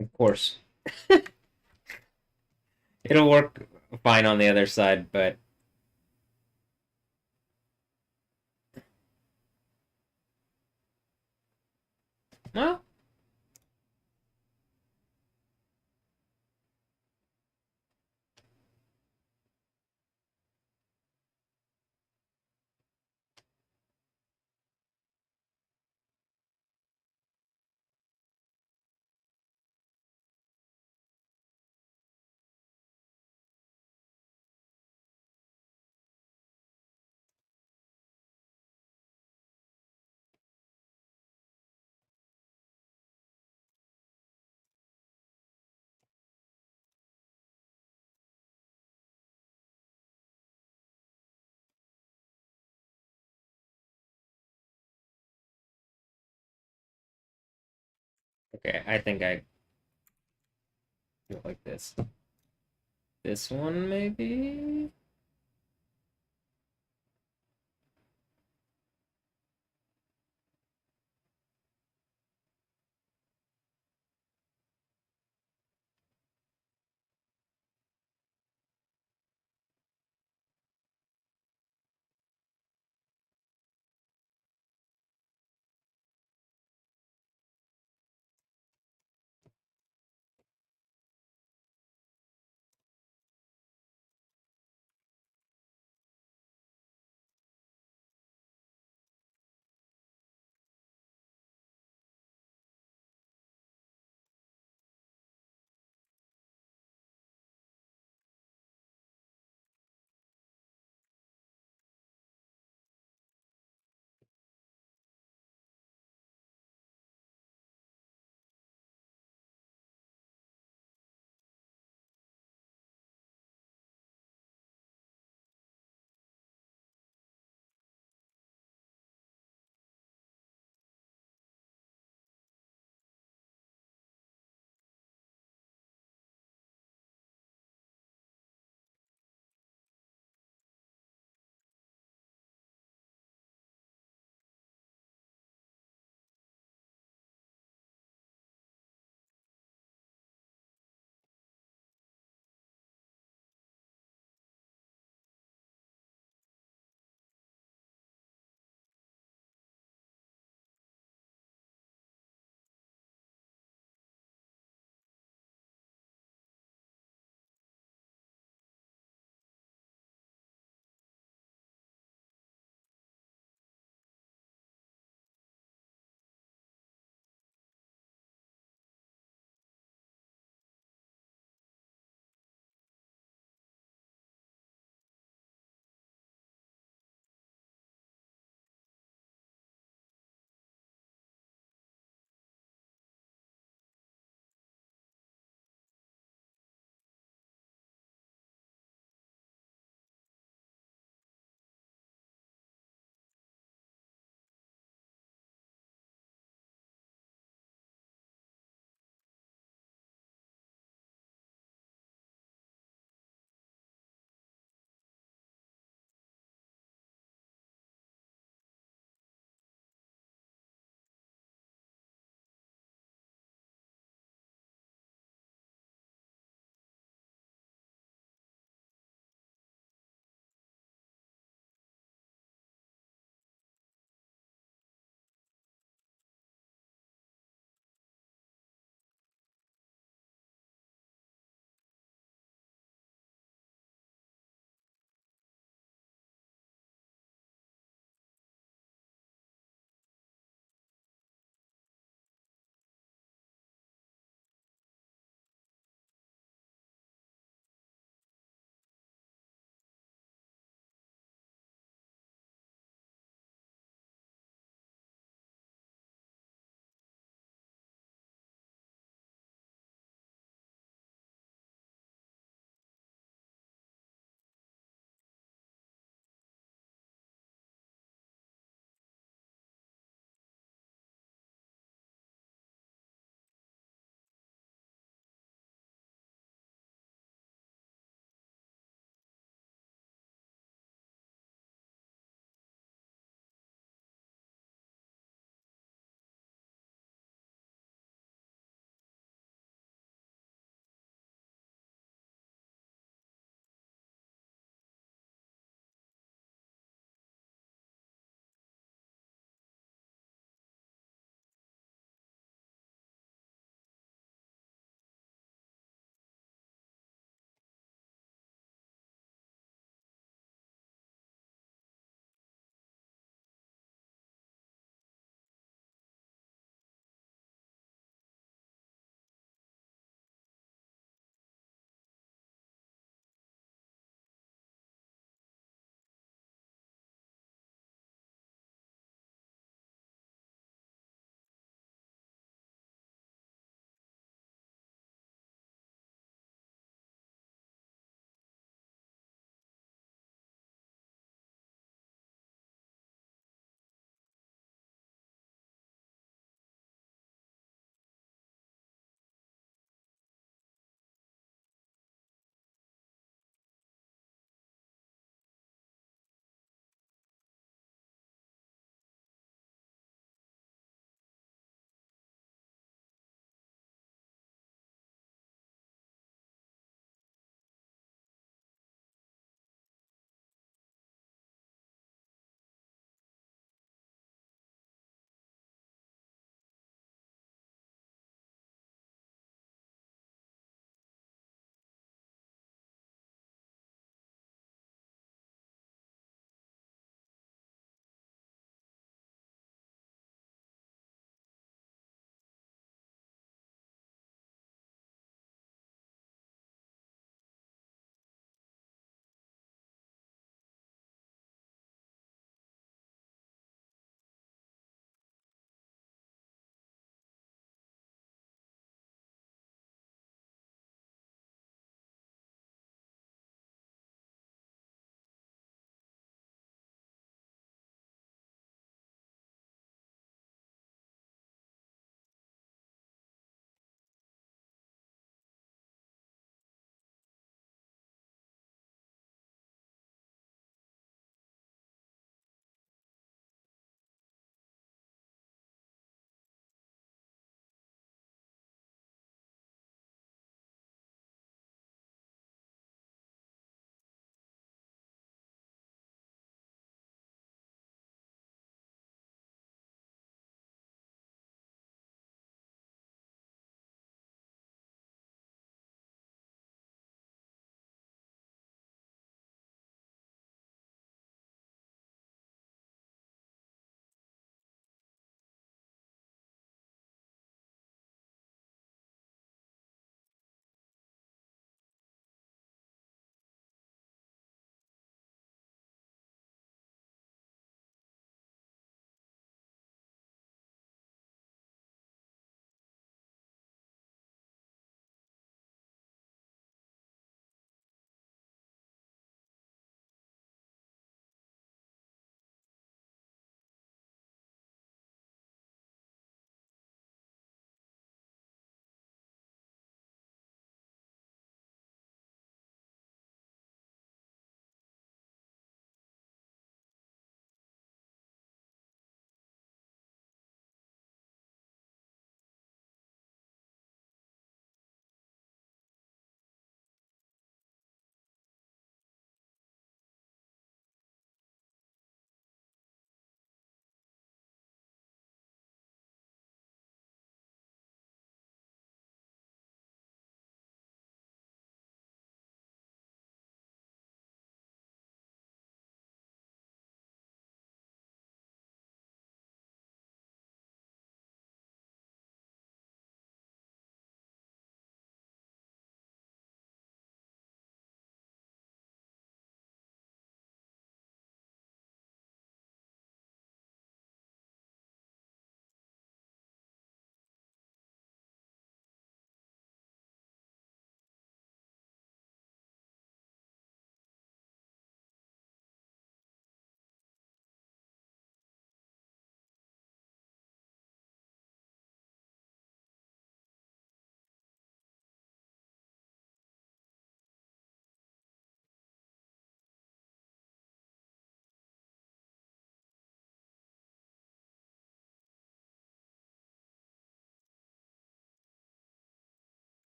Of course. It'll work fine on the other side, but well, okay, I think I go like this. This one, maybe?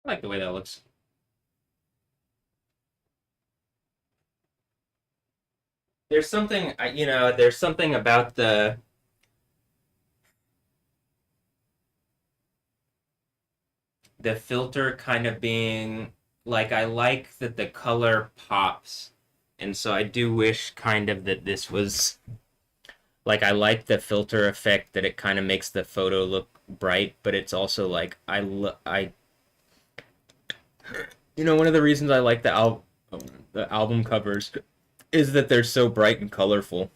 I like the way that looks. There's something, there's something about the filter kind of being like I like that the color pops, and so I do wish kind of that this was like I like the filter effect that it kind of makes the photo look bright, but it's also like I one of the reasons I like the album covers is that they're so bright and colorful.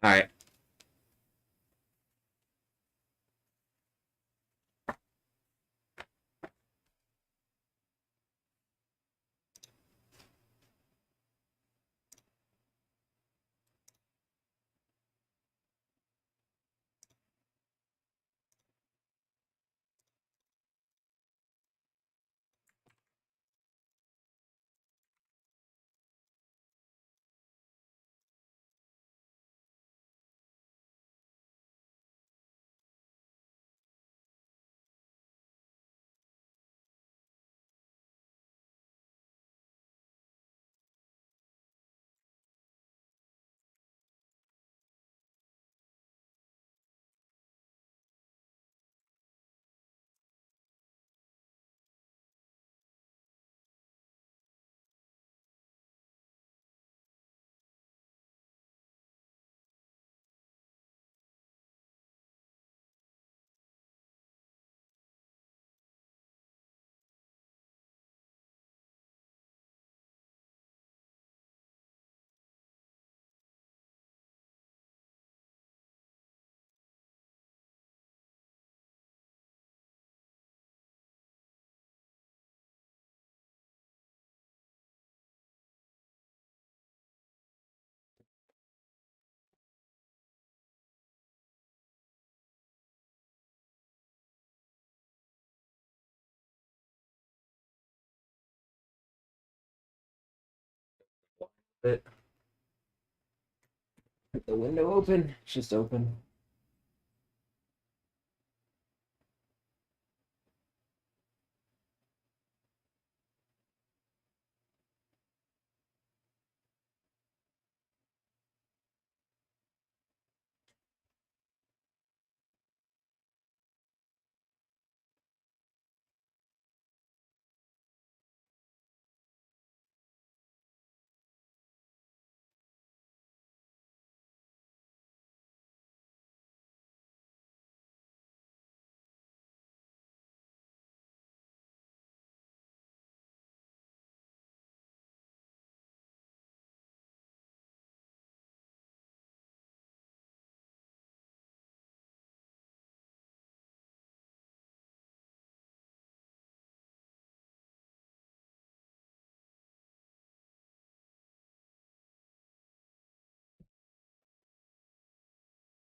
All right. But the window open. It's just open.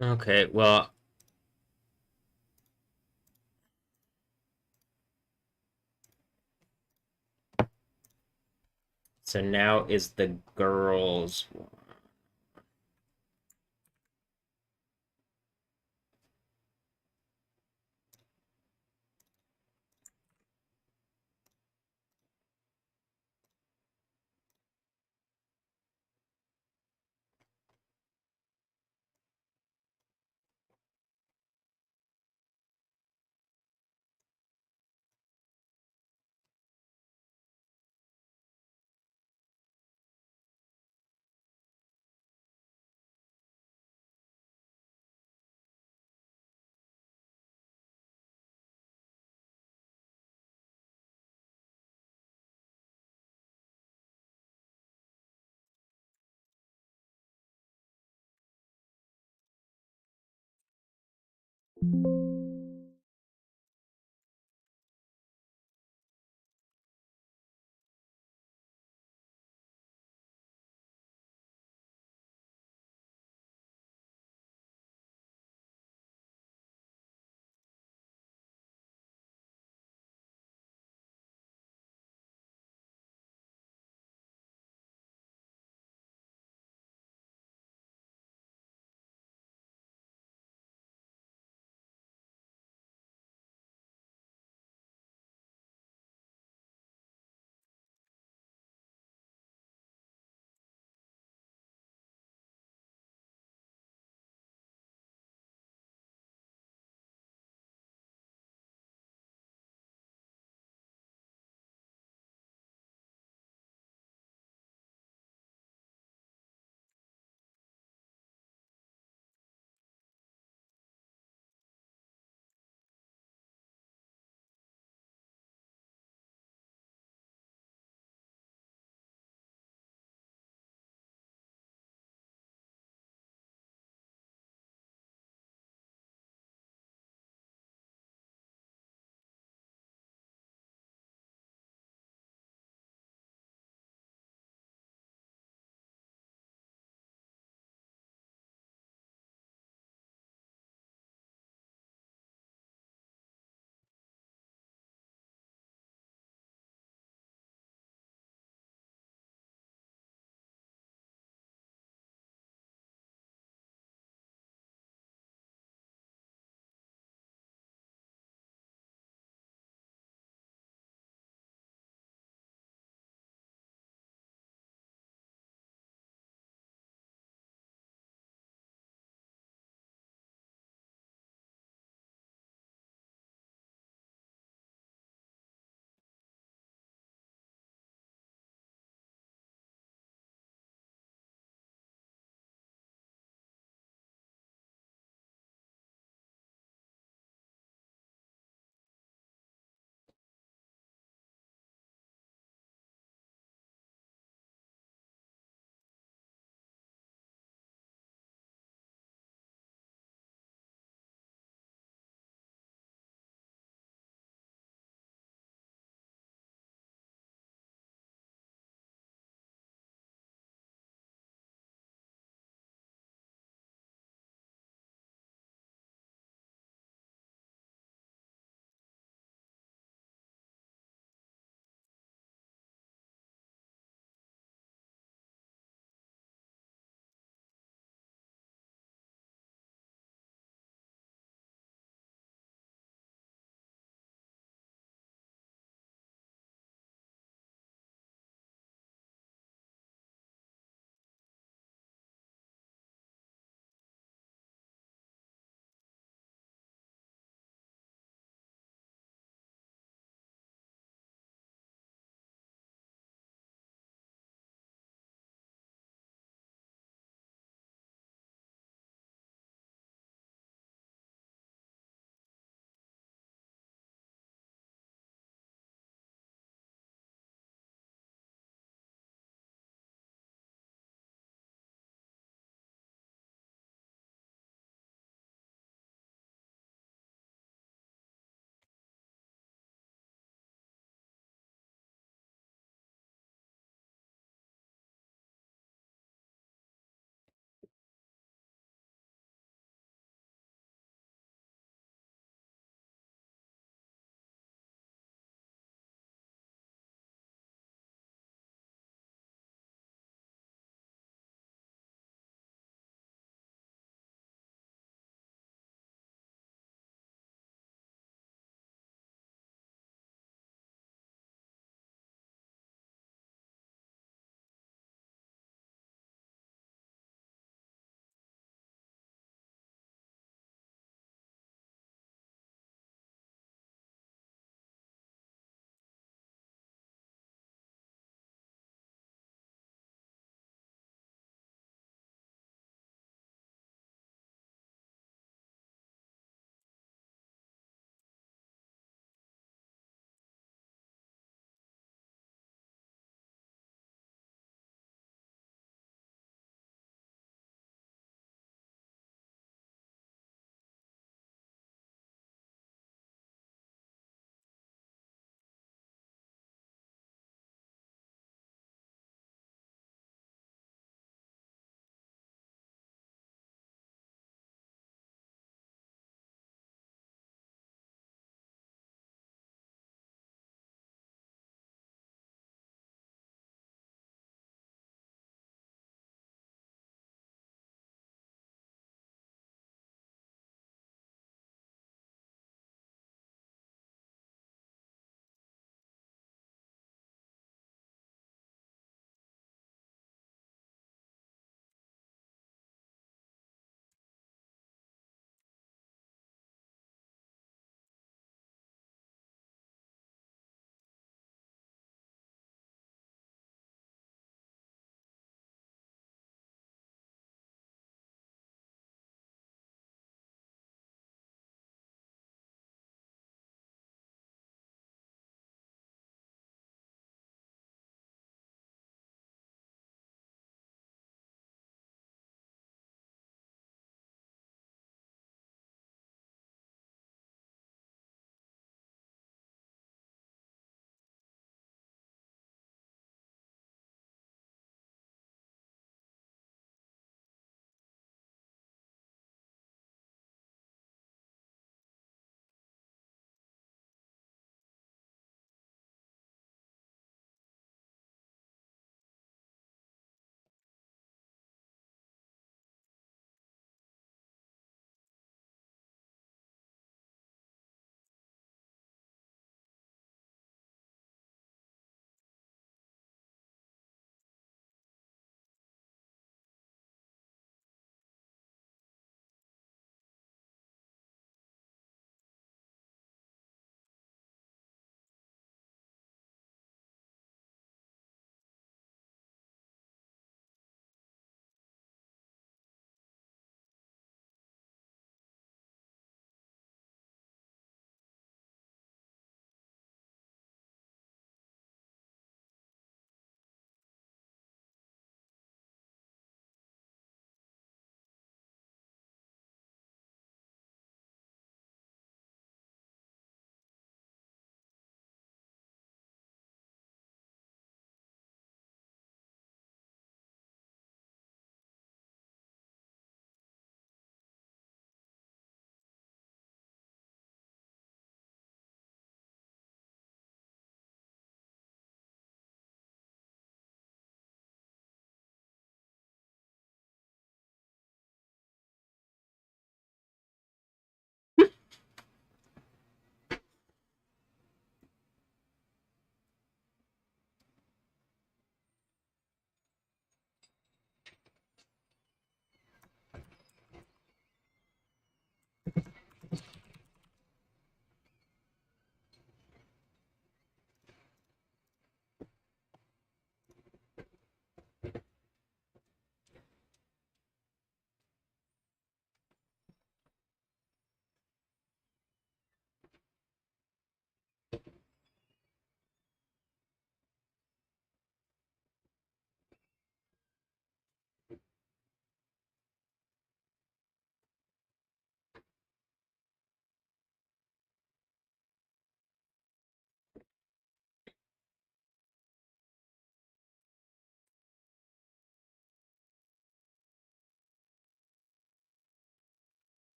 Okay, well, so now is the girls.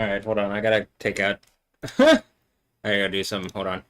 All right, hold on. I gotta take out. I gotta do some. Hold on.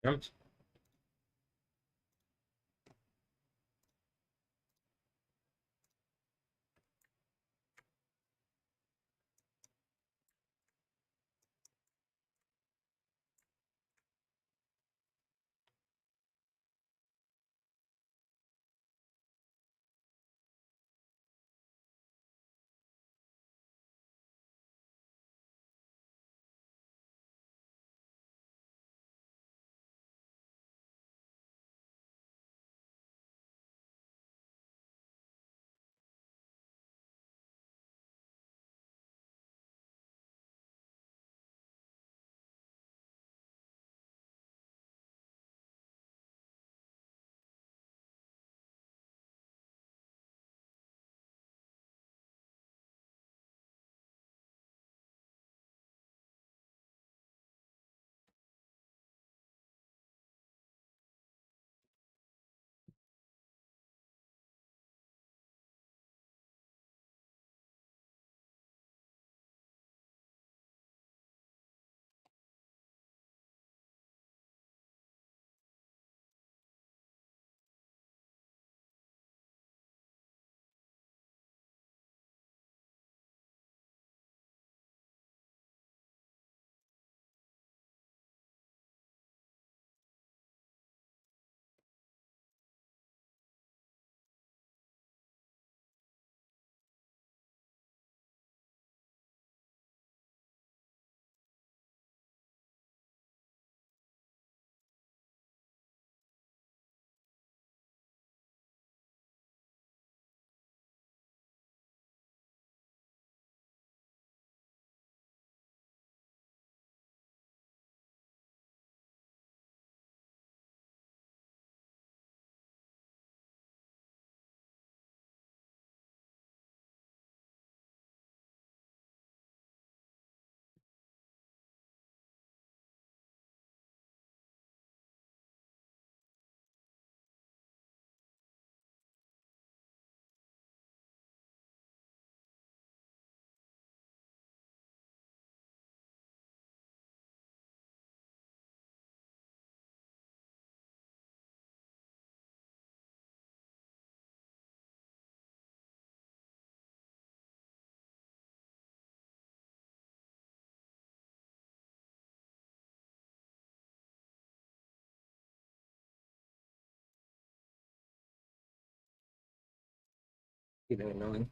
Yep. Either annoying.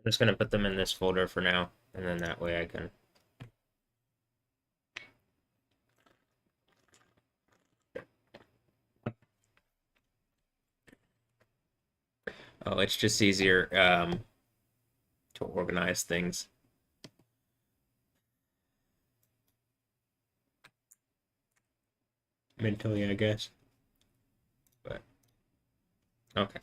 just gonna put them in this folder for now, and then that way I can. Oh, it's just easier to organize things. Mentally, I guess. But okay.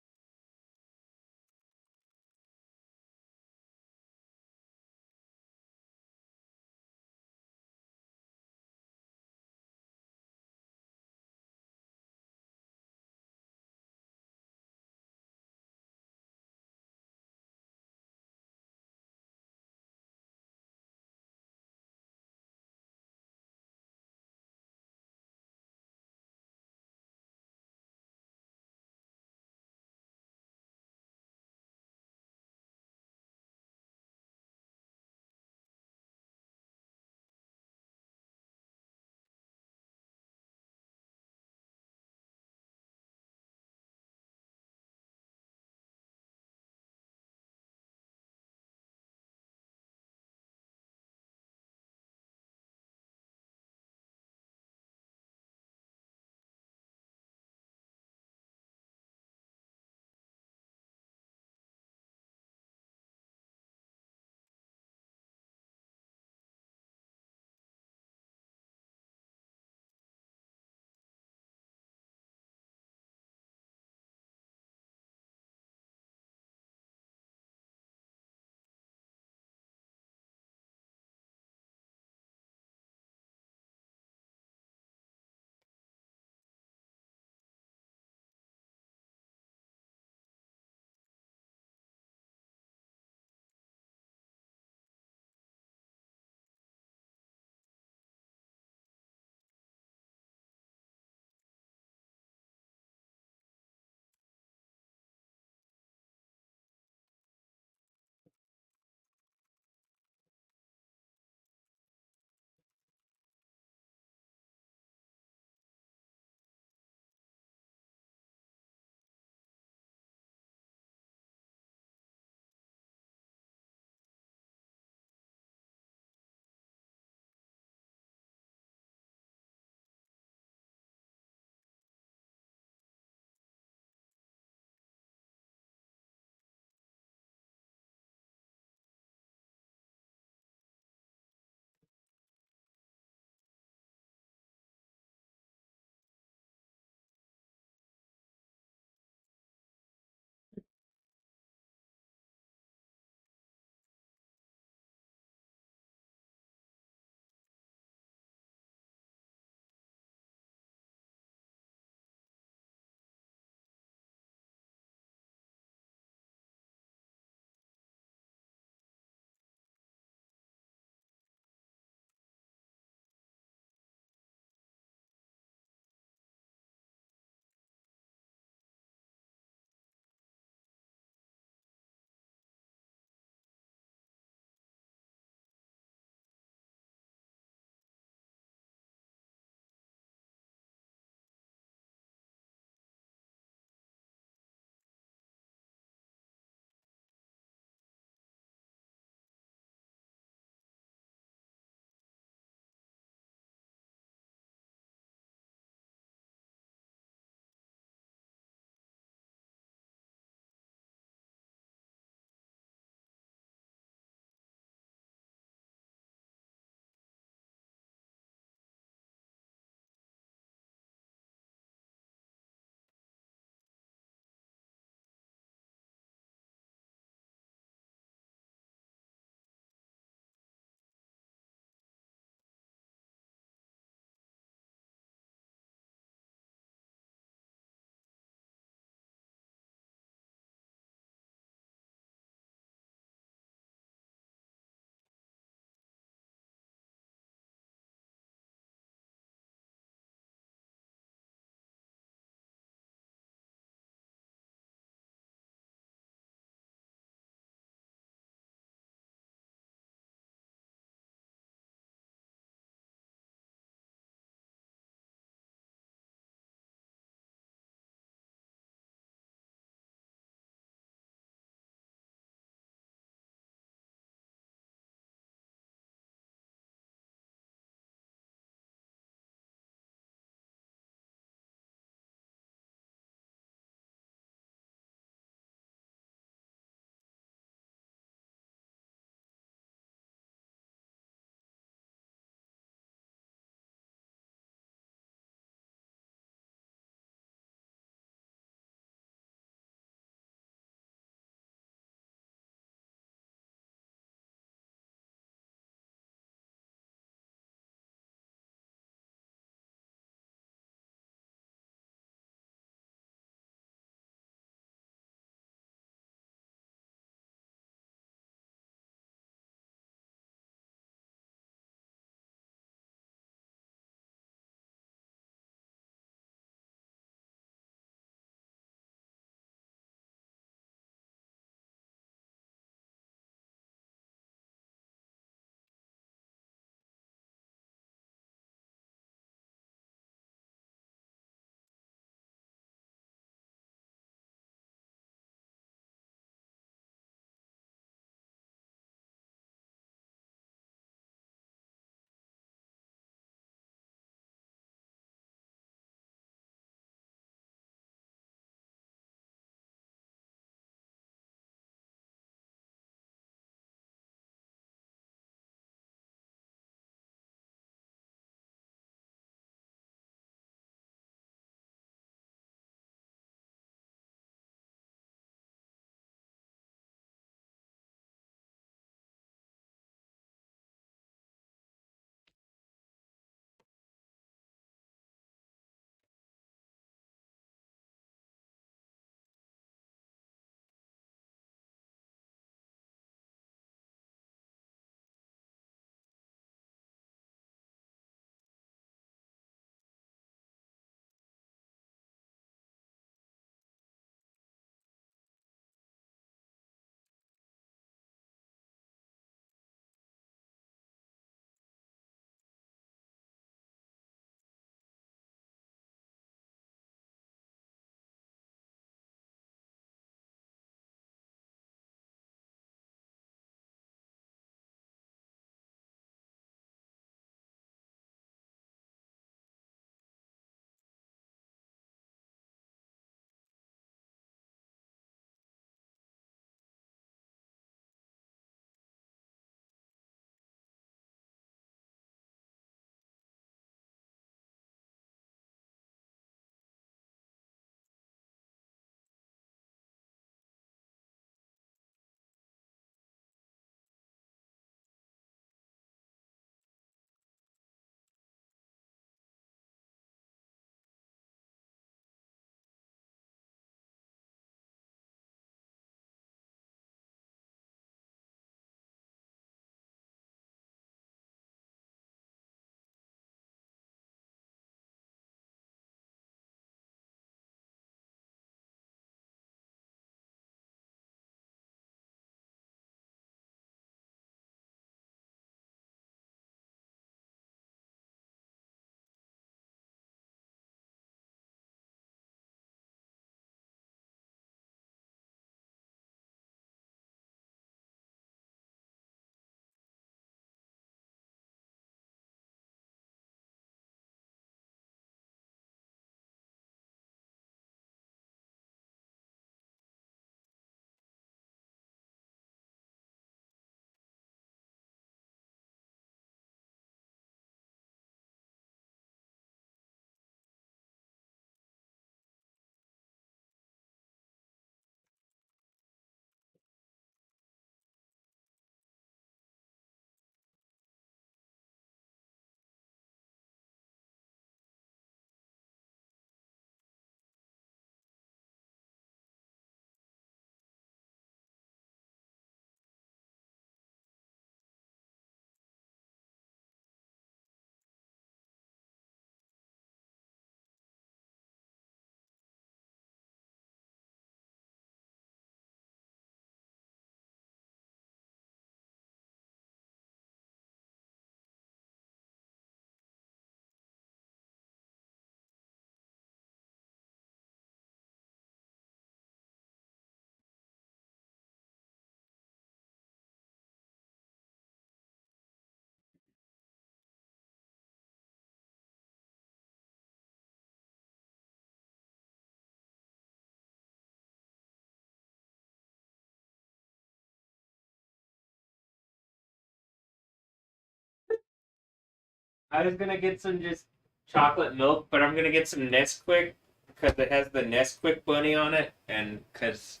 I was gonna get some just chocolate milk, but I'm gonna get some Nesquik because it has the Nesquik bunny on it, and because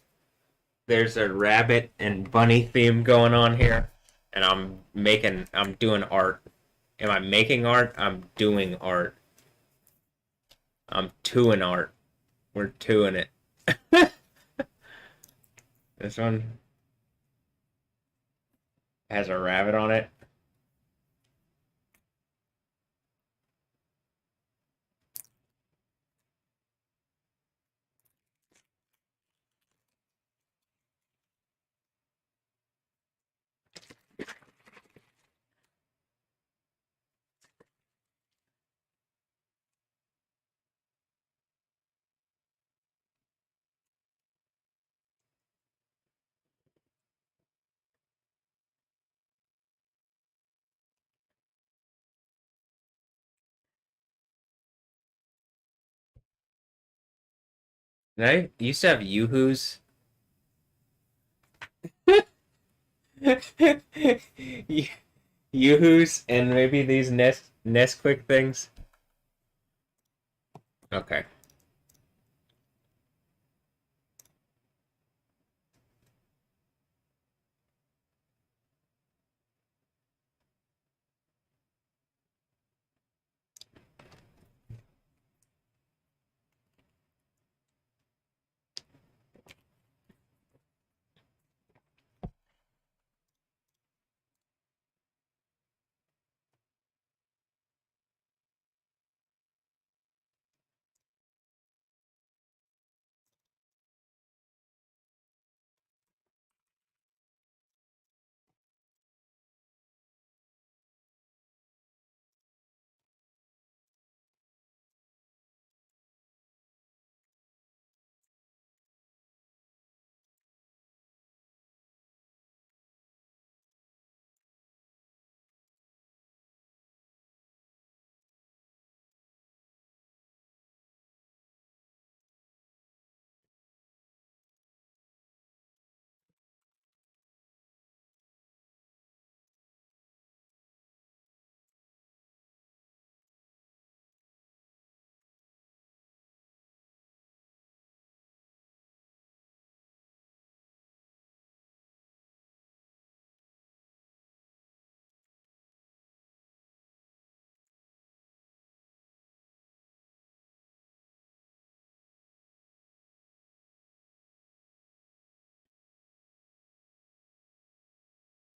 there's a rabbit and bunny theme going on here, and I'm doing art. Am I making art? I'm doing art. I'm doing art. We're doing it. This one has a rabbit on it. I used to have yoo-hoos. Yoo-hoos and maybe these Nesquik things. Okay.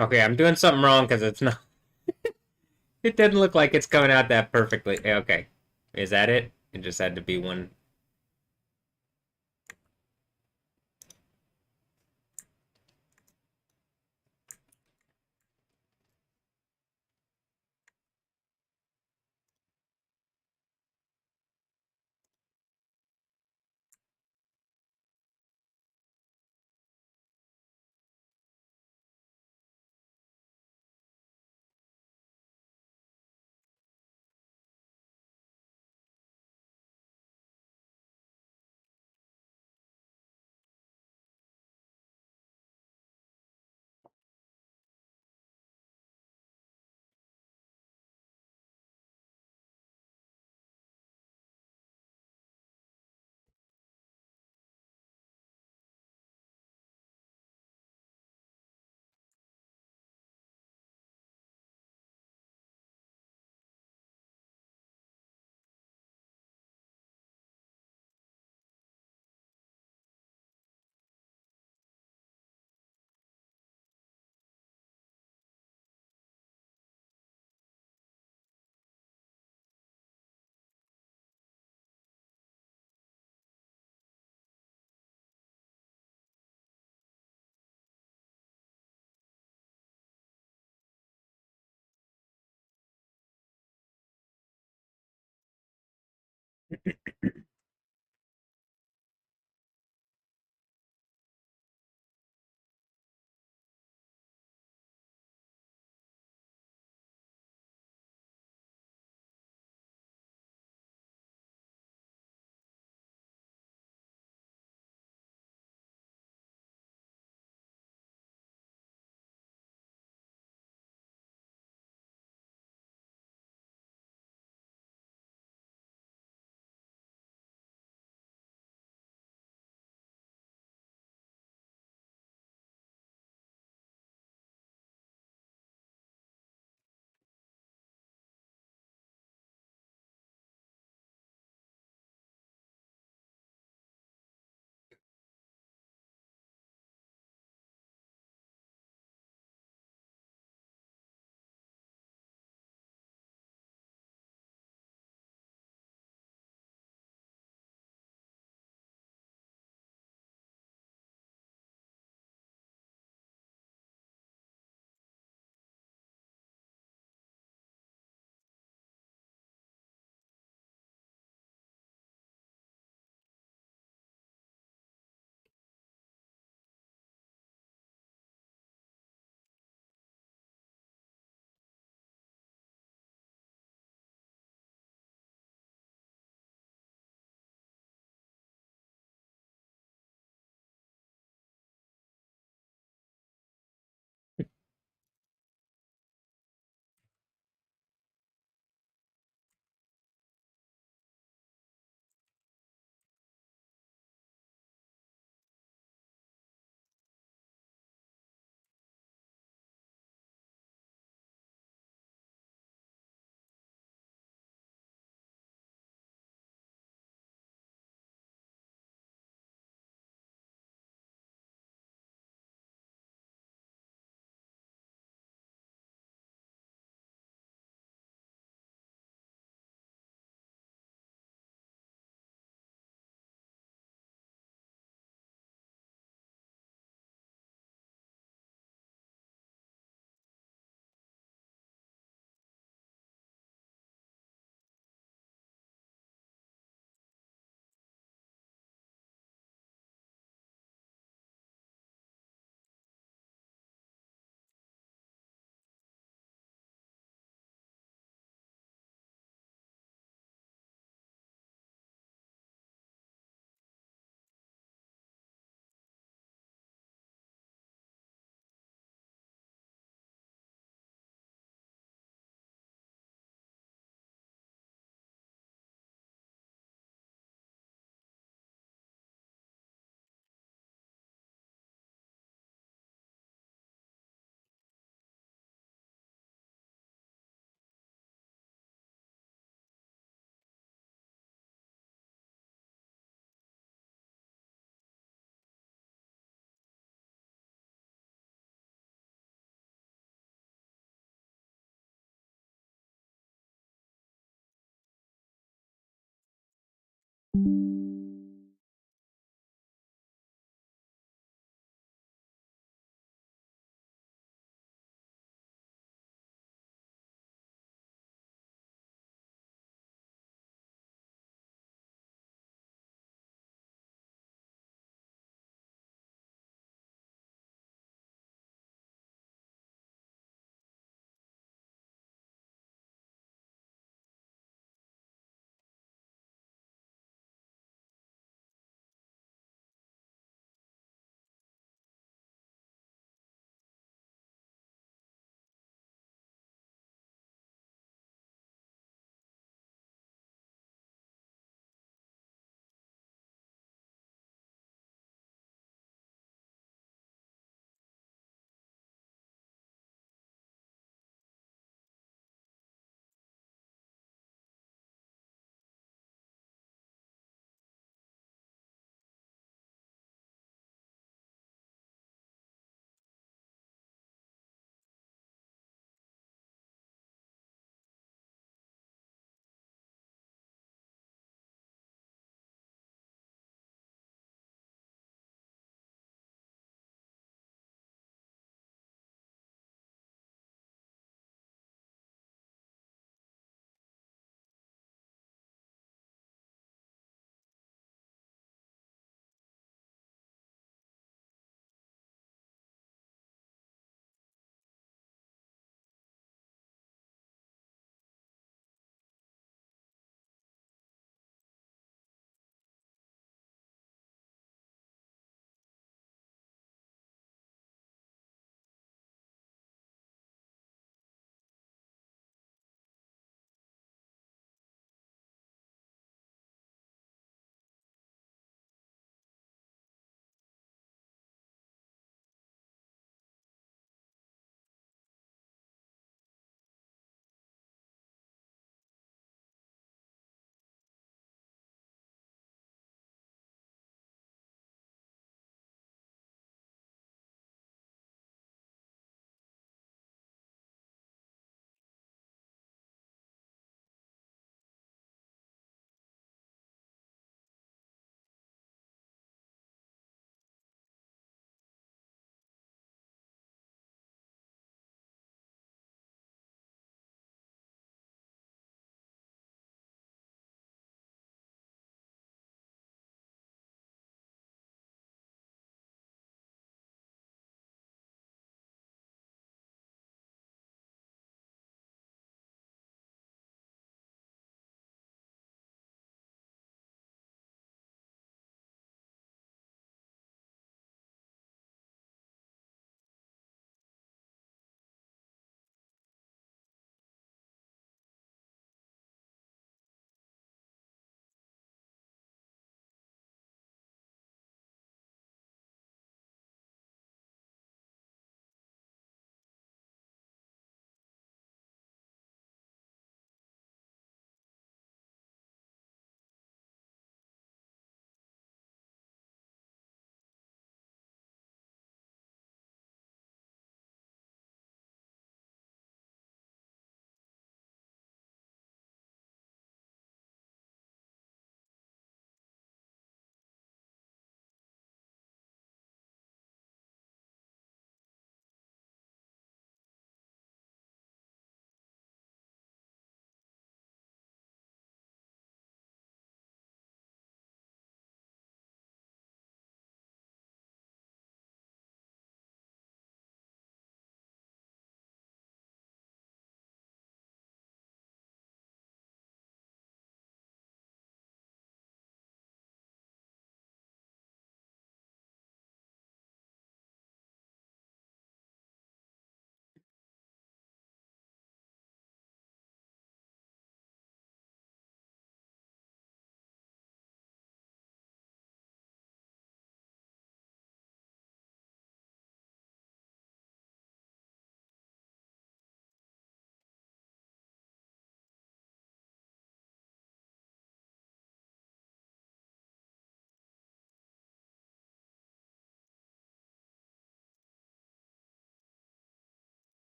Okay, I'm doing something wrong because it's not. It doesn't look like it's coming out that perfectly. Okay, is that it? It just had to be one.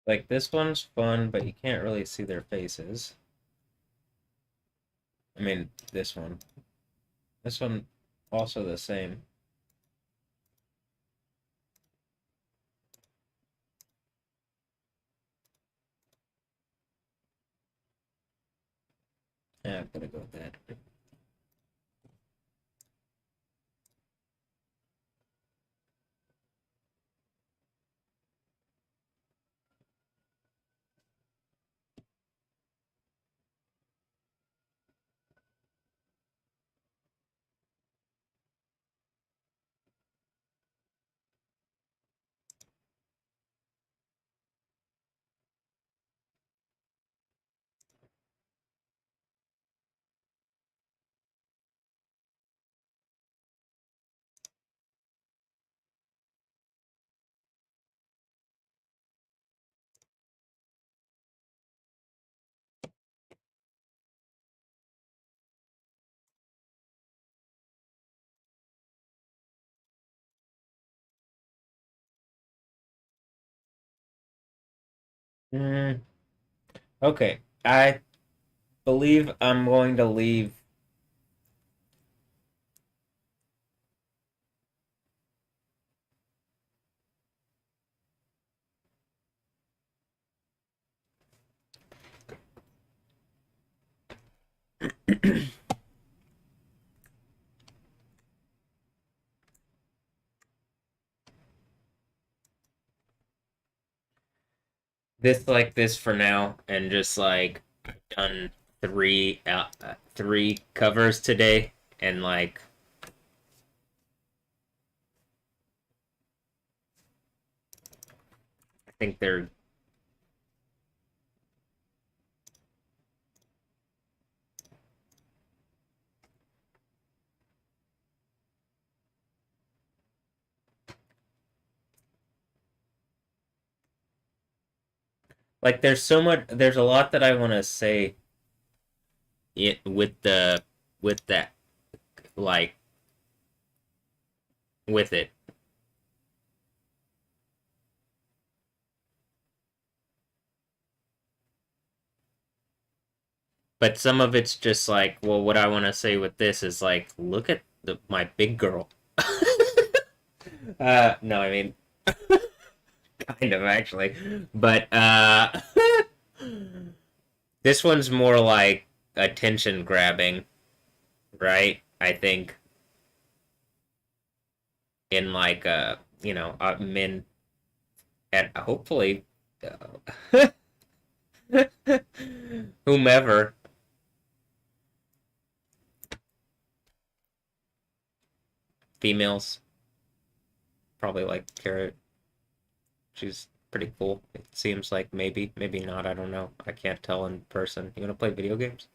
Like this one's fun, but you can't really see their faces. I mean, this one. This one also the same. Yeah, I'm gonna go with that. Mm, okay, I believe I'm going to leave. This like this for now, and just like done three covers today, and like I think they're like there's a lot that I want to say it with that like with it, but some of it's just like, well, what I want to say with this is like, look at my big girl. No, I mean, kind of actually, but this one's more like attention grabbing, right? I think in like men and hopefully whomever females probably like Carrot. She's pretty cool. It seems like maybe not. I don't know. I can't tell in person. You want to play video games?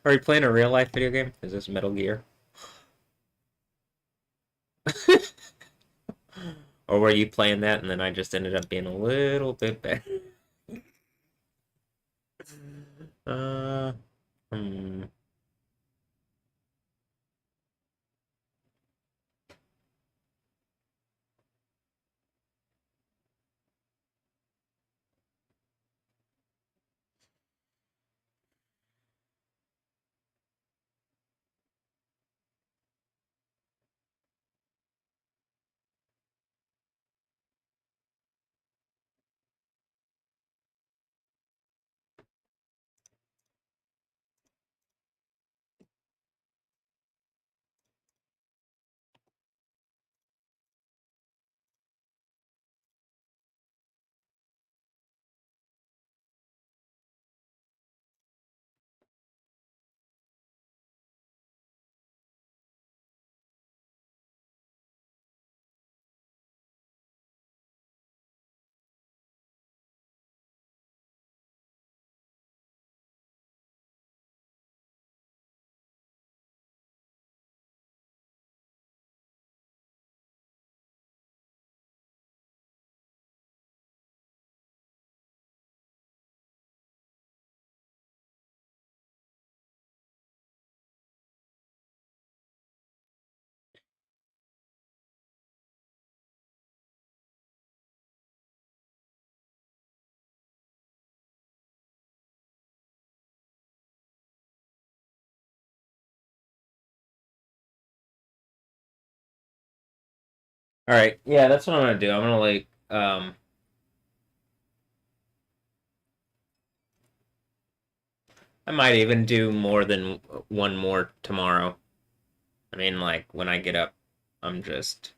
Are you playing a real life video game? Is this Metal Gear? Or were you playing that and then I just ended up being a little bit better? Uh, hmm. All right. Yeah, that's what I'm gonna do. I'm gonna I might even do more than one more tomorrow. I mean, like when I get up, I'm just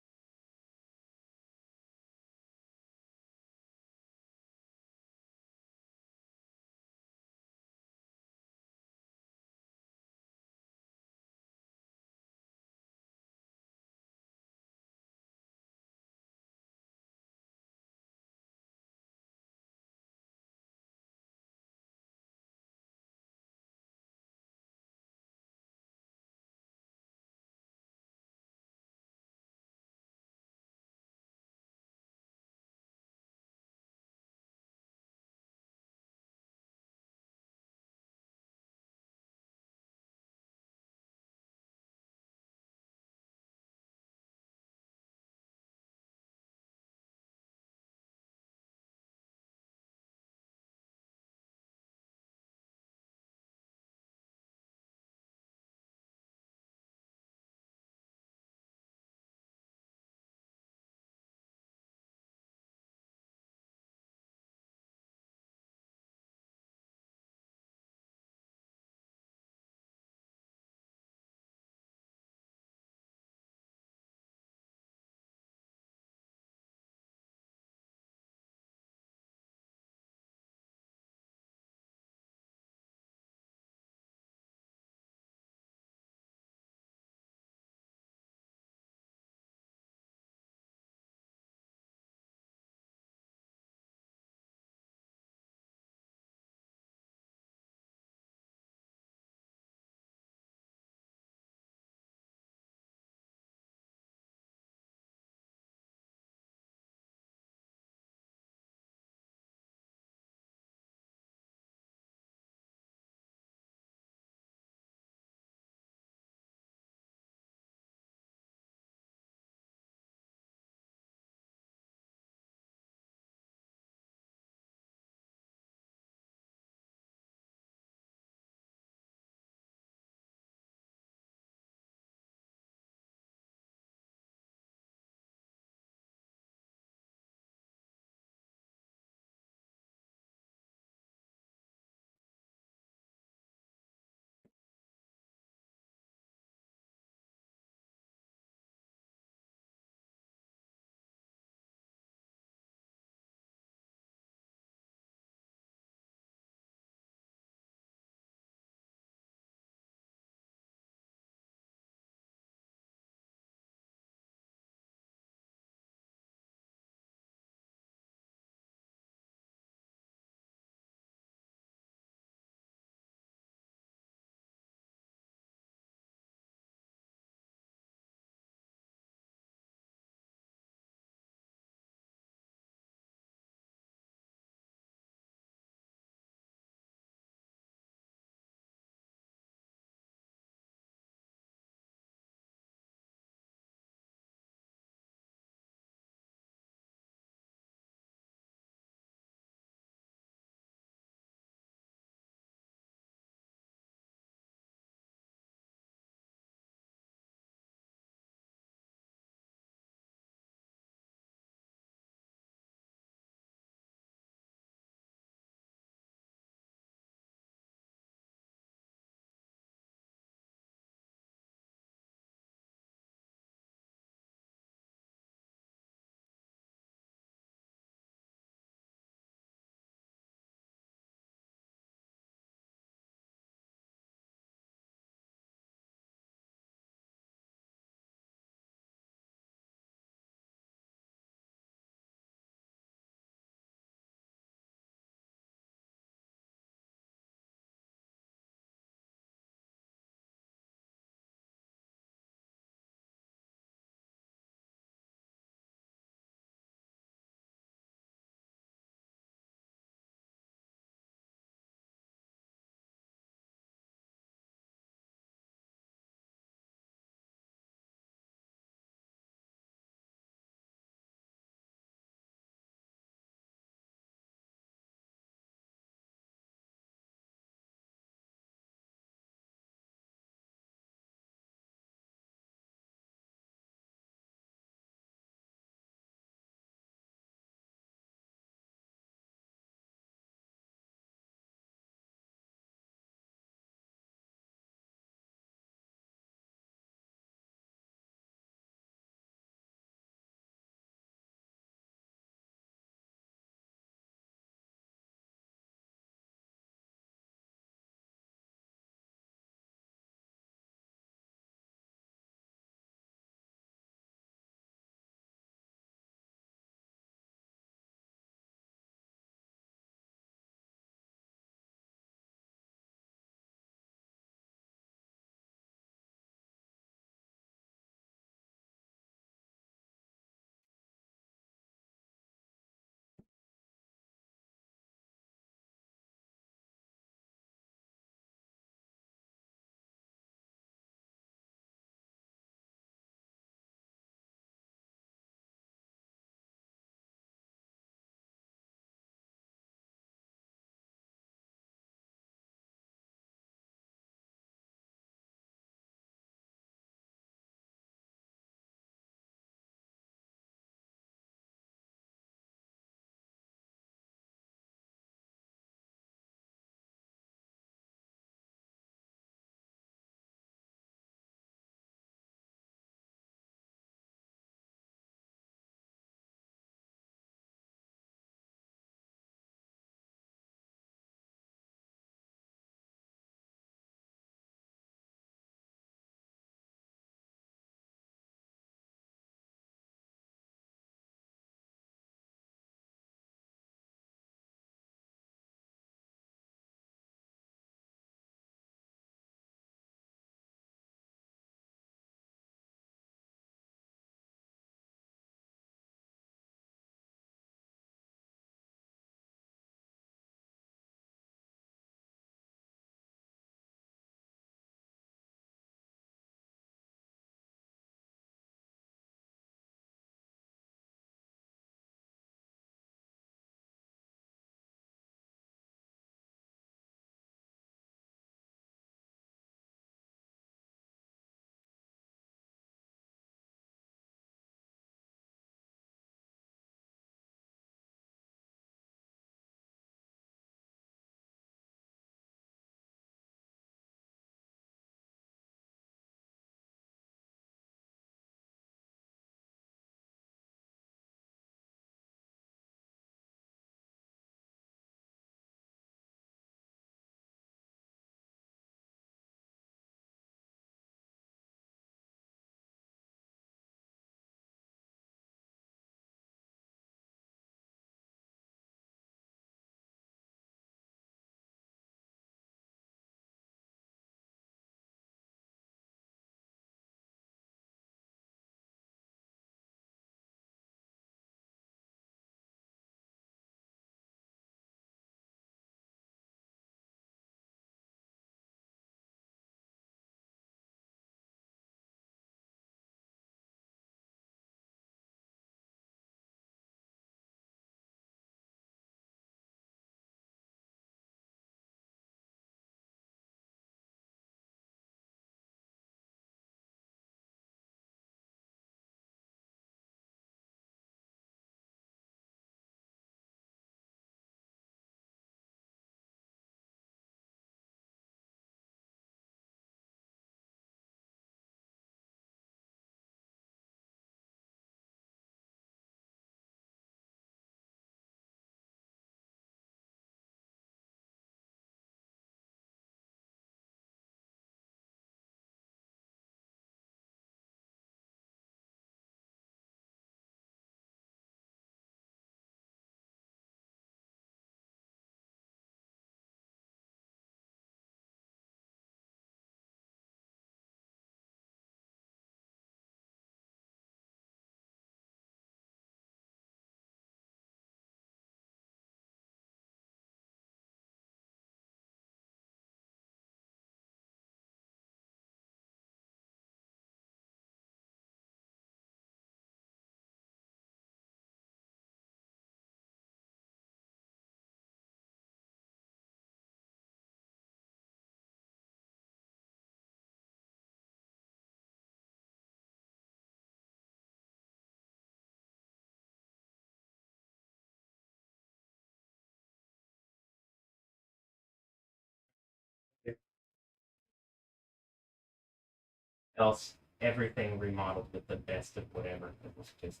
else everything remodeled with the best of whatever. It was just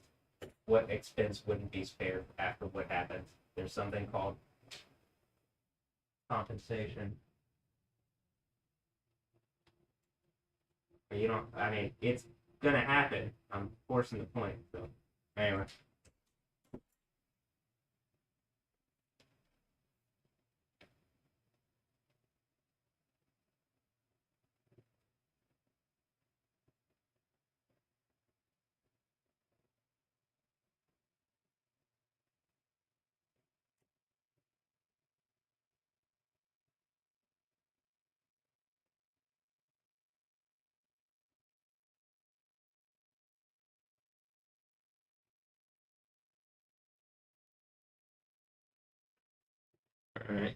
what expense wouldn't be spared after what happened. There's something called compensation. But you don't. I mean, it's gonna happen. I'm forcing the point. So anyway. All right.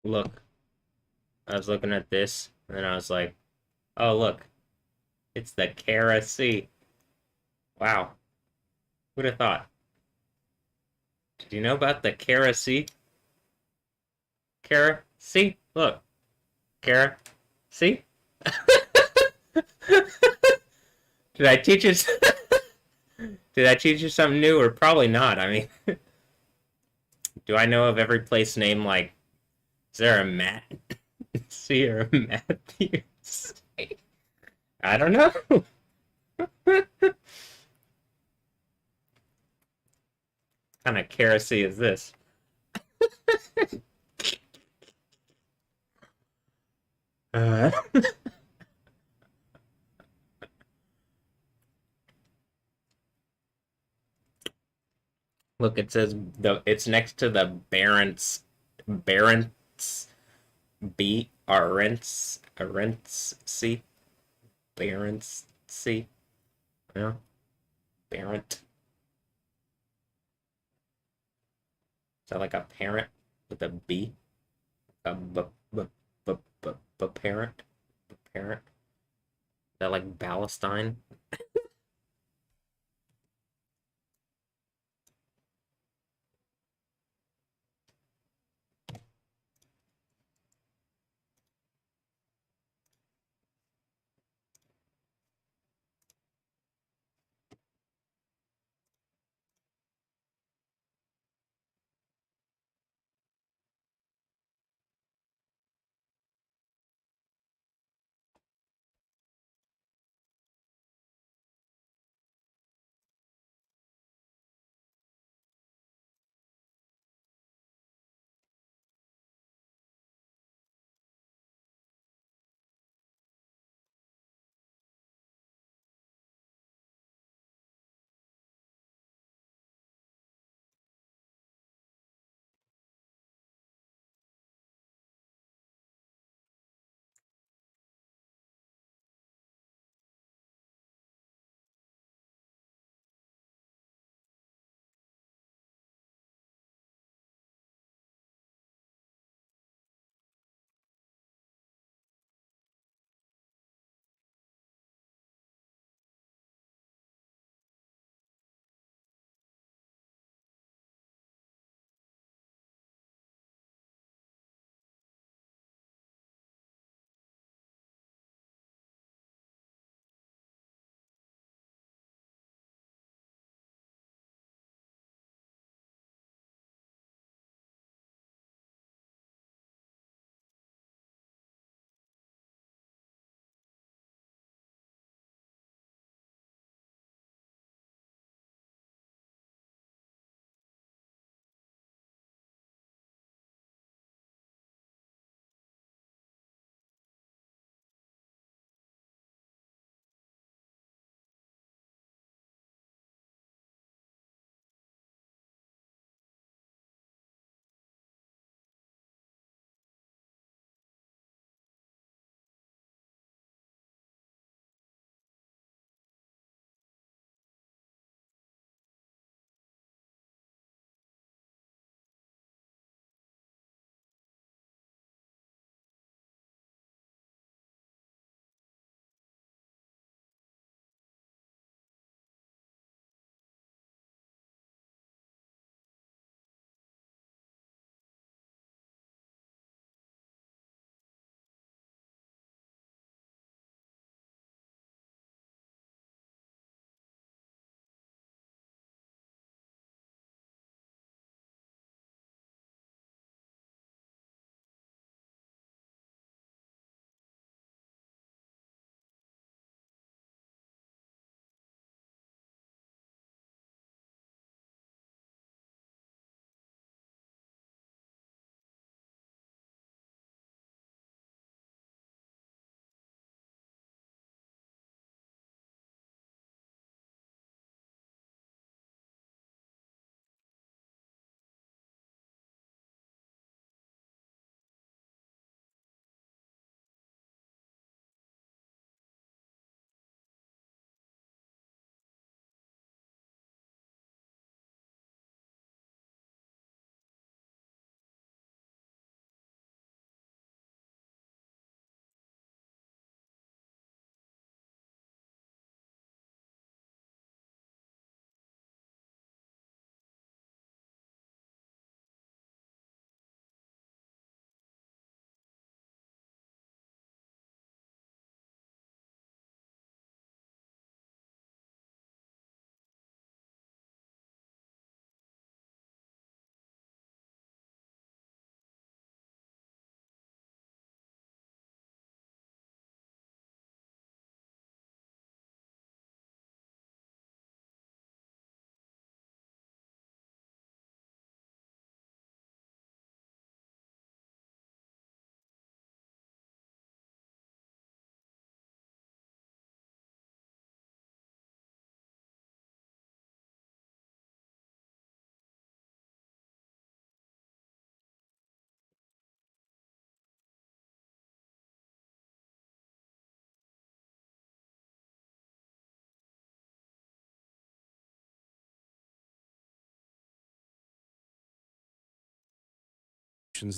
Look, I was looking at this, and I was like, oh, look, it's the Kara C. Wow, who'd have thought? Did you know about the Kara C? Kara C? Look, Kara C? Did I teach you? Did I teach you something new, or probably not? I mean, do I know of every place name? Like, is there a Matt C or a Matthews? I don't know. kind of heresy is this? Uh, Look, it says it's next to the Barents B Arents C Barents C. Yeah, Barent. Is that like a parent with a B? A parent? Parent? Is that like Palestine?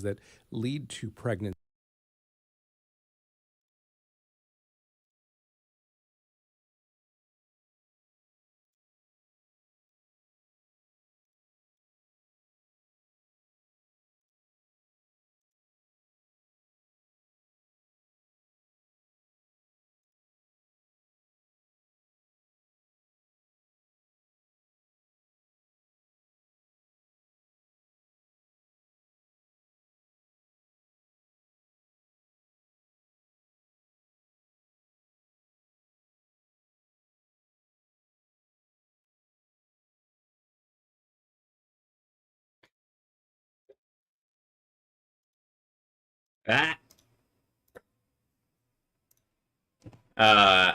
that lead to pregnancy. Ah.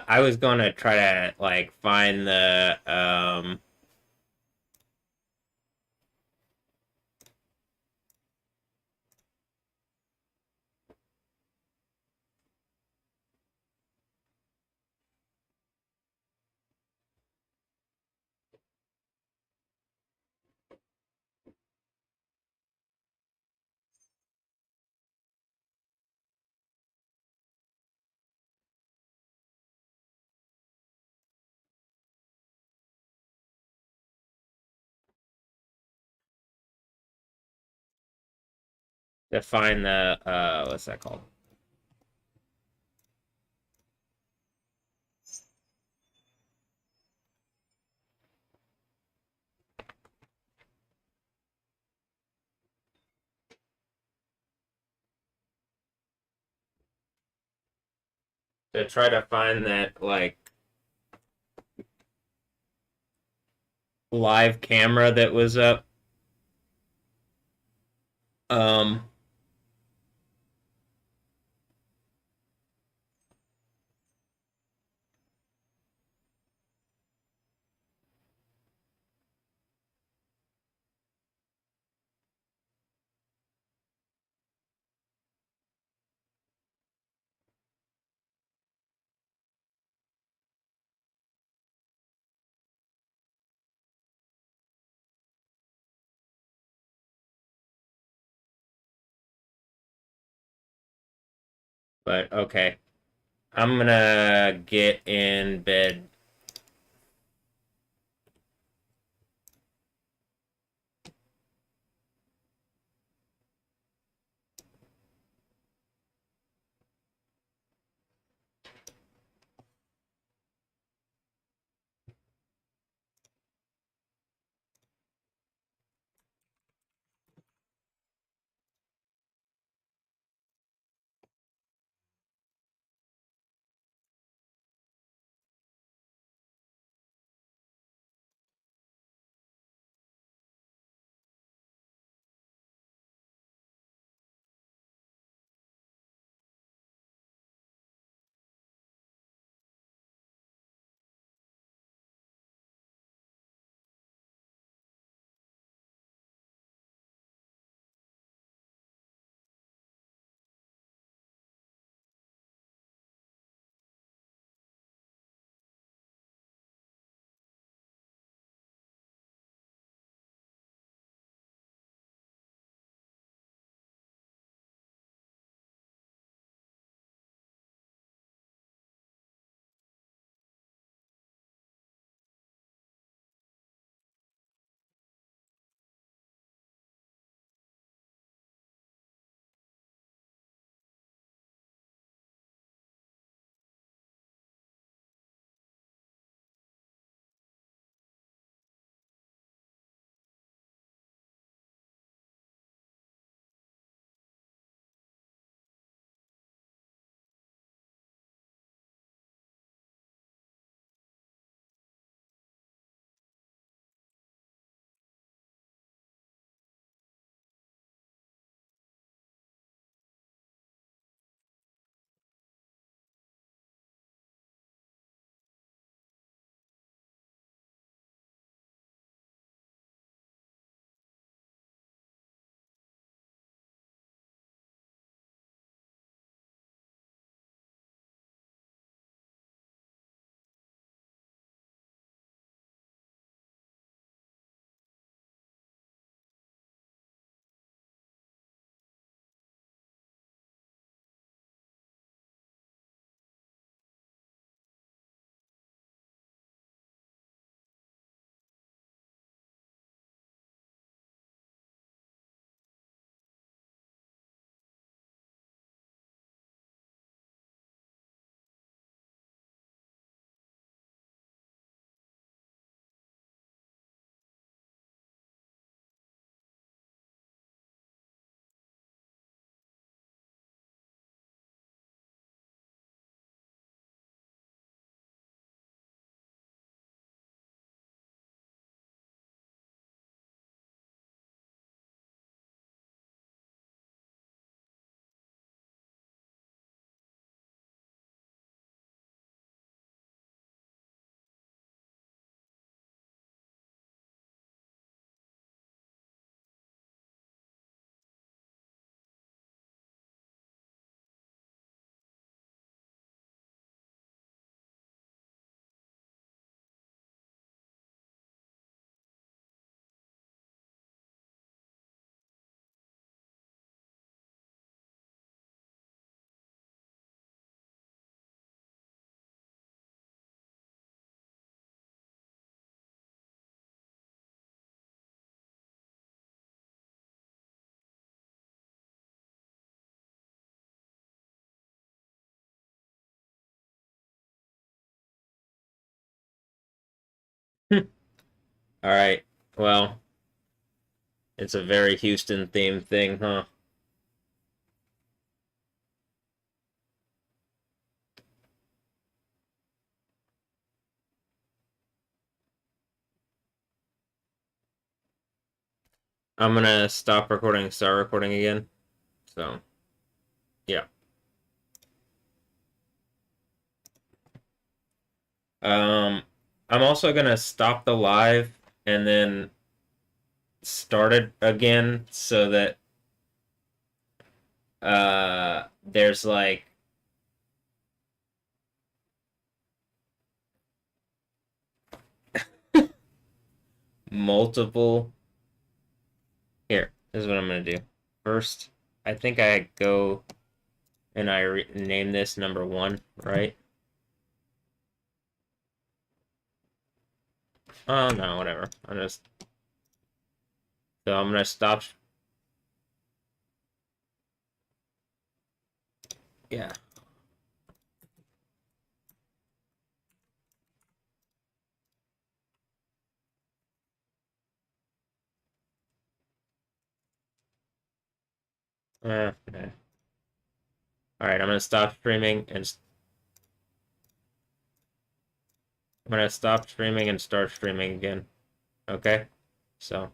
I was gonna try to like find the what's that called? To try to find that like live camera that was up. Um, but okay. I'm gonna get in bed. Alright, well, it's a very Houston themed thing, huh? I'm gonna stop recording, start recording again. So, yeah. I'm also gonna stop the live and then start it again so that there's like multiple. Here, this is what I'm gonna do. First, I think I go and I name this number 1, right? Oh no, whatever. I'm gonna stop. Yeah. Okay. All right, I'm gonna stop streaming and I'm gonna stop streaming and start streaming again. Okay, so.